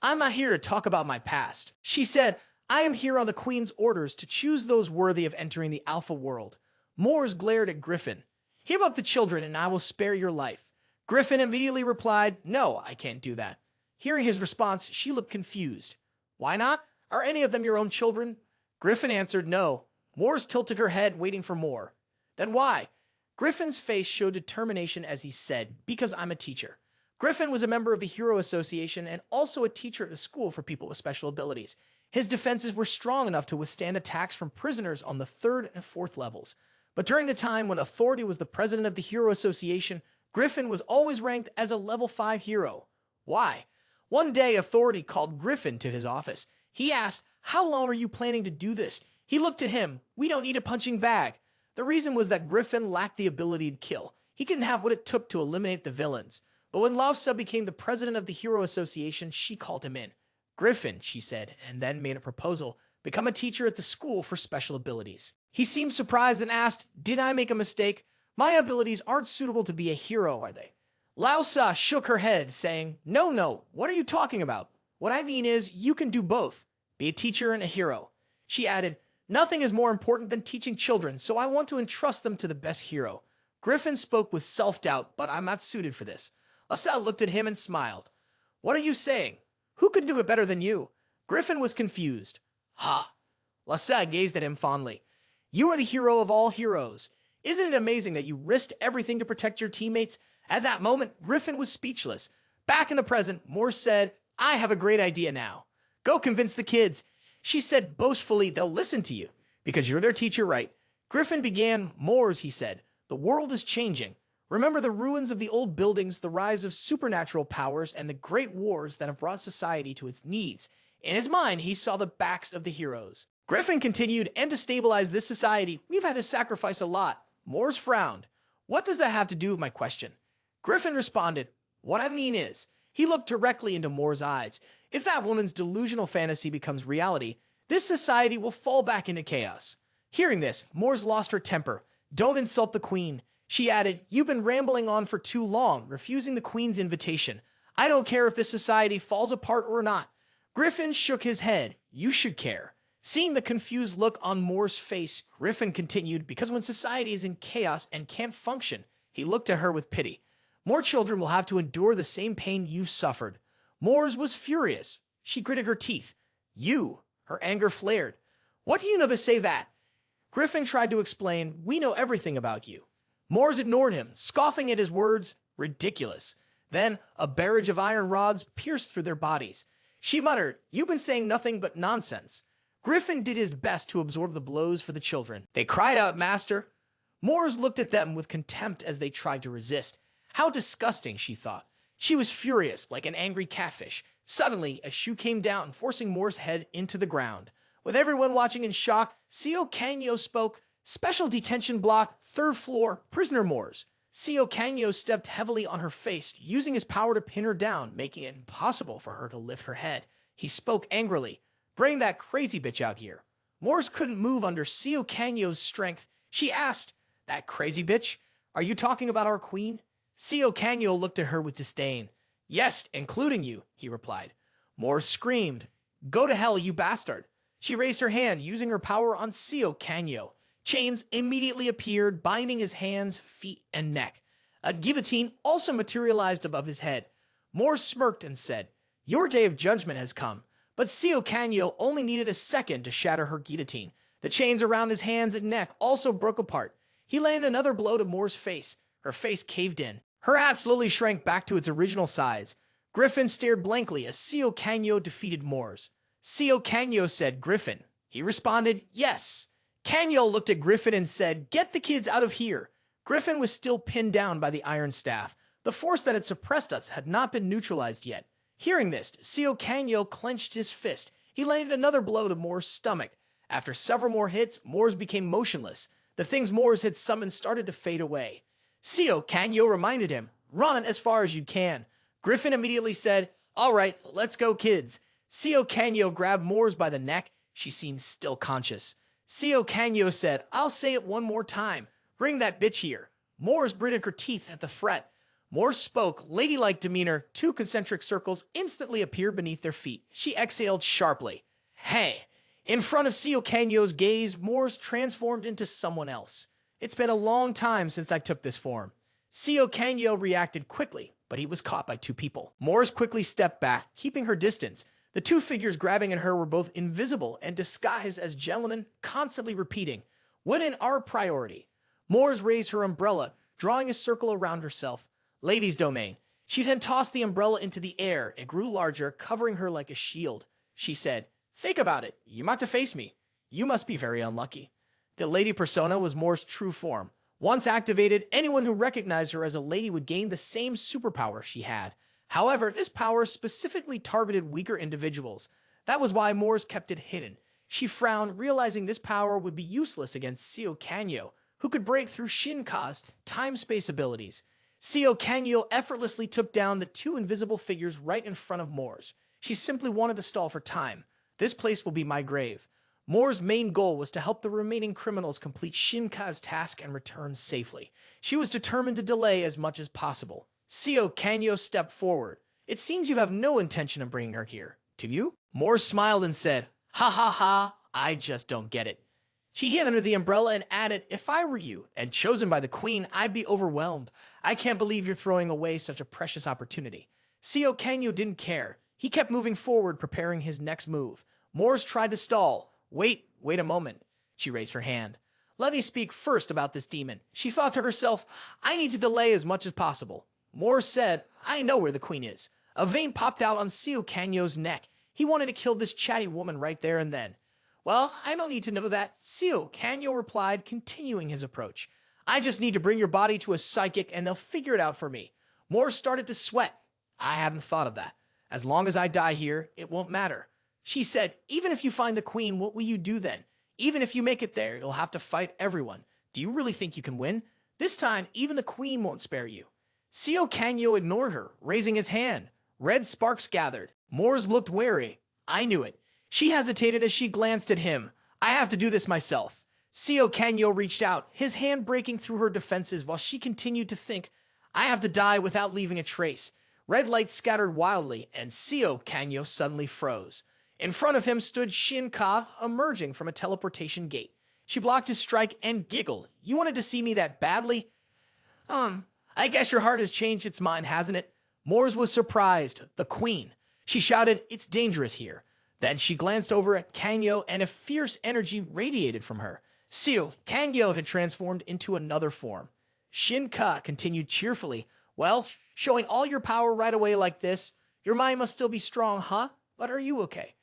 "I'm not here to talk about my past." She said, "I am here on the Queen's orders to choose those worthy of entering the Alpha world." Moors glared at Griffin. "Give up the children and I will spare your life." Griffin immediately replied, "No, I can't do that." Hearing his response, she looked confused. "Why not? Are any of them your own children?" Griffin answered no. Moors tilted her head, waiting for more. "Then why?" Griffin's face showed determination as he said, "Because I'm a teacher." Griffin was a member of the Hero Association and also a teacher at the school for people with special abilities. His defenses were strong enough to withstand attacks from prisoners on the 3rd and 4th levels. But during the time when Authority was the president of the Hero Association, Griffin was always ranked as a level 5 hero. Why? One day, Authority called Griffin to his office. He asked, "How long are you planning to do this?" He looked at him. "We don't need a punching bag." The reason was that Griffin lacked the ability to kill. He didn't have what it took to eliminate the villains. But when Laosa became the president of the Hero Association, she called him in. "Griffin," she said, and then made a proposal, "become a teacher at the school for special abilities." He seemed surprised and asked, "Did I make a mistake? My abilities aren't suitable to be a hero, are they?" Laosa shook her head, saying, No, what are you talking about? What I mean is, you can do both. Be a teacher and a hero." She added, "Nothing is more important than teaching children, so I want to entrust them to the best hero." Griffin spoke with self-doubt, "But I'm not suited for this." Laosa looked at him and smiled. "What are you saying? Who could do it better than you?" Griffin was confused. Laosa gazed at him fondly. "You are the hero of all heroes. Isn't it amazing that you risked everything to protect your teammates?" At that moment, Griffin was speechless. Back in the present, Moors said, "I have a great idea now. Go convince the kids." She said boastfully, "They'll listen to you, because you're their teacher, right?" Griffin began, "Moors," he said, "the world is changing. Remember the ruins of the old buildings, the rise of supernatural powers, and the great wars that have brought society to its knees." In his mind, he saw the backs of the heroes. Griffin continued, "And to stabilize this society, we've had to sacrifice a lot." Moors frowned. "What does that have to do with my question?" Griffin responded, "What I mean is," he looked directly into Moors' eyes, "if that woman's delusional fantasy becomes reality, this society will fall back into chaos." Hearing this, Moors lost her temper. "Don't insult the Queen." She added, "You've been rambling on for too long, refusing the Queen's invitation. I don't care if this society falls apart or not." Griffin shook his head. "You should care." Seeing the confused look on Moors' face, Griffin continued, "Because when society is in chaos and can't function," he looked at her with pity, "more children will have to endure the same pain you've suffered." Moors was furious. She gritted her teeth. "You?" Her anger flared. "What do you know to say that?" Griffin tried to explain, "We know everything about you." Moors ignored him, scoffing at his words. Ridiculous. Then a barrage of iron rods pierced through their bodies. She muttered, "You've been saying nothing but nonsense." Griffin did his best to absorb the blows for the children. They cried out, "Master." Moors looked at them with contempt as they tried to resist. How disgusting, she thought. She was furious, like an angry catfish. Suddenly, a shoe came down, forcing Moors' head into the ground. With everyone watching in shock, Seio spoke, "Special detention block, 3rd floor, prisoner Moors." Seio stepped heavily on her face, using his power to pin her down, making it impossible for her to lift her head. He spoke angrily, "Bring that crazy bitch out here." Moors couldn't move under Seio's strength. She asked, "That crazy bitch? Are you talking about our queen?" Seio looked at her with disdain. "Yes, including you," he replied. Mors screamed, "Go to hell, you bastard!" She raised her hand, using her power on Seio Kanyo. Chains immediately appeared, binding his hands, feet, and neck. A guillotine also materialized above his head. Mors smirked and said, "Your day of judgment has come." But Seio Kanyo only needed a second to shatter her guillotine. The chains around his hands and neck also broke apart. He landed another blow to Mors' face. Her face caved in. Her hat slowly shrank back to its original size. Griffin stared blankly as Seio Kanyo defeated Mors. Seio Kanyo said, "Griffin." He responded, "Yes." Kanyo looked at Griffin and said, "Get the kids out of here." Griffin was still pinned down by the iron staff. The force that had suppressed us had not been neutralized yet. Hearing this, Seio Kanyo clenched his fist. He landed another blow to Mors' stomach. After several more hits, Mors became motionless. The things Mors had summoned started to fade away. Seio Kanyo reminded him, "Run as far as you can." Griffin immediately said, "All right, let's go, kids." Seio Kanyo grabbed Mors by the neck. She seemed still conscious. Seio Kanyo said, "I'll say it one more time. Bring that bitch here." Mors gritted her teeth at the threat. Mors spoke, ladylike demeanor. 2 concentric circles instantly appeared beneath their feet. She exhaled sharply. "Hey." In front of Seio Kanyo's gaze, Mors transformed into someone else. "It's been a long time since I took this form." Seio Kanyo reacted quickly, but he was caught by 2 people. Mors quickly stepped back, keeping her distance. The 2 figures grabbing at her were both invisible and disguised as gentlemen, constantly repeating, "Women are priority." Mors raised her umbrella, drawing a circle around herself. "Ladies' domain." She then tossed the umbrella into the air. It grew larger, covering her like a shield. She said, "Think about it. You might have to face me. You must be very unlucky." The lady persona was Mors' true form. Once activated, anyone who recognized her as a lady would gain the same superpower she had. However, this power specifically targeted weaker individuals. That was why Mors kept it hidden. She frowned, realizing this power would be useless against Seio Kanyo, who could break through Shina Ka's time-space abilities. Seio Kanyo effortlessly took down the 2 invisible figures right in front of Mors. She simply wanted to stall for time. "This place will be my grave." Mors' main goal was to help the remaining criminals complete Shina Ka's task and return safely. She was determined to delay as much as possible. Seio Kanyo stepped forward. "It seems you have no intention of bringing her here. Do you?" Mors smiled and said, "Ha ha ha, I just don't get it." She hid under the umbrella and added, "If I were you, and chosen by the queen, I'd be overwhelmed. I can't believe you're throwing away such a precious opportunity." Seio Kanyo didn't care. He kept moving forward, preparing his next move. Mors tried to stall. Wait a moment." She raised her hand. "Let me speak first about this demon." She thought to herself, "I need to delay as much as possible." Mors said, "I know where the queen is." A vein popped out on Seio Kanyo's neck. He wanted to kill this chatty woman right there and then. "Well, I don't need to know that," Seio Kanyo replied, continuing his approach. "I just need to bring your body to a psychic and they'll figure it out for me." Mors started to sweat. "I hadn't thought of that. As long as I die here, it won't matter." She said, "Even if you find the queen, what will you do then? Even if you make it there, you'll have to fight everyone. Do you really think you can win? This time, even the queen won't spare you." Seio Kanyo ignored her, raising his hand. Red sparks gathered. Mors looked wary. "I knew it." She hesitated as she glanced at him. "I have to do this myself." Seio Kanyo reached out, his hand breaking through her defenses while she continued to think, "I have to die without leaving a trace." Red lights scattered wildly, and Seio Kanyo suddenly froze. In front of him stood Shina Ka, emerging from a teleportation gate. She blocked his strike and giggled. "You wanted to see me that badly? I guess your heart has changed its mind, hasn't it?" Mors was surprised. The queen. She shouted, "It's dangerous here." Then she glanced over at Kanyo and a fierce energy radiated from her. Seio Kanyo had transformed into another form. Shina Ka continued cheerfully, "Well, showing all your power right away like this, your mind must still be strong, huh? But are you okay?"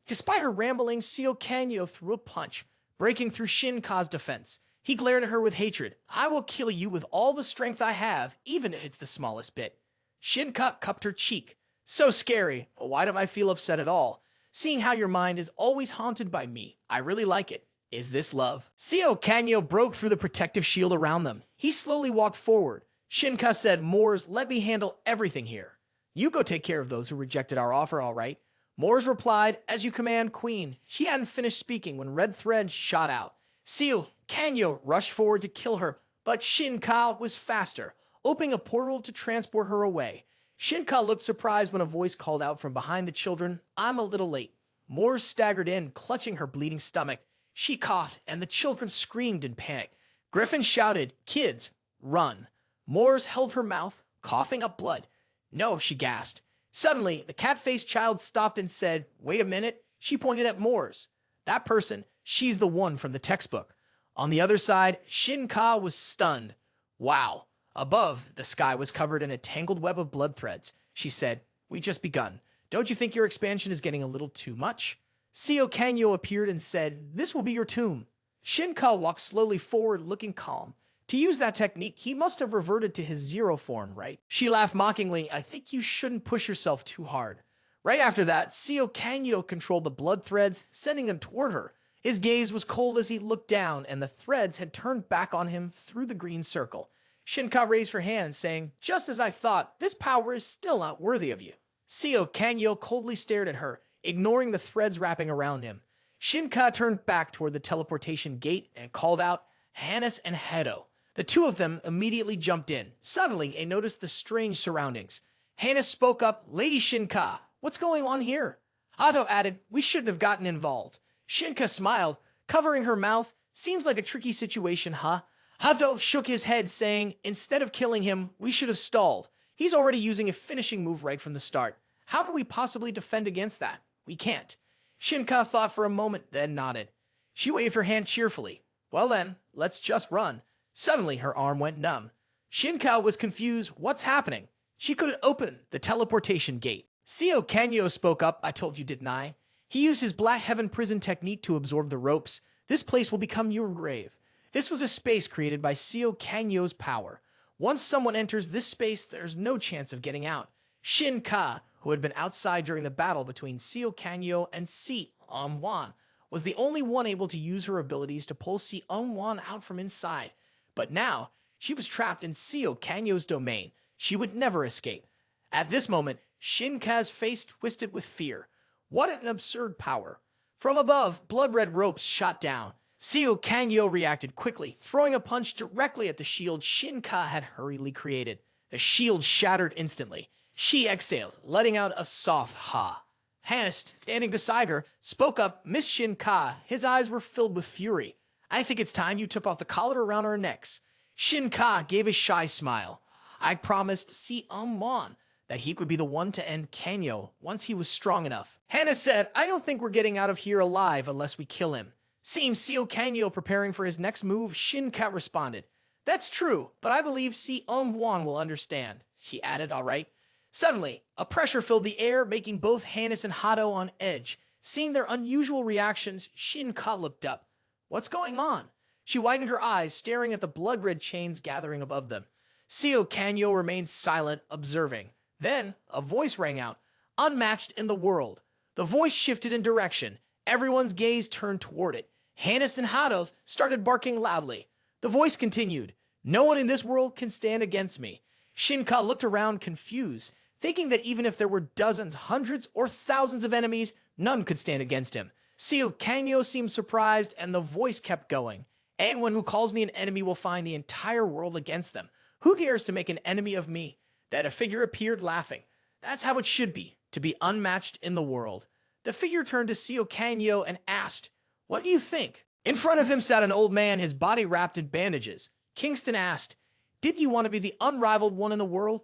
Despite her rambling, Seio Kanyo threw a punch, breaking through Shina Ka's defense. He glared at her with hatred. "I will kill you with all the strength I have, even if it's the smallest bit." Shina Ka cupped her cheek. "So scary. Why don't I feel upset at all? Seeing how your mind is always haunted by me, I really like it. Is this love?" Seio Kanyo broke through the protective shield around them. He slowly walked forward. Shina Ka said, "Mors, let me handle everything here. You go take care of those who rejected our offer, all right?" Mors replied, "As you command, queen." She hadn't finished speaking when red threads shot out. Seio Kanyo rushed forward to kill her, but Shina Ka was faster, opening a portal to transport her away. Shina Ka looked surprised when a voice called out from behind the children, "I'm a little late." Mors staggered in, clutching her bleeding stomach. She coughed, and the children screamed in panic. Griffin shouted, "Kids, run." Mors held her mouth, coughing up blood. "No," she gasped. Suddenly, the cat-faced child stopped and said, "Wait a minute." She pointed at Mors. "That person, she's the one from the textbook." On the other side, Shina Ka was stunned. "Wow." Above, the sky was covered in a tangled web of blood threads. She said, "We just begun. Don't you think your expansion is getting a little too much?" Seio appeared and said, "This will be your tomb." Shina Ka walked slowly forward, looking calm. To use that technique, he must have reverted to his zero form, right? She laughed mockingly. "I think you shouldn't push yourself too hard." Right after that, Seio controlled the blood threads, sending them toward her. His gaze was cold as he looked down, and the threads had turned back on him through the green circle. Shina Ka raised her hand, saying, "Just as I thought, this power is still not worthy of you." Seio coldly stared at her, ignoring the threads wrapping around him. Shina Ka turned back toward the teleportation gate and called out, "Hannes and Hedo." The two of them immediately jumped in. Suddenly, they noticed the strange surroundings. Hannes spoke up, "Lady Shina Ka, what's going on here?" Hedo added, "We shouldn't have gotten involved." Shina Ka smiled, covering her mouth. "Seems like a tricky situation, huh?" Hedo shook his head, saying, "Instead of killing him, we should have stalled. He's already using a finishing move right from the start. How can we possibly defend against that? We can't." Shina Ka thought for a moment, then nodded. She waved her hand cheerfully. "Well then, let's just run." Suddenly, her arm went numb. Shina Ka was confused. What's happening? She couldn't open the teleportation gate. Seio spoke up. "I told you, didn't I?" He used his Black Heaven prison technique to absorb the ropes. "This place will become your grave." This was a space created by Seio's power. Once someone enters this space, there's no chance of getting out. Shina Ka, who had been outside during the battle between Seio and Si-On-Wan, was the only one able to use her abilities to pull Si-On-Wan out from inside. But now, she was trapped in Seio's domain. She would never escape. At this moment, Shina Ka's face twisted with fear. What an absurd power. From above, blood-red ropes shot down. Seio reacted quickly, throwing a punch directly at the shield Shina Ka had hurriedly created. The shield shattered instantly. She exhaled, letting out a soft ha. Hannes, standing beside her, spoke up, "Miss Shina Ka." His eyes were filled with fury. "I think it's time you took off the collar around our necks." Shina Ka gave a shy smile. "I promised Si-On-Wan that he would be the one to end Kanyo once he was strong enough." Hannes said, "I don't think we're getting out of here alive unless we kill him." Seeing Seio preparing for his next move, Shina Ka responded, "That's true, but I believe Si-On-Wan will understand." She added, "All right." Suddenly, a pressure filled the air, making both Hannes and Hedo on edge. Seeing their unusual reactions, Shina Ka looked up. "What's going on?" She widened her eyes, staring at the blood-red chains gathering above them. Seio remained silent, observing. Then, a voice rang out, "Unmatched in the world." The voice shifted in direction. Everyone's gaze turned toward it. Hannes and Hedo started barking loudly. The voice continued, "No one in this world can stand against me." Shina Ka looked around confused, thinking that even if there were dozens, hundreds, or thousands of enemies, none could stand against him. Seio seemed surprised, and the voice kept going. "Anyone who calls me an enemy will find the entire world against them. Who dares to make an enemy of me?" Then a figure appeared laughing. "That's how it should be, to be unmatched in the world." The figure turned to Seio and asked, "What do you think?" In front of him sat an old man, his body wrapped in bandages. Kingston asked, "Did you want to be the unrivaled one in the world?"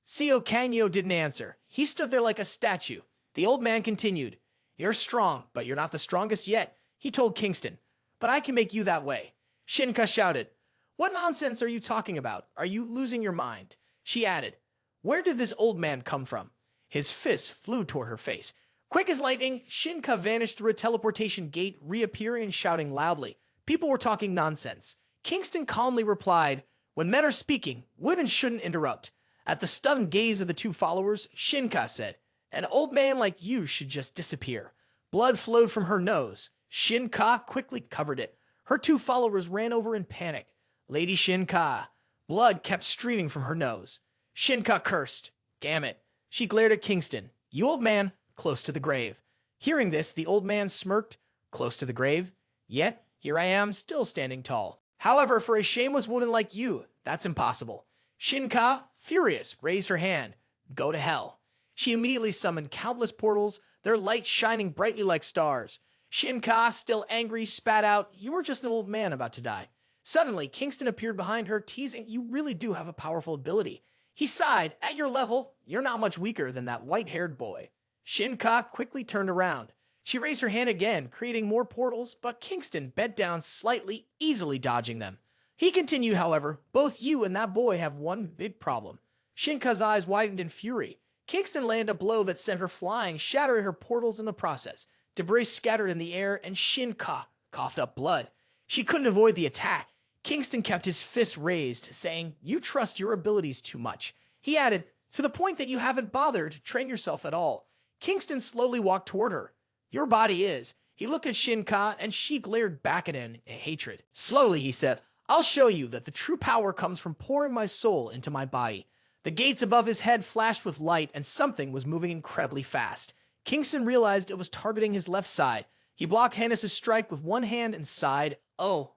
Seio didn't answer. He stood there like a statue. The old man continued, "You're strong, but you're not the strongest yet," he told Kingston. "But I can make you that way." Shina Ka shouted, "What nonsense are you talking about? Are you losing your mind?" She added, "Where did this old man come from?" His fist flew toward her face. Quick as lightning, Shina Ka vanished through a teleportation gate, reappearing and shouting loudly. People were talking nonsense. Kingston calmly replied, "When men are speaking, women shouldn't interrupt." At the stunned gaze of the two followers, Shina Ka said, "An old man like you should just disappear." Blood flowed from her nose. Shina Ka quickly covered it. Her two followers ran over in panic. "Lady Shina Ka." Blood kept streaming from her nose. Shina Ka cursed. "Damn it." She glared at Kingston. "You old man, close to the grave." Hearing this, the old man smirked. "Close to the grave? Yet, here I am, still standing tall. However, for a shameless woman like you, that's impossible." Shina Ka, furious, raised her hand. Go to hell. She immediately summoned countless portals, their light shining brightly like stars. Shina Ka, still angry, spat out, "You were just an old man about to die." Suddenly, Kingston appeared behind her, teasing, "You really do have a powerful ability." He sighed, "At your level, you're not much weaker than that white-haired boy." Shina Ka quickly turned around. She raised her hand again, creating more portals, but Kingston bent down slightly, easily dodging them. He continued, however, "Both you and that boy have one big problem." Shina Ka's eyes widened in fury. Kingston landed a blow that sent her flying, shattering her portals in the process. Debris scattered in the air, and Shina Ka coughed up blood. She couldn't avoid the attack. Kingston kept his fist raised, saying, "You trust your abilities too much." He added, "To the point that you haven't bothered to train yourself at all." Kingston slowly walked toward her. "Your body is." He looked at Shina Ka, and she glared back at him in hatred. Slowly, he said, "I'll show you that the true power comes from pouring my soul into my body." The gates above his head flashed with light, and something was moving incredibly fast. Kingston realized it was targeting his left side. He blocked Hannes' strike with one hand and sighed, "Oh."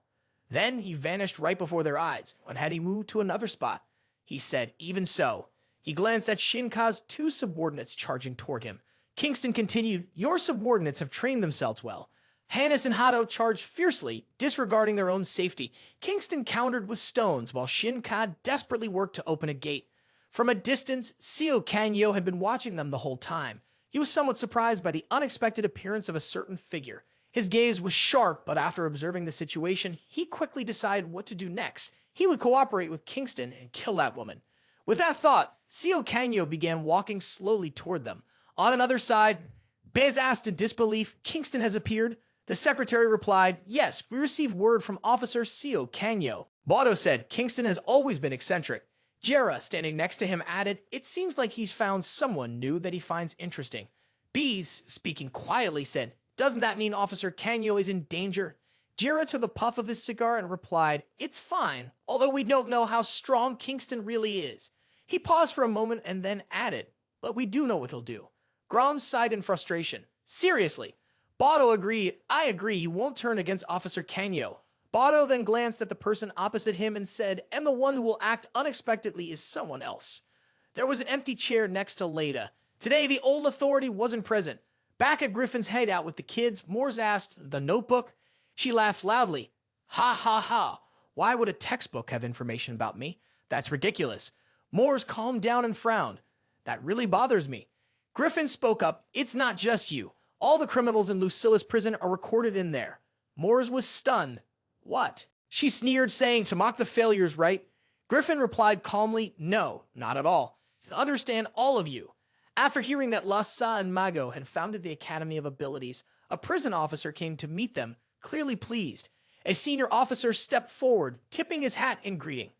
Then he vanished right before their eyes. When had he moved to another spot? He said, "Even so." He glanced at Shina Ka's two subordinates charging toward him. Kingston continued, "Your subordinates have trained themselves well." Hannes and Hato charged fiercely, disregarding their own safety. Kingston countered with stones, while Shina Ka desperately worked to open a gate. From a distance, Seio had been watching them the whole time. He was somewhat surprised by the unexpected appearance of a certain figure. His gaze was sharp, but after observing the situation, he quickly decided what to do next. He would cooperate with Kingston and kill that woman. With that thought, Seio began walking slowly toward them. On another side, Bez asked in disbelief, "Kingston has appeared?" The secretary replied, "Yes, we received word from Officer Seio." Bado said, "Kingston has always been eccentric." Jera, standing next to him, added, "It seems like he's found someone new that he finds interesting." Bees, speaking quietly, said, "Doesn't that mean Officer Kanyo is in danger?" Jera took a puff of his cigar and replied, "It's fine, although we don't know how strong Kingston really is." He paused for a moment and then added, "But we do know what he'll do." Grom sighed in frustration. "Seriously." Bado agreed, "I agree, he won't turn against Officer Kanyo." Bado then glanced at the person opposite him and said, "And the one who will act unexpectedly is someone else." There was an empty chair next to Leda. Today, the old authority wasn't present. Back at Griffin's hideout with the kids, Moores asked, "The notebook?" She laughed loudly. "Ha ha ha. Why would a textbook have information about me? That's ridiculous." Moores calmed down and frowned. "That really bothers me." Griffin spoke up, "It's not just you. All the criminals in Lucilus prison are recorded in there." Moores was stunned. "What?" She sneered, saying, "To mock the failures, right?" Griffin replied calmly, "No, not at all. To understand all of you." After hearing that Laosa and Mago had founded the Academy of Abilities, a prison officer came to meet them, clearly pleased. A senior officer stepped forward, tipping his hat in greeting.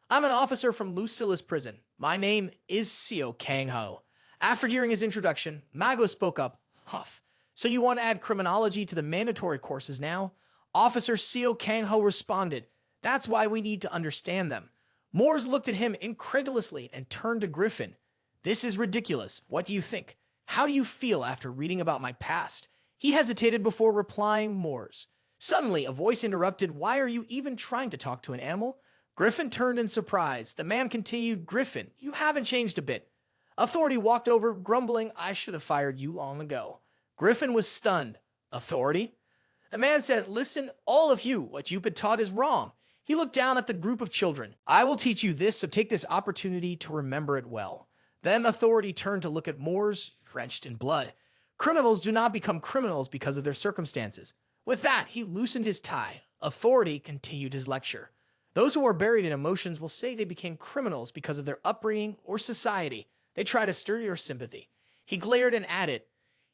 "I'm an officer from Lucilus prison. My name is Seio Kang-ho." After hearing his introduction, Mago spoke up, "Huff. So you want to add criminology to the mandatory courses now?" Officer Seio Kang-ho responded, "That's why we need to understand them." Moores looked at him incredulously and turned to Griffin. "This is ridiculous. What do you think? How do you feel after reading about my past?" He hesitated before replying Moores. Suddenly, a voice interrupted, "Why are you even trying to talk to an animal?" Griffin turned in surprise. The man continued, "Griffin, you haven't changed a bit." Authority walked over, grumbling, "I should have fired you long ago." Griffin was stunned. "Authority?" The man said, "Listen, all of you, what you've been taught is wrong." He looked down at the group of children. "I will teach you this, so take this opportunity to remember it well." Then Authority turned to look at Moores, drenched in blood. Criminals do not become criminals because of their circumstances. With that, he loosened his tie. Authority continued his lecture. "Those who are buried in emotions will say they became criminals because of their upbringing or society. They try to stir your sympathy." He glared and added,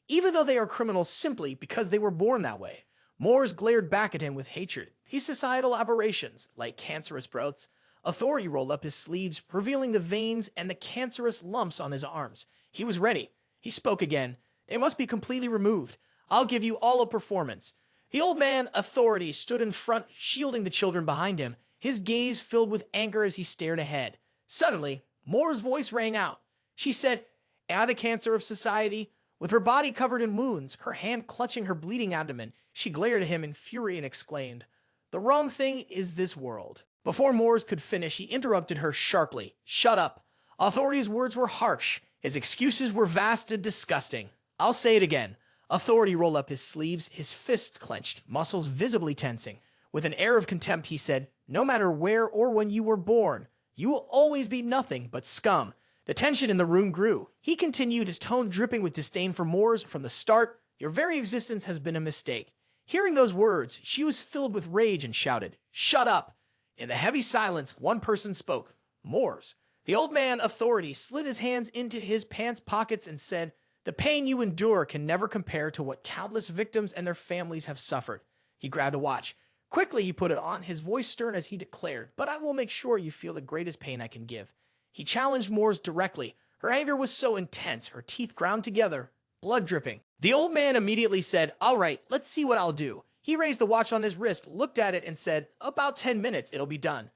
"Even though they are criminals simply because they were born that way." Moores glared back at him with hatred. These societal aberrations, like cancerous growths. Authority rolled up his sleeves, revealing the veins and the cancerous lumps on his arms. He was ready. He spoke again. "They must be completely removed. I'll give you all a performance." The old man, Authority, stood in front, shielding the children behind him, his gaze filled with anger as he stared ahead. Suddenly, Moore's voice rang out. She said, "Am I the cancer of society?" With her body covered in wounds, her hand clutching her bleeding abdomen, she glared at him in fury and exclaimed, "The wrong thing is this world." Before Moores could finish, he interrupted her sharply. "Shut up. Authority's words were harsh. His excuses were vast and disgusting. I'll say it again. Authority rolled up his sleeves, his fists clenched, muscles visibly tensing. With an air of contempt, he said, "No matter where or when you were born, you will always be nothing but scum." The tension in the room grew. He continued, his tone dripping with disdain for Moors. "From the start, your very existence has been a mistake." Hearing those words, she was filled with rage and shouted, "Shut up!" In the heavy silence, one person spoke. Moors. The old man, Authority, slid his hands into his pants pockets and said, "The pain you endure can never compare to what countless victims and their families have suffered." He grabbed a watch. Quickly, he put it on, his voice stern as he declared, "But I will make sure you feel the greatest pain I can give." He challenged Moors directly. Her anger was so intense, her teeth ground together, blood dripping. The old man immediately said, "All right, let's see what I'll do." He raised the watch on his wrist, looked at it, and said, "About 10 minutes, it'll be done."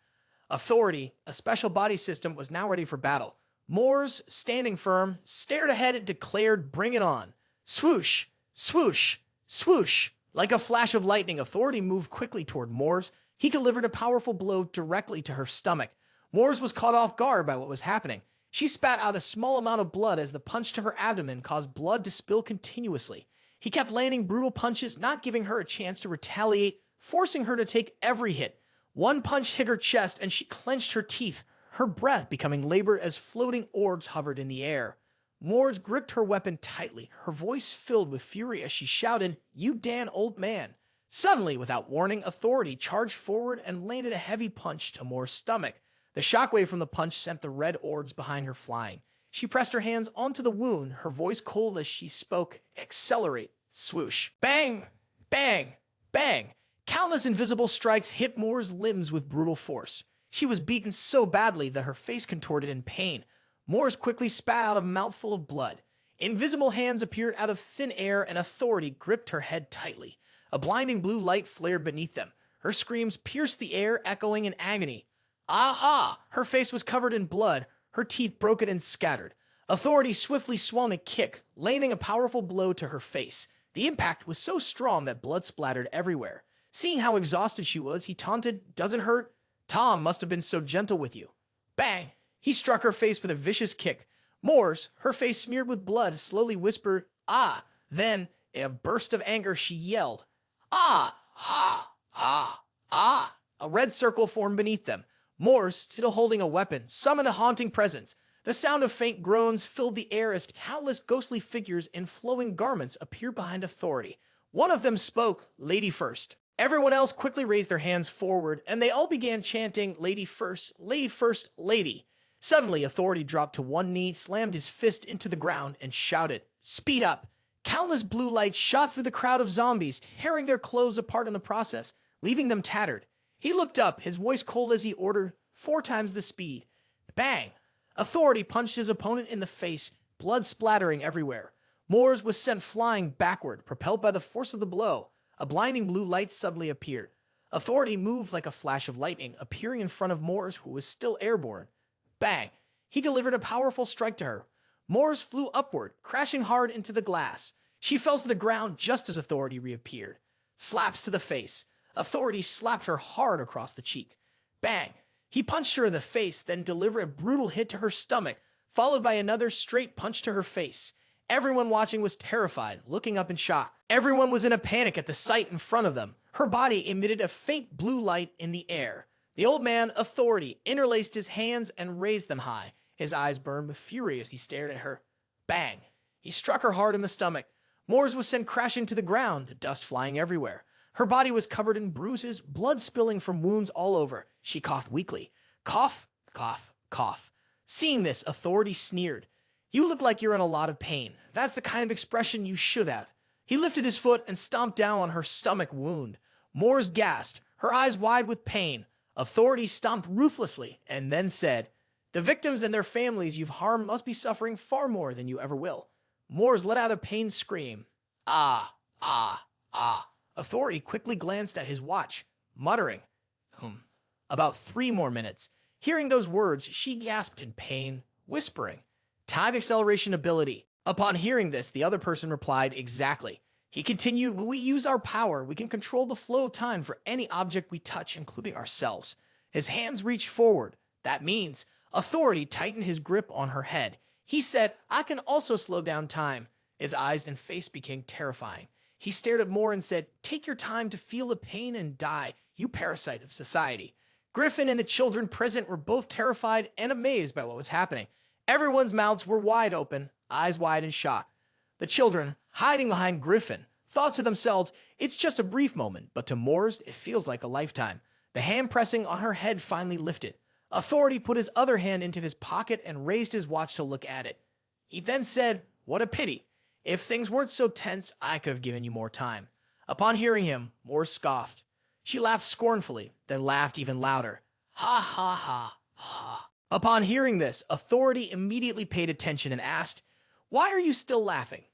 Authority, a special body system, was now ready for battle. Moors, standing firm, stared ahead and declared, "Bring it on." Swoosh, swoosh, swoosh. Like a flash of lightning, Authority moved quickly toward Moors. He delivered a powerful blow directly to her stomach. Moors was caught off guard by what was happening. She spat out a small amount of blood as the punch to her abdomen caused blood to spill continuously. He kept landing brutal punches, not giving her a chance to retaliate, forcing her to take every hit. One punch hit her chest and she clenched her teeth, her breath becoming labored as floating orbs hovered in the air. Moors gripped her weapon tightly, her voice filled with fury as she shouted, "You damn old man." Suddenly, without warning, Authority charged forward and landed a heavy punch to Moors' stomach. The shockwave from the punch sent the red orbs behind her flying. She pressed her hands onto the wound, her voice cold as she spoke, "Accelerate." Swoosh. Bang! Bang! Bang! Countless invisible strikes hit Moors' limbs with brutal force. She was beaten so badly that her face contorted in pain. Moors quickly spat out a mouthful of blood. Invisible hands appeared out of thin air and Authority gripped her head tightly. A blinding blue light flared beneath them. Her screams pierced the air, echoing in agony. "Ah, ah!" Her face was covered in blood, her teeth broken and scattered. Authority swiftly swung a kick, landing a powerful blow to her face. The impact was so strong that blood splattered everywhere. Seeing how exhausted she was, he taunted, "Doesn't hurt? Tom must have been so gentle with you." Bang! He struck her face with a vicious kick. Moors, her face smeared with blood, slowly whispered, "Ah!" Then, in a burst of anger, she yelled, "Ah! Ah! Ah! Ah!" A red circle formed beneath them. Moors, still holding a weapon, summoned a haunting presence. The sound of faint groans filled the air as countless ghostly figures in flowing garments appeared behind Authority. One of them spoke, "Lady first." Everyone else quickly raised their hands forward, and they all began chanting, "Lady first, lady first, lady." Suddenly, Authority dropped to one knee, slammed his fist into the ground, and shouted, "Speed up!" Countless blue lights shot through the crowd of zombies, tearing their clothes apart in the process, leaving them tattered. He looked up, his voice cold as he ordered 4 times the speed. Bang! Authority punched his opponent in the face, blood splattering everywhere. Moors was sent flying backward, propelled by the force of the blow. A blinding blue light suddenly appeared. Authority moved like a flash of lightning, appearing in front of Moors, who was still airborne. Bang! He delivered a powerful strike to her. Moors flew upward, crashing hard into the glass. She fell to the ground just as Authority reappeared. Slaps to the face. Authority slapped her hard across the cheek. Bang! He punched her in the face, then delivered a brutal hit to her stomach, followed by another straight punch to her face. Everyone watching was terrified, looking up in shock. Everyone was in a panic at the sight in front of them. Her body emitted a faint blue light in the air. The old man, Authority, interlaced his hands and raised them high. His eyes burned with fury as he stared at her. Bang! He struck her hard in the stomach. Moors was sent crashing to the ground, dust flying everywhere. Her body was covered in bruises, blood spilling from wounds all over. She coughed weakly. Cough, cough, cough. Seeing this, Authority sneered. "You look like you're in a lot of pain. That's the kind of expression you should have." He lifted his foot and stomped down on her stomach wound. Moors gasped, her eyes wide with pain. Authority stomped ruthlessly and then said, "The victims and their families you've harmed must be suffering far more than you ever will." Moors let out a pained scream. "Ah, ah, ah." Authority quickly glanced at his watch, muttering, About 3 more minutes." Hearing those words, she gasped in pain, whispering, "Time acceleration ability." Upon hearing this, the other person replied, "Exactly." He continued, "When we use our power, we can control the flow of time for any object we touch, including ourselves." His hands reached forward. That means Authority tightened his grip on her head. He said, I can also slow down time. His eyes and face became terrifying. He stared at Moore and said, take your time to feel the pain and die, you parasite of society. Griffin and the children present were both terrified and amazed by what was happening. Everyone's mouths were wide open, eyes wide in shock. The children, hiding behind Griffin, thought to themselves, it's just a brief moment, but to Moore's, it feels like a lifetime. The hand pressing on her head finally lifted. Authority put his other hand into his pocket and raised his watch to look at it. He then said, what a pity. If things weren't so tense, I could have given you more time. Upon hearing him, Moore scoffed. She laughed scornfully, then laughed even louder. Ha ha ha ha. Upon hearing this, Authority immediately paid attention and asked, why are you still laughing?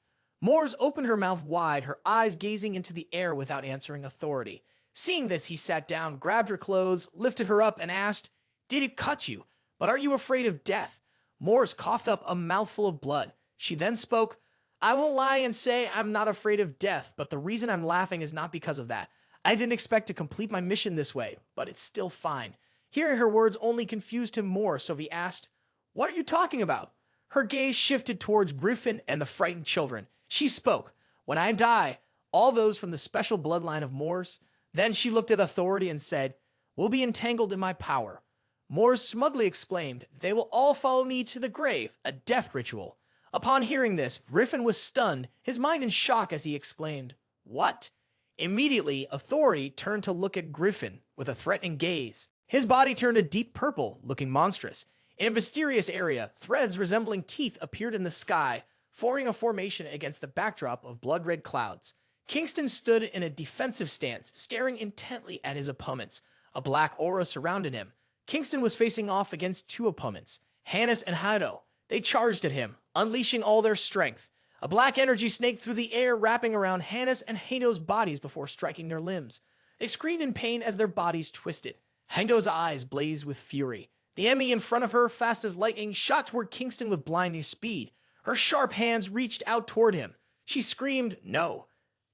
Moores opened her mouth wide, her eyes gazing into the air without answering Authority. Seeing this, he sat down, grabbed her clothes, lifted her up, and asked, did it cut you? But are you afraid of death? Moores coughed up a mouthful of blood. She then spoke, I won't lie and say I'm not afraid of death, but the reason I'm laughing is not because of that. I didn't expect to complete my mission this way, but it's still fine. Hearing her words only confused him more, so he asked, what are you talking about? Her gaze shifted towards Griffin and the frightened children. She spoke, when I die, all those from the special bloodline of Moores. Then she looked at Authority and said, will be entangled in my power. Moores smugly exclaimed, they will all follow me to the grave, a death ritual. Upon hearing this, Griffin was stunned, his mind in shock as he exclaimed, what? Immediately, Authority turned to look at Griffin with a threatening gaze. His body turned a deep purple, looking monstrous. In a mysterious area, threads resembling teeth appeared in the sky, forming a formation against the backdrop of blood-red clouds. Kingston stood in a defensive stance, staring intently at his opponents. A black aura surrounded him. Kingston was facing off against two opponents, Hannes and Hado. They charged at him, unleashing all their strength. A black energy snaked through the air, wrapping around Hannes and Hado's bodies before striking their limbs. They screamed in pain as their bodies twisted. Hado's eyes blazed with fury. The enemy in front of her, fast as lightning, shot toward Kingston with blinding speed. Her sharp hands reached out toward him. She screamed, no.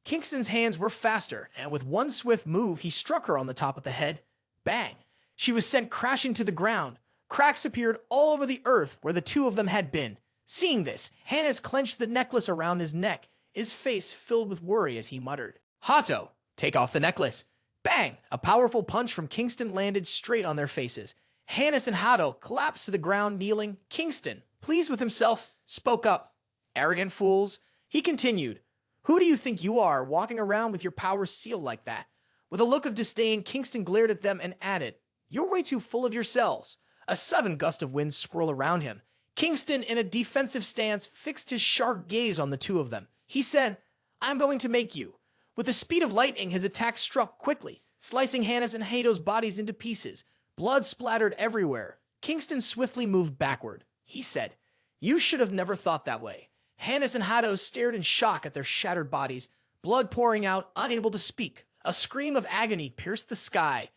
Kingston's hands were faster, and with one swift move, he struck her on the top of the head. Bang! She was sent crashing to the ground. Cracks appeared all over the earth where the two of them had been. Seeing this, Hannes clenched the necklace around his neck, his face filled with worry as he muttered, Hato, take off the necklace. Bang! A powerful punch from Kingston landed straight on their faces. Hannes and Hato collapsed to the ground, kneeling. Kingston, pleased with himself, spoke up. Arrogant fools. He continued, who do you think you are, walking around with your powers sealed like that? With a look of disdain, Kingston glared at them and added, you're way too full of yourselves. A sudden gust of wind swirled around him. Kingston, in a defensive stance, fixed his sharp gaze on the two of them. He said, I'm going to make you. With the speed of lightning, his attack struck quickly, slicing Hannes and Hado's bodies into pieces. Blood splattered everywhere. Kingston swiftly moved backward. He said, you should have never thought that way. Hannes and Hado stared in shock at their shattered bodies, blood pouring out, unable to speak. A scream of agony pierced the sky.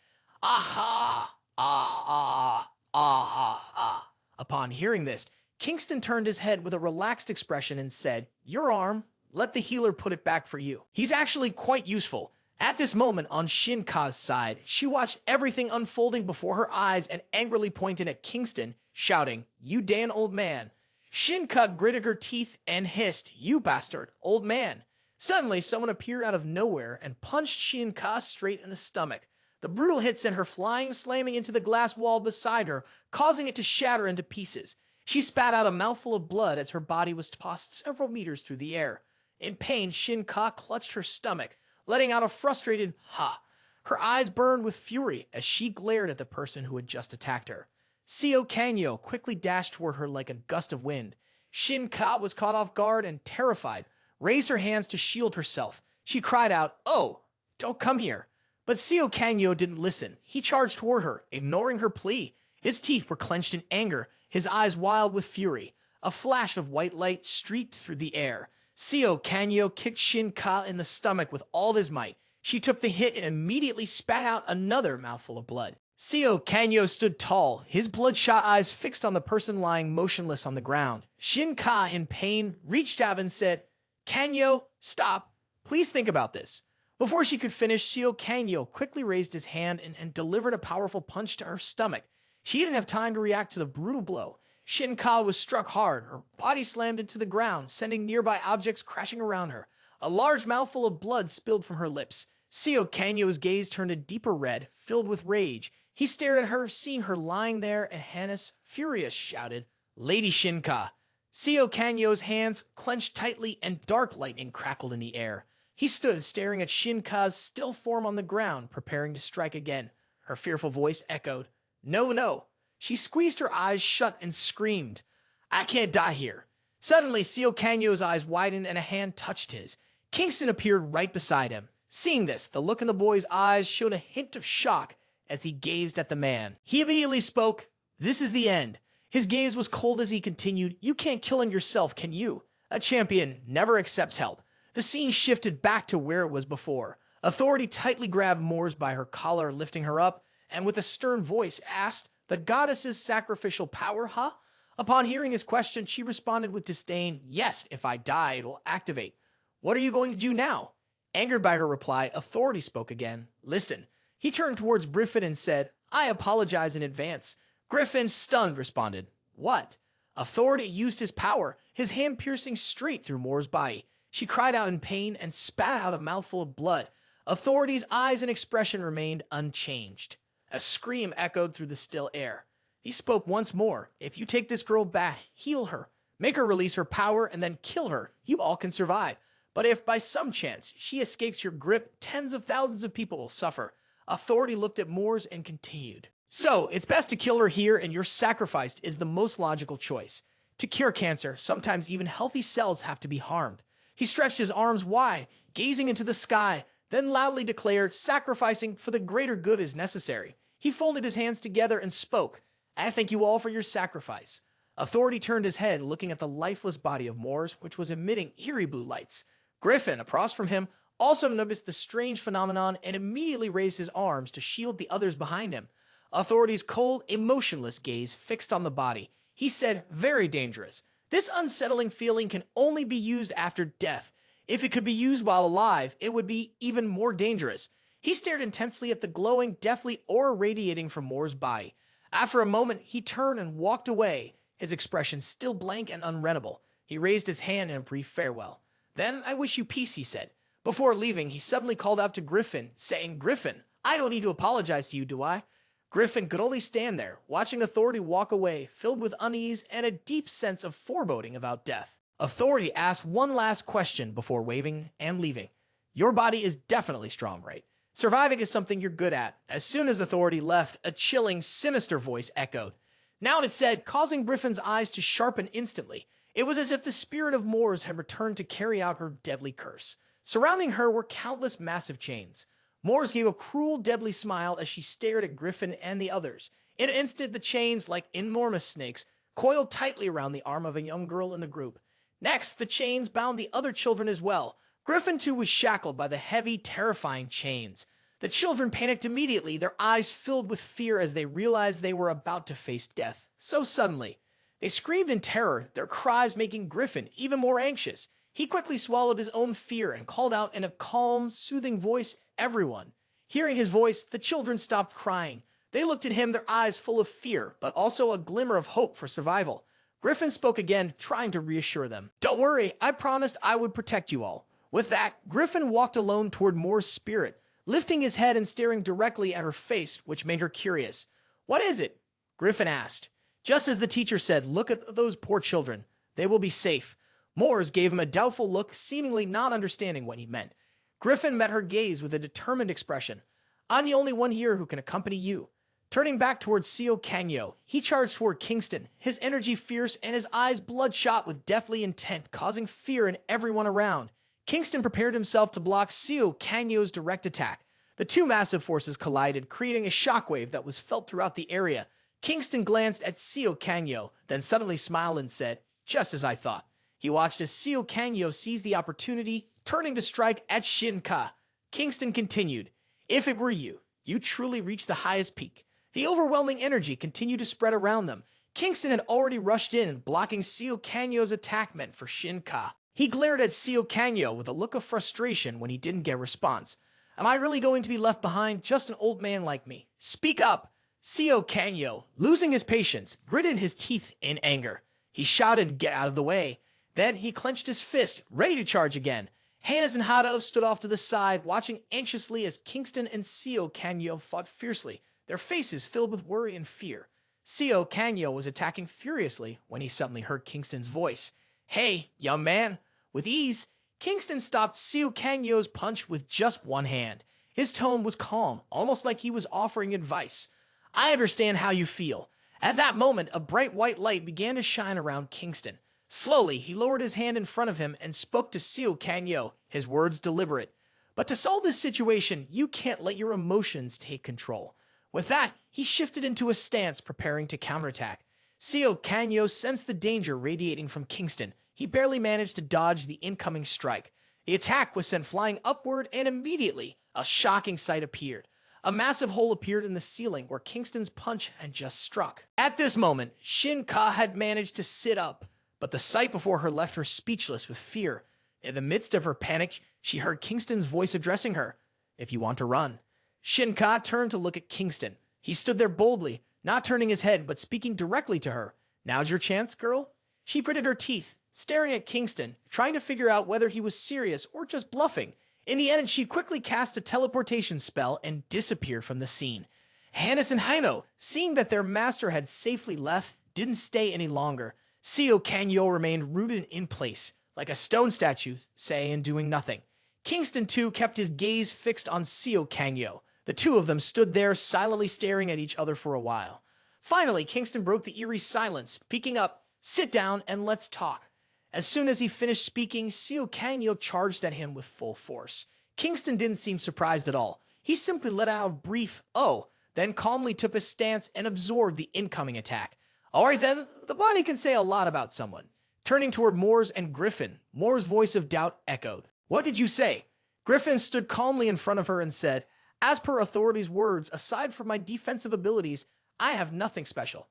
Aha! Ah, ah, ah, ah. Upon hearing this, Kingston turned his head with a relaxed expression and said, your arm, let the healer put it back for you. He's actually quite useful. At this moment, on Shina Ka's side, she watched everything unfolding before her eyes and angrily pointed at Kingston, shouting, you damn old man. Shina Ka gritted her teeth and hissed, you bastard, old man. Suddenly, someone appeared out of nowhere and punched Shina Ka straight in the stomach. The brutal hit sent her flying, slamming into the glass wall beside her, causing it to shatter into pieces. She spat out a mouthful of blood as her body was tossed several meters through the air. In pain, Shina Ka clutched her stomach, letting out a frustrated ha. Her eyes burned with fury as she glared at the person who had just attacked her. Seio quickly dashed toward her like a gust of wind. Shina Ka was caught off guard and terrified, raised her hands to shield herself. She cried out, oh, don't come here. But Seio didn't listen. He charged toward her, ignoring her plea. His teeth were clenched in anger, his eyes wild with fury. A flash of white light streaked through the air. Seio kicked Shina Ka in the stomach with all his might. She took the hit and immediately spat out another mouthful of blood. Seio stood tall, his bloodshot eyes fixed on the person lying motionless on the ground. Shina Ka, in pain, reached out and said, Kanyo, stop. Please think about this. Before she could finish, Seio quickly raised his hand and delivered a powerful punch to her stomach. She didn't have time to react to the brutal blow. Shina Ka was struck hard, her body slammed into the ground, sending nearby objects crashing around her. A large mouthful of blood spilled from her lips. Seio Kanyo's gaze turned a deeper red, filled with rage. He stared at her, seeing her lying there, and Hannes, furious, shouted, "Lady Shina Ka!" Seio Kanyo's hands clenched tightly and dark lightning crackled in the air. He stood staring at Shina Ka's still form on the ground, preparing to strike again. Her fearful voice echoed, "No, no." She squeezed her eyes shut and screamed, "I can't die here." Suddenly, Seio Kanyo's eyes widened and a hand touched his. Kingston appeared right beside him. Seeing this, the look in the boy's eyes showed a hint of shock as he gazed at the man. He immediately spoke, "This is the end." His gaze was cold as he continued, "You can't kill him yourself, can you? A champion never accepts help." The scene shifted back to where it was before. Authority tightly grabbed Moors by her collar, lifting her up, and with a stern voice asked, "The goddess's sacrificial power, huh?" Upon hearing his question, she responded with disdain, "Yes, if I die, it will activate. What are you going to do now?" Angered by her reply, Authority spoke again. "Listen." He turned towards Griffin and said, "I apologize in advance." Griffin, stunned, responded, "What?" Authority used his power, his hand piercing straight through Moore's body. She cried out in pain and spat out a mouthful of blood. Authority's eyes and expression remained unchanged. A scream echoed through the still air. He spoke once more, "If you take this girl back, heal her, make her release her power, and then kill her, you all can survive. But if by some chance she escapes your grip, tens of thousands of people will suffer." Authority looked at Moores and continued, "So, it's best to kill her here, and your sacrifice is the most logical choice. To cure cancer, sometimes even healthy cells have to be harmed." He stretched his arms wide, gazing into the sky, then loudly declared, "Sacrificing for the greater good is necessary." He folded his hands together and spoke, "I thank you all for your sacrifice." Authority turned his head, looking at the lifeless body of Moores, which was emitting eerie blue lights. Griffin, across from him, also noticed the strange phenomenon and immediately raised his arms to shield the others behind him. Authority's cold, emotionless gaze fixed on the body. He said, "Very dangerous. This unsettling feeling can only be used after death. If it could be used while alive, it would be even more dangerous." He stared intensely at the glowing, deathly aura radiating from Moore's body. After a moment, he turned and walked away, his expression still blank and unreadable. He raised his hand in a brief farewell. "Then I wish you peace," he said. Before leaving, he suddenly called out to Griffin, saying, "Griffin, I don't need to apologize to you, do I?" Griffin could only stand there, watching Authority walk away, filled with unease and a deep sense of foreboding about death. Authority asked one last question before waving and leaving. "Your body is definitely strong, right? Surviving is something you're good at." As soon as Authority left, a chilling, sinister voice echoed. Now it said, causing Griffin's eyes to sharpen instantly. It was as if the spirit of Moors had returned to carry out her deadly curse. Surrounding her were countless massive chains. Moors gave a cruel, deadly smile as she stared at Griffin and the others. In an instant, the chains, like enormous snakes, coiled tightly around the arm of a young girl in the group. Next, the chains bound the other children as well. Griffin, too, was shackled by the heavy, terrifying chains. The children panicked immediately, their eyes filled with fear as they realized they were about to face death so suddenly. They screamed in terror, their cries making Griffin even more anxious. He quickly swallowed his own fear and called out in a calm, soothing voice, "Everyone." Hearing his voice, the children stopped crying. They looked at him, their eyes full of fear, but also a glimmer of hope for survival. Griffin spoke again, trying to reassure them. "Don't worry, I promised I would protect you all." With that, Griffin walked alone toward Moore's spirit, lifting his head and staring directly at her face, which made her curious. "What is it?" Griffin asked. Just as the teacher said, "Look at those poor children. They will be safe." Moores gave him a doubtful look, seemingly not understanding what he meant. Griffin met her gaze with a determined expression. "I'm the only one here who can accompany you." Turning back towards Seio Kanyo, he charged toward Kingston, his energy fierce and his eyes bloodshot with deathly intent, causing fear in everyone around. Kingston prepared himself to block Seio Kanyo's direct attack. The two massive forces collided, creating a shockwave that was felt throughout the area. Kingston glanced at Seio Kanyo, then suddenly smiled and said, "Just as I thought." He watched as Seio Kanyo seized the opportunity, turning to strike at Shina Ka. Kingston continued, "If it were you, you truly reached the highest peak." The overwhelming energy continued to spread around them. Kingston had already rushed in, blocking Seio Kanyo's attack meant for Shina Ka. He glared at Seio Kanyo with a look of frustration when he didn't get a response. "Am I really going to be left behind, just an old man like me? Speak up!" Seio Kanyo, losing his patience, gritted his teeth in anger. He shouted, "Get out of the way." Then he clenched his fist, ready to charge again. Hannes and Hado stood off to the side, watching anxiously as Kingston and Seio Kanyo fought fiercely, their faces filled with worry and fear. Seio Kanyo was attacking furiously when he suddenly heard Kingston's voice. "Hey, young man." With ease, Kingston stopped Seio Kanyo's punch with just one hand. His tone was calm, almost like he was offering advice. "I understand how you feel." At that moment, a bright white light began to shine around Kingston. Slowly, he lowered his hand in front of him and spoke to Seio Kanyo, his words deliberate. "But to solve this situation, you can't let your emotions take control." With that, he shifted into a stance, preparing to counterattack. Seio Kanyo sensed the danger radiating from Kingston. He barely managed to dodge the incoming strike. The attack was sent flying upward, and immediately, a shocking sight appeared. A massive hole appeared in the ceiling where Kingston's punch had just struck. At this moment, Shina Ka had managed to sit up, but the sight before her left her speechless with fear. In the midst of her panic, she heard Kingston's voice addressing her. "If you want to run." Shina Ka turned to look at Kingston. He stood there boldly, not turning his head, but speaking directly to her. "Now's your chance, girl." She gritted her teeth, staring at Kingston, trying to figure out whether he was serious or just bluffing. In the end, she quickly cast a teleportation spell and disappeared from the scene. Hannes and Hino, seeing that their master had safely left, didn't stay any longer. Seio Kanyo remained rooted in place, like a stone statue, and doing nothing. Kingston, too, kept his gaze fixed on Seio Kanyo. The two of them stood there, silently staring at each other for a while. Finally, Kingston broke the eerie silence, peeking up. "Sit down and let's talk." As soon as he finished speaking, Seio Kanyo charged at him with full force. Kingston didn't seem surprised at all. He simply let out a brief "oh," then calmly took a stance and absorbed the incoming attack. "All right then, the body can say a lot about someone." Turning toward Moores and Griffin, Moore's voice of doubt echoed. "What did you say?" Griffin stood calmly in front of her and said, "As per authorities' words, aside from my defensive abilities, I have nothing special."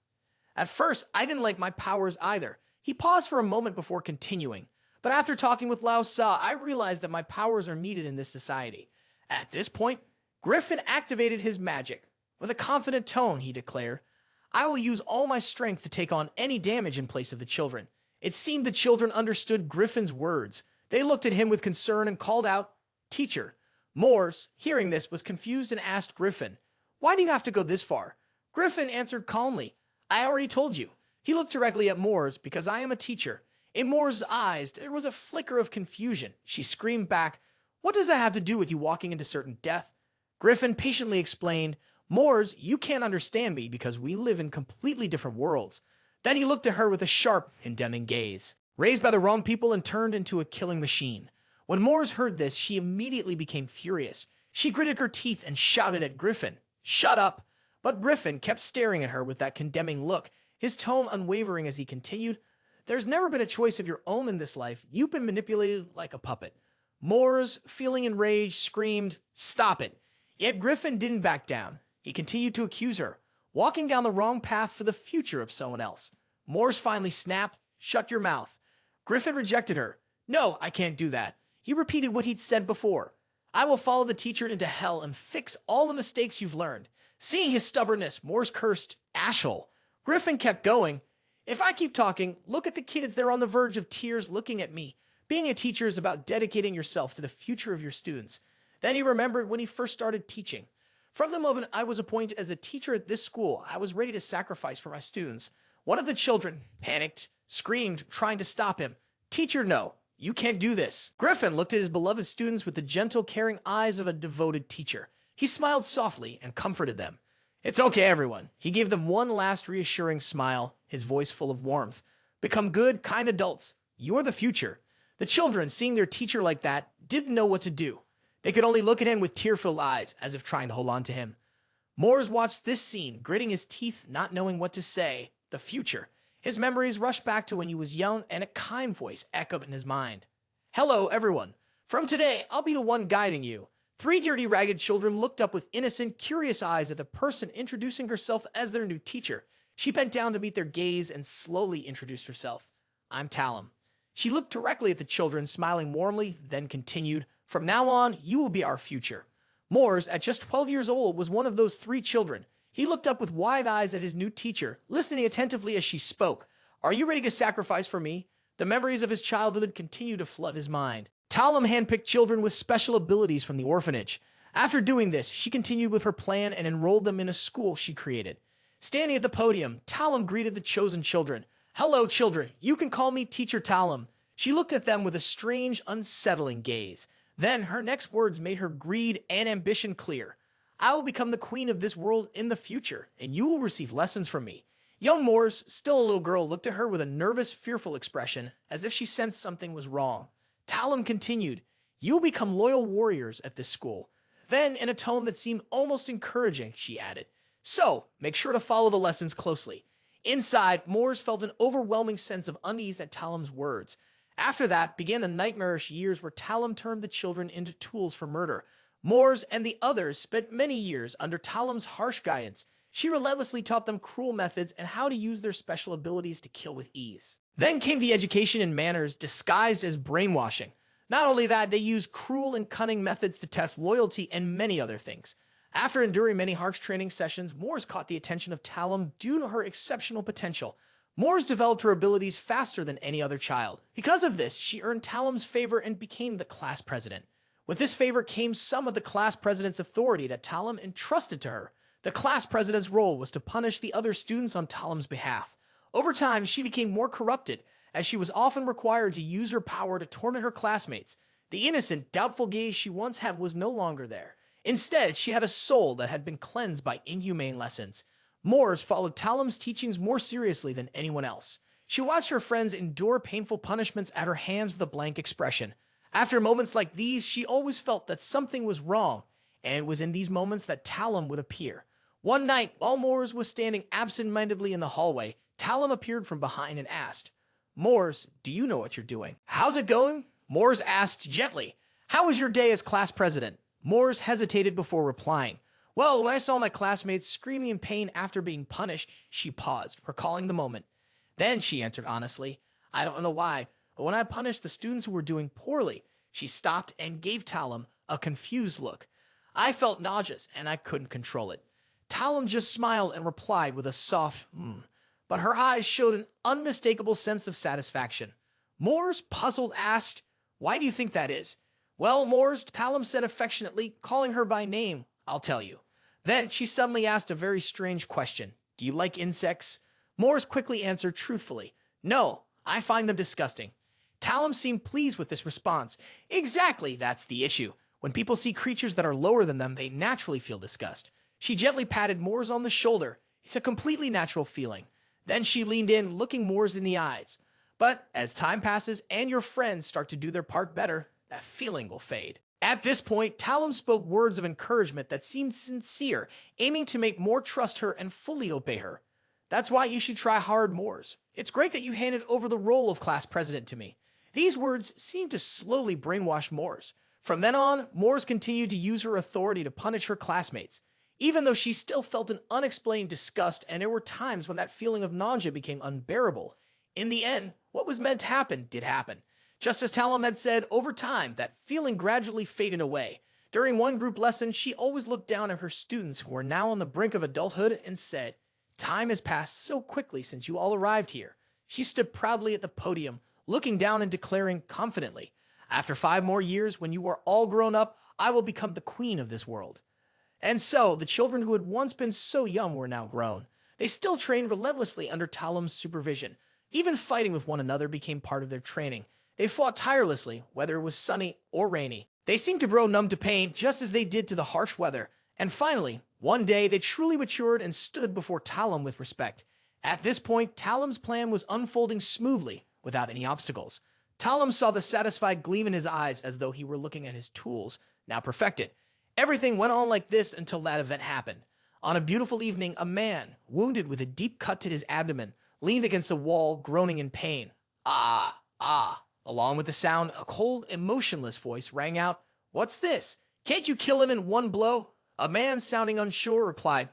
At first, I didn't like my powers either. He paused for a moment before continuing. "But after talking with Laosa, I realized that my powers are needed in this society." At this point, Griffin activated his magic. With a confident tone, he declared, "I will use all my strength to take on any damage in place of the children." It seemed the children understood Griffin's words. They looked at him with concern and called out, "Teacher." Moores, hearing this, was confused and asked Griffin, "Why do you have to go this far?" Griffin answered calmly, "I already told you." He looked directly at Moores, "Because I am a teacher." In Moore's eyes, there was a flicker of confusion. She screamed back, "What does that have to do with you walking into certain death?" Griffin patiently explained, "Moores, you can't understand me because we live in completely different worlds." Then he looked at her with a sharp, condemning gaze. Raised by the wrong people and turned into a killing machine. When Moores heard this, she immediately became furious. She gritted her teeth and shouted at Griffin, "Shut up!" But Griffin kept staring at her with that condemning look, his tone unwavering as he continued, "There's never been a choice of your own in this life. You've been manipulated like a puppet." Moores, feeling enraged, screamed, "Stop it!" Yet Griffin didn't back down. He continued to accuse her, walking down the wrong path for the future of someone else. Moores finally snapped, "Shut your mouth." Griffin rejected her. "No, I can't do that." He repeated what he'd said before. "I will follow the teacher into hell and fix all the mistakes you've learned." Seeing his stubbornness, Moores cursed, "Ashhole." Griffin kept going. "If I keep talking, look at the kids. They're on the verge of tears looking at me. Being a teacher is about dedicating yourself to the future of your students." Then he remembered when he first started teaching. "From the moment I was appointed as a teacher at this school, I was ready to sacrifice for my students." One of the children panicked, screamed, trying to stop him. "Teacher, no. You can't do this." Griffin looked at his beloved students with the gentle, caring eyes of a devoted teacher. He smiled softly and comforted them. "It's okay, everyone." He gave them one last reassuring smile, his voice full of warmth. "Become good, kind adults. You're the future." The children, seeing their teacher like that, didn't know what to do. They could only look at him with tear-filled eyes, as if trying to hold on to him. Moores watched this scene, gritting his teeth, not knowing what to say. The future. His memories rushed back to when he was young, and a kind voice echoed in his mind. "Hello, everyone. From today, I'll be the one guiding you." Three dirty, ragged children looked up with innocent, curious eyes at the person introducing herself as their new teacher. She bent down to meet their gaze and slowly introduced herself. "I'm Talum." She looked directly at the children, smiling warmly, then continued, "From now on, you will be our future." Moores, at just 12 years old, was one of those three children. He looked up with wide eyes at his new teacher, listening attentively as she spoke. Are you ready to sacrifice for me? The memories of his childhood continued to flood his mind. Talum handpicked children with special abilities from the orphanage. After doing this, she continued with her plan and enrolled them in a school she created. Standing at the podium, Talum greeted the chosen children. Hello, children. You can call me Teacher Talum. She looked at them with a strange, unsettling gaze. Then her next words made her greed and ambition clear. I will become the queen of this world in the future, and you will receive lessons from me. Young Moors, still a little girl, looked at her with a nervous, fearful expression, as if she sensed something was wrong. Talum continued, you will become loyal warriors at this school. Then, in a tone that seemed almost encouraging, she added, so, make sure to follow the lessons closely. Inside, Moors felt an overwhelming sense of unease at Talum's words. After that began the nightmarish years where Talum turned the children into tools for murder. Moors and the others spent many years under Talum's harsh guidance. She relentlessly taught them cruel methods and how to use their special abilities to kill with ease. Then came the education and manners disguised as brainwashing. Not only that, they used cruel and cunning methods to test loyalty and many other things. After enduring many harsh training sessions, Moors caught the attention of Talum due to her exceptional potential. Moors developed her abilities faster than any other child. Because of this, she earned Talum's favor and became the class president. With this favor came some of the class president's authority that Talum entrusted to her. The class president's role was to punish the other students on Talum's behalf. Over time, she became more corrupted, as she was often required to use her power to torment her classmates. The innocent, doubtful gaze she once had was no longer there. Instead, she had a soul that had been cleansed by inhumane lessons. Moors followed Talum's teachings more seriously than anyone else. She watched her friends endure painful punishments at her hands with a blank expression. After moments like these, she always felt that something was wrong, and it was in these moments that Talum would appear. One night, while Moors was standing absent-mindedly in the hallway, Talum appeared from behind and asked, Moors, do you know what you're doing? How's it going? Moors asked gently. How was your day as class president? Moors hesitated before replying. Well, when I saw my classmates screaming in pain after being punished, she paused, recalling the moment. Then she answered honestly, I don't know why, but when I punished the students who were doing poorly, she stopped and gave Talum a confused look. I felt nauseous and I couldn't control it. Talum just smiled and replied with a soft, but her eyes showed an unmistakable sense of satisfaction. Moors, puzzled, asked, why do you think that is? Well, Moors, Talum said affectionately, calling her by name, I'll tell you. Then she suddenly asked a very strange question. Do you like insects? Moors quickly answered truthfully, no, I find them disgusting. Talum seemed pleased with this response. Exactly, that's the issue. When people see creatures that are lower than them, they naturally feel disgust. She gently patted Moors on the shoulder. It's a completely natural feeling. Then she leaned in, looking Moors in the eyes. But as time passes and your friends start to do their part better, that feeling will fade. At this point, Talum spoke words of encouragement that seemed sincere, aiming to make Moor trust her and fully obey her. That's why you should try hard, Moors. It's great that you handed over the role of class president to me. These words seemed to slowly brainwash Moors. From then on, Moors continued to use her authority to punish her classmates, even though she still felt an unexplained disgust, and there were times when that feeling of nausea became unbearable. In the end, what was meant to happen did happen. Just as Talum had said, over time, that feeling gradually faded away. During one group lesson, she always looked down at her students who were now on the brink of adulthood and said, time has passed so quickly since you all arrived here. She stood proudly at the podium, looking down and declaring confidently, after 5 more years, when you are all grown up, I will become the queen of this world. And so, the children who had once been so young were now grown. They still trained relentlessly under Talum's supervision. Even fighting with one another became part of their training. They fought tirelessly, whether it was sunny or rainy. They seemed to grow numb to pain, just as they did to the harsh weather. And finally, one day, they truly matured and stood before Talum with respect. At this point, Talum's plan was unfolding smoothly, without any obstacles. Talum saw the satisfied gleam in his eyes as though he were looking at his tools, now perfected. Everything went on like this until that event happened. On a beautiful evening, a man, wounded with a deep cut to his abdomen, leaned against a wall, groaning in pain. Ah, ah. Along with the sound, a cold, emotionless voice rang out, What's this? Can't you kill him in one blow? A man, sounding unsure, replied,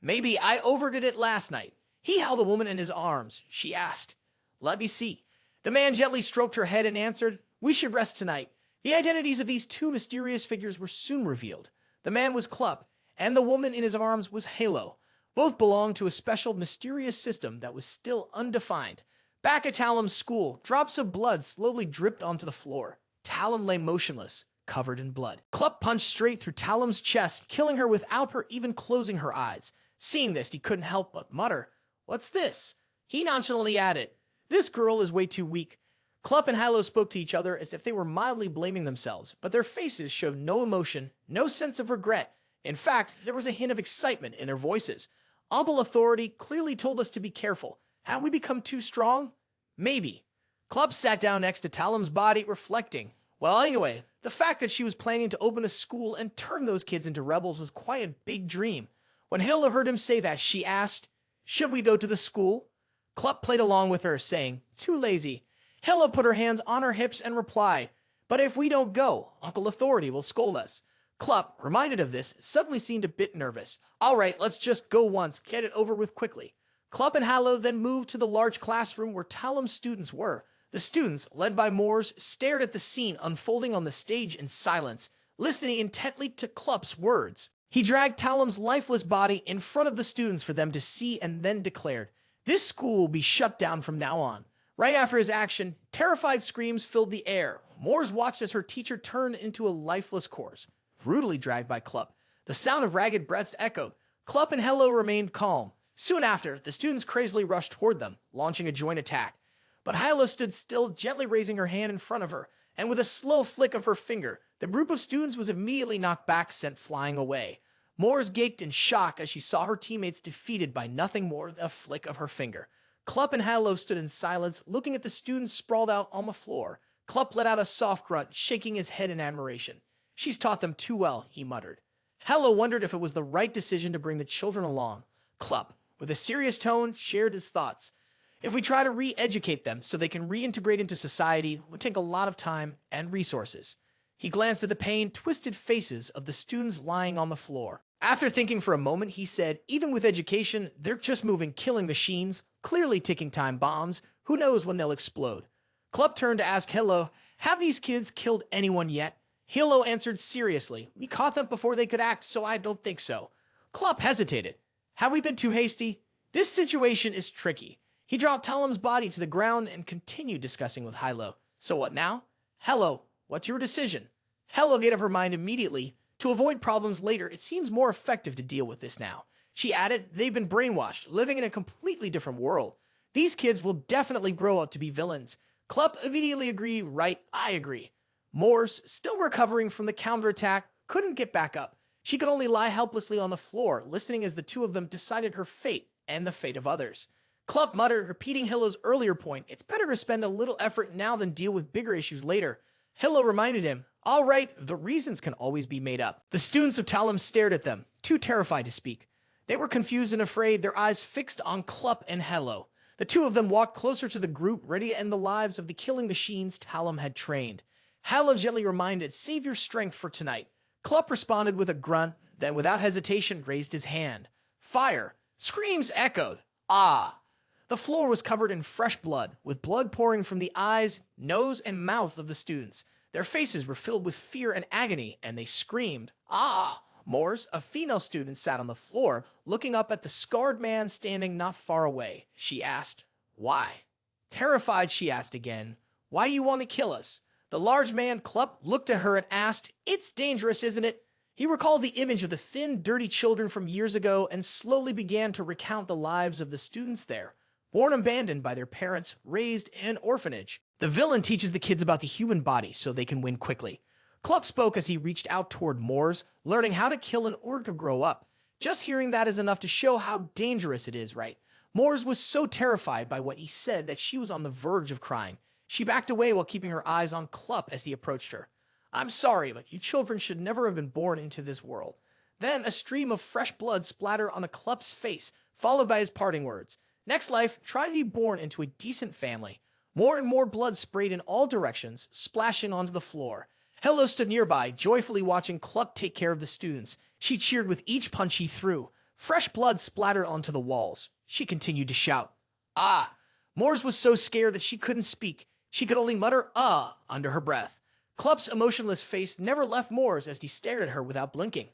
Maybe I overdid it last night. He held a woman in his arms. She asked, Let me see. The man gently stroked her head and answered, We should rest tonight. The identities of these 2 mysterious figures were soon revealed. The man was Club, and the woman in his arms was Halo. Both belonged to a special, mysterious system that was still undefined. Back at Talum's school, drops of blood slowly dripped onto the floor. Talum lay motionless, covered in blood. Clup punched straight through Talum's chest, killing her without her even closing her eyes. Seeing this, he couldn't help but mutter, "What's this?" He nonchalantly added, "This girl is way too weak." Clup and Halo spoke to each other as if they were mildly blaming themselves, but their faces showed no emotion, no sense of regret. In fact, there was a hint of excitement in their voices. Abel authority clearly told us to be careful. Had we become too strong? Maybe. Club sat down next to Talum's body, reflecting. Well, anyway, the fact that she was planning to open a school and turn those kids into rebels was quite a big dream. When Hilda heard him say that, she asked, "Should we go to the school?" Clup played along with her, saying, "Too lazy." Hilda put her hands on her hips and replied, "But if we don't go, Uncle Authority will scold us." Clup, reminded of this, suddenly seemed a bit nervous. "All right, let's just go once, get it over with quickly." Clup and Hallow then moved to the large classroom where Talum's students were. The students, led by Moors, stared at the scene unfolding on the stage in silence, listening intently to Clup's words. He dragged Talum's lifeless body in front of the students for them to see and then declared, "This school will be shut down from now on." Right after his action, terrified screams filled the air. Moors watched as her teacher turned into a lifeless corpse, brutally dragged by Clup. The sound of ragged breaths echoed. Clup and Hello remained calm. Soon after, the students crazily rushed toward them, launching a joint attack. But Hello stood still, gently raising her hand in front of her, and with a slow flick of her finger, the group of students was immediately knocked back, sent flying away. Moors gaped in shock as she saw her teammates defeated by nothing more than a flick of her finger. Clup and Hello stood in silence, looking at the students sprawled out on the floor. Clup let out a soft grunt, shaking his head in admiration. "She's taught them too well," he muttered. Hello wondered if it was the right decision to bring the children along. Clup, with a serious tone, shared his thoughts. "If we try to re-educate them so they can reintegrate into society, it would take a lot of time and resources." He glanced at the pained, twisted faces of the students lying on the floor. After thinking for a moment, he said, "Even with education, they're just moving killing machines, clearly ticking time bombs. Who knows when they'll explode?" Clup turned to ask Hello, "Have these kids killed anyone yet?" Hello answered seriously, "We caught them before they could act, so I don't think so." Clup hesitated. "Have we been too hasty? This situation is tricky." He dropped Talum's body to the ground and continued discussing with Hilo. "So what now?" "Hello, what's your decision?" Hello made up her mind immediately. To avoid problems later, it seems more effective to deal with this now. She added, "They've been brainwashed, living in a completely different world. These kids will definitely grow up to be villains." Clup immediately agreed, "Right, I agree." Moors, still recovering from the counterattack, couldn't get back up. She could only lie helplessly on the floor, listening as the two of them decided her fate and the fate of others. Clup muttered, repeating Hillo's earlier point, "It's better to spend a little effort now than deal with bigger issues later." Hillo reminded him, "All right, the reasons can always be made up." The students of Talum stared at them, too terrified to speak. They were confused and afraid, their eyes fixed on Clup and Hello. The two of them walked closer to the group, ready to end the lives of the killing machines Talum had trained. Hello gently reminded, "Save your strength for tonight." Clup responded with a grunt, then without hesitation raised his hand. Fire! Screams echoed. Ah! The floor was covered in fresh blood, with blood pouring from the eyes, nose, and mouth of the students. Their faces were filled with fear and agony, and they screamed, "Ah!" Moors, a female student, sat on the floor, looking up at the scarred man standing not far away. She asked, "Why?" Terrified, she asked again, "Why do you want to kill us?" The large man, Clup, looked at her and asked, "It's dangerous, isn't it?" He recalled the image of the thin, dirty children from years ago and slowly began to recount the lives of the students there. Born abandoned by their parents, raised in an orphanage. The villain teaches the kids about the human body so they can win quickly. Clup spoke as he reached out toward Moors, learning how to kill in order to grow up. Just hearing that is enough to show how dangerous it is, right? Moors was so terrified by what he said that she was on the verge of crying. She backed away while keeping her eyes on Clup as he approached her. "I'm sorry, but you children should never have been born into this world." Then a stream of fresh blood splattered on a Clup's face, followed by his parting words. "Next life, try to be born into a decent family." More and more blood sprayed in all directions, splashing onto the floor. Hello stood nearby, joyfully watching Clup take care of the students. She cheered with each punch he threw. Fresh blood splattered onto the walls. She continued to shout, "Ah!" Moors was so scared that she couldn't speak. She could only mutter, "Ah," under her breath. Clup's emotionless face never left Moors as he stared at her without blinking.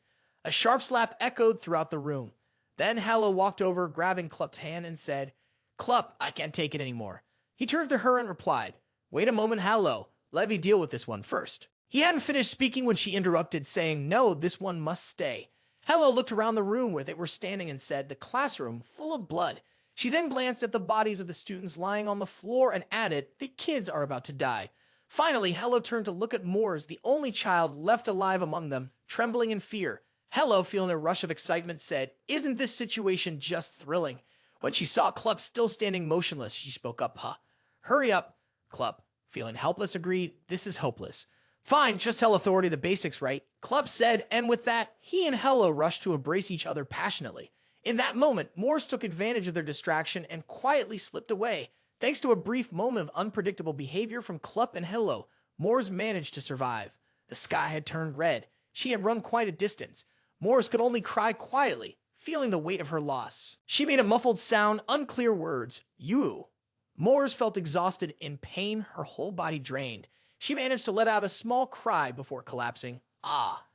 A sharp slap echoed throughout the room. Then Hello walked over, grabbing Klup's hand and said, "Klup, I can't take it anymore." He turned to her and replied, "Wait a moment, Hello. Let me deal with this one first." He hadn't finished speaking when she interrupted, saying, "No, this one must stay." Hello looked around the room where they were standing and said, "The classroom full of blood." She then glanced at the bodies of the students lying on the floor and added, "The kids are about to die." Finally, Hello turned to look at Moors, the only child left alive among them, trembling in fear. Hello, feeling a rush of excitement, said, "Isn't this situation just thrilling?" When she saw Klup still standing motionless, she spoke up, "Hurry up." Klup, feeling helpless, agreed, "This is hopeless." "Fine, just tell authority the basics, right?" Klup said, and with that, he and Hello rushed to embrace each other passionately. In that moment, Morse took advantage of their distraction and quietly slipped away. Thanks to a brief moment of unpredictable behavior from Klup and Hello, Morse managed to survive. The sky had turned red. She had run quite a distance. Morse could only cry quietly, feeling the weight of her loss. She made a muffled sound, unclear words. "You." Morse felt exhausted, in pain, her whole body drained. She managed to let out a small cry before collapsing. "Ah."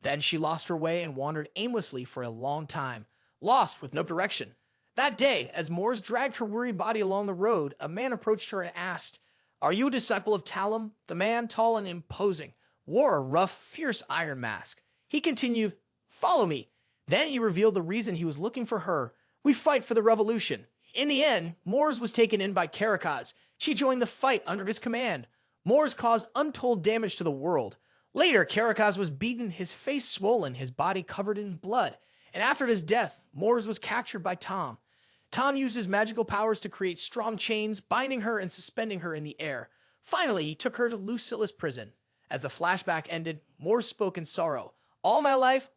Then she lost her way and wandered aimlessly for a long time, lost with no direction. That day, as Morse dragged her weary body along the road, a man approached her and asked, "Are you a disciple of Talum?" The man, tall and imposing, wore a rough, fierce iron mask. He continued, "Follow me." Then he revealed the reason he was looking for her. "We fight for the revolution." In the end, Morse was taken in by Caracas. She joined the fight under his command. Morse caused untold damage to the world. Later, Caracas was beaten, his face swollen, his body covered in blood. And after his death, Morse was captured by Tom. Tom used his magical powers to create strong chains, binding her and suspending her in the air. Finally, he took her to Lucilus prison. As the flashback ended, Morse spoke in sorrow. All my life,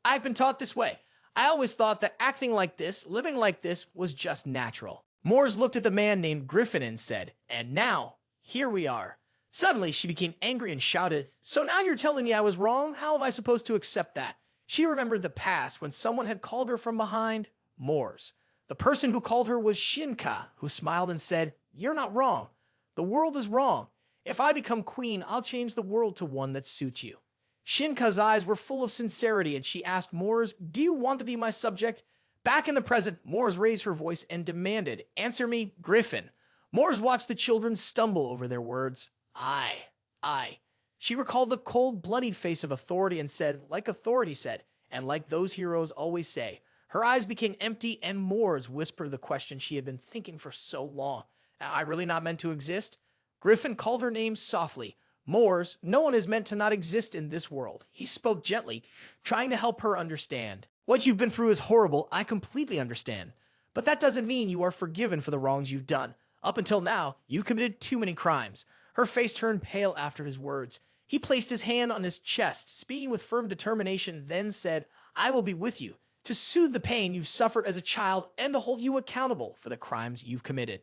I've been taught this way. I always thought that acting like this, living like this, was just natural." Morse looked at the man named Griffin and said, "And now, here we are." Suddenly, she became angry and shouted, "So now you're telling me I was wrong? How am I supposed to accept that?" She remembered the past when someone had called her from behind. Morse. The person who called her was Shina Ka, who smiled and said, "You're not wrong. The world is wrong. If I become queen, I'll change the world to one that suits you." Shina Ka's eyes were full of sincerity, and she asked Morse, "Do you want to be my subject?" Back in the present, Morse raised her voice and demanded, "Answer me, Griffin." Morse watched the children stumble over their words. I. She recalled the cold, bloodied face of authority and said, like authority said, and like those heroes always say. Her eyes became empty, and Morse whispered the question she had been thinking for so long. Am I really not meant to exist? Griffin called her name softly. Morse, no one is meant to not exist in this world. He spoke gently, trying to help her understand. What you've been through is horrible, I completely understand. But that doesn't mean you are forgiven for the wrongs you've done. Up until now, you've committed too many crimes. Her face turned pale after his words. He placed his hand on his chest, speaking with firm determination, then said, "I will be with you, to soothe the pain you've suffered as a child and to hold you accountable for the crimes you've committed."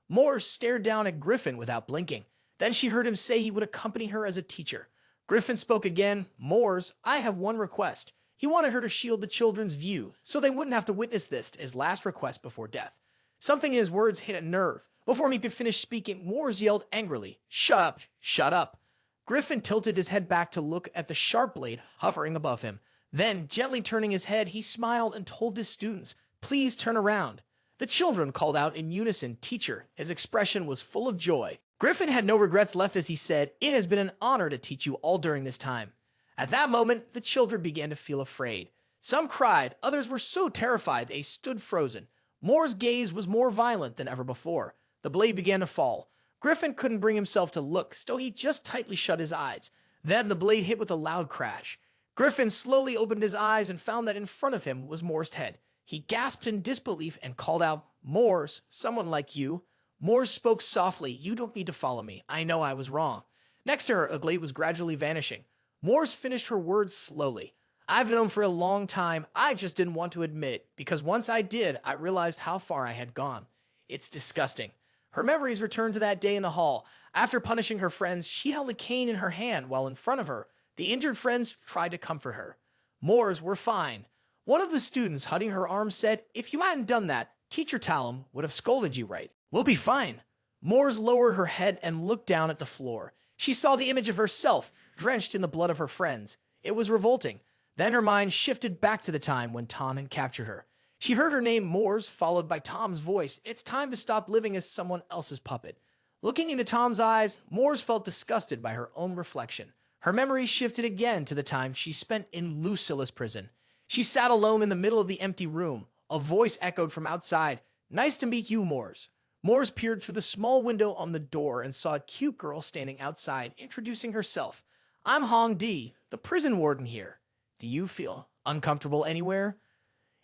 Morse stared down at Griffin without blinking. Then she heard him say he would accompany her as a teacher. Griffin spoke again. "Morse, I have one request." He wanted her to shield the children's view, so they wouldn't have to witness this, his last request before death. Something in his words hit a nerve. Before he could finish speaking, Morse yelled angrily, "Shut up, shut up." Griffin tilted his head back to look at the sharp blade hovering above him. Then, gently turning his head, he smiled and told his students, "Please turn around." The children called out in unison, "Teacher." His expression was full of joy. Griffin had no regrets left as he said, "It has been an honor to teach you all during this time." At that moment, the children began to feel afraid. Some cried, others were so terrified they stood frozen. Morse's gaze was more violent than ever before. The blade began to fall. Griffin couldn't bring himself to look, so he just tightly shut his eyes. Then the blade hit with a loud crash. Griffin slowly opened his eyes and found that in front of him was Morse's head. He gasped in disbelief and called out, "Morse, someone like you." Morse spoke softly, "You don't need to follow me. I know I was wrong." Next to her, a blade was gradually vanishing. Morse finished her words slowly. "I've known for a long time. I just didn't want to admit it, because once I did, I realized how far I had gone. It's disgusting." Her memories returned to that day in the hall. After punishing her friends, she held a cane in her hand while in front of her. The injured friends tried to comfort her. Morse were fine. One of the students, hugging her arm, said, "If you hadn't done that, Teacher Talum would have scolded you right. We'll be fine." Morse lowered her head and looked down at the floor. She saw the image of herself, drenched in the blood of her friends. It was revolting. Then her mind shifted back to the time when Tom had captured her. She heard her name Moors, followed by Tom's voice. It's time to stop living as someone else's puppet. Looking into Tom's eyes, Moors felt disgusted by her own reflection. Her memory shifted again to the time she spent in Lucilus prison. She sat alone in the middle of the empty room. A voice echoed from outside. "Nice to meet you, Moors." Moors peered through the small window on the door and saw a cute girl standing outside, introducing herself. "I'm Hong Di, the prison warden here. Do you feel uncomfortable anywhere?"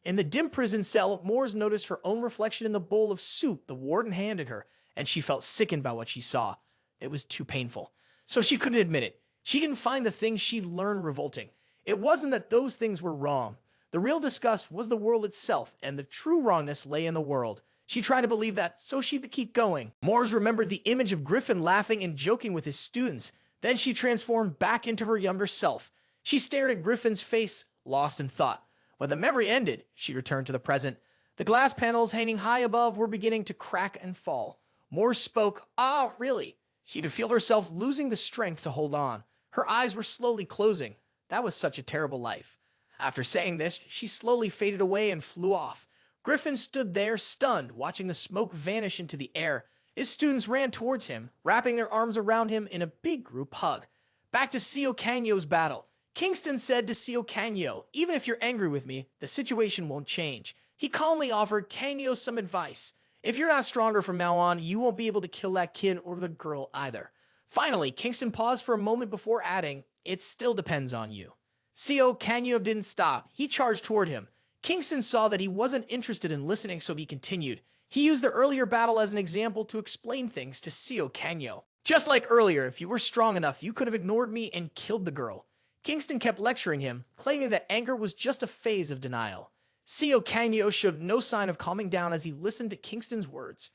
In the dim prison cell, Moors noticed her own reflection in the bowl of soup the warden handed her, and she felt sickened by what she saw. It was too painful. So she couldn't admit it. She didn't find the things she'd learned revolting. It wasn't that those things were wrong. The real disgust was the world itself, and the true wrongness lay in the world. She tried to believe that, so she would keep going. Moors remembered the image of Griffin laughing and joking with his students. Then she transformed back into her younger self. She stared at Griffin's face, lost in thought. When the memory ended, she returned to the present. The glass panels hanging high above were beginning to crack and fall. Moors spoke. "Ah, really?" She could feel herself losing the strength to hold on. Her eyes were slowly closing. That was such a terrible life. After saying this, she slowly faded away and flew off. Griffin stood there, stunned, watching the smoke vanish into the air. His students ran towards him, wrapping their arms around him in a big group hug. Back to Seio Kanyo's battle. Kingston said to Seio Kanyo, "Even if you're angry with me, the situation won't change." He calmly offered Kanyo some advice. "If you're not stronger from now on, you won't be able to kill that kid or the girl either." Finally, Kingston paused for a moment before adding, "It still depends on you." Seio Kanyo didn't stop. He charged toward him. Kingston saw that he wasn't interested in listening, so he continued. He used the earlier battle as an example to explain things to Seio Kanyo. "Just like earlier, if you were strong enough, you could have ignored me and killed the girl." Kingston kept lecturing him, claiming that anger was just a phase of denial. Seio Kanyo showed no sign of calming down as he listened to Kingston's words.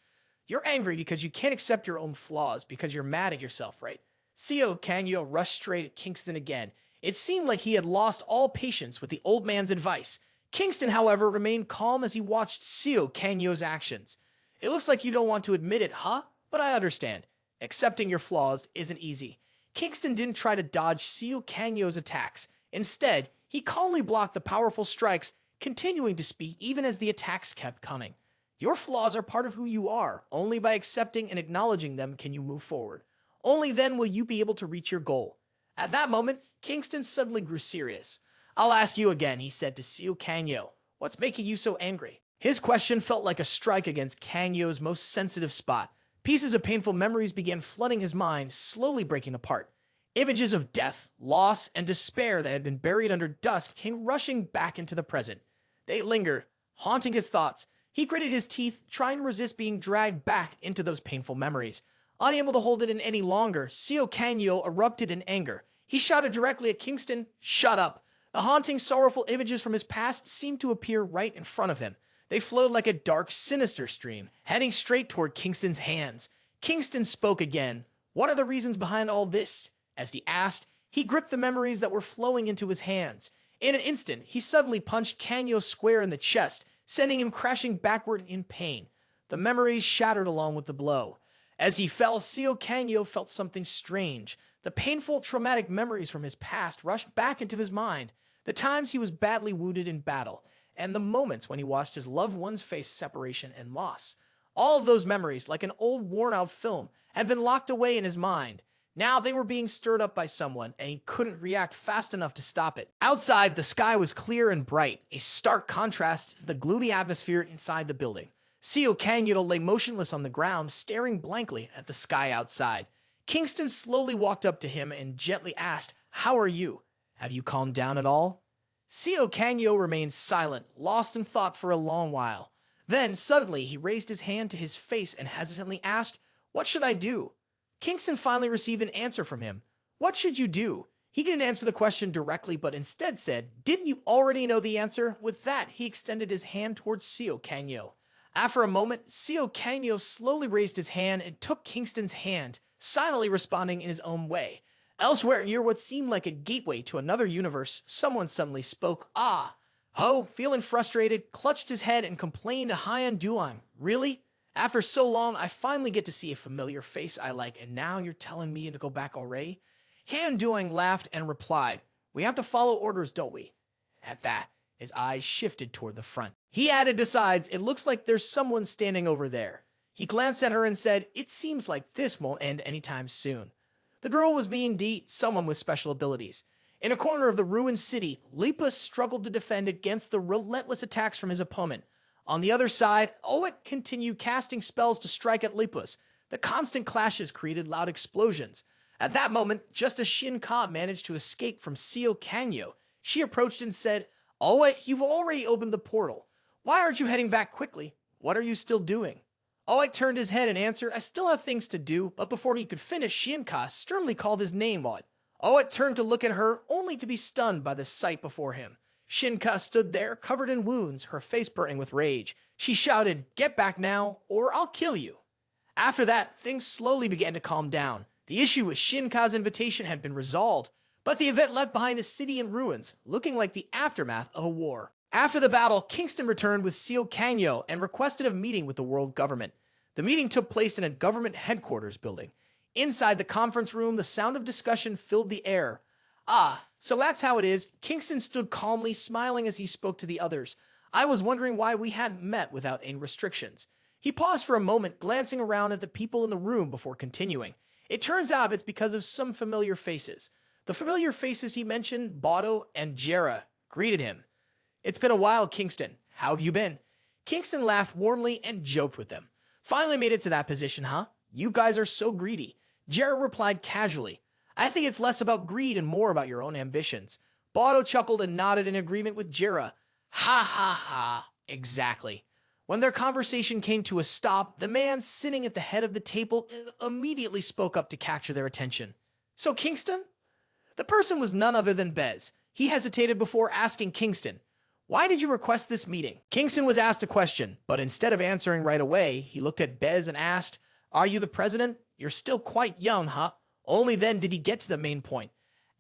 "You're angry because you can't accept your own flaws, because you're mad at yourself, right?" Seio Kanyo rushed straight at Kingston again. It seemed like he had lost all patience with the old man's advice. Kingston, however, remained calm as he watched Seio Kanyo's actions. "It looks like you don't want to admit it, huh? But I understand. Accepting your flaws isn't easy." Kingston didn't try to dodge Seio Kanyo's attacks. Instead, he calmly blocked the powerful strikes, continuing to speak even as the attacks kept coming. "Your flaws are part of who you are. Only by accepting and acknowledging them can you move forward. Only then will you be able to reach your goal." At that moment, Kingston suddenly grew serious. "I'll ask you again," he said to Seio Kanyo. "What's making you so angry?" His question felt like a strike against Kanyo's most sensitive spot. Pieces of painful memories began flooding his mind, slowly breaking apart. Images of death, loss, and despair that had been buried under dust came rushing back into the present. They lingered, haunting his thoughts. He gritted his teeth, trying to resist being dragged back into those painful memories. Unable to hold it in any longer, Seio Kanyo erupted in anger. He shouted directly at Kingston, "Shut up!" The haunting, sorrowful images from his past seemed to appear right in front of him. They flowed like a dark, sinister stream, heading straight toward Kingston's hands. Kingston spoke again. "What are the reasons behind all this?" As he asked, he gripped the memories that were flowing into his hands. In an instant, he suddenly punched Kanyo square in the chest, sending him crashing backward in pain. The memories shattered along with the blow. As he fell, Seio Kanyo felt something strange. The painful, traumatic memories from his past rushed back into his mind. The times he was badly wounded in battle, and the moments when he watched his loved ones face separation and loss. All of those memories, like an old worn-out film, had been locked away in his mind. Now they were being stirred up by someone, and he couldn't react fast enough to stop it. Outside, the sky was clear and bright, a stark contrast to the gloomy atmosphere inside the building. Seio Kanyo lay motionless on the ground, staring blankly at the sky outside. Kingston slowly walked up to him and gently asked, "How are you? Have you calmed down at all?" Seio Kanyo remained silent, lost in thought for a long while. Then, suddenly, he raised his hand to his face and hesitantly asked, "What should I do?" Kingston finally received an answer from him. "What should you do?" He didn't answer the question directly, but instead said, "Didn't you already know the answer?" With that, he extended his hand towards Seio Kanyo. After a moment, Seio Kanyo slowly raised his hand and took Kingston's hand, silently responding in his own way. Elsewhere near what seemed like a gateway to another universe, someone suddenly spoke. "Ah!" Ho, feeling frustrated, clutched his head and complained to Hyan Duang. "Really? After so long, I finally get to see a familiar face I like, and now you're telling me to go back already?" Han Duang laughed and replied, "We have to follow orders, don't we?" At that, his eyes shifted toward the front. He added, besides, it looks like there's someone standing over there. He glanced at her and said, it seems like this won't end anytime soon. The girl was indeed someone with special abilities. In a corner of the ruined city, Lepus struggled to defend against the relentless attacks from his opponent. On the other side, Owet continued casting spells to strike at Lepus. The constant clashes created loud explosions. At that moment, just as Shina Ka managed to escape from Seio Kangyo, she approached and said, Owet, you've already opened the portal. Why aren't you heading back quickly? What are you still doing? Owet turned his head and answered, I still have things to do, but before he could finish, Shina Ka sternly called his name Owet. Owet turned to look at her, only to be stunned by the sight before him. Shina Ka stood there, covered in wounds, her face burning with rage. She shouted, get back now, or I'll kill you. After that, things slowly began to calm down. The issue with Shina Ka's invitation had been resolved, but the event left behind a city in ruins, looking like the aftermath of a war. After the battle, Kingston returned with Seio Kangyo and requested a meeting with the world government. The meeting took place in a government headquarters building. Inside the conference room, the sound of discussion filled the air. Ah, so that's how it is. Kingston stood calmly, smiling as he spoke to the others. I was wondering why we hadn't met without any restrictions. He paused for a moment, glancing around at the people in the room before continuing. It turns out it's because of some familiar faces. The familiar faces he mentioned, Bado and Jera, greeted him. It's been a while, Kingston. How have you been? Kingston laughed warmly and joked with them. Finally made it to that position, huh? You guys are so greedy. Jera replied casually. I think it's less about greed and more about your own ambitions. Bado chuckled and nodded in agreement with Jera. Ha ha ha. Exactly. When their conversation came to a stop, the man sitting at the head of the table immediately spoke up to capture their attention. So, Kingston? The person was none other than Bez. He hesitated before asking Kingston, why did you request this meeting? Kingston was asked a question, but instead of answering right away, he looked at Bez and asked, are you the president? You're still quite young, huh? Only then did he get to the main point.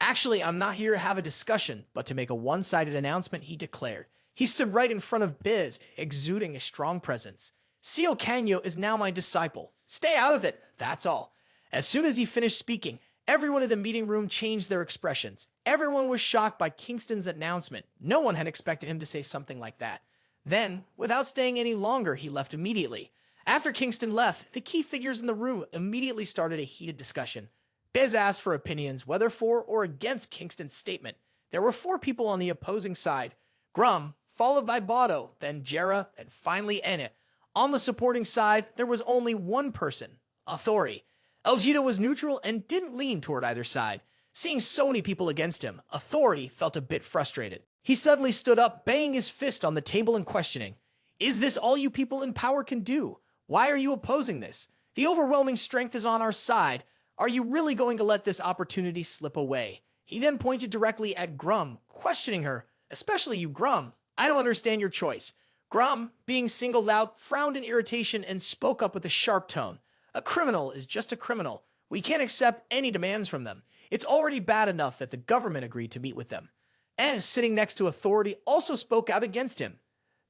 Actually, I'm not here to have a discussion, but to make a one-sided announcement, he declared. He stood right in front of Biz, exuding a strong presence. Seio Kangyo is now my disciple. Stay out of it, that's all. As soon as he finished speaking, everyone in the meeting room changed their expressions. Everyone was shocked by Kingston's announcement. No one had expected him to say something like that. Then, without staying any longer, he left immediately. After Kingston left, the key figures in the room immediately started a heated discussion. Biz asked for opinions, whether for or against Kingston's statement. There were 4 people on the opposing side. Grum, followed by Bado, then Jera, and finally Ennet. On the supporting side, there was only one person, Authority. Elgito was neutral and didn't lean toward either side. Seeing so many people against him, Authority felt a bit frustrated. He suddenly stood up, banging his fist on the table and questioning, is this all you people in power can do? Why are you opposing this? The overwhelming strength is on our side. Are you really going to let this opportunity slip away? He then pointed directly at Grum, questioning her, especially you, Grum. I don't understand your choice. Grum, being singled out, frowned in irritation and spoke up with a sharp tone. A criminal is just a criminal. We can't accept any demands from them. It's already bad enough that the government agreed to meet with them. And sitting next to Authority also spoke out against him.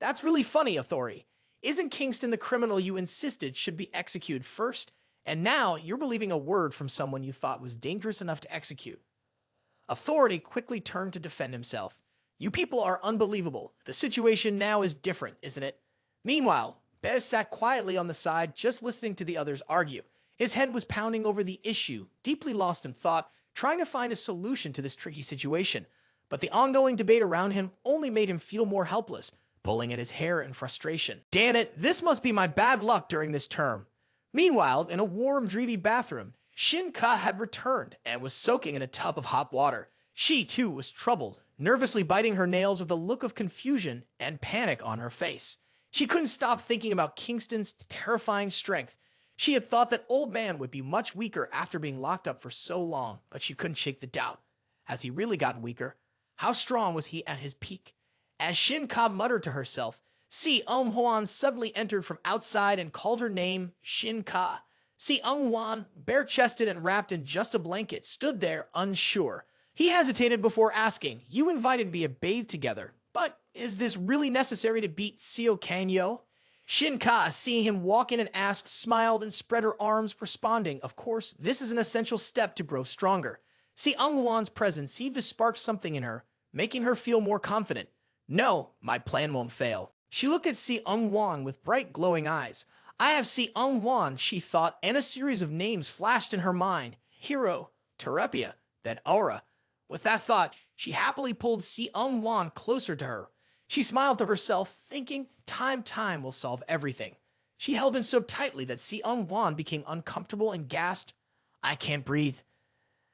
That's really funny, Authority. Isn't Kingston the criminal you insisted should be executed first? And now you're believing a word from someone you thought was dangerous enough to execute. Authority quickly turned to defend himself. You people are unbelievable. The situation now is different, isn't it? Meanwhile, Bez sat quietly on the side, just listening to the others argue. His head was pounding over the issue, deeply lost in thought, trying to find a solution to this tricky situation. But the ongoing debate around him only made him feel more helpless, pulling at his hair in frustration. Damn it, this must be my bad luck during this term. Meanwhile, in a warm, dreamy bathroom, Shina Ka had returned and was soaking in a tub of hot water. She, too, was troubled, nervously biting her nails with a look of confusion and panic on her face. She couldn't stop thinking about Kingston's terrifying strength. She had thought that old man would be much weaker after being locked up for so long, but she couldn't shake the doubt. Has he really gotten weaker? How strong was he at his peak? As Shina Ka muttered to herself, Si-Eung-hwan suddenly entered from outside and called her name Shina Ka. Si-Eung-hwan, bare-chested and wrapped in just a blanket, stood there unsure. He hesitated before asking, you invited me to bathe together, but is this really necessary to beat Seio Kangyo? Shina Ka, seeing him walk in and ask, smiled and spread her arms, responding, of course, this is an essential step to grow stronger. Si-Eung-hwan's presence seemed to spark something in her. making her feel more confident. No, my plan won't fail. She looked at Si Wan with bright, glowing eyes. I have Si Wan, she thought, and a series of names flashed in her mind. Hero, Terepia, then Aura. With that thought, she happily pulled Si Wan closer to her. She smiled to herself, thinking, time will solve everything. She held him so tightly that Si Wan became uncomfortable and gasped, I can't breathe.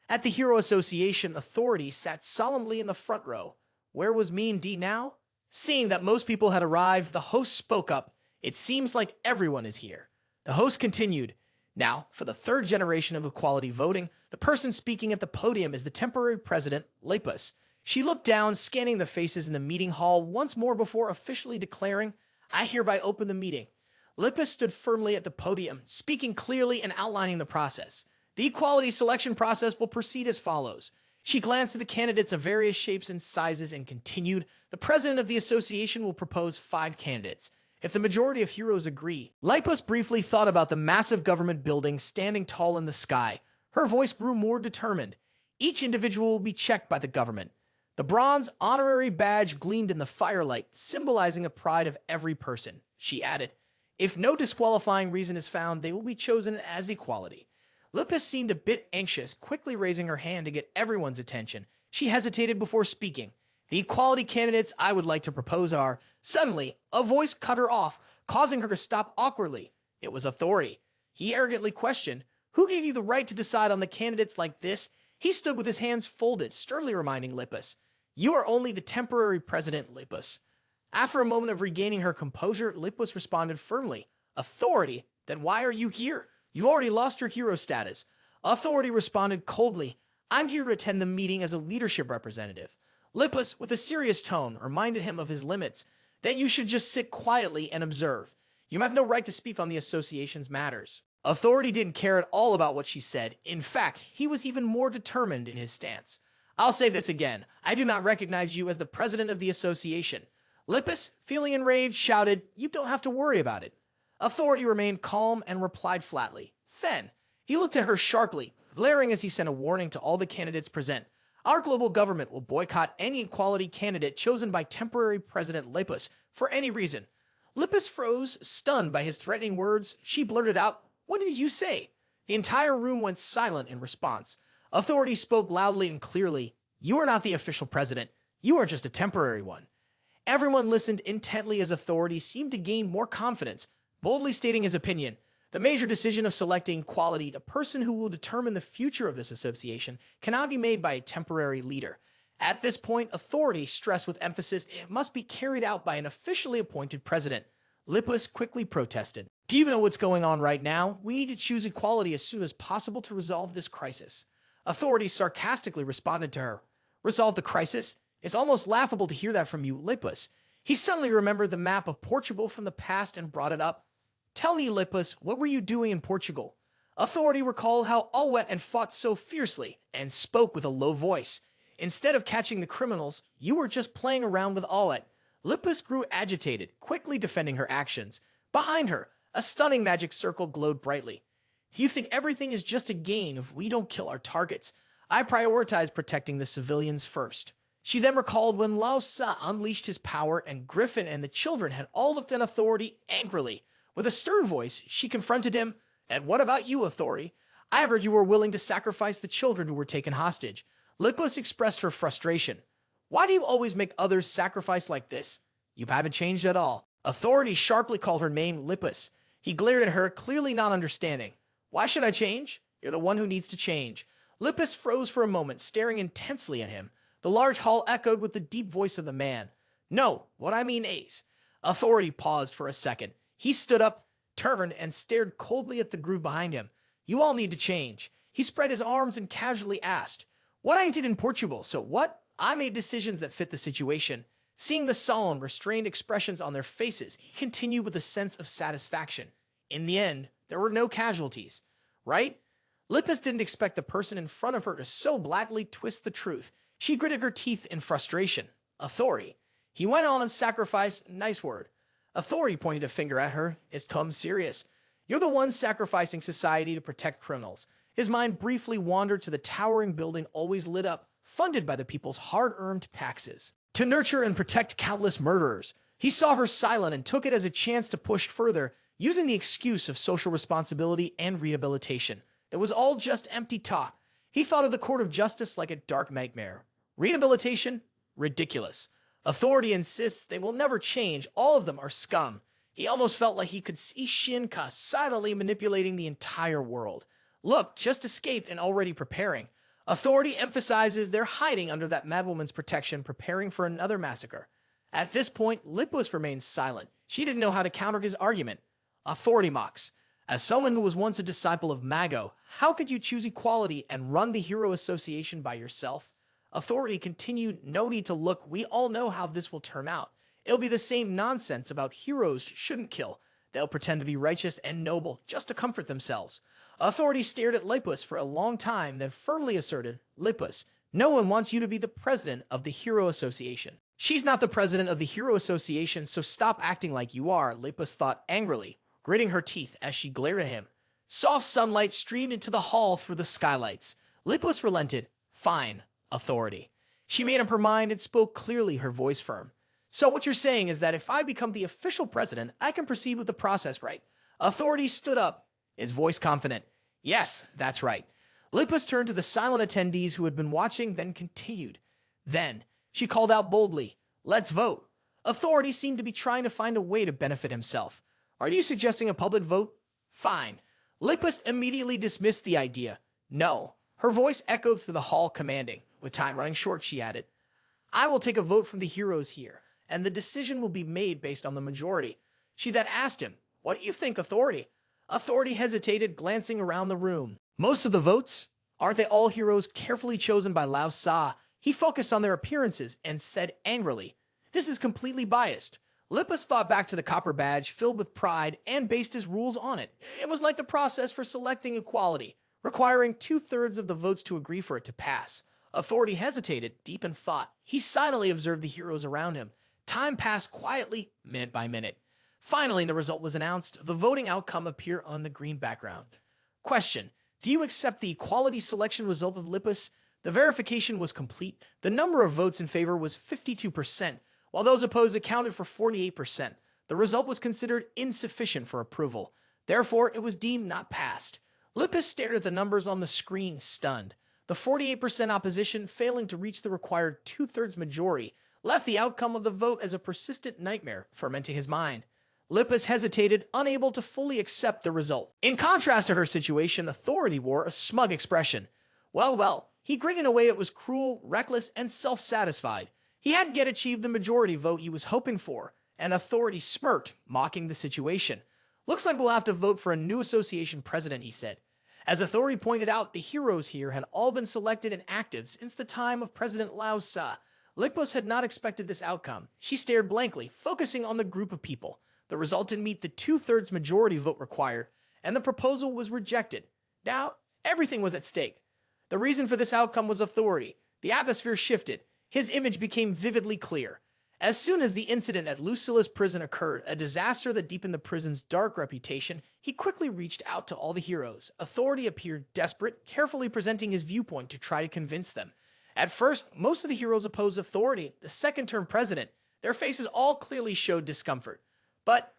At the Hero Association, authority sat solemnly in the front row. Where was me and D now? Seeing that most people had arrived, the host spoke up. It seems like everyone is here. The host continued. Now, for the third generation of equality voting, the person speaking at the podium is the temporary president, Lepus. She looked down, scanning the faces in the meeting hall once more before officially declaring, I hereby open the meeting. Lepus stood firmly at the podium, speaking clearly and outlining the process. The equality selection process will proceed as follows. She glanced at the candidates of various shapes and sizes and continued, the president of the association will propose 5 candidates. If the majority of heroes agree, Lepus briefly thought about the massive government building standing tall in the sky. Her voice grew more determined. Each individual will be checked by the government. The bronze honorary badge gleamed in the firelight, symbolizing the pride of every person. She added, if no disqualifying reason is found, they will be chosen as equality. Lepus seemed a bit anxious, quickly raising her hand to get everyone's attention. She hesitated before speaking. The equality candidates I would like to propose are... Suddenly, a voice cut her off, causing her to stop awkwardly. It was authority. He arrogantly questioned, who gave you the right to decide on the candidates like this? He stood with his hands folded, sternly reminding Lepus, you are only the temporary president, Lepus. After a moment of regaining her composure, Lepus responded firmly, authority? Then why are you here? You've already lost your hero status. Authority responded coldly, I'm here to attend the meeting as a leadership representative. Lepus, with a serious tone, reminded him of his limits, that you should just sit quietly and observe. You have no right to speak on the association's matters. Authority didn't care at all about what she said. In fact, he was even more determined in his stance. I'll say this again. I do not recognize you as the president of the association. Lepus, feeling enraged, shouted, you don't have to worry about it. Authority remained calm and replied flatly. Then, he looked at her sharply, glaring as he sent a warning to all the candidates present. Our global government will boycott any equality candidate chosen by temporary President Lepus for any reason. Lepus froze, stunned by his threatening words. She blurted out, what did you say? The entire room went silent in response. Authority spoke loudly and clearly. You are not the official president. You are just a temporary one. Everyone listened intently as Authority seemed to gain more confidence, boldly stating his opinion. The major decision of selecting equality, the person who will determine the future of this association, cannot be made by a temporary leader. At this point, Authority stressed with emphasis it must be carried out by an officially appointed president. Lepus quickly protested. Do you even know what's going on right now? We need to choose equality as soon as possible to resolve this crisis. Authority sarcastically responded to her. Resolve the crisis? It's almost laughable to hear that from you, Lepus. He suddenly remembered the map of Portugal from the past and brought it up. Tell me, Lepus, what were you doing in Portugal? Authority recalled how Alwet had fought so fiercely and spoke with a low voice. Instead of catching the criminals, you were just playing around with Alwet. Lepus grew agitated, quickly defending her actions. Behind her, a stunning magic circle glowed brightly. Do you think everything is just a game if we don't kill our targets? I prioritize protecting the civilians first. She then recalled when Laosa unleashed his power and Griffin and the children had all looked at Authority angrily. With a stern voice, she confronted him. And what about you, Authority? I heard you were willing to sacrifice the children who were taken hostage. Lucilus expressed her frustration. Why do you always make others sacrifice like this? You haven't changed at all. Authority sharply called her name Lepus. He glared at her, clearly not understanding. Why should I change? You're the one who needs to change. Lepus froze for a moment, staring intensely at him. The large hall echoed with the deep voice of the man. No, what I mean is. Authority paused for a second. He stood up, turned, and stared coldly at the group behind him. You all need to change. He spread his arms and casually asked, what I did in Portugal, so what? I made decisions that fit the situation. Seeing the solemn, restrained expressions on their faces, he continued with a sense of satisfaction. In the end, there were no casualties. Right? Lepus didn't expect the person in front of her to so blackly twist the truth. She gritted her teeth in frustration. Authority. He went on and sacrificed, nice word. Authority pointed a finger at her. It's come serious. You're the one sacrificing society to protect criminals. His mind briefly wandered to the towering building always lit up, funded by the people's hard-earned taxes. To nurture and protect countless murderers, he saw her silent and took it as a chance to push further, using the excuse of social responsibility and rehabilitation. It was all just empty talk. He thought of the court of justice like a dark nightmare. Rehabilitation? Ridiculous. Authority insists they will never change. All of them are scum. He almost felt like he could see Shina Ka silently manipulating the entire world. Look, just escaped and already preparing. Authority emphasizes they're hiding under that madwoman's protection, preparing for another massacre. At this point, Lucilus remained silent. She didn't know how to counter his argument. Authority mocks. As someone who was once a disciple of Mago, how could you choose equality and run the Hero Association by yourself? Authority continued, no need to look, we all know how this will turn out. It'll be the same nonsense about heroes shouldn't kill. They'll pretend to be righteous and noble just to comfort themselves. Authority stared at Lucilus for a long time, then firmly asserted, Lucilus, no one wants you to be the president of the Hero Association. She's not the president of the Hero Association, so stop acting like you are, Lucilus thought angrily, gritting her teeth as she glared at him. Soft sunlight streamed into the hall through the skylights. Lucilus relented. Fine, Authority. She made up her mind and spoke clearly, her voice firm. So what you're saying is that if I become the official president, I can proceed with the process, right? Authority stood up, his voice confident. Yes, that's right. Lucilus turned to the silent attendees who had been watching, then continued. Then, she called out boldly, let's vote. Authority seemed to be trying to find a way to benefit himself. Are you suggesting a public vote? Fine. Lucilus immediately dismissed the idea. No. Her voice echoed through the hall, commanding. With time running short, she added, I will take a vote from the heroes here, and the decision will be made based on the majority. She then asked him, what do you think, Authority? Authority hesitated, glancing around the room. Most of the votes? Aren't they all heroes carefully chosen by Laosa? He focused on their appearances and said angrily, this is completely biased. Lucilus fought back to the copper badge, filled with pride, and based his rules on it. It was like the process for selecting equality, requiring 2/3 of the votes to agree for it to pass. Authority hesitated, deep in thought. He silently observed the heroes around him. Time passed quietly, minute by minute. Finally, the result was announced. The voting outcome appeared on the green background. Question: do you accept the equality selection result of Lucilus? The verification was complete. The number of votes in favor was 52%, while those opposed accounted for 48%. The result was considered insufficient for approval. Therefore, it was deemed not passed. Lucilus stared at the numbers on the screen, stunned. The 48% opposition, failing to reach the required 2/3 majority, left the outcome of the vote as a persistent nightmare, fermenting his mind. Lucilus hesitated, unable to fully accept the result. In contrast to her situation, Authority wore a smug expression. Well, he grinned in a way that was cruel, reckless, and self-satisfied. He hadn't yet achieved the majority vote he was hoping for, and Authority smirked, mocking the situation. Looks like we'll have to vote for a new association president, he said. As Authority pointed out, the heroes here had all been selected and active since the time of President Laosa. Lucilus had not expected this outcome. She stared blankly, focusing on the group of people. The result didn't meet the 2/3 majority vote required, and the proposal was rejected. Now, everything was at stake. The reason for this outcome was Authority. The atmosphere shifted. His image became vividly clear. As soon as the incident at Lucilus prison occurred, a disaster that deepened the prison's dark reputation, he quickly reached out to all the heroes. Authority appeared desperate, carefully presenting his viewpoint to try to convince them. At first, most of the heroes opposed Authority, the second-term president. Their faces all clearly showed discomfort. But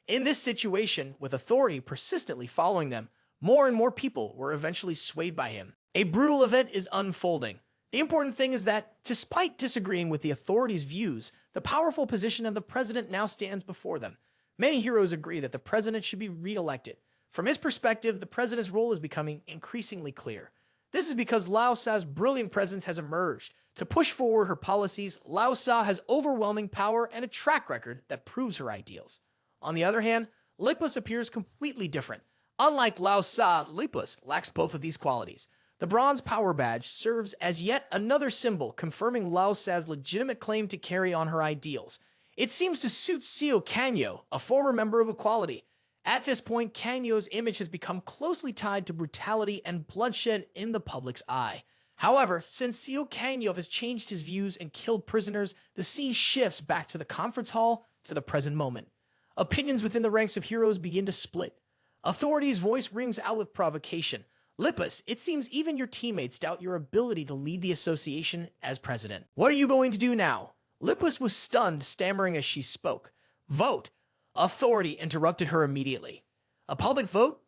in this situation, with Authority persistently following them, more and more people were eventually swayed by him. A brutal event is unfolding. The important thing is that, despite disagreeing with the Authority's views, the powerful position of the president now stands before them. Many heroes agree that the president should be re-elected. From his perspective, the president's role is becoming increasingly clear. This is because Laosa's brilliant presence has emerged. To push forward her policies, Laosa has overwhelming power and a track record that proves her ideals. On the other hand, Lucilus appears completely different. Unlike Laosa, Lucilus lacks both of these qualities. The bronze power badge serves as yet another symbol confirming Laosa's legitimate claim to carry on her ideals. It seems to suit Seio Ka, a former member of Equality. At this point, Kanyo's image has become closely tied to brutality and bloodshed in the public's eye. However, since Seio Ka has changed his views and killed prisoners, the scene shifts back to the conference hall to the present moment. Opinions within the ranks of heroes begin to split. Authority's voice rings out with provocation. Lippus, it seems even your teammates doubt your ability to lead the association as president. What are you going to do now? Lippus was stunned, stammering as she spoke. Vote. Authority interrupted her immediately. A public vote?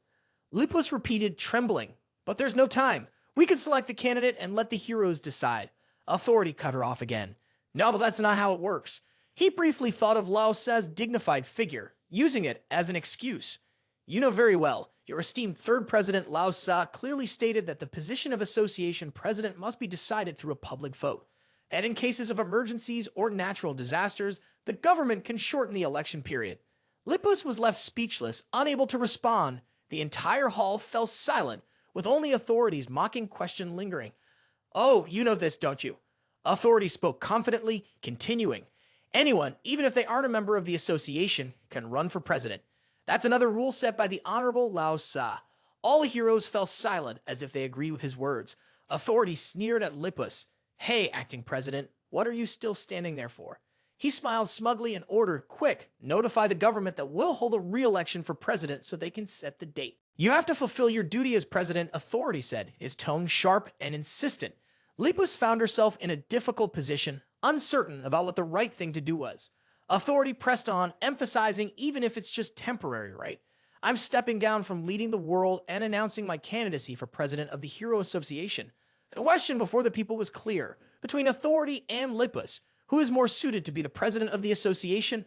Lippus repeated, trembling. But there's no time. We can select the candidate and let the heroes decide. Authority cut her off again. No, but that's not how it works. He briefly thought of Laosa's dignified figure, using it as an excuse. You know very well, your esteemed third president Laosa clearly stated that the position of association president must be decided through a public vote. And in cases of emergencies or natural disasters, the government can shorten the election period. Lippus was left speechless, unable to respond. The entire hall fell silent, with only Authority's mocking question lingering. Oh, you know this, don't you? Authority spoke confidently, continuing. Anyone, even if they aren't a member of the association, can run for president. That's another rule set by the Honorable Laosa. All heroes fell silent as if they agreed with his words. Authority sneered at Lippus. Hey, acting president, what are you still standing there for? He smiled smugly and ordered, quick, notify the government that we'll hold a re-election for president so they can set the date. You have to fulfill your duty as president, Authority said, his tone sharp and insistent. Lippus found herself in a difficult position, uncertain about what the right thing to do was. Authority pressed on, emphasizing even if it's just temporary, right? I'm stepping down from leading the world and announcing my candidacy for president of the Hero Association. The question before the people was clear. Between Authority and Lippus, who is more suited to be the president of the association?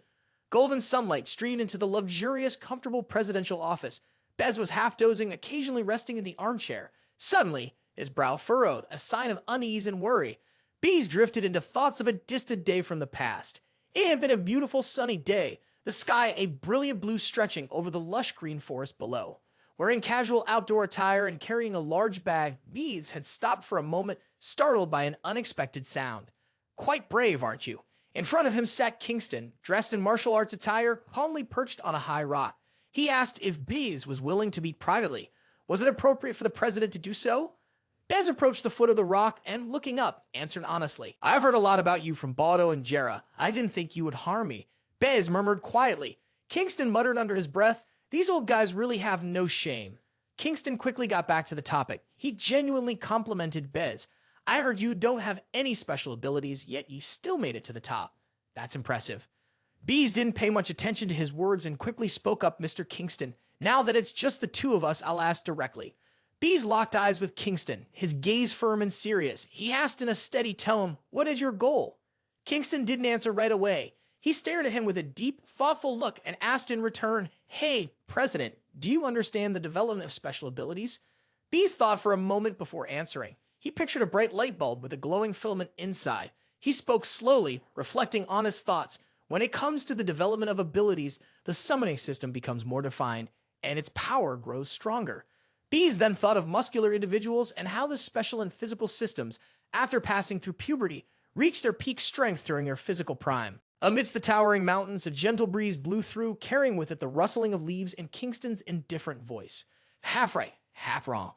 Golden sunlight streamed into the luxurious, comfortable presidential office. Bez was half dozing, occasionally resting in the armchair. Suddenly, his brow furrowed, a sign of unease and worry. Bees drifted into thoughts of a distant day from the past. It had been a beautiful sunny day, the sky a brilliant blue stretching over the lush green forest below. Wearing casual outdoor attire and carrying a large bag, Bees had stopped for a moment, startled by an unexpected sound. Quite brave, aren't you? In front of him sat Kingston, dressed in martial arts attire, calmly perched on a high rock. He asked if Bees was willing to meet privately. Was it appropriate for the president to do so? Bez approached the foot of the rock and, looking up, answered honestly. I've heard a lot about you from Bado and Jera. I didn't think you would harm me. Bez murmured quietly. Kingston muttered under his breath, these old guys really have no shame. Kingston quickly got back to the topic. He genuinely complimented Bez. I heard you don't have any special abilities, yet you still made it to the top. That's impressive. Bees didn't pay much attention to his words and quickly spoke up, Mr. Kingston. Now that it's just the two of us, I'll ask directly. Bees locked eyes with Kingston, his gaze firm and serious. He asked in a steady tone, what is your goal? Kingston didn't answer right away. He stared at him with a deep, thoughtful look and asked in return, hey, President, do you understand the development of special abilities? Bees thought for a moment before answering. He pictured a bright light bulb with a glowing filament inside. He spoke slowly, reflecting on his thoughts. When it comes to the development of abilities, the summoning system becomes more defined, and its power grows stronger. Bees then thought of muscular individuals and how the special and physical systems, after passing through puberty, reached their peak strength during their physical prime. Amidst the towering mountains, a gentle breeze blew through, carrying with it the rustling of leaves and Kingston's indifferent voice. Half right, half wrong.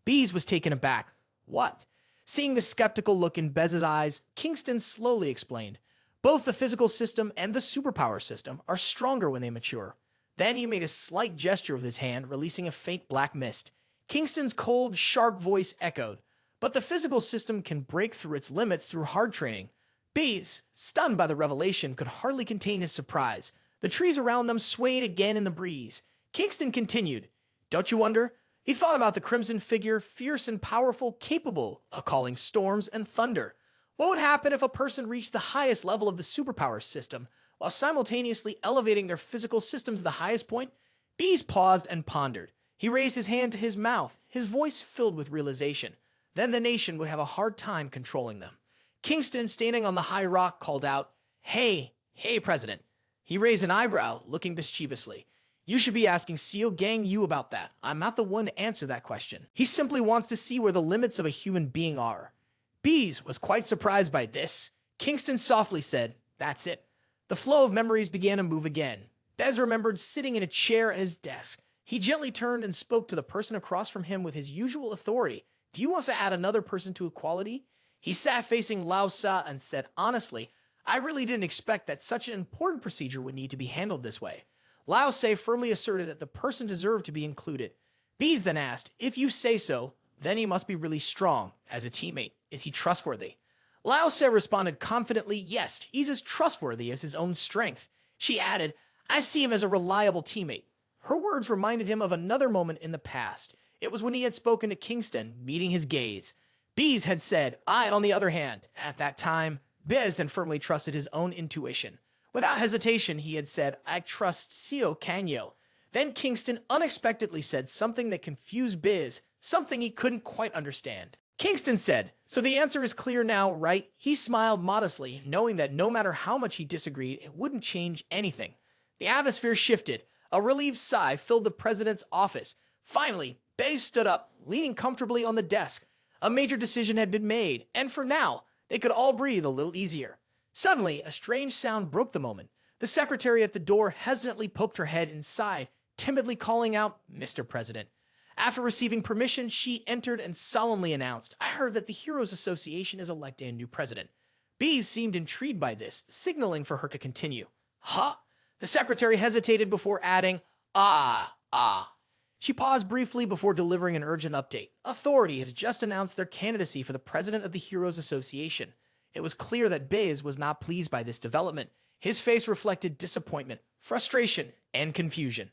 Bees was taken aback. What? Seeing the skeptical look in Bez's eyes, Kingston slowly explained. Both the physical system and the superpower system are stronger when they mature. Then he made a slight gesture with his hand, releasing a faint black mist. Kingston's cold, sharp voice echoed. But the physical system can break through its limits through hard training. Bees, stunned by the revelation, could hardly contain his surprise. The trees around them swayed again in the breeze. Kingston continued. Don't you wonder? He thought about the crimson figure, fierce and powerful, capable of calling storms and thunder. What would happen if a person reached the highest level of the superpower system, while simultaneously elevating their physical system to the highest point? Bees paused and pondered. He raised his hand to his mouth, his voice filled with realization. Then the nation would have a hard time controlling them. Kingston, standing on the high rock, called out, hey, President. He raised an eyebrow, looking mischievously. You should be asking Seio Gangyu about that. I'm not the one to answer that question. He simply wants to see where the limits of a human being are. Bees was quite surprised by this. Kingston softly said, that's it. The flow of memories began to move again. Bez remembered sitting in a chair at his desk. He gently turned and spoke to the person across from him with his usual authority. Do you want to add another person to equality? He sat facing Laosa and said honestly, I really didn't expect that such an important procedure would need to be handled this way. Laosa firmly asserted that the person deserved to be included. Bees then asked, if you say so, then he must be really strong as a teammate. Is he trustworthy? Laosa responded confidently, yes, he's as trustworthy as his own strength. She added, I see him as a reliable teammate. Her words reminded him of another moment in the past. It was when he had spoken to Kingston, meeting his gaze. Bees had said, I, on the other hand, at that time, Bez had firmly trusted his own intuition. Without hesitation, he had said, I trust Seio Ka. Then Kingston unexpectedly said something that confused Biz, something he couldn't quite understand. Kingston said, so the answer is clear now, right? He smiled modestly, knowing that no matter how much he disagreed, it wouldn't change anything. The atmosphere shifted. A relieved sigh filled the president's office. Finally, Bez stood up, leaning comfortably on the desk. A major decision had been made, and for now, they could all breathe a little easier. Suddenly, a strange sound broke the moment. The secretary at the door hesitantly poked her head inside, timidly calling out, Mr. President. After receiving permission, she entered and solemnly announced, I heard that the Heroes Association is electing a new president. Bees seemed intrigued by this, signaling for her to continue. Huh? The secretary hesitated before adding, Ah. She paused briefly before delivering an urgent update. Authority had just announced their candidacy for the president of the Heroes Association. It was clear that Biz was not pleased by this development. His face reflected disappointment, frustration, and confusion.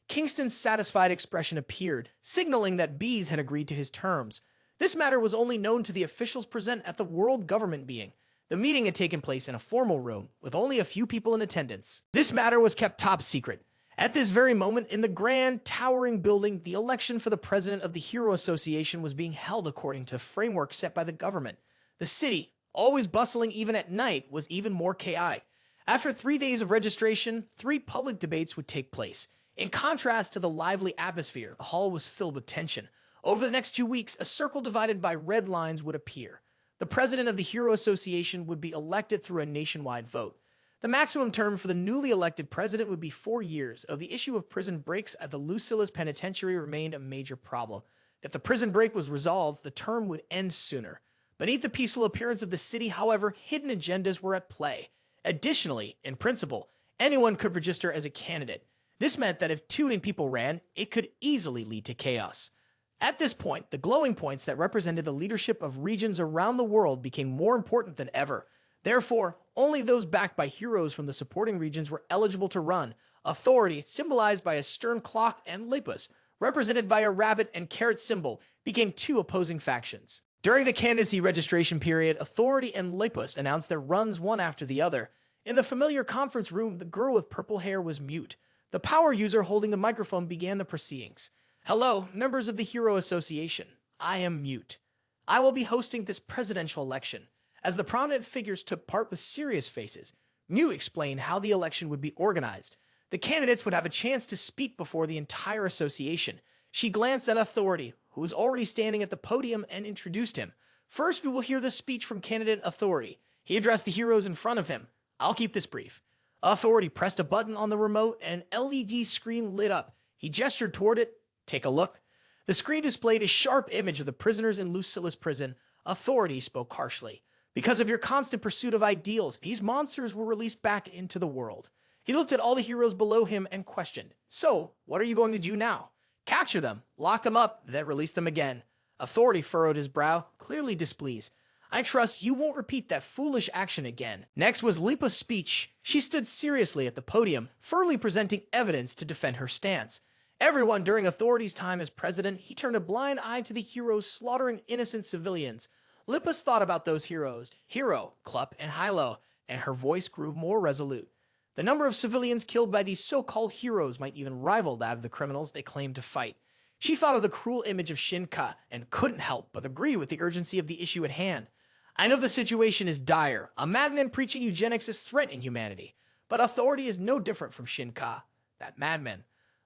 Kingston's satisfied expression appeared, signaling that Bees had agreed to his terms. This matter was only known to the officials present at the World Government meeting. The meeting had taken place in a formal room, with only a few people in attendance. This matter was kept top secret. At this very moment, in the grand, towering building, the election for the president of the Hero Association was being held according to a framework set by the government. The city, always bustling even at night, was even more chaotic. After 3 days of registration, 3 public debates would take place. In contrast to the lively atmosphere, the hall was filled with tension. Over the next 2 weeks, a circle divided by red lines would appear. The president of the Hero Association would be elected through a nationwide vote. The maximum term for the newly elected president would be 4 years, though the issue of prison breaks at the Lucilus penitentiary remained a major problem. If the prison break was resolved, the term would end sooner. Beneath the peaceful appearance of the city, however, hidden agendas were at play. Additionally, in principle, anyone could register as a candidate. This meant that if too many people ran, it could easily lead to chaos. At this point, the glowing points that represented the leadership of regions around the world became more important than ever. Therefore, only those backed by heroes from the supporting regions were eligible to run. Authority, symbolized by a stern clock, and Lepus, represented by a rabbit and carrot symbol, became 2 opposing factions. During the candidacy registration period, Authority and Lepus announced their runs one after the other. In the familiar conference room, the girl with purple hair was mute. The power user holding the microphone began the proceedings. Hello, members of the Hero Association. I am Mute. I will be hosting this presidential election. As the prominent figures took part with serious faces, Mute explained how the election would be organized. The candidates would have a chance to speak before the entire association. She glanced at Authority, who was already standing at the podium, and introduced him. First, we will hear the speech from candidate Authority. He addressed the heroes in front of him. I'll keep this brief. Authority pressed a button on the remote, and an LED screen lit up. He gestured toward it. Take a look. The screen displayed a sharp image of the prisoners in Lucilus prison. Authority spoke harshly. Because of your constant pursuit of ideals, these monsters were released back into the world. He looked at all the heroes below him and questioned, so, what are you going to do now? Capture them, lock them up, then release them again. Authority furrowed his brow, clearly displeased. I trust you won't repeat that foolish action again. Next was Lipa's speech. She stood seriously at the podium, firmly presenting evidence to defend her stance. Everyone during Authority's time as president, he turned a blind eye to the heroes slaughtering innocent civilians. Lippus thought about those heroes, Hero, Klup, and Hilo, and her voice grew more resolute. The number of civilians killed by these so-called heroes might even rival that of the criminals they claimed to fight. She thought of the cruel image of Shina Ka and couldn't help but agree with the urgency of the issue at hand. I know the situation is dire. A madman preaching eugenics is threatening humanity. But Authority is no different from Shina Ka, that madman.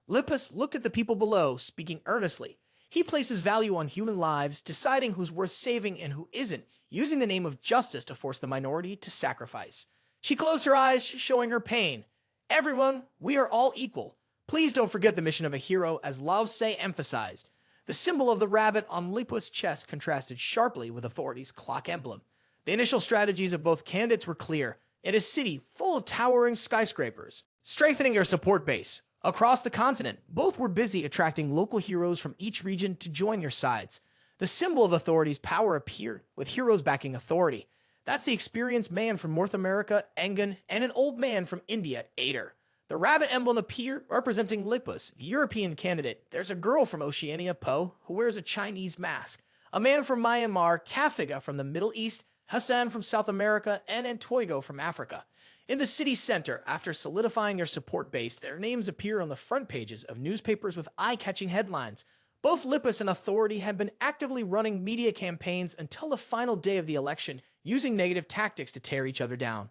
Lippus looked at the people below, speaking earnestly. He places value on human lives, deciding who's worth saving and who isn't, using the name of justice to force the minority to sacrifice. She closed her eyes, showing her pain. Everyone, we are all equal. Please don't forget the mission of a hero, as Laosa emphasized. The symbol of the rabbit on Lippus' chest contrasted sharply with Authority's clock emblem. The initial strategies of both candidates were clear. In a city full of towering skyscrapers, strengthening their support base. Across the continent, both were busy attracting local heroes from each region to join their sides. The symbol of authority's power appeared, with heroes backing authority. That's the experienced man from North America, Engan, and an old man from India, Ader. The rabbit emblem appeared, representing Lipus, the European candidate. There's a girl from Oceania, Po, who wears a Chinese mask. A man from Myanmar, Kafiga from the Middle East, Hassan from South America, and Antoigo from Africa. In the city center, after solidifying their support base, their names appear on the front pages of newspapers with eye-catching headlines. Both Lipus and Authority had been actively running media campaigns until the final day of the election, using negative tactics to tear each other down.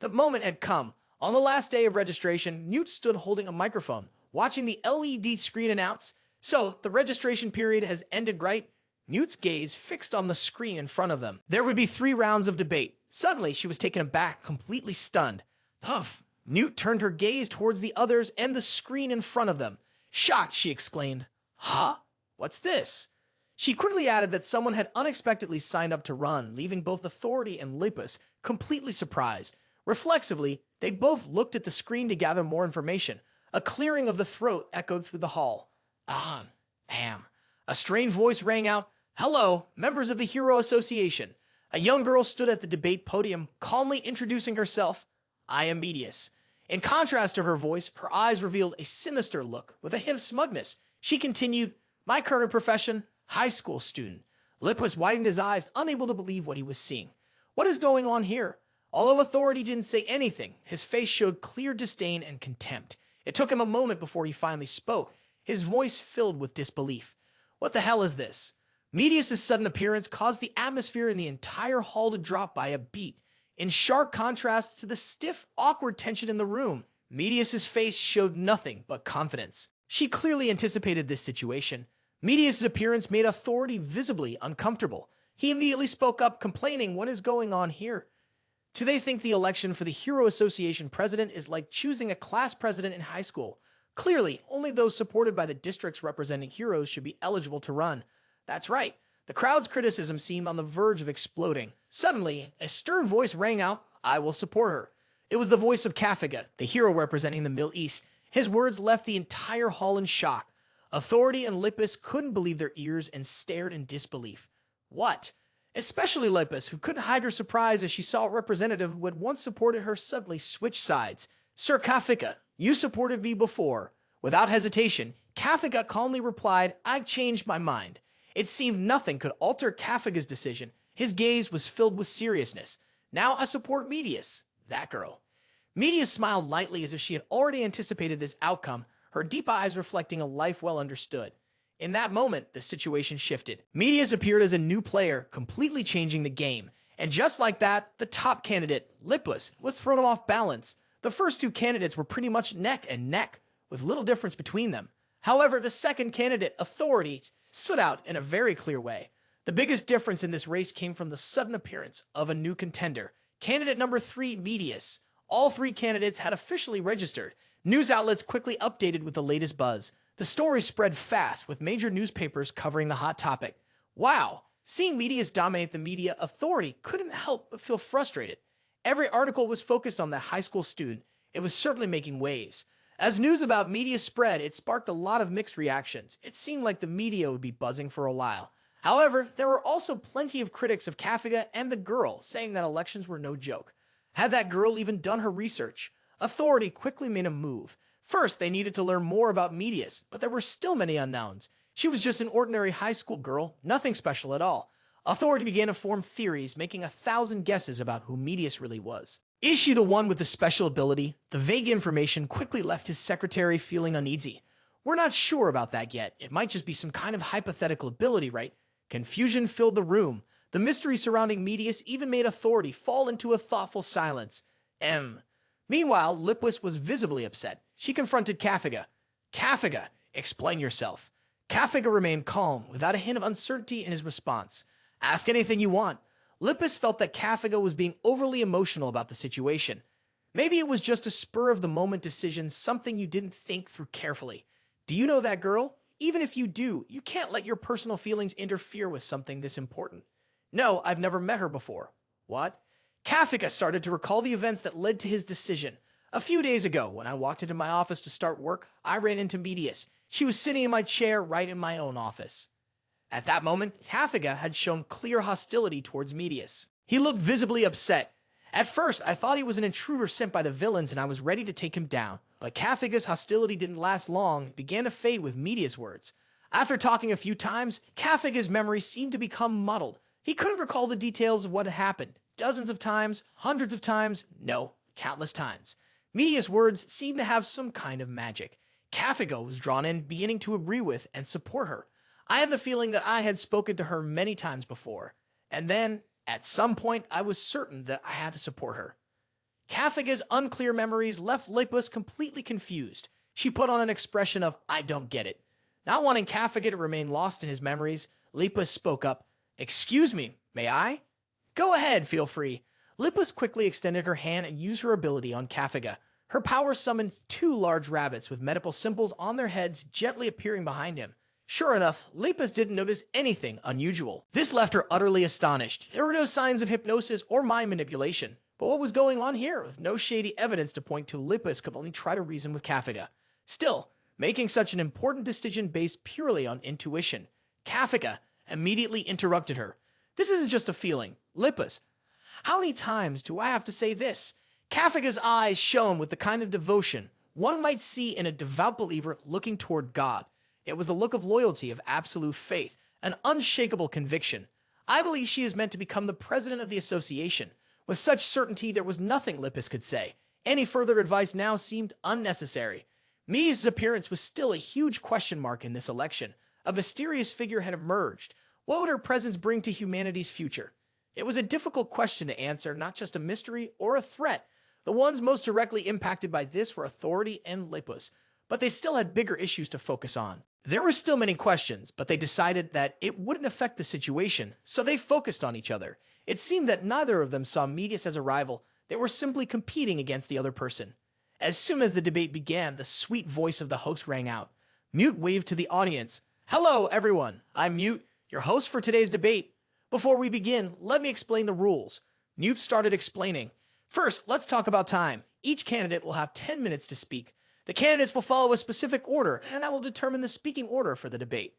The moment had come. On the last day of registration, Newt stood holding a microphone, watching the LED screen announce, "So, the registration period has ended, right?" Newt's gaze fixed on the screen in front of them. There would be 3 rounds of debate. Suddenly, she was taken aback, completely stunned. Huff! Newt turned her gaze towards the others and the screen in front of them. Shocked, she exclaimed, "Huh? What's this?" She quickly added that someone had unexpectedly signed up to run, leaving both Authority and Lipus completely surprised. Reflexively, they both looked at the screen to gather more information. A clearing of the throat echoed through the hall. A strange voice rang out, "Hello, members of the Hero Association." A young girl stood at the debate podium, calmly introducing herself. "I am Medius." In contrast to her voice, her eyes revealed a sinister look with a hint of smugness. She continued, "My current profession, high school student." Lipus widened his eyes, unable to believe what he was seeing. What is going on here? Although Authority didn't say anything, his face showed clear disdain and contempt. It took him a moment before he finally spoke, his voice filled with disbelief. "What the hell is this?" Medius' sudden appearance caused the atmosphere in the entire hall to drop by a beat. In sharp contrast to the stiff, awkward tension in the room, Medius' face showed nothing but confidence. She clearly anticipated this situation. Medius' appearance made Authority visibly uncomfortable. He immediately spoke up, complaining, "What is going on here? Do they think the election for the Hero Association president is like choosing a class president in high school? Clearly, only those supported by the districts representing heroes should be eligible to run." That's right. The crowd's criticism seemed on the verge of exploding. Suddenly, a stern voice rang out, "I will support her." It was the voice of Kafiga, the hero representing the Middle East. His words left the entire hall in shock. Authority and Lipus couldn't believe their ears and stared in disbelief. What? Especially Lipus, who couldn't hide her surprise as she saw a representative who had once supported her suddenly switch sides. "Sir Kafiga, you supported me before." Without hesitation, Kafiga calmly replied, "I changed my mind." It seemed nothing could alter Kafiga's decision. His gaze was filled with seriousness. "Now I support Medius, that girl." Medius smiled lightly as if she had already anticipated this outcome, her deep eyes reflecting a life well understood. In that moment, the situation shifted. Medius appeared as a new player, completely changing the game. And just like that, the top candidate, Lipus, was thrown off balance. The first 2 candidates were pretty much neck and neck, with little difference between them. However, the second candidate, Authority, stood out in a very clear way. The biggest difference in this race came from the sudden appearance of a new contender, candidate number 3, Medius. All 3 candidates had officially registered. News outlets quickly updated with the latest buzz. The story spread fast, with major newspapers covering the hot topic. Wow! Seeing Medius dominate the media, Authority couldn't help but feel frustrated. Every article was focused on that high school student. It was certainly making waves. As news about Medius spread, it sparked a lot of mixed reactions. It seemed like the media would be buzzing for a while. However, there were also plenty of critics of Kafiga and the girl, saying that elections were no joke. Had that girl even done her research? Authority quickly made a move. First, they needed to learn more about Medius, but there were still many unknowns. She was just an ordinary high school girl, nothing special at all. Authority began to form theories, making 1,000 guesses about who Medius really was. Is she the one with the special ability? The vague information quickly left his secretary feeling uneasy. "We're not sure about that yet. It might just be some kind of hypothetical ability, right?" Confusion filled the room. The mystery surrounding Medius even made Authority fall into a thoughtful silence. Meanwhile, Lipus was visibly upset. She confronted Kafiga. "Kafiga, explain yourself." Kafiga remained calm, without a hint of uncertainty in his response. "Ask anything you want." Lipus felt that Kafiga was being overly emotional about the situation. Maybe it was just a spur-of-the-moment decision, something you didn't think through carefully. Do you know that girl? Even if you do, you can't let your personal feelings interfere with something this important. "No, I've never met her before." "What?" Kafiga started to recall the events that led to his decision. A few days ago, when I walked into my office to start work, I ran into Medius. She was sitting in my chair right in my own office. At that moment, Kafka had shown clear hostility towards Medius. He looked visibly upset. At first, I thought he was an intruder sent by the villains and I was ready to take him down. But Kafka's hostility didn't last long. It began to fade with Medius' words. After talking a few times, Kafka's memory seemed to become muddled. He couldn't recall the details of what had happened. Dozens of times, hundreds of times, no, countless times. Medius' words seemed to have some kind of magic. Kafka was drawn in, beginning to agree with and support her. I had the feeling that I had spoken to her many times before. And then, at some point, I was certain that I had to support her. Kafka's unclear memories left Lepus completely confused. She put on an expression of, I don't get it. Not wanting Kafka to remain lost in his memories, Lepus spoke up. Excuse me, may I? Go ahead, feel free. Lepus quickly extended her hand and used her ability on Kafka. Her power summoned 2 large rabbits with medical symbols on their heads gently appearing behind him. Sure enough, Lepus didn't notice anything unusual. This left her utterly astonished. There were no signs of hypnosis or mind manipulation. But what was going on here? With no shady evidence to point to, Lepus could only try to reason with Kafka. Still, making such an important decision based purely on intuition, Kafka immediately interrupted her. This isn't just a feeling. Lepus, how many times do I have to say this? Kafka's eyes shone with the kind of devotion one might see in a devout believer looking toward God. It was the look of loyalty, of absolute faith, an unshakable conviction. I believe she is meant to become the president of the association. With such certainty, there was nothing Lepus could say. Any further advice now seemed unnecessary. Mi's appearance was still a huge question mark in this election. A mysterious figure had emerged. What would her presence bring to humanity's future? It was a difficult question to answer, not just a mystery or a threat. The ones most directly impacted by this were authority and Lepus, but they still had bigger issues to focus on. There were still many questions, but they decided that it wouldn't affect the situation, so they focused on each other. It seemed that neither of them saw Medius as a rival. They were simply competing against the other person. As soon as the debate began, the sweet voice of the host rang out. Mute waved to the audience. Hello, everyone. I'm Mute, your host for today's debate. Before we begin, let me explain the rules. Mute started explaining. First, let's talk about time. Each candidate will have 10 minutes to speak. The candidates will follow a specific order, and that will determine the speaking order for the debate.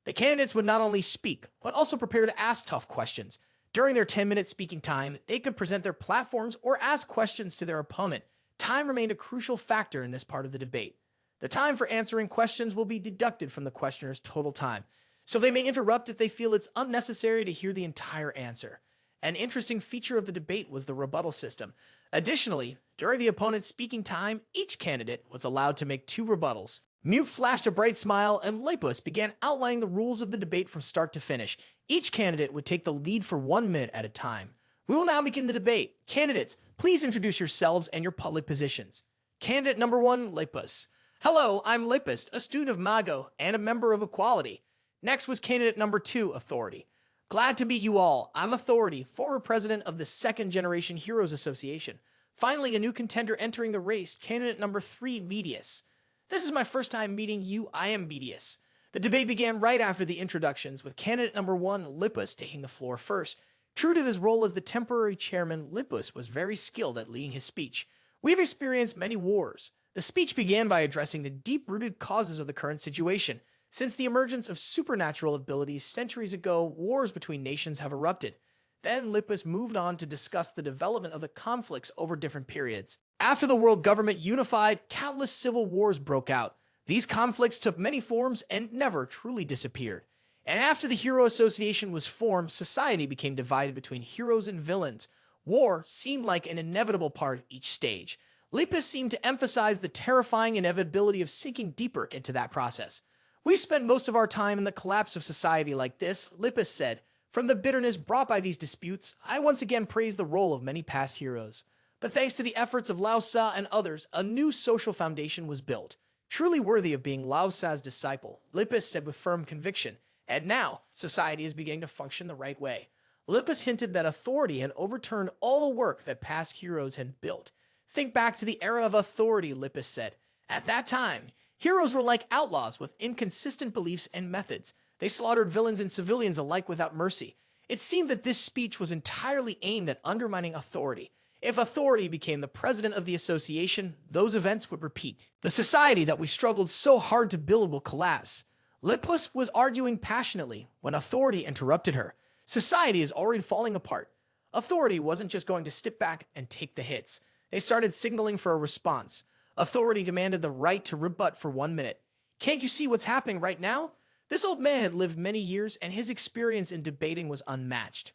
The candidates would not only speak, but also prepare to ask tough questions. During their 10-minute speaking time, they could present their platforms or ask questions to their opponent. Time remained a crucial factor in this part of the debate. The time for answering questions will be deducted from the questioner's total time, so they may interrupt if they feel it's unnecessary to hear the entire answer. An interesting feature of the debate was the rebuttal system. Additionally, during the opponent's speaking time, each candidate was allowed to make 2 rebuttals. Mute flashed a bright smile, and Lepus began outlining the rules of the debate from start to finish. Each candidate would take the lead for 1 minute at a time. We will now begin the debate. Candidates, please introduce yourselves and your public positions. Candidate number 1, Lepus. Hello, I'm Lepus, a student of Mago and a member of Equality. Next was candidate number 2, Authority. Glad to meet you all. I'm Authority, former president of the Second Generation Heroes Association. Finally, a new contender entering the race, candidate number 3, Medius. This is my first time meeting you. I am Medius. The debate began right after the introductions, with candidate number 1, Lepus, taking the floor first. True to his role as the temporary chairman, Lepus was very skilled at leading his speech. We've experienced many wars. The speech began by addressing the deep-rooted causes of the current situation. Since the emergence of supernatural abilities centuries ago, wars between nations have erupted. Then Lepus moved on to discuss the development of the conflicts over different periods. After the world government unified, countless civil wars broke out. These conflicts took many forms and never truly disappeared. And after the Hero Association was formed, society became divided between heroes and villains. War seemed like an inevitable part of each stage. Lepus seemed to emphasize the terrifying inevitability of sinking deeper into that process. We've spent most of our time in the collapse of society like this, Lepus said. From the bitterness brought by these disputes, I once again praise the role of many past heroes. But thanks to the efforts of Laosa and others, a new social foundation was built. Truly worthy of being Laosa's disciple, Lepus said with firm conviction. And now, society is beginning to function the right way. Lepus hinted that authority had overturned all the work that past heroes had built. Think back to the era of authority, Lepus said. At that time, heroes were like outlaws with inconsistent beliefs and methods. They slaughtered villains and civilians alike without mercy. It seemed that this speech was entirely aimed at undermining authority. If authority became the president of the association, those events would repeat. The society that we struggled so hard to build will collapse. Lucilus was arguing passionately when authority interrupted her. Society is already falling apart. Authority wasn't just going to step back and take the hits. They started signaling for a response. Authority demanded the right to rebut for 1 minute. Can't you see what's happening right now? This old man had lived many years, and his experience in debating was unmatched.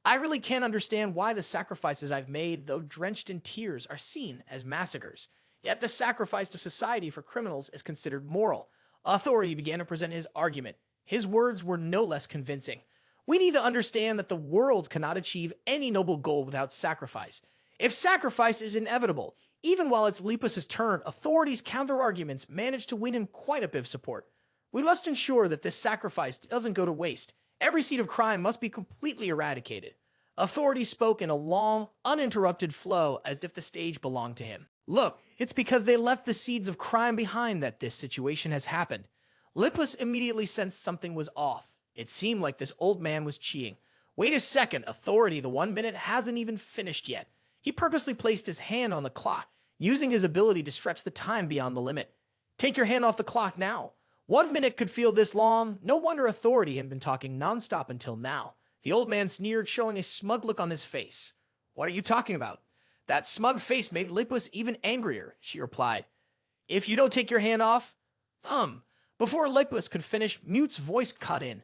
I really can't understand why the sacrifices I've made, though drenched in tears, are seen as massacres. Yet the sacrifice to society for criminals is considered moral. Authority began to present his argument. His words were no less convincing. We need to understand that the world cannot achieve any noble goal without sacrifice. If sacrifice is inevitable, even while it's Lucilus' turn, authority's counter-arguments managed to win him quite a bit of support. We must ensure that this sacrifice doesn't go to waste. Every seed of crime must be completely eradicated. Authority spoke in a long, uninterrupted flow as if the stage belonged to him. Look, it's because they left the seeds of crime behind that this situation has happened. Lucilus immediately sensed something was off. It seemed like this old man was cheating. Wait a second, authority, the 1 minute hasn't even finished yet. He purposely placed his hand on the clock, using his ability to stretch the time beyond the limit. Take your hand off the clock now. 1 minute could feel this long. No wonder authority had been talking nonstop until now. The old man sneered, showing a smug look on his face. What are you talking about? That smug face made Lucilus even angrier, she replied. If you don't take your hand off... Before Lucilus could finish, Mute's voice cut in.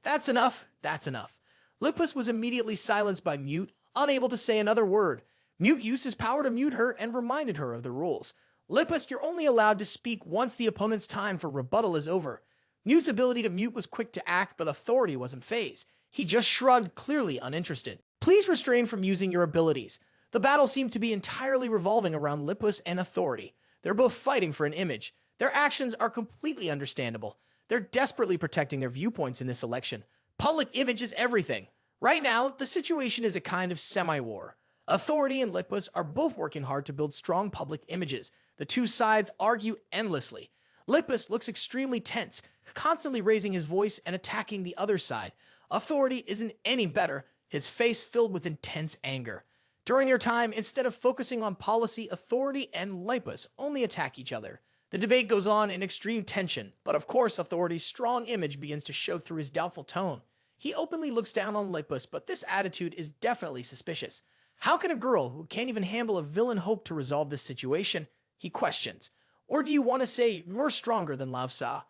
That's enough, that's enough. Lucilus was immediately silenced by Mute, unable to say another word. Mute used his power to mute her and reminded her of the rules. Lucilus, you're only allowed to speak once the opponent's time for rebuttal is over. Mute's ability to mute was quick to act, but authority wasn't phased. He just shrugged, clearly uninterested. Please refrain from using your abilities. The battle seemed to be entirely revolving around Lucilus and authority. They're both fighting for an image. Their actions are completely understandable. They're desperately protecting their viewpoints in this election. Public image is everything. Right now, the situation is a kind of semi-war. Authority and Lucilus are both working hard to build strong public images. The two sides argue endlessly. Lucilus looks extremely tense, constantly raising his voice and attacking the other side. Authority isn't any better, his face filled with intense anger. During their time, instead of focusing on policy, authority and Lucilus only attack each other. The debate goes on in extreme tension, but of course authority's strong image begins to show through his doubtful tone. He openly looks down on Lucilus, but this attitude is definitely suspicious. How can a girl who can't even handle a villain hope to resolve this situation? He questions. Or do you want to say you're stronger than Laosa?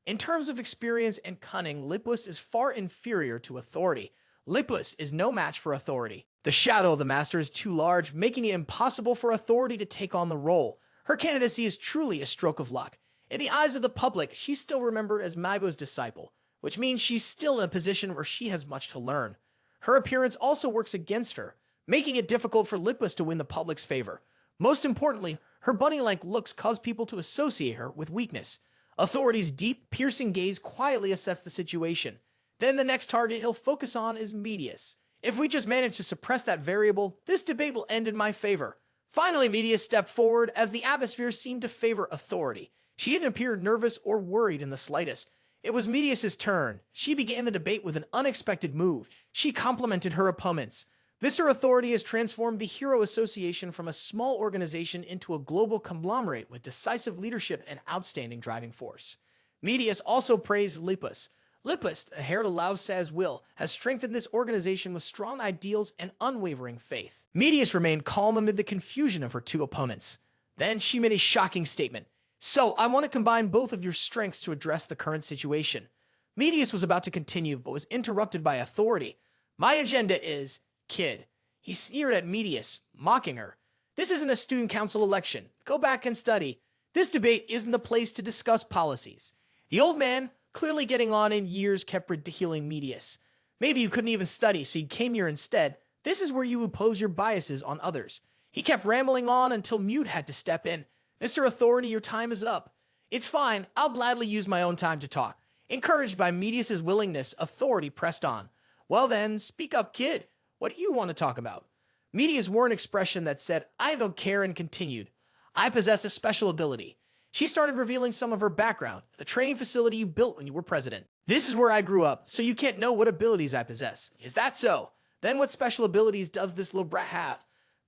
In terms of experience and cunning, Lucilus is far inferior to authority. Lucilus is no match for authority. The shadow of the master is too large, making it impossible for authority to take on the role. Her candidacy is truly a stroke of luck. In the eyes of the public, she's still remembered as Mago's disciple, which means she's still in a position where she has much to learn. Her appearance also works against her, making it difficult for Lucilus to win the public's favor. Most importantly, her bunny-like looks cause people to associate her with weakness. Authority's deep, piercing gaze quietly assesses the situation. Then the next target he'll focus on is Medius. If we just manage to suppress that variable, this debate will end in my favor. Finally, Medius stepped forward as the atmosphere seemed to favor authority. She didn't appear nervous or worried in the slightest. It was Medius' turn. She began the debate with an unexpected move. She complimented her opponents. Mr. Authority has transformed the Hero Association from a small organization into a global conglomerate with decisive leadership and outstanding driving force. Medius also praised Lucilus. Lucilus, the heir to Laosa's will, has strengthened this organization with strong ideals and unwavering faith. Medius remained calm amid the confusion of her two opponents. Then she made a shocking statement. So, I want to combine both of your strengths to address the current situation. Medius was about to continue, but was interrupted by Authority. My agenda is... Kid. He sneered at Medius, mocking her. This isn't a student council election. Go back and study. This debate isn't the place to discuss policies. The old man, clearly getting on in years, kept ridiculing Medius. Maybe you couldn't even study, so you came here instead. This is where you impose your biases on others. He kept rambling on until Mute had to step in. Mr. Authority, your time is up. It's fine. I'll gladly use my own time to talk. Encouraged by Medius' willingness, Authority pressed on. Well then, speak up, kid. What do you want to talk about? Medius wore an expression that said, I don't care, and continued. I possess a special ability. She started revealing some of her background, the training facility you built when you were president. This is where I grew up, so you can't know what abilities I possess. Is that so? Then what special abilities does this little brat have?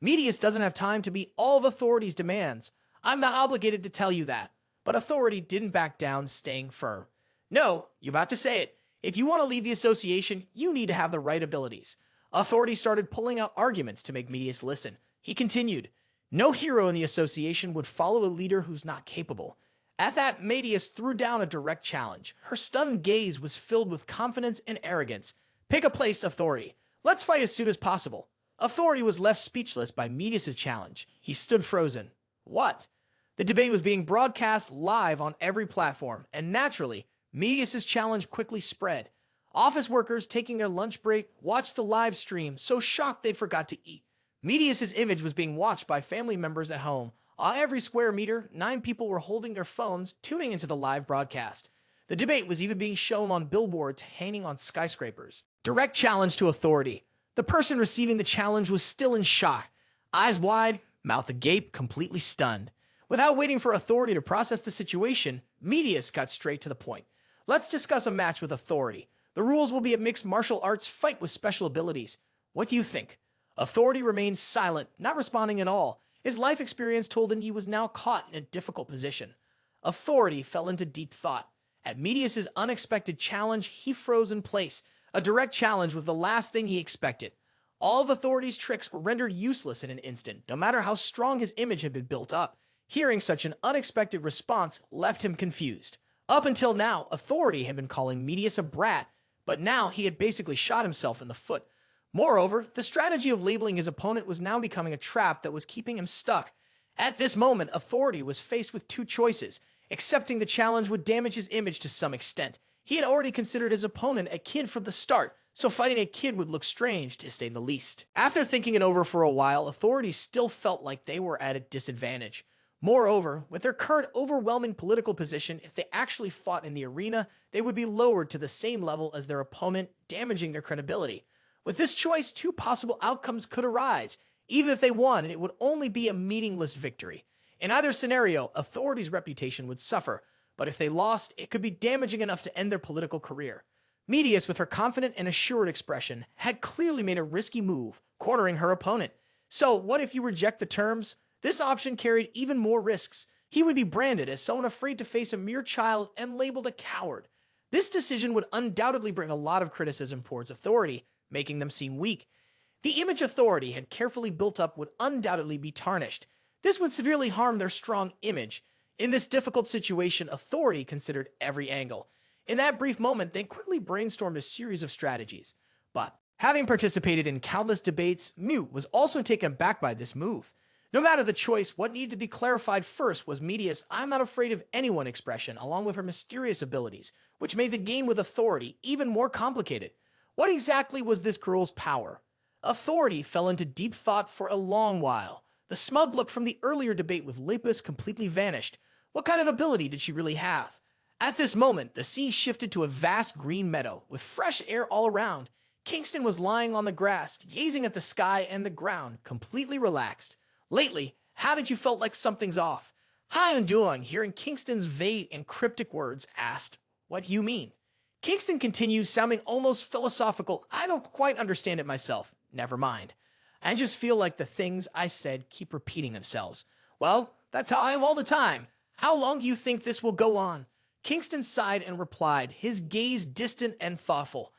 Medius doesn't have time to meet all of authority's demands. I'm not obligated to tell you that. But authority didn't back down, staying firm. No, you're about to say it. If you want to leave the association, you need to have the right abilities. Authority started pulling out arguments to make Medius listen. He continued, no hero in the association would follow a leader who's not capable. At that, Medius threw down a direct challenge. Her stunned gaze was filled with confidence and arrogance. Pick a place, Authority. Let's fight as soon as possible. Authority was left speechless by Medius' challenge. He stood frozen. What? The debate was being broadcast live on every platform, and naturally, Medius' challenge quickly spread. Office workers taking their lunch break watched the live stream, so shocked they forgot to eat. Medius' image was being watched by family members at home. On every square meter, 9 people were holding their phones, tuning into the live broadcast. The debate was even being shown on billboards hanging on skyscrapers. Direct challenge to Authority. The person receiving the challenge was still in shock. Eyes wide, mouth agape, completely stunned. Without waiting for Authority to process the situation, Medius got straight to the point. Let's discuss a match with Authority. The rules will be a mixed martial arts fight with special abilities. What do you think? Authority remained silent, not responding at all. His life experience told him he was now caught in a difficult position. Authority fell into deep thought. At Medius' unexpected challenge, he froze in place. A direct challenge was the last thing he expected. All of Authority's tricks were rendered useless in an instant, no matter how strong his image had been built up. Hearing such an unexpected response left him confused. Up until now, Authority had been calling Medius a brat, but now he had basically shot himself in the foot. Moreover, the strategy of labeling his opponent was now becoming a trap that was keeping him stuck. At this moment, Authority was faced with 2 choices. Accepting the challenge would damage his image to some extent. He had already considered his opponent a kid from the start, so fighting a kid would look strange, to say the least. After thinking it over for a while, Authority still felt like they were at a disadvantage. Moreover, with their current overwhelming political position, if they actually fought in the arena, they would be lowered to the same level as their opponent, damaging their credibility. With this choice, 2 possible outcomes could arise. Even if they won, it would only be a meaningless victory. In either scenario, Authority's reputation would suffer, but if they lost, it could be damaging enough to end their political career. Medius, with her confident and assured expression, had clearly made a risky move, cornering her opponent. So, what if you reject the terms? This option carried even more risks. He would be branded as someone afraid to face a mere child and labeled a coward. This decision would undoubtedly bring a lot of criticism towards Authority, making them seem weak. The image Authority had carefully built up would undoubtedly be tarnished. This would severely harm their strong image. In this difficult situation, Authority considered every angle. In that brief moment, they quickly brainstormed a series of strategies. But, having participated in countless debates, Mute was also taken aback by this move. No matter the choice, what needed to be clarified first was Medius' "I'm not afraid of anyone" expression, along with her mysterious abilities, which made the game with Authority even more complicated. What exactly was this girl's power? Authority fell into deep thought for a long while. The smug look from the earlier debate with Lucilus completely vanished. What kind of ability did she really have? At this moment, the sea shifted to a vast green meadow, with fresh air all around. Kingston was lying on the grass, gazing at the sky and the ground, completely relaxed. Lately, how did you felt like something's off? Han Duong, hearing Kingston's vague and cryptic words, asked, "What do you mean?" Kingston continues, sounding almost philosophical. "I don't quite understand it myself." "Never mind. I just feel like the things I said keep repeating themselves." "Well, that's how I am all the time. How long do you think this will go on?" Kingston sighed and replied, his gaze distant and thoughtful.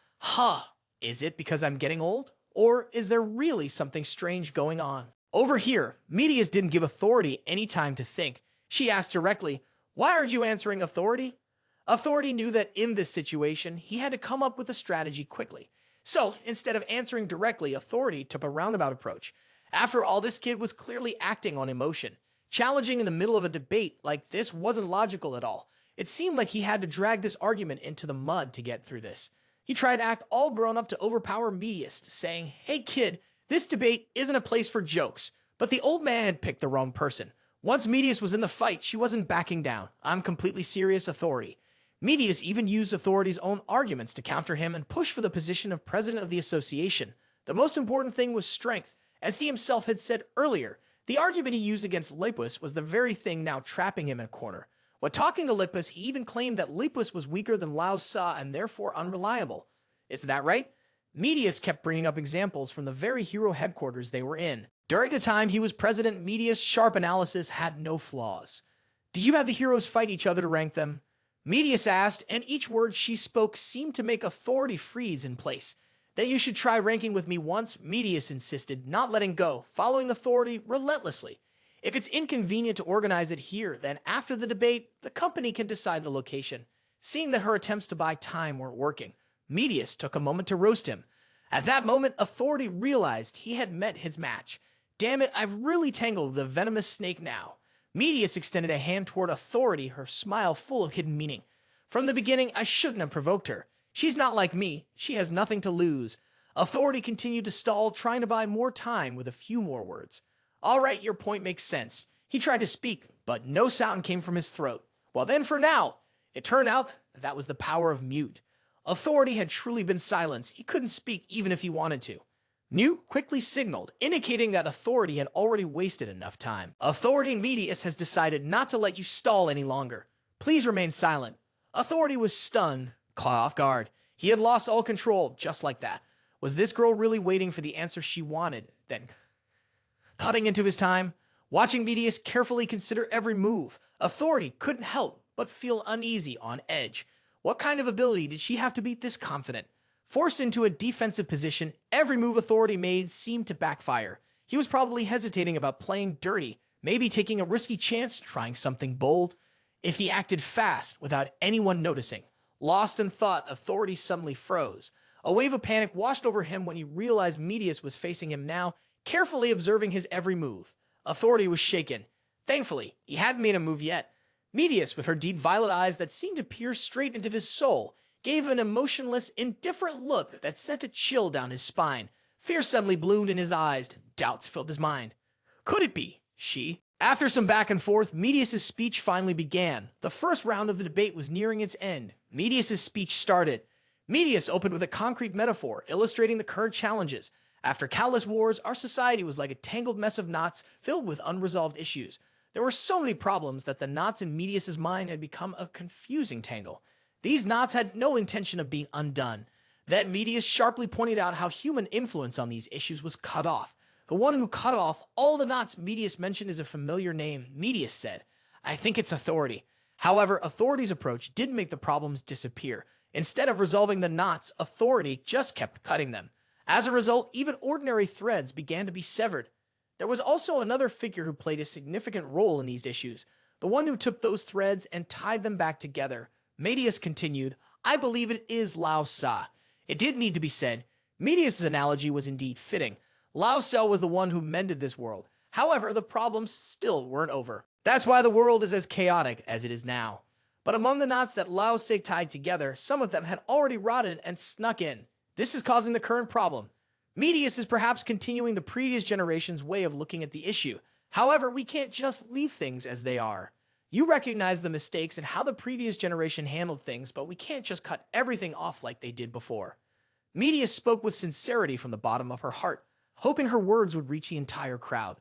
Is it because I'm getting old? Or is there really something strange going on?" Over here, Medius didn't give Authority any time to think. She asked directly, "Why aren't you answering Authority?" Authority knew that in this situation, he had to come up with a strategy quickly. So, instead of answering directly, Authority took a roundabout approach. After all, this kid was clearly acting on emotion. Challenging in the middle of a debate like this wasn't logical at all. It seemed like he had to drag this argument into the mud to get through this. He tried to act all grown up to overpower Medius, saying, "Hey kid, this debate isn't a place for jokes." But the old man had picked the wrong person. Once Medius was in the fight, she wasn't backing down. "I'm completely serious, Authority." Medius even used Authority's own arguments to counter him and push for the position of president of the association. The most important thing was strength. As he himself had said earlier, the argument he used against Lucilus was the very thing now trapping him in a corner. When talking to Lucilus, he even claimed that Lucilus was weaker than Laosa and therefore unreliable. Isn't that right? Medius kept bringing up examples from the very hero headquarters they were in. During the time he was president, Medius' sharp analysis had no flaws. Did you have the heroes fight each other to rank them? Medius asked, and each word she spoke seemed to make authority freeze in place. Then you should try ranking with me once, Medius insisted, not letting go, following authority relentlessly. If it's inconvenient to organize it here, then after the debate, the company can decide the location. Seeing that her attempts to buy time weren't working, Medius took a moment to roast him. At that moment, authority realized he had met his match. Damn it, I've really tangled with the venomous snake now. Medius extended a hand toward authority, her smile full of hidden meaning. From the beginning, I shouldn't have provoked her. She's not like me. She has nothing to lose. Authority continued to stall, trying to buy more time with a few more words. All right, your point makes sense. He tried to speak, but no sound came from his throat. Well then, for now. It turned out that was the power of mute. Authority had truly been silenced. He couldn't speak even if he wanted to. Mute quickly signaled, indicating that authority had already wasted enough time. Authority Medius has decided not to let you stall any longer. Please remain silent. Authority was stunned, caught off guard. He had lost all control, just like that. Was this girl really waiting for the answer she wanted? Then, cutting into his time, watching Medius carefully consider every move, authority couldn't help but feel uneasy, on edge. What kind of ability did she have to be this confident? Forced into a defensive position, every move authority made seemed to backfire. He was probably hesitating about playing dirty, maybe taking a risky chance, trying something bold. If he acted fast, without anyone noticing. Lost in thought, authority suddenly froze. A wave of panic washed over him when he realized Medius was facing him now, carefully observing his every move. Authority was shaken. Thankfully, he hadn't made a move yet. Medius, with her deep violet eyes that seemed to pierce straight into his soul, gave an emotionless, indifferent look that sent a chill down his spine. Fear suddenly bloomed in his eyes. Doubts filled his mind. Could it be she? After some back and forth, Medius' speech finally began. The first round of the debate was nearing its end. Medius' speech started. Medius opened with a concrete metaphor, illustrating the current challenges. After countless wars, our society was like a tangled mess of knots filled with unresolved issues. There were so many problems that the knots in Medius' mind had become a confusing tangle. These knots had no intention of being undone. That Medius sharply pointed out how human influence on these issues was cut off. The one who cut off all the knots Medius mentioned is a familiar name, Medius said. I think it's authority. However, authority's approach didn't make the problems disappear. Instead of resolving the knots, authority just kept cutting them. As a result, even ordinary threads began to be severed. There was also another figure who played a significant role in these issues, the one who took those threads and tied them back together. Medius continued, I believe it is Laosa. It did need to be said. Medius' analogy was indeed fitting. Laosa was the one who mended this world. However, the problems still weren't over. That's why the world is as chaotic as it is now. But among the knots that Laosa tied together, some of them had already rotted and snuck in. This is causing the current problem. Medius is perhaps continuing the previous generation's way of looking at the issue. However, we can't just leave things as they are. You recognize the mistakes and how the previous generation handled things, but we can't just cut everything off like they did before. Medius spoke with sincerity from the bottom of her heart, hoping her words would reach the entire crowd.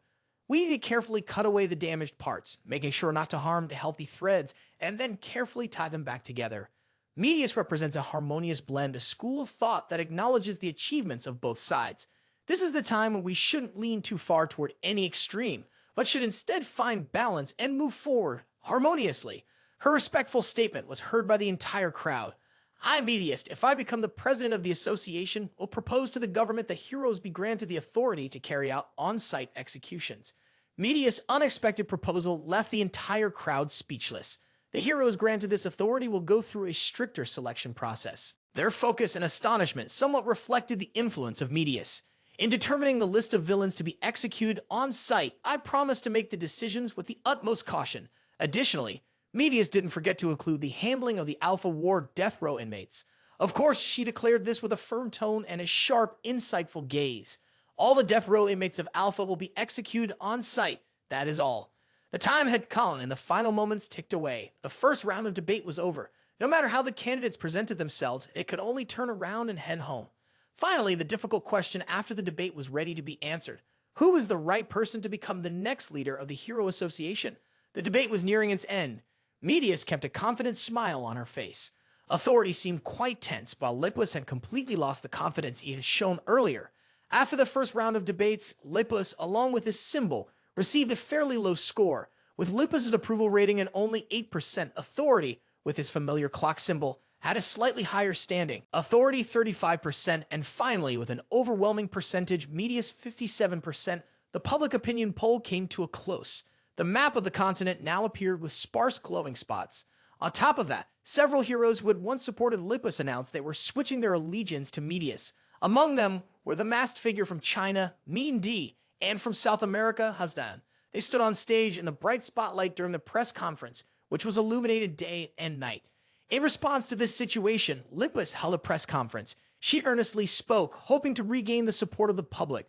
We need to carefully cut away the damaged parts, making sure not to harm the healthy threads, and then carefully tie them back together. Medius represents a harmonious blend, a school of thought that acknowledges the achievements of both sides. This is the time when we shouldn't lean too far toward any extreme, but should instead find balance and move forward harmoniously. Her respectful statement was heard by the entire crowd. I, Medius, if I become the president of the association, will propose to the government that heroes be granted the authority to carry out on-site executions. Medius' unexpected proposal left the entire crowd speechless. The heroes granted this authority will go through a stricter selection process. Their focus and astonishment somewhat reflected the influence of Medius. In determining the list of villains to be executed on site, I promised to make the decisions with the utmost caution. Additionally, Medius didn't forget to include the handling of the Alpha Ward death row inmates. Of course, she declared this with a firm tone and a sharp, insightful gaze. All the death row inmates of Alpha will be executed on site. That is all. The time had come and the final moments ticked away. The first round of debate was over. No matter how the candidates presented themselves, it could only turn around and head home. Finally, the difficult question after the debate was ready to be answered. Who was the right person to become the next leader of the Hero Association? The debate was nearing its end. Medius kept a confident smile on her face. Authority seemed quite tense, while Lucilus had completely lost the confidence he had shown earlier. After the first round of debates, Lucilus, along with his symbol, received a fairly low score, with Lucilus' approval rating at only 8%. Authority, with his familiar clock symbol, had a slightly higher standing, authority 35%, and finally, with an overwhelming percentage, Medius 57%, the public opinion poll came to a close. The map of the continent now appeared with sparse glowing spots. On top of that, several heroes who had once supported Lucilus announced they were switching their allegiance to Medius. Among them were the masked figure from China, Mean D, and from South America, Hazdan. They stood on stage in the bright spotlight during the press conference, which was illuminated day and night. In response to this situation, Lucilus held a press conference. She earnestly spoke, hoping to regain the support of the public.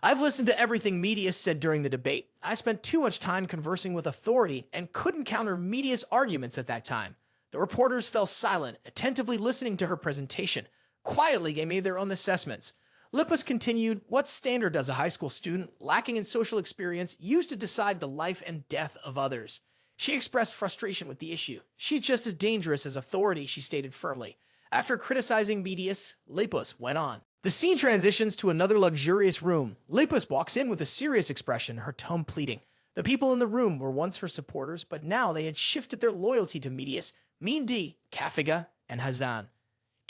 I've listened to everything Medius said during the debate. I spent too much time conversing with authority and couldn't counter Medius' arguments at that time. The reporters fell silent, attentively listening to her presentation. Quietly, they made their own assessments. Lucilus continued, what standard does a high school student, lacking in social experience, use to decide the life and death of others? She expressed frustration with the issue. She's just as dangerous as authority, she stated firmly. After criticizing Medius, Lucilus went on. The scene transitions to another luxurious room. Lucilus walks in with a serious expression, her tone pleading. The people in the room were once her supporters, but now they had shifted their loyalty to Medius, Mean D, Kafiga, and Hazdan.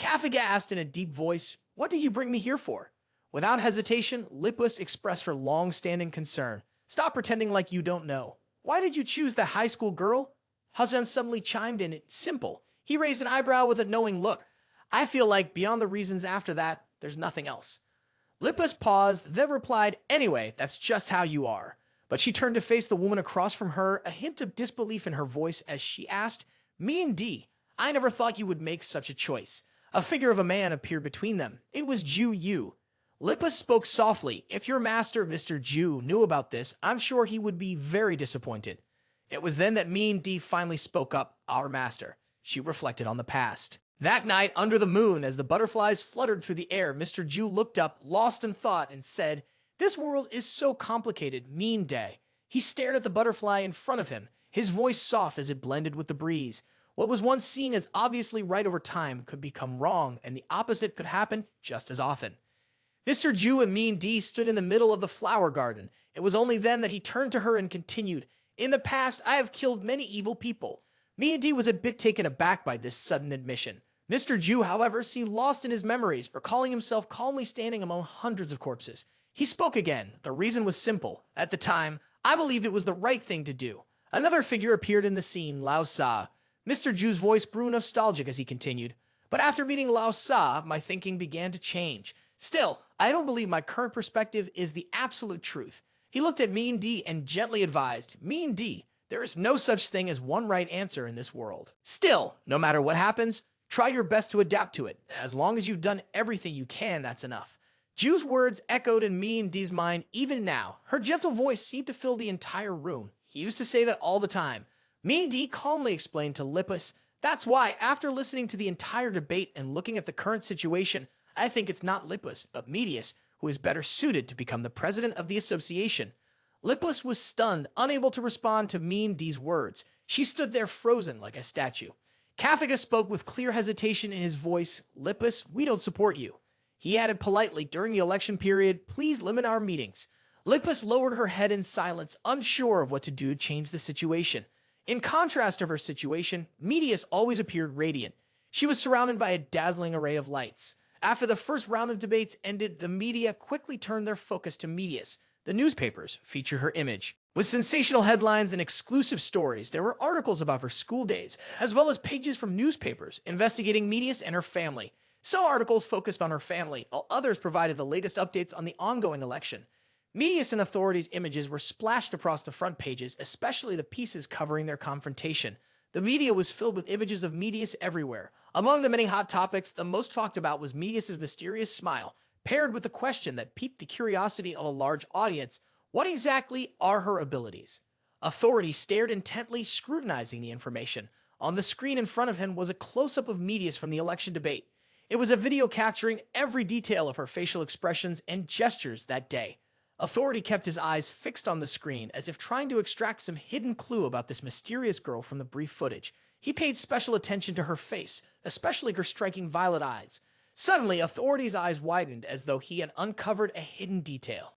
Kafiga asked in a deep voice, what did you bring me here for? Without hesitation, Lucilus expressed her long-standing concern. Stop pretending like you don't know. Why did you choose the high school girl? Hazdan suddenly chimed in. It's simple. He raised an eyebrow with a knowing look. I feel like beyond the reasons after that, there's nothing else. Lucilus paused, then replied, anyway, that's just how you are. But she turned to face the woman across from her, a hint of disbelief in her voice as she asked, Mean D, I never thought you would make such a choice. A figure of a man appeared between them. It was Ju Yu. Lucilus spoke softly. If your master, Mr. Ju, knew about this, I'm sure he would be very disappointed. It was then that Mean D finally spoke up, our master. She reflected on the past. That night, under the moon, as the butterflies fluttered through the air, Mr. Ju looked up, lost in thought, and said, this world is so complicated, Mean Day. He stared at the butterfly in front of him, his voice soft as it blended with the breeze. What was once seen as obviously right over time could become wrong, and the opposite could happen just as often. Mr. Ju and Mean D stood in the middle of the flower garden. It was only then that he turned to her and continued, in the past, I have killed many evil people. Mean D was a bit taken aback by this sudden admission. Mr. Ju, however, seemed lost in his memories, recalling himself calmly standing among hundreds of corpses. He spoke again. The reason was simple. At the time, I believed it was the right thing to do. Another figure appeared in the scene, Laosa. Mr. Ju's voice grew nostalgic as he continued. But after meeting Laosa, my thinking began to change. Still, I don't believe my current perspective is the absolute truth. He looked at Mean D and gently advised, Mean D, there is no such thing as one right answer in this world. Still, no matter what happens, try your best to adapt to it. As long as you've done everything you can, that's enough. Ju's words echoed in Mean D's mind even now. Her gentle voice seemed to fill the entire room. He used to say that all the time. Mean D calmly explained to Lucilus, that's why, after listening to the entire debate and looking at the current situation, I think it's not Lucilus, but Medius, who is better suited to become the president of the association. Lucilus was stunned, unable to respond to Mean D's words. She stood there frozen like a statue. Kafiga spoke with clear hesitation in his voice, Lucilus, we don't support you. He added politely, during the election period, please limit our meetings. Lucilus lowered her head in silence, unsure of what to do to change the situation. In contrast to her situation, Medius always appeared radiant. She was surrounded by a dazzling array of lights. After the first round of debates ended, the media quickly turned their focus to Medius. The newspapers featured her image. With sensational headlines and exclusive stories, there were articles about her school days, as well as pages from newspapers investigating Medius and her family. Some articles focused on her family, while others provided the latest updates on the ongoing election. Medius and authorities' images were splashed across the front pages, especially the pieces covering their confrontation. The media was filled with images of Medius everywhere. Among the many hot topics, the most talked about was Medius' mysterious smile, paired with the question that piqued the curiosity of a large audience, what exactly are her abilities? Authorities stared intently, scrutinizing the information. On the screen in front of him was a close-up of Medius from the election debate. It was a video capturing every detail of her facial expressions and gestures that day. Authority kept his eyes fixed on the screen, as if trying to extract some hidden clue about this mysterious girl from the brief footage. He paid special attention to her face, especially her striking violet eyes. Suddenly, Authority's eyes widened as though he had uncovered a hidden detail.